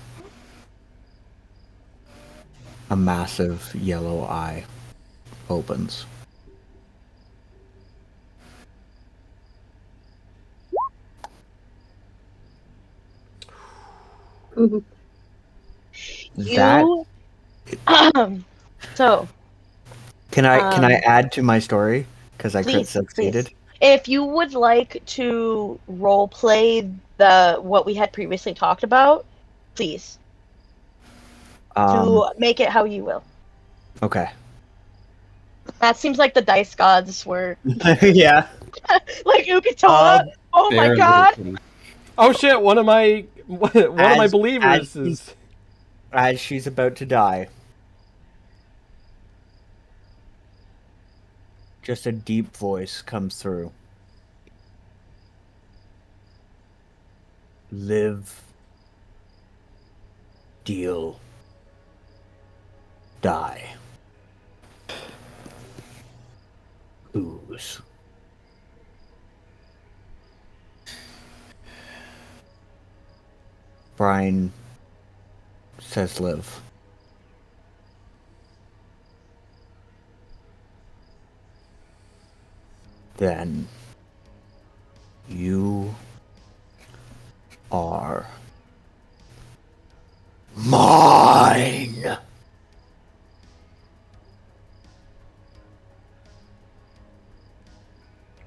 a massive yellow eye opens. That You. So, can I Um, add to my story because I crit please, succeeded? please. If you would like to role play the what we had previously talked about, please Um, to make it how you will. okay. That seems like the dice gods were Yeah. like Ukitoa. Oh my Bear god! little kitty. Oh shit! One of my believers is. As she's about to die, just a deep voice comes through. Live, deal, die. Ooze. Brian says live. Then you are mine.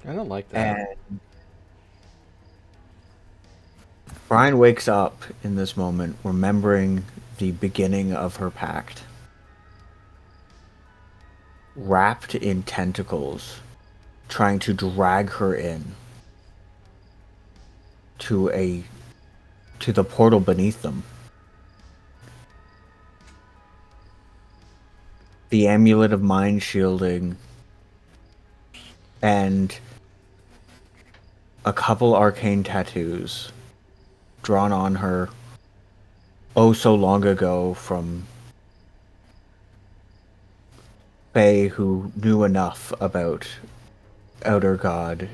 I don't like that. And Brian wakes up in this moment, remembering the beginning of her pact. Wrapped in tentacles, trying to drag her in to the portal beneath them. The amulet of mind shielding and a couple arcane tattoos drawn on her oh so long ago from Faye, who knew enough about outer god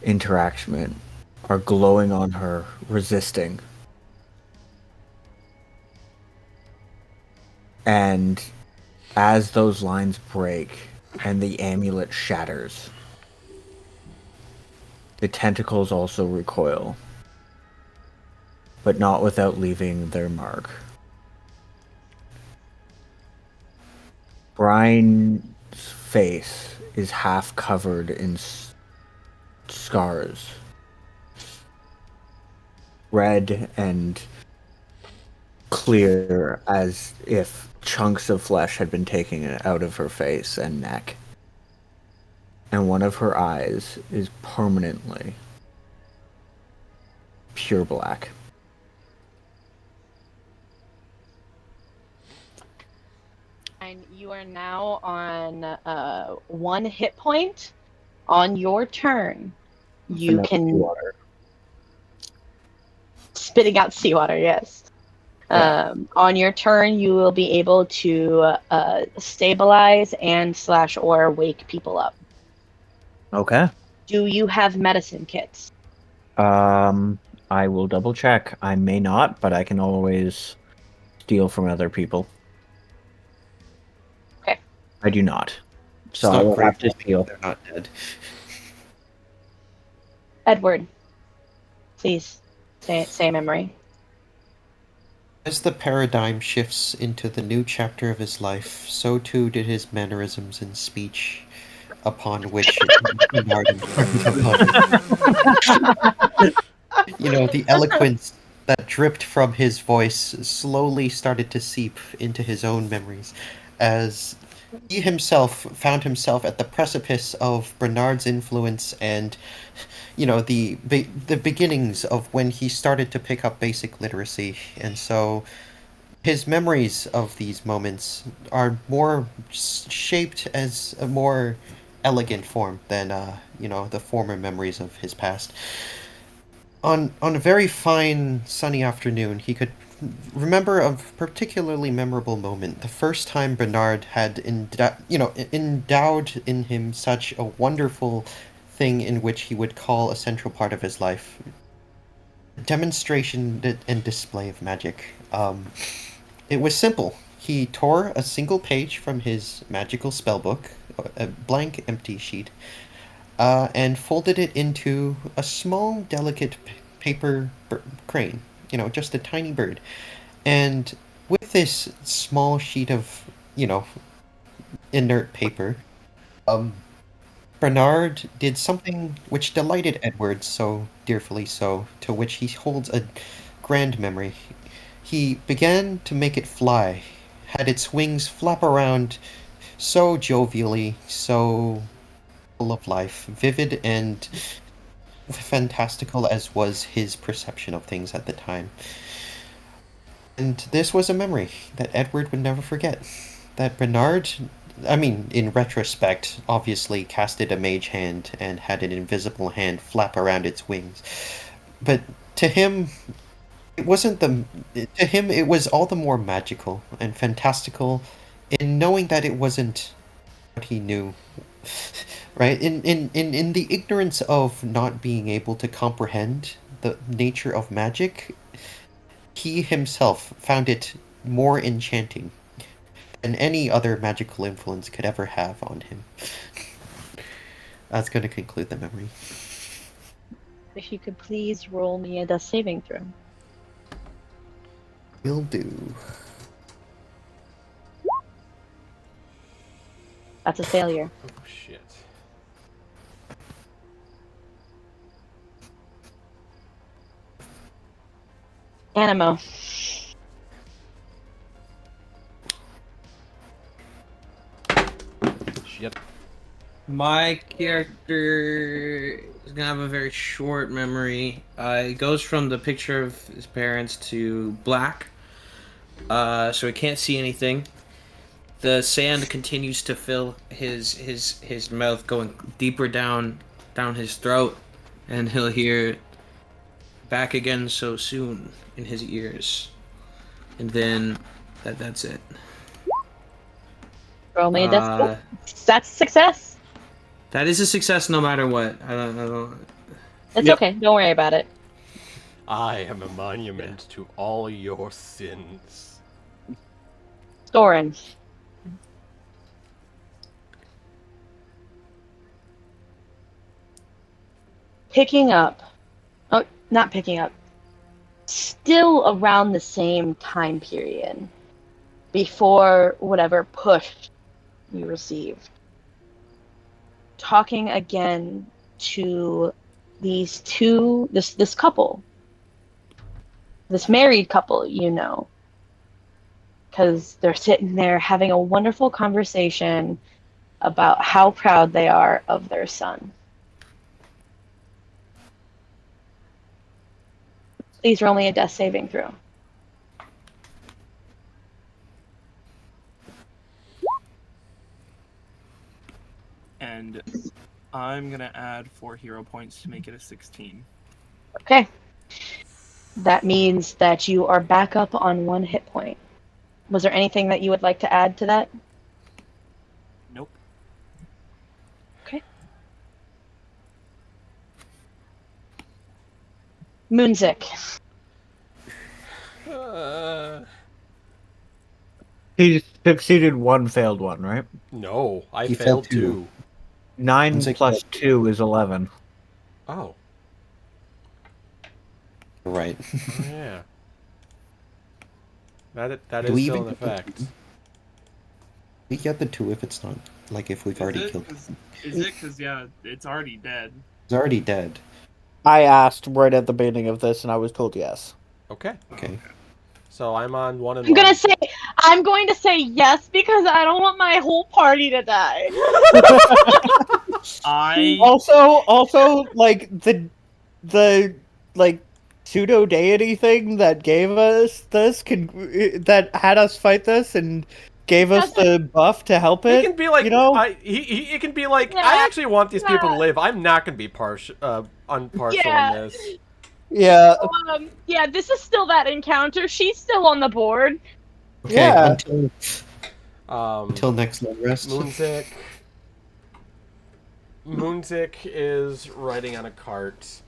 interaction are glowing on her, resisting. And as those lines break and the amulet shatters, the tentacles also recoil, but not without leaving their mark. Brian's face is half covered in scars, red and clear as if chunks of flesh had been taken out of her face and neck. And one of her eyes is permanently pure black. And you are now on 1 hit point. On your turn, you Another can seawater. spitting out seawater. Yes. Yeah. On your turn, you will be able to stabilize and / or wake people up. Okay. Do you have medicine kits? I will double check. I may not, but I can always steal from other people. Okay. I do not. It's So I not will great have to when steal. they're not dead. Edward, please say a memory. As the paradigm shifts into the new chapter of his life, so too did his mannerisms and speech, upon which Bernard impressed upon the eloquence that dripped from his voice slowly started to seep into his own memories, as he himself found himself at the precipice of Bernard's influence and the beginnings of when he started to pick up basic literacy. And so his memories of these moments are more shaped as a more elegant form than the former memories of his past. On a very fine sunny afternoon, he could remember a particularly memorable moment. The first time Bernard had endowed in him such a wonderful thing in which he would call a central part of his life. Demonstration and display of magic. It was simple. He tore a single page from his magical spellbook, a blank, empty sheet, and folded it into a small, delicate paper crane. Just a tiny bird. And with this small sheet of, inert paper, Bernard did something which delighted Edward so dearfully so, to which he holds a grand memory. He began to make it fly, had its wings flap around so jovially, so full of life, vivid and fantastical as was his perception of things at the time. And this was a memory that Edward would never forget. That Bernard, in retrospect, obviously casted a mage hand and had an invisible hand flap around its wings. But to him, it wasn't to him it was all the more magical and fantastical in knowing that it wasn't what he knew. Right? In the ignorance of not being able to comprehend the nature of magic, he himself found it more enchanting than any other magical influence could ever have on him. That's going to conclude the memory. If you could please roll me a death saving throw. Will do. That's a failure. Oh, shit. Animo. Shit. My character is gonna have a very short memory. It goes from the picture of his parents to black, so he can't see anything. The sand continues to fill his mouth, going deeper down his throat, and he'll hear "back again so soon" in his ears, and then that's it. Roll me a death That's success. That is a success no matter what. I don't. It's Yep. okay. Don't worry about it. I am a monument to all your sins. Scoring. Picking up. Oh, not picking up. Still around the same time period before whatever push you received. Talking again to these two, this couple, this married couple, because they're sitting there having a wonderful conversation about how proud they are of their son. These are only a death saving throw. And I'm gonna add 4 hero points to make it a 16. Okay. That means that you are back up on 1 hit point. Was there anything that you would like to add to that? Nope. Okay. Moonzik. He succeeded 1, failed 1, right? No, I He failed failed two. 2. 9 Moonzik plus failed 2 is 11. Oh, Right. oh yeah. That Do is we still even in get the effect. two? We get the 2 if it's not like if we've already killed him. Is it? Because, yeah, it's already dead. He's already dead. I asked right at the beginning of this, and I was told yes. Okay, Okay. so I'm on 1 and I'm 1. going to say yes because I don't want my whole party to die. I Also, like the like pseudo deity thing that gave us this that had us fight this and gave us the buff to help It it. can be like, you know, it can be like, Yeah, I actually want these people to yeah. live. I'm not gonna be unpartial Yeah. in this. yeah, Yeah, this is still that encounter. She's still on the board. Okay. Yeah. Until next long rest. Moonzik is riding on a cart.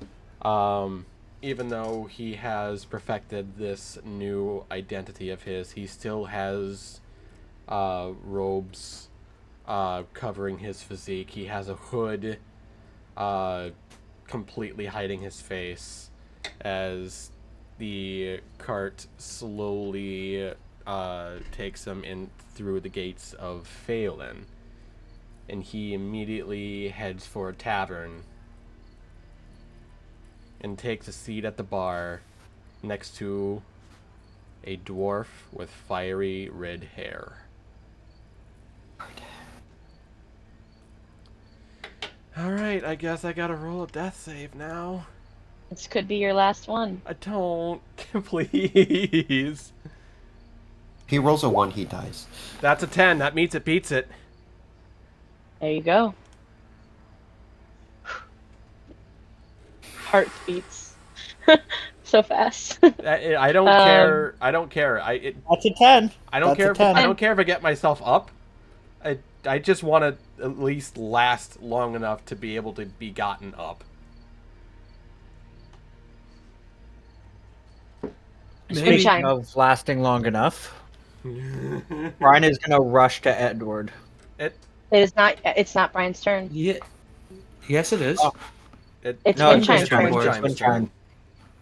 Even though he has perfected this new identity of his, he still has robes covering his physique. He has a hood completely hiding his face as the cart slowly takes him in through the gates of Phelan. And he immediately heads for a tavern and takes a seat at the bar next to a dwarf with fiery red hair. Alright, I guess I gotta roll a death save now. This could be your last one. I don't. Please. He rolls a 1, he dies. That's a 10. That meets it, beats it. There you go. Heart beats so fast. I don't care. I don't care. that's a 10. I don't That's care. a 10. I don't care if I get myself up. I just want to at least last long enough to be able to be gotten up. Speaking Moonshine. of lasting long enough, Brian is gonna rush to Edward. It's not Brian's turn. Yeah. Yes, it is. Oh. It's No, Windshine's it's turn. Windshine's turn.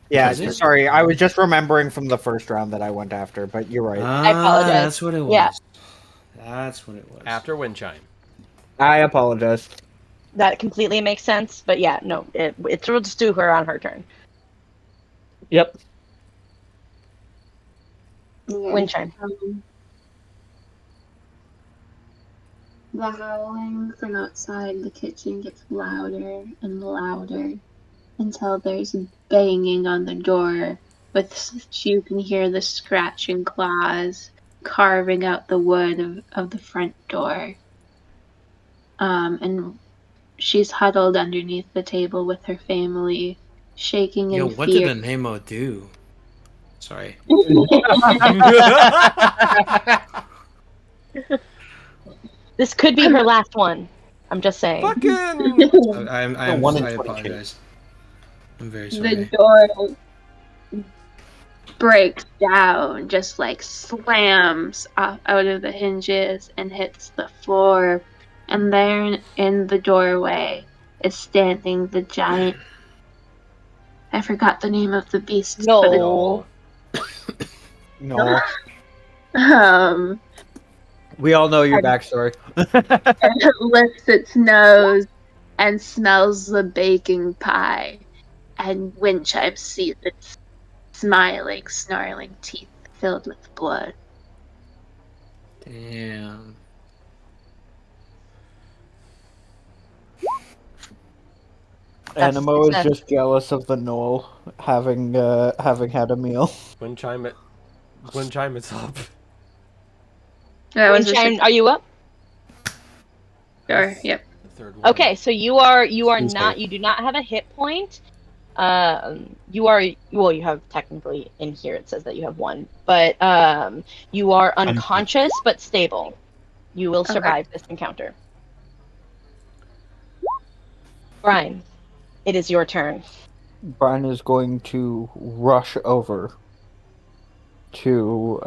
Yeah, Is it? sorry, I was just remembering from the first round that I went after, but you're right. I apologize. That's what it was. Yeah. That's what it was. After Windchime. I apologize. That completely makes sense, but yeah, no, it's we'll just do her on her turn. Yep. Windchime. The howling from outside the kitchen gets louder and louder until there's banging on the door. You can hear the scratching claws carving out the wood of the front door. And she's huddled underneath the table with her family, shaking in Yo, what fear. did the Nemo do? Sorry. This This could be her last one. I'm just saying. Fucking. I apologize. I'm very sorry. The door breaks down, just like slams off out of the hinges and hits the floor. And there in the doorway is standing the giant. I forgot the name of the beast. No. No. But We all know your backstory. it lifts its nose and smells the baking pie. And Windchime sees its smiling, snarling teeth filled with blood. Damn. Animo is just jealous of the Knoll having had a meal. Wind chime is up. Windchime, are you up? Sure, yep. The third one. Okay, so you are Who's not. there? You do not have a hit point. You are. Well, you have technically in here. It says that you have one, but you are unconscious but stable. You will survive this encounter. Brian, it is your turn. Brian is going to rush over to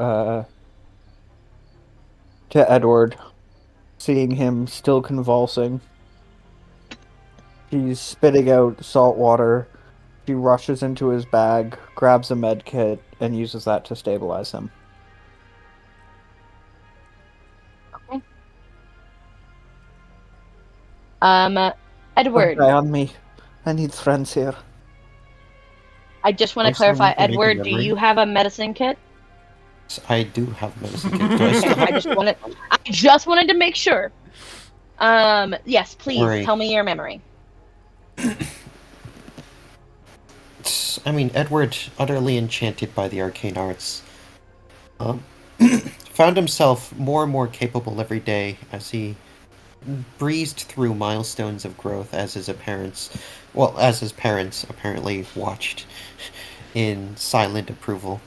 Edward, seeing him still convulsing. He's spitting out salt water. He rushes into his bag, grabs a med kit, and uses that to stabilize him. Okay. Edward, Rely on me. I need friends here. I just want to I still clarify. need to make a Edward, do memory. you have a medicine kit? I do have medicine kit. Do I still I just wanted to make sure. Yes, please Right. tell me your memory. I mean, Edward, utterly enchanted by the arcane arts, found himself more and more capable every day as he breezed through milestones of growth as his parents apparently watched in silent approval.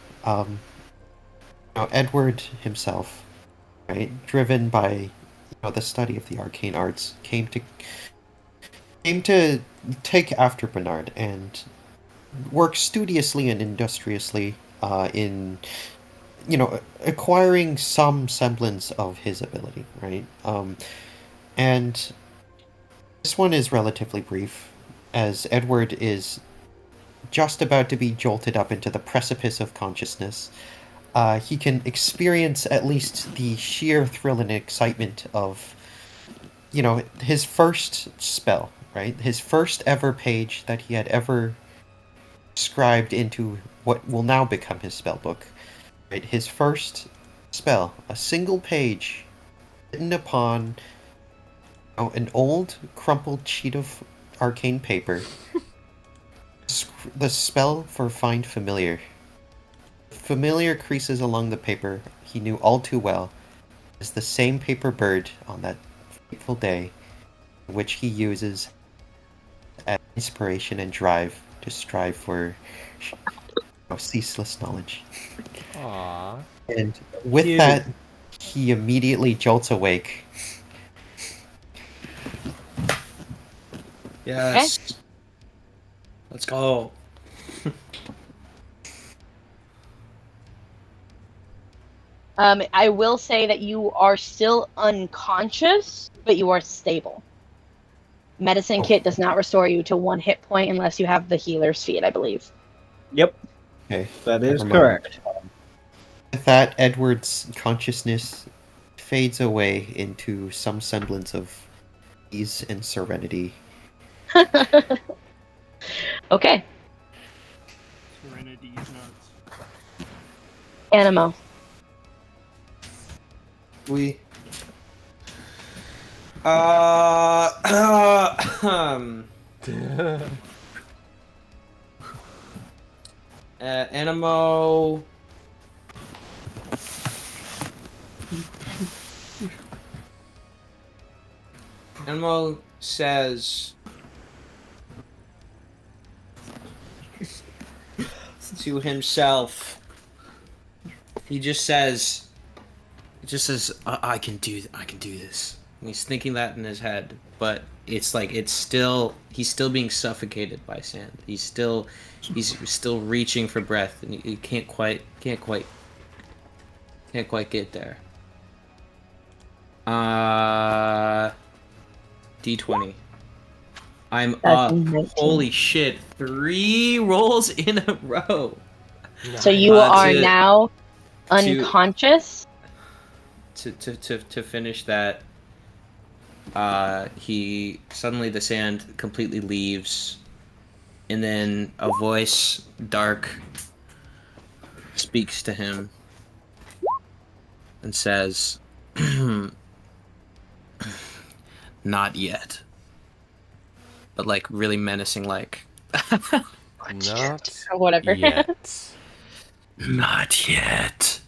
Edward himself, right, driven by the study of the arcane arts, came to take after Bernard and work studiously and industriously in acquiring some semblance of his ability, right? And this one is relatively brief, as Edward is just about to be jolted up into the precipice of consciousness. He can experience at least the sheer thrill and excitement of, his first spell, right? His first ever page that he had ever scribed into what will now become his spell book. Right? His first spell, a single page written upon an old crumpled sheet of arcane paper. The spell for Find Familiar. Familiar creases along the paper he knew all too well as the same paper bird on that fateful day, which he uses as inspiration and drive to strive for ceaseless knowledge. Aww. And with Cute. that, he immediately jolts awake. Yes. Let's go. I will say that you are still unconscious, but you are stable. Medicine kit does not restore you to 1 hit point unless you have the healer's feat, I believe. Yep, Okay. that is Never mind. correct. With that, Edward's consciousness fades away into some semblance of ease and serenity. Okay, Serenity is nuts. Animo. We. Animo. Animo says to himself. He just says, I can do this. He's thinking that in his head, but it's like he's still being suffocated by sand. He's still reaching for breath, and he can't quite get there. D20. I'm up. 19. Holy shit! 3 rolls in a row. So you are to- now unconscious. To finish that, he suddenly the sand completely leaves, and then a voice, dark, speaks to him and says, "Not yet," but like really menacing, like, Not Or whatever. yet. "Not yet."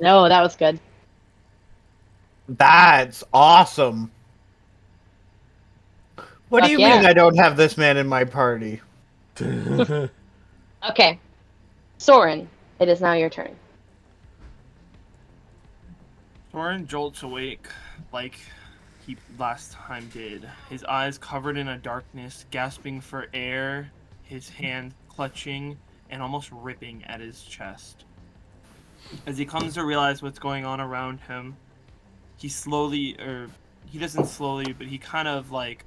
No, that was good. That's awesome. What do Fuck you yeah. mean I don't have this man in my party? Okay. Soren, it is now your turn. Thorin jolts awake like he last time did. His eyes covered in a darkness, gasping for air, his hand clutching and almost ripping at his chest. As he comes to realize what's going on around him, he doesn't slowly, but he kind of like,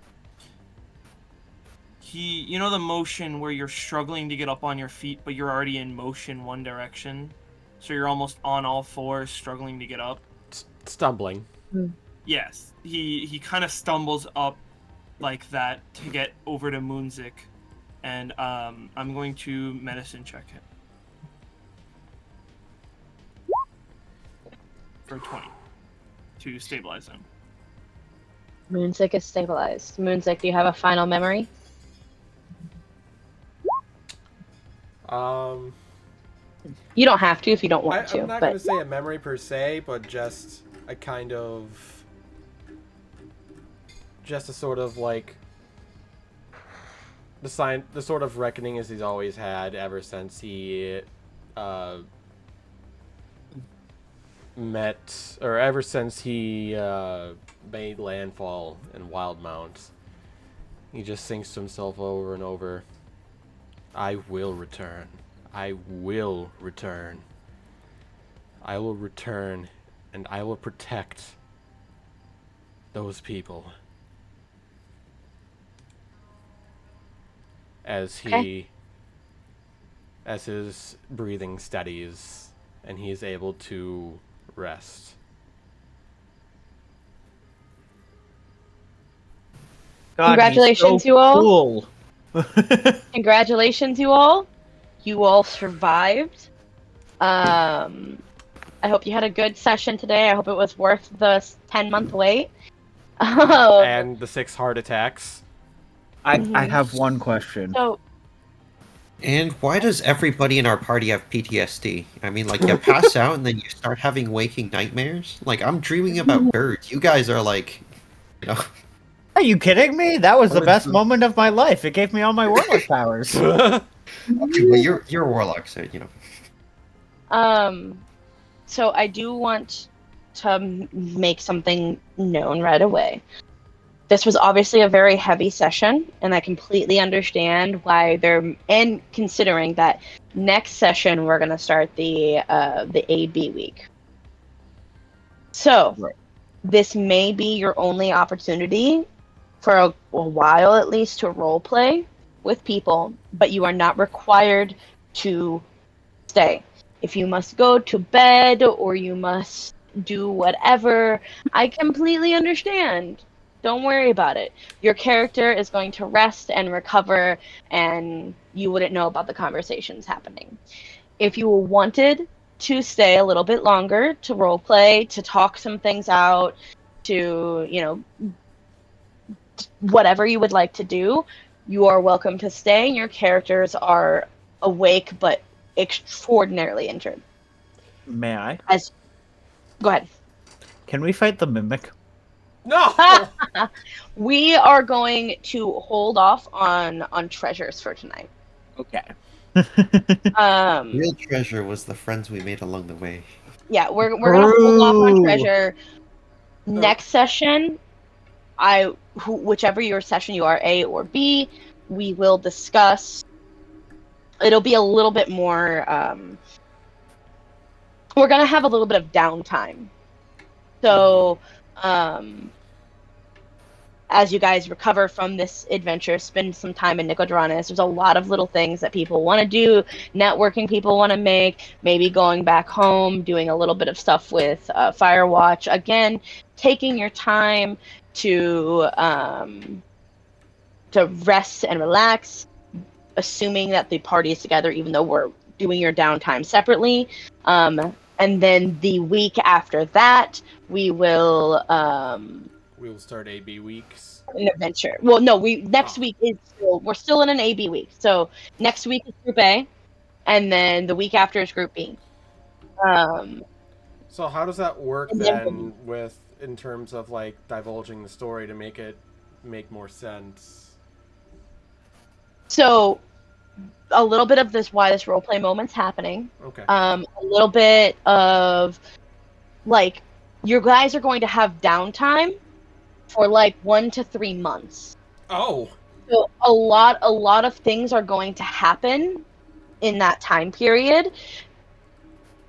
you know the motion where you're struggling to get up on your feet, but you're already in motion one direction? So you're almost on all fours, struggling to get up? Stumbling. Yes. He kind of stumbles up like that to get over to Moonzik, and I'm going to medicine check him. For 20. To stabilize him. Moonzik is stabilized. Moonzik, do you have a final memory? You don't have to if you don't want to. I'm not but going to say a memory per se, but just a kind of... Just a sort of, like... The sort of reckoning as he's always had ever since he... ever since he made landfall in Wildemount. He just thinks to himself over and over, I will return. I will return. I will return, and I will protect those people. As his breathing steadies and he is able to rest. God, Congratulations, he's so you all. Cool. Congratulations, you all. You all survived. I hope you had a good session today. I hope it was worth the 10-month wait. And the 6 heart attacks. I have one question. So, And why does everybody in our party have PTSD? I mean, like, you pass out and then you start having waking nightmares? Like, I'm dreaming about birds. You guys are like, you know... Are you kidding me? That was the best moment of my life. It gave me all my warlock powers. Okay, well, you're a warlock, so, you know. So I do want to make something known right away. This was obviously a very heavy session, and I completely understand why and considering that next session we're going to start the AB week. So, This may be your only opportunity for a while at least to role play with people, but you are not required to stay. If you must go to bed or you must do whatever, I completely understand. Don't worry about it. Your character is going to rest and recover, and you wouldn't know about the conversations happening. If you wanted to stay a little bit longer to roleplay, to talk some things out, to, whatever you would like to do, you are welcome to stay. Your characters are awake but extraordinarily injured. May I? Go ahead. Can we fight the mimic? No! We are going to hold off on treasures for tonight. Okay. Real treasure was the friends we made along the way. Yeah, we're gonna hold off on treasure. Next session, whichever your session you are, A or B, we will discuss. It'll be a little bit more. We're gonna have a little bit of downtime. So, as you guys recover from this adventure, spend some time in Nicodranus. There's a lot of little things that people want to do, networking people want to make, maybe going back home, doing a little bit of stuff with Firewatch. Again, taking your time to rest and relax, assuming that the party is together, even though we're doing your downtime separately. And then the week after that, we will We'll start AB weeks. an adventure. Well, no, next week is we're still in an AB week. So next week is Group A, and then the week after is Group B. So how does that work And then with in terms of like divulging the story to make it make more sense? So a little bit of why this roleplay moment's happening. Okay. A little bit of like you guys are going to have downtime for like 1 to 3 months. Oh. So a lot of things are going to happen in that time period.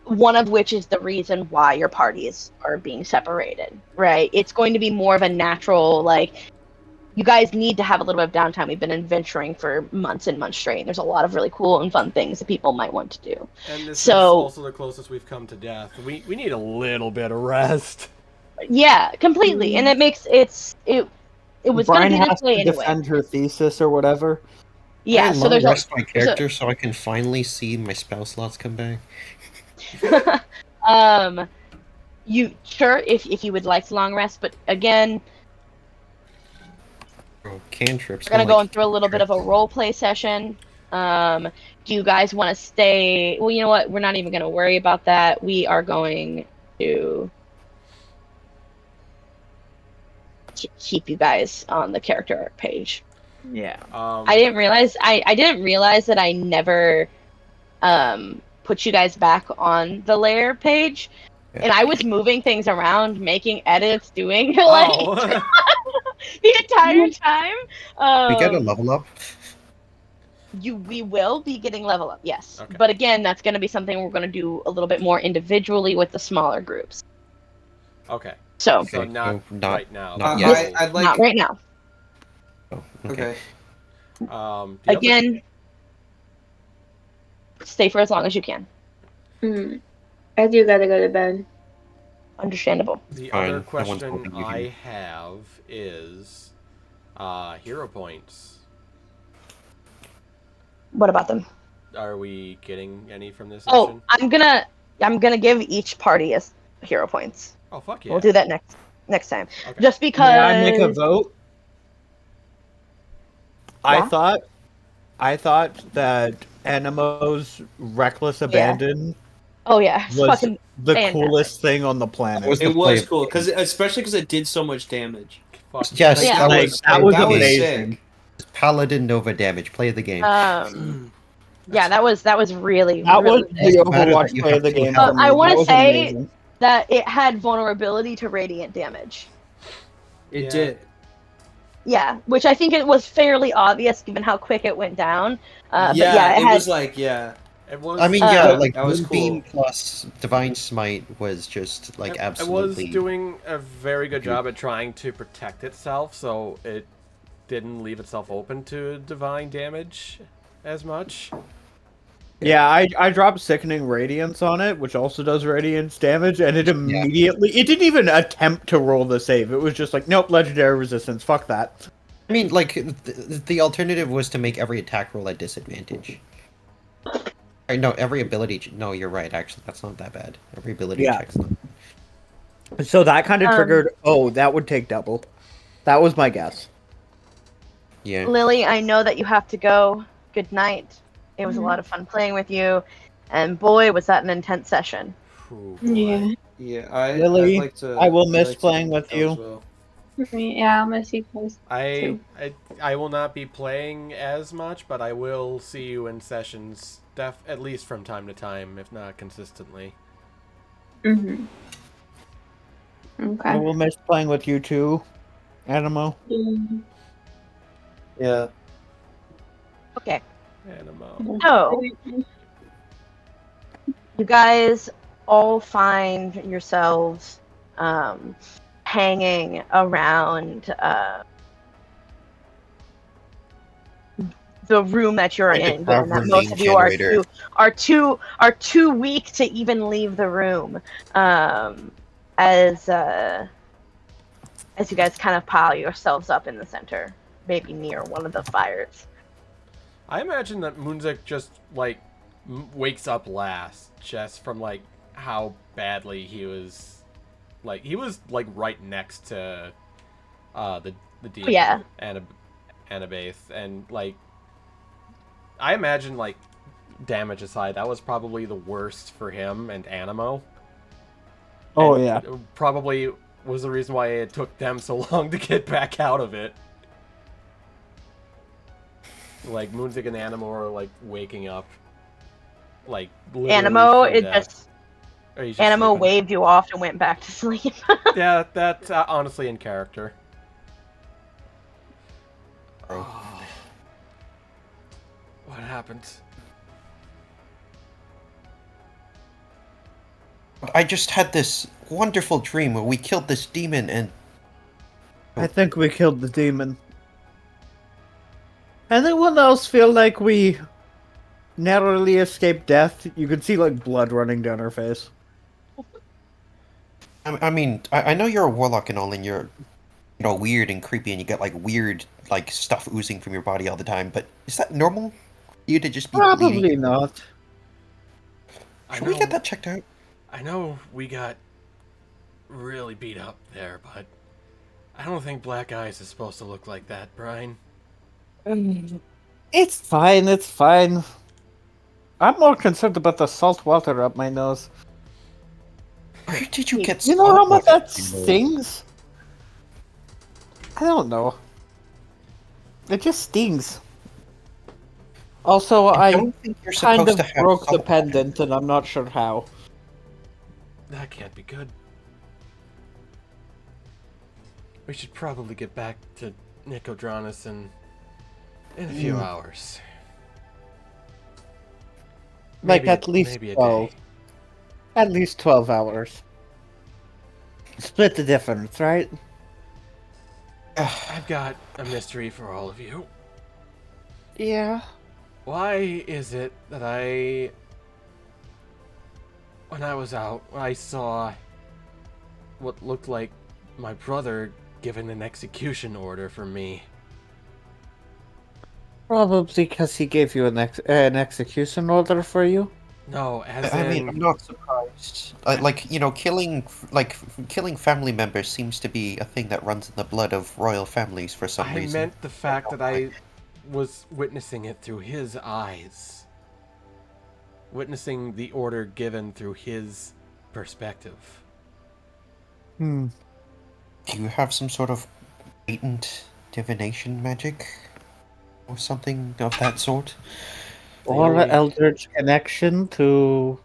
One of which is the reason why your parties are being separated, right? It's going to be more of a natural, like, you guys need to have a little bit of downtime. We've been adventuring for months and months straight. And there's a lot of really cool and fun things that people might want to do. And this is also the closest we've come to death. We need a little bit of rest. Yeah, completely. And it makes it was going to be this way anyway. Defend her thesis or whatever. Yeah, so there's rest my character so I can finally see my spell slots come back. You sure if you would like to long rest, but again, Cantrips. we're gonna go through a little bit of a role play session. Do you guys want to stay? Well, you know what? We're not even gonna worry about that. We are going to keep you guys on the character arc page. Yeah. I didn't realize that I never put you guys back on the layer page. Yeah. And I was moving things around, making edits, doing like the entire time. We get a level up. We will be getting level up, yes. Okay. But again, that's going to be something we're going to do a little bit more individually with the smaller groups. Okay. So not right now. Not right now. Oh, okay. Again, stay for as long as you can. I do gotta go to bed. Understandable. The other question I have is hero points. What about them? Are we getting any from this session? Oh, I'm gonna give each party a hero points. Oh, fuck yeah. We'll do that next time. Okay. Just because. May I make a vote? Yeah? I thought that Animo's reckless abandon Oh yeah, was fucking the fantastic. coolest thing on the planet. It was cool, especially because it did so much damage. Fuck. Yes, Yeah. that was amazing. Paladin Nova damage. Play the game. Yeah, that was really That really was the Overwatch you play have of the to game. have- for me. I want That to was say amazing. that it had vulnerability to radiant damage. It did. Yeah, which I think it was fairly obvious given how quick it went down. But Yeah, it it had, was like, yeah. It was, I mean, yeah, like that was Moonbeam cool. plus Divine Smite was just like absolutely. It was doing a very good job at trying to protect itself, so it didn't leave itself open to divine damage as much. Yeah, I dropped Sickening Radiance on it, which also does Radiance damage, and it immediately... It didn't even attempt to roll the save. It was just like, nope, Legendary Resistance, fuck that. I mean, like the alternative was to make every attack roll at disadvantage. No, every ability. No, you're right. Actually, that's not that bad. Every ability check's not. So that kind of triggered, that would take double. That was my guess. Yeah. Lily, I know that you have to go. Good night. It was a lot of fun playing with you, and boy, was that an intense session. Ooh, Yeah. Yeah, Lily, I'd like to, I will miss I'd like to playing do with that you. as well. Yeah, I'll miss you guys. I will not be playing as much, but I will see you in sessions, at least from time to time, if not consistently. Okay. I will miss playing with you too. Animo. Yeah. Okay. Animo. So, you guys all find yourselves hanging around the room that you're Trying to in, given grab that her most main of you are generator. too weak to even leave the room. As you guys kind of pile yourselves up in the center, maybe near one of the fires. I imagine that Moonzik just like wakes up last, just from like how badly he was. Like he was like right next to the demon Yeah. Anabath, and like I imagine like damage aside, that was probably the worst for him and Animo. Oh, And yeah. it probably was the reason why it took them so long to get back out of it. Like Moonzik and Animo are like waking up, like literally Animo, from it death. just Or he's just Animo sleeping. waved you off and went back to sleep. Yeah, that's honestly in character. Oh. What happened? I just had this wonderful dream where we killed this demon and I think we killed the demon. Anyone else feel like we narrowly escaped death? You could see like blood running down her face. I mean, I know you're a warlock and all, and you're, weird and creepy, and you get like weird like stuff oozing from your body all the time. But is that normal? You to just be Probably bleeding? not. Should we get that checked out? I know we got really beat up there, but I don't think black eyes is supposed to look like that, Brian. It's fine, it's fine. I'm more concerned about the salt water up my nose. Where did you get? You know how much salt that water? stings? I don't know. It just stings. Also, I I don't think you're kind supposed of to have broke the salt water. pendant, and I'm not sure how. That can't be good. We should probably get back to Nicodranus in a few hours. Like Maybe at least maybe a 12. day. At least 12 hours. Split the difference, right? I've got a mystery for all of you. Yeah. Why is it that when I was out, I saw what looked like my brother given an execution order for me? Probably because he gave you an execution order for you. No, as I mean, in, I'm not surprised. Killing family members seems to be a thing that runs in the blood of royal families for some I reason. meant the fact that I was witnessing it through his eyes. Witnessing the order given through his perspective. Hmm. Do you have some sort of latent divination magic? Or something of that sort? Or only- eldritch connection to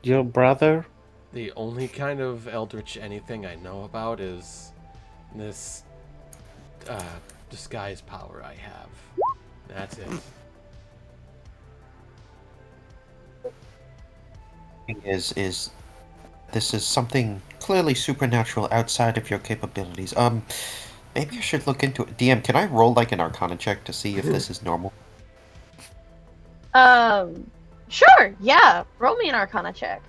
your brother. The only kind of eldritch anything I know about is this disguise power I have. That's it. Thing is this is something clearly supernatural outside of your capabilities. Maybe I should look into it. DM, can I roll like an Arcana check to see if this is normal? Sure, yeah. Roll me an Arcana check.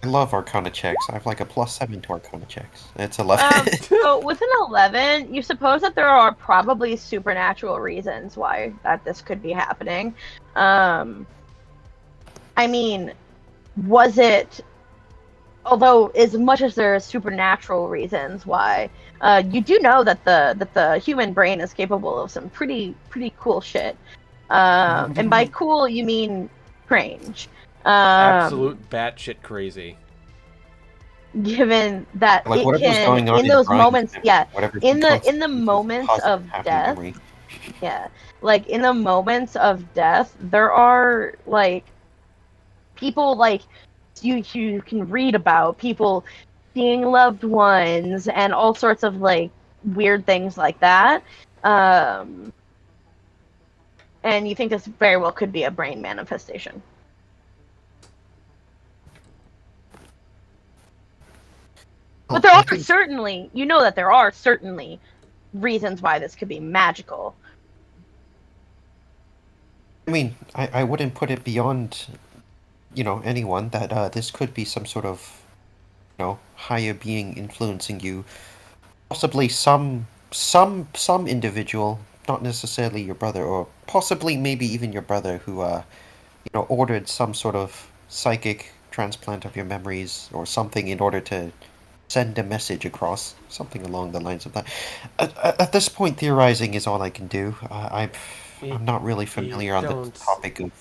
I love Arcana checks. I have like a +7 to Arcana checks. It's 11. So with an 11, you suppose that there are probably supernatural reasons why that this could be happening. I mean, was it? Although, as much as there are supernatural reasons why, you do know that the human brain is capable of some pretty cool shit. And by cool, you mean strange. Absolute batshit crazy. Given that Like it whatever's can, going on in those Brian's moments, memory, yeah, whatever's in the constitutes moments positive of happy death, memory. yeah, like in the moments of death, there are like people like you can read about people seeing loved ones and all sorts of like weird things like that. And you think this very well could be a brain manifestation. But there I are think, certainly, you know that there are certainly reasons why this could be magical. I mean, I wouldn't put it beyond, anyone that this could be some sort of, higher being influencing you. Possibly some individual, not necessarily your brother, or possibly maybe even your brother who, ordered some sort of psychic transplant of your memories or something in order to send a message across, something along the lines of that. At this point, theorizing is all I can do. I'm not really familiar on the topic of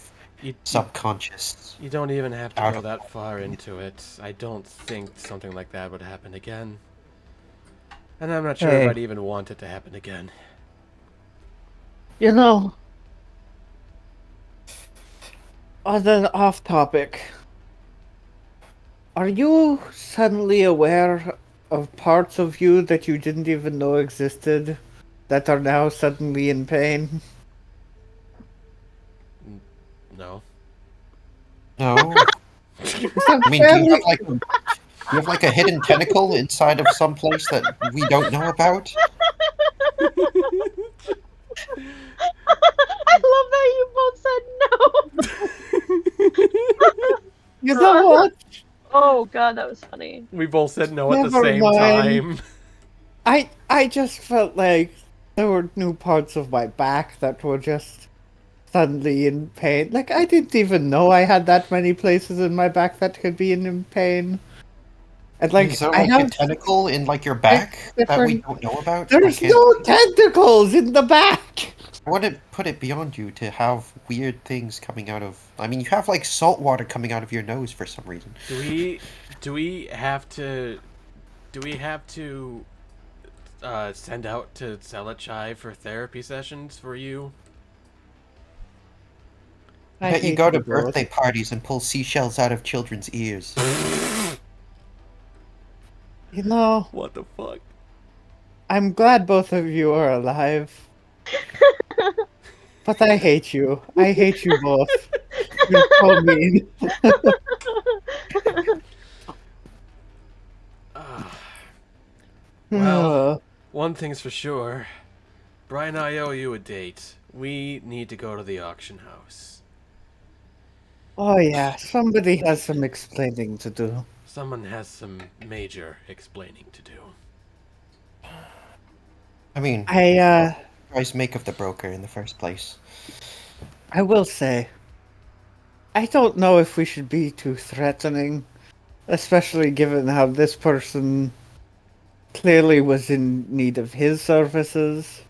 subconscious. You don't even have to out go of- that far into it. I don't think something like that would happen again. And I'm not sure if Hey. I'd even want it to happen again. You know, on an off topic, are you suddenly aware of parts of you that you didn't even know existed that are now suddenly in pain? No. No. I'm I mean, do you fairly- have like a hidden tentacle inside of some place that we don't know about? I love that you both said no. You know what? Oh god, that was funny. We both said no at the Never same mind. time. I just felt like there were new parts of my back that were just suddenly in pain. Like, I didn't even know I had that many places in my back that could be in pain. And like, Is there I like a have tentacle in like your back that we different- don't know about? There's no tentacles in the back. I wouldn't put it beyond you to have weird things coming out of. I mean, you have like salt water coming out of your nose for some reason. Do we have to send out to Selachai for therapy sessions for you? I bet you go to birthday parties and pull seashells out of children's ears. You know, What the fuck? I'm glad both of you are alive. But I hate you. I hate you both. You're so mean. Well, one thing's for sure. Brian, I owe you a date. We need to go to the auction house. Oh yeah, somebody has some explaining to do. Someone has some major explaining to do. I mean, I what do you guys make of the broker in the first place? I will say, I don't know if we should be too threatening, especially given how this person clearly was in need of his services.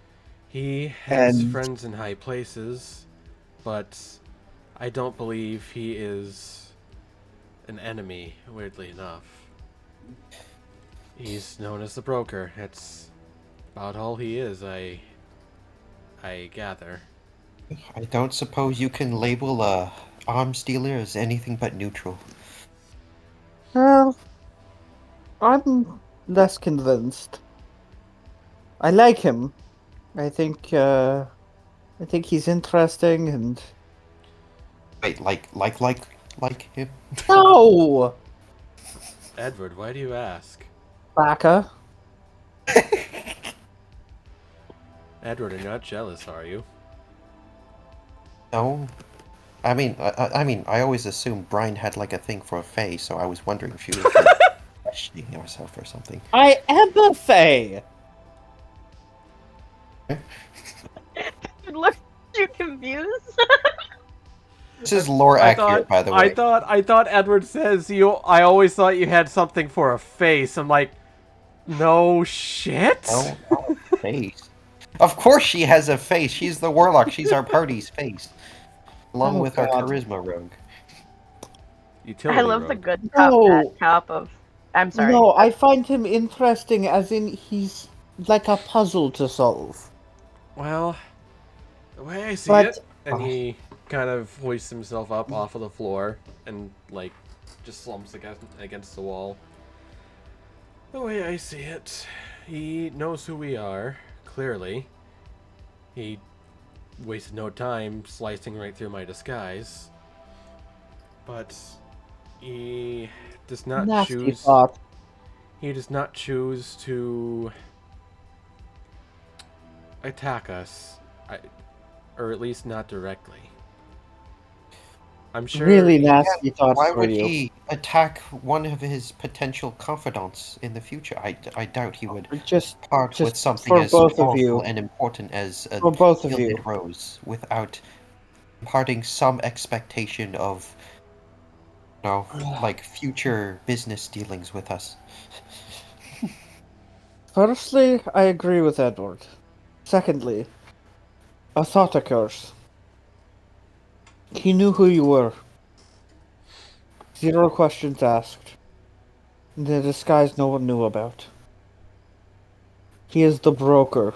He has And- friends in high places, but I don't believe he is an enemy, weirdly enough. He's known as the broker. That's about all he is, I gather. I don't suppose you can label a arms dealer as anything but neutral. Well, I'm less convinced. I like him. I think he's interesting and Wait, like him? no, Edward, why do you ask? Baka. Edward, you're not jealous, are you? No. I mean, I always assumed Brian had like a thing for a fae, so I was wondering if she was like, questioning herself or something. I am a fae. Look, you confused. This is lore accurate, by the way. I thought Edward says you. I always thought you had something for a face. I'm like, no shit. No, face. Of course she has a face. She's the warlock. She's our party's face. Along Oh, with our God. charisma rogue. Utility I love the rogue. good cop, No. bad cop of. I'm sorry. No, I find him interesting as in he's like a puzzle to solve. Well, the way I see But- it, and he kind of hoists himself up off of the floor and like just slumps against the wall. The way I see it, He knows who we are, clearly. He wasted no time slicing right through my disguise. But he does not Nasty choose... thought. He does not choose to attack us. Or at least not directly. I'm sure... Really nasty thoughts Why for would you. he attack one of his potential confidants in the future? I doubt he would Just part with something for as both of powerful you. and important as a For both of gilded you. rose without imparting some expectation of, like future business dealings with us. Firstly, I agree with Edward. Secondly, a thought occurs. He knew who you were. 0 questions asked. The disguise no one knew about. He is the broker.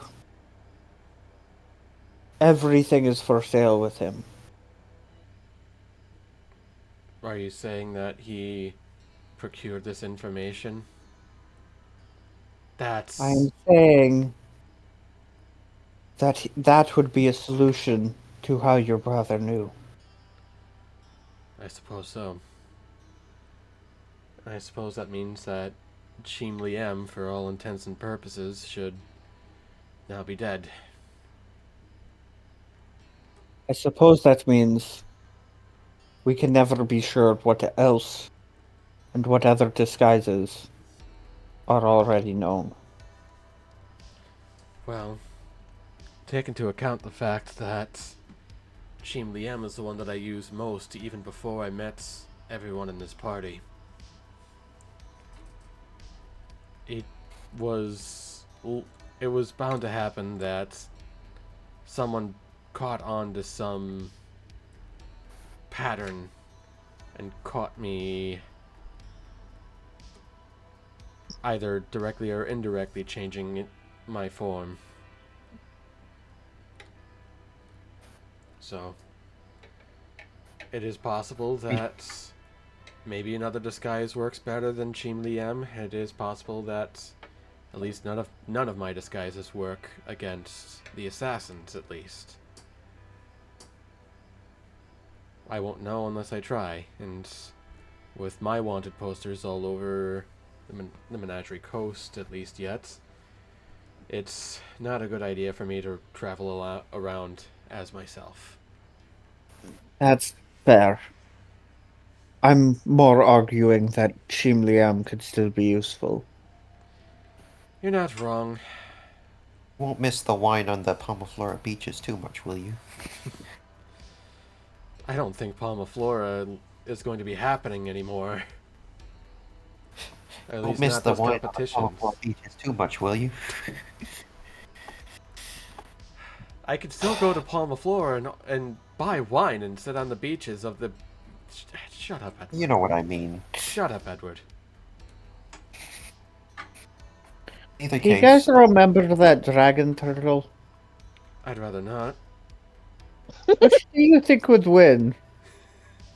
Everything is for sale with him. Are you saying that he procured this information? That's... I am saying that that would be a solution to how your brother knew. I suppose so. I suppose that means that Chim Liem, for all intents and purposes, should now be dead. I suppose that means we can never be sure what else and what other disguises are already known. Well, take into account the fact that Chim Liem is the one that I used most even before I met everyone in this party. It was bound to happen that someone caught on to some pattern and caught me either directly or indirectly changing my form. So, it is possible that maybe another disguise works better than Chim Liem. It is possible that at least none of my disguises work against the assassins, at least. I won't know unless I try, and with my wanted posters all over the Menagerie Coast, at least yet, it's not a good idea for me to travel around as myself. That's fair. I'm more arguing that Chim Liam could still be useful. You're not wrong. Won't miss the wine on the Palmaflora beaches too much, will you? I don't think Palmaflora is going to be happening anymore. At Won't least miss not the those wine on the competitions. Palmaflora beaches too much, will you? I could still go to Palmaflora and buy wine and sit on the beaches of the... Shut up, Edward. You know what I mean. Shut up, Edward. Either Do you case, guys remember that dragon turtle? I'd rather not. Which do you think would win?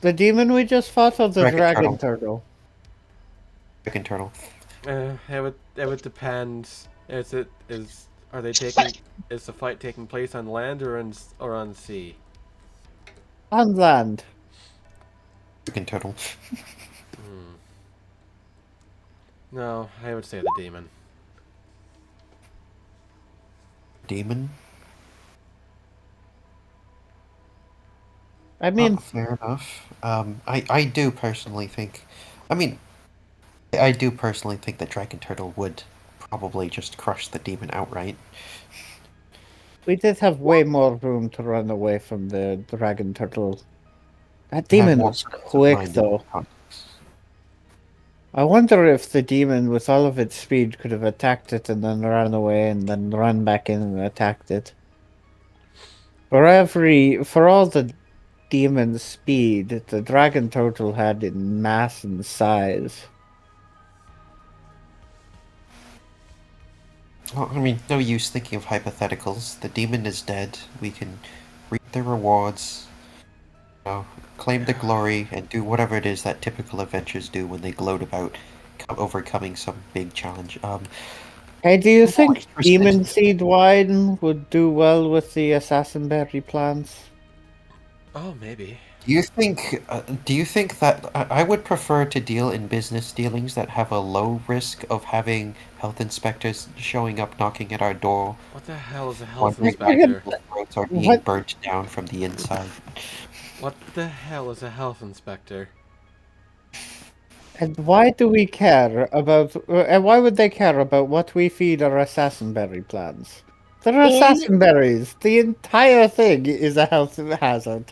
The demon we just fought or the Dragon dragon turtle? chicken turtle. It would depend. Is the fight taking place on land or on sea? On land. Chicken turtle. No, I would say the demon. Demon? I mean, Fair enough. I do personally think... I do personally think that Dragon Turtle would probably just crush the demon outright. we did have way more room to run away from the dragon turtle. That Have demon more was presence of quick, mind in though. context. I wonder if the demon, with all of its speed, could have attacked it and then ran away and then run back in and attacked it. For all the demon's speed, the dragon turtle had in mass and size. Well, no use thinking of hypotheticals. The demon is dead. We can reap the rewards, claim the glory, and do whatever it is that typical adventurers do when they gloat about overcoming some big challenge. Hey, do you think it's demon persistent. seed wine would do well with the assassin berry plants? Oh, maybe. Do you think? Do you think that I would prefer to deal in business dealings that have a low risk of having health inspectors showing up, knocking at our door, What the hell is a health wondering why inspector? people's throats are being What? burnt down from the inside? What the hell is a health inspector? And why do we care about? And why would they care about what we feed our assassin berry plants? They're In assassin berries. The entire thing is a health hazard.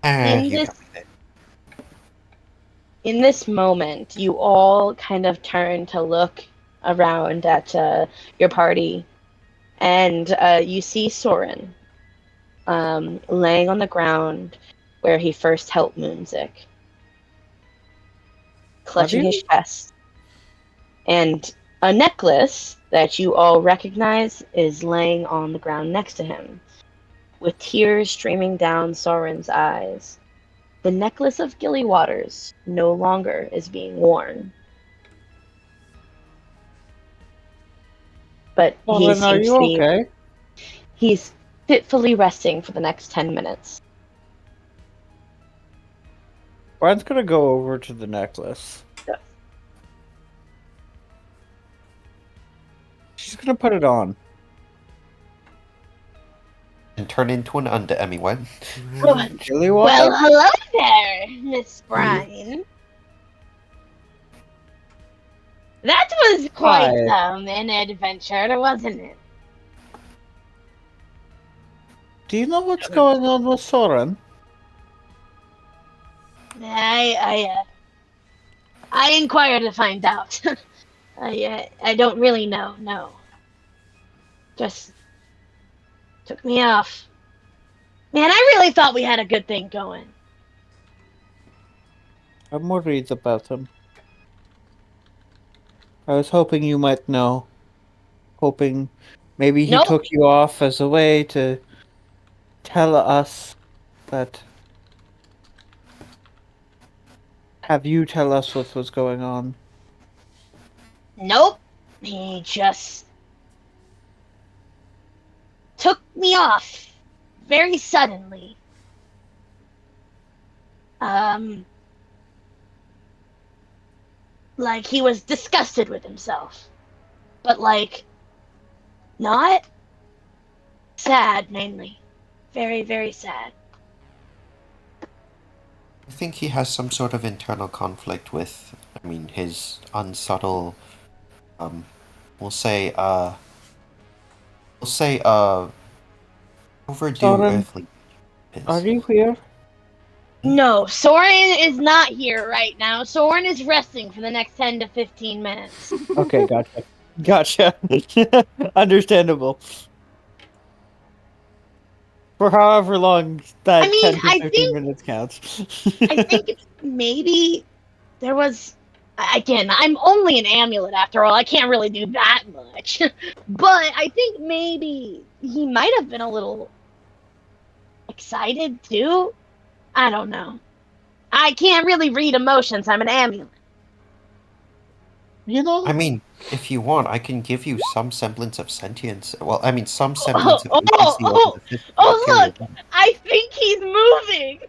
Ah, in you this got me there. in this moment, you all kind of turn to look around at your party, and you see Soren laying on the ground where he first helped Moonzik, clutching his Buddy? chest, and a necklace that you all recognize is laying on the ground next to him, with tears streaming down Soren's eyes. The necklace of Gilly Waters no longer is being worn, but he Soren, are seems you to be okay? he's fitfully resting for the next 10 minutes. Brian's gonna go over to the necklace. She's gonna put it on. And turn into an under anyway. Chili Well, water? hello there, Miss Brine. That was quite Hi. an adventure, wasn't it? Do you know what's going on with Soren? I inquired to find out. I don't really know. No, just took me off. Man, I really thought we had a good thing going. I'm worried about him. I was hoping you might know. Hoping maybe he Nope. took you off as a way to tell us that. Have you tell us what was going on? Nope. He just took me off very suddenly. Like he was disgusted with himself. But like not sad mainly. Very, very sad. I think he has some sort of internal conflict with, I mean, his unsubtle, we'll say, overdue Soren, earthly are is. you here? No, Soren is not here right now. Soren is resting for the next 10 to 15 minutes. Okay, gotcha. Gotcha. Understandable. For however long that I mean, 10 to I 15 think minutes counts. I think maybe there was. Again, I'm only an amulet after all. I can't really do that much. But I think maybe he might have been a little excited too. I don't know. I can't really read emotions. I'm an amulet. You know, I mean, if you want, I can give you some semblance of sentience. Well, I mean, some Oh, semblance of oh, agency over oh, the physical oh, material. look! I think he's moving.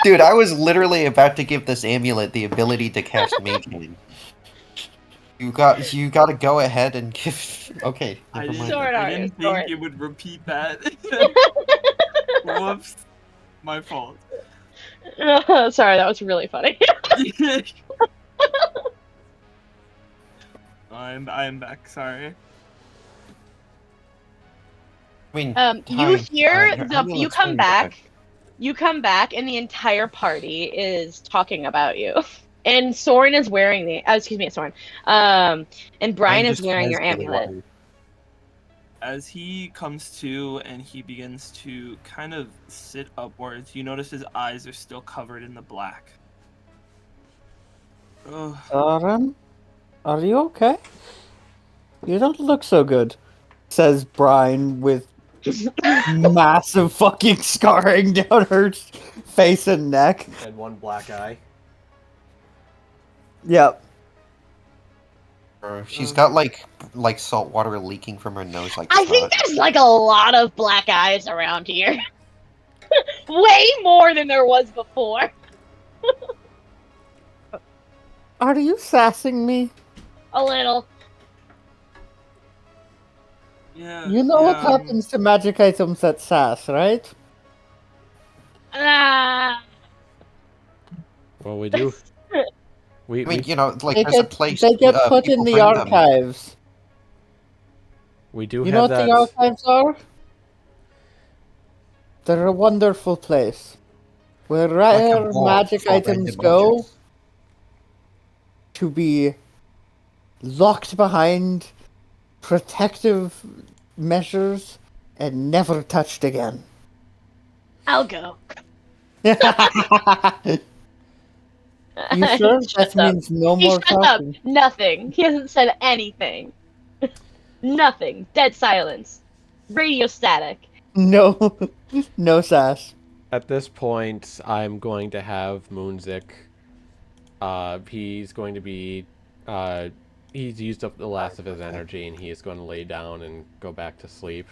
Dude, I was literally about to give this amulet the ability to cast Mage Hand. You got to go ahead and give. Okay, I never didn't, mind. Sword I art, didn't sword. think it would repeat that. Whoops. My fault. Sorry, that was really funny. I'm back, sorry. I mean, You hi, hear your you amulet's come very back. good. You come back, and the entire party is talking about you. And Soren is wearing the. Oh, excuse me, Soren. And Brian is just wearing has your Billy amulet. Wire. As he comes to and he begins to kind of sit upwards, you notice his eyes are still covered in the black. Ugh. Soren, are you okay? You don't look so good, says Brian with massive fucking scarring down her face and neck. And one black eye. Yep. She's got like salt water leaking from her nose, like I think snot. there's like a lot of black eyes around here. Way more than there was before. Are you sassing me? A little. Yeah. You know what happens to magic items that sass, right? Ah. Well, we do. I mean, you know, like They there's a get place they get put people in the bring them. archives. We do You know have what that. the archives are? They're a wonderful place where Like a rare vault magic for items random go objects. to be locked behind protective measures and never touched again. I'll go. You sure? He That shuts up. means no He more shuts up. talking. Nothing. He hasn't said anything. Nothing. Dead silence. Radio static. No, no sass. At this point, I'm going to have Moonzik. He's going to be. He's used up the last of his energy, and he is going to lay down and go back to sleep.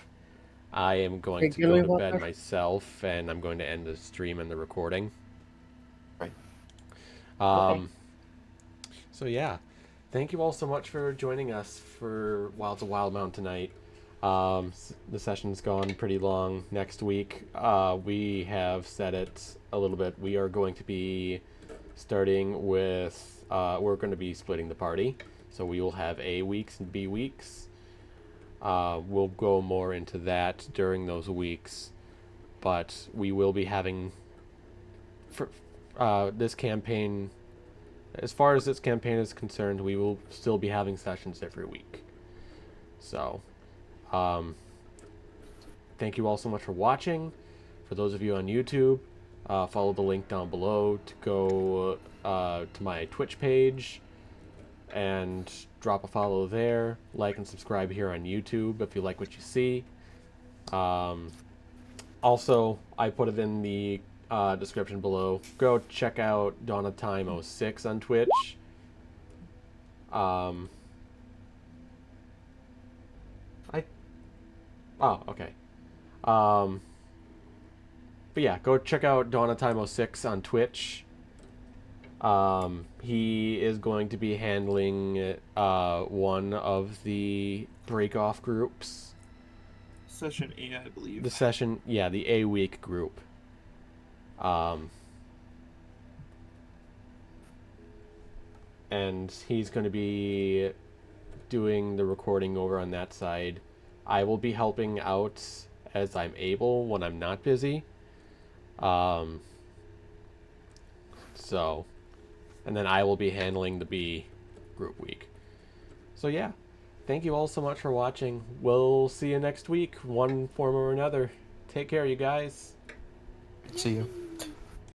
I am going to go to bed myself, and I'm going to end the stream and the recording. Right. Okay. So yeah, thank you all so much for joining us for Wilds of Wildemount tonight. The session's gone pretty long. Next week, we have set it a little bit. We are going to be starting with, we're going to be splitting the party. So we will have A weeks and B weeks. We'll go more into that during those weeks. But we will be having, for this campaign, as far as this campaign is concerned, we will still be having sessions every week. So, thank you all so much for watching. For those of you on YouTube, follow the link down below to go to my Twitch page and drop a follow there. Like and subscribe here on YouTube if you like what you see. Also, I put it in the description below. Go check out Donatime06 on Twitch. Oh, okay. But yeah, go check out Donatime06 on Twitch. He is going to be handling one of the break-off groups. Session A, I believe. The session, yeah, the A week group. And he's going to be doing the recording over on that side. I will be helping out as I'm able when I'm not busy. So, and then I will be handling the B group week. So yeah, thank you all so much for watching. We'll see you next week, one form or another. Take care, you guys. See you.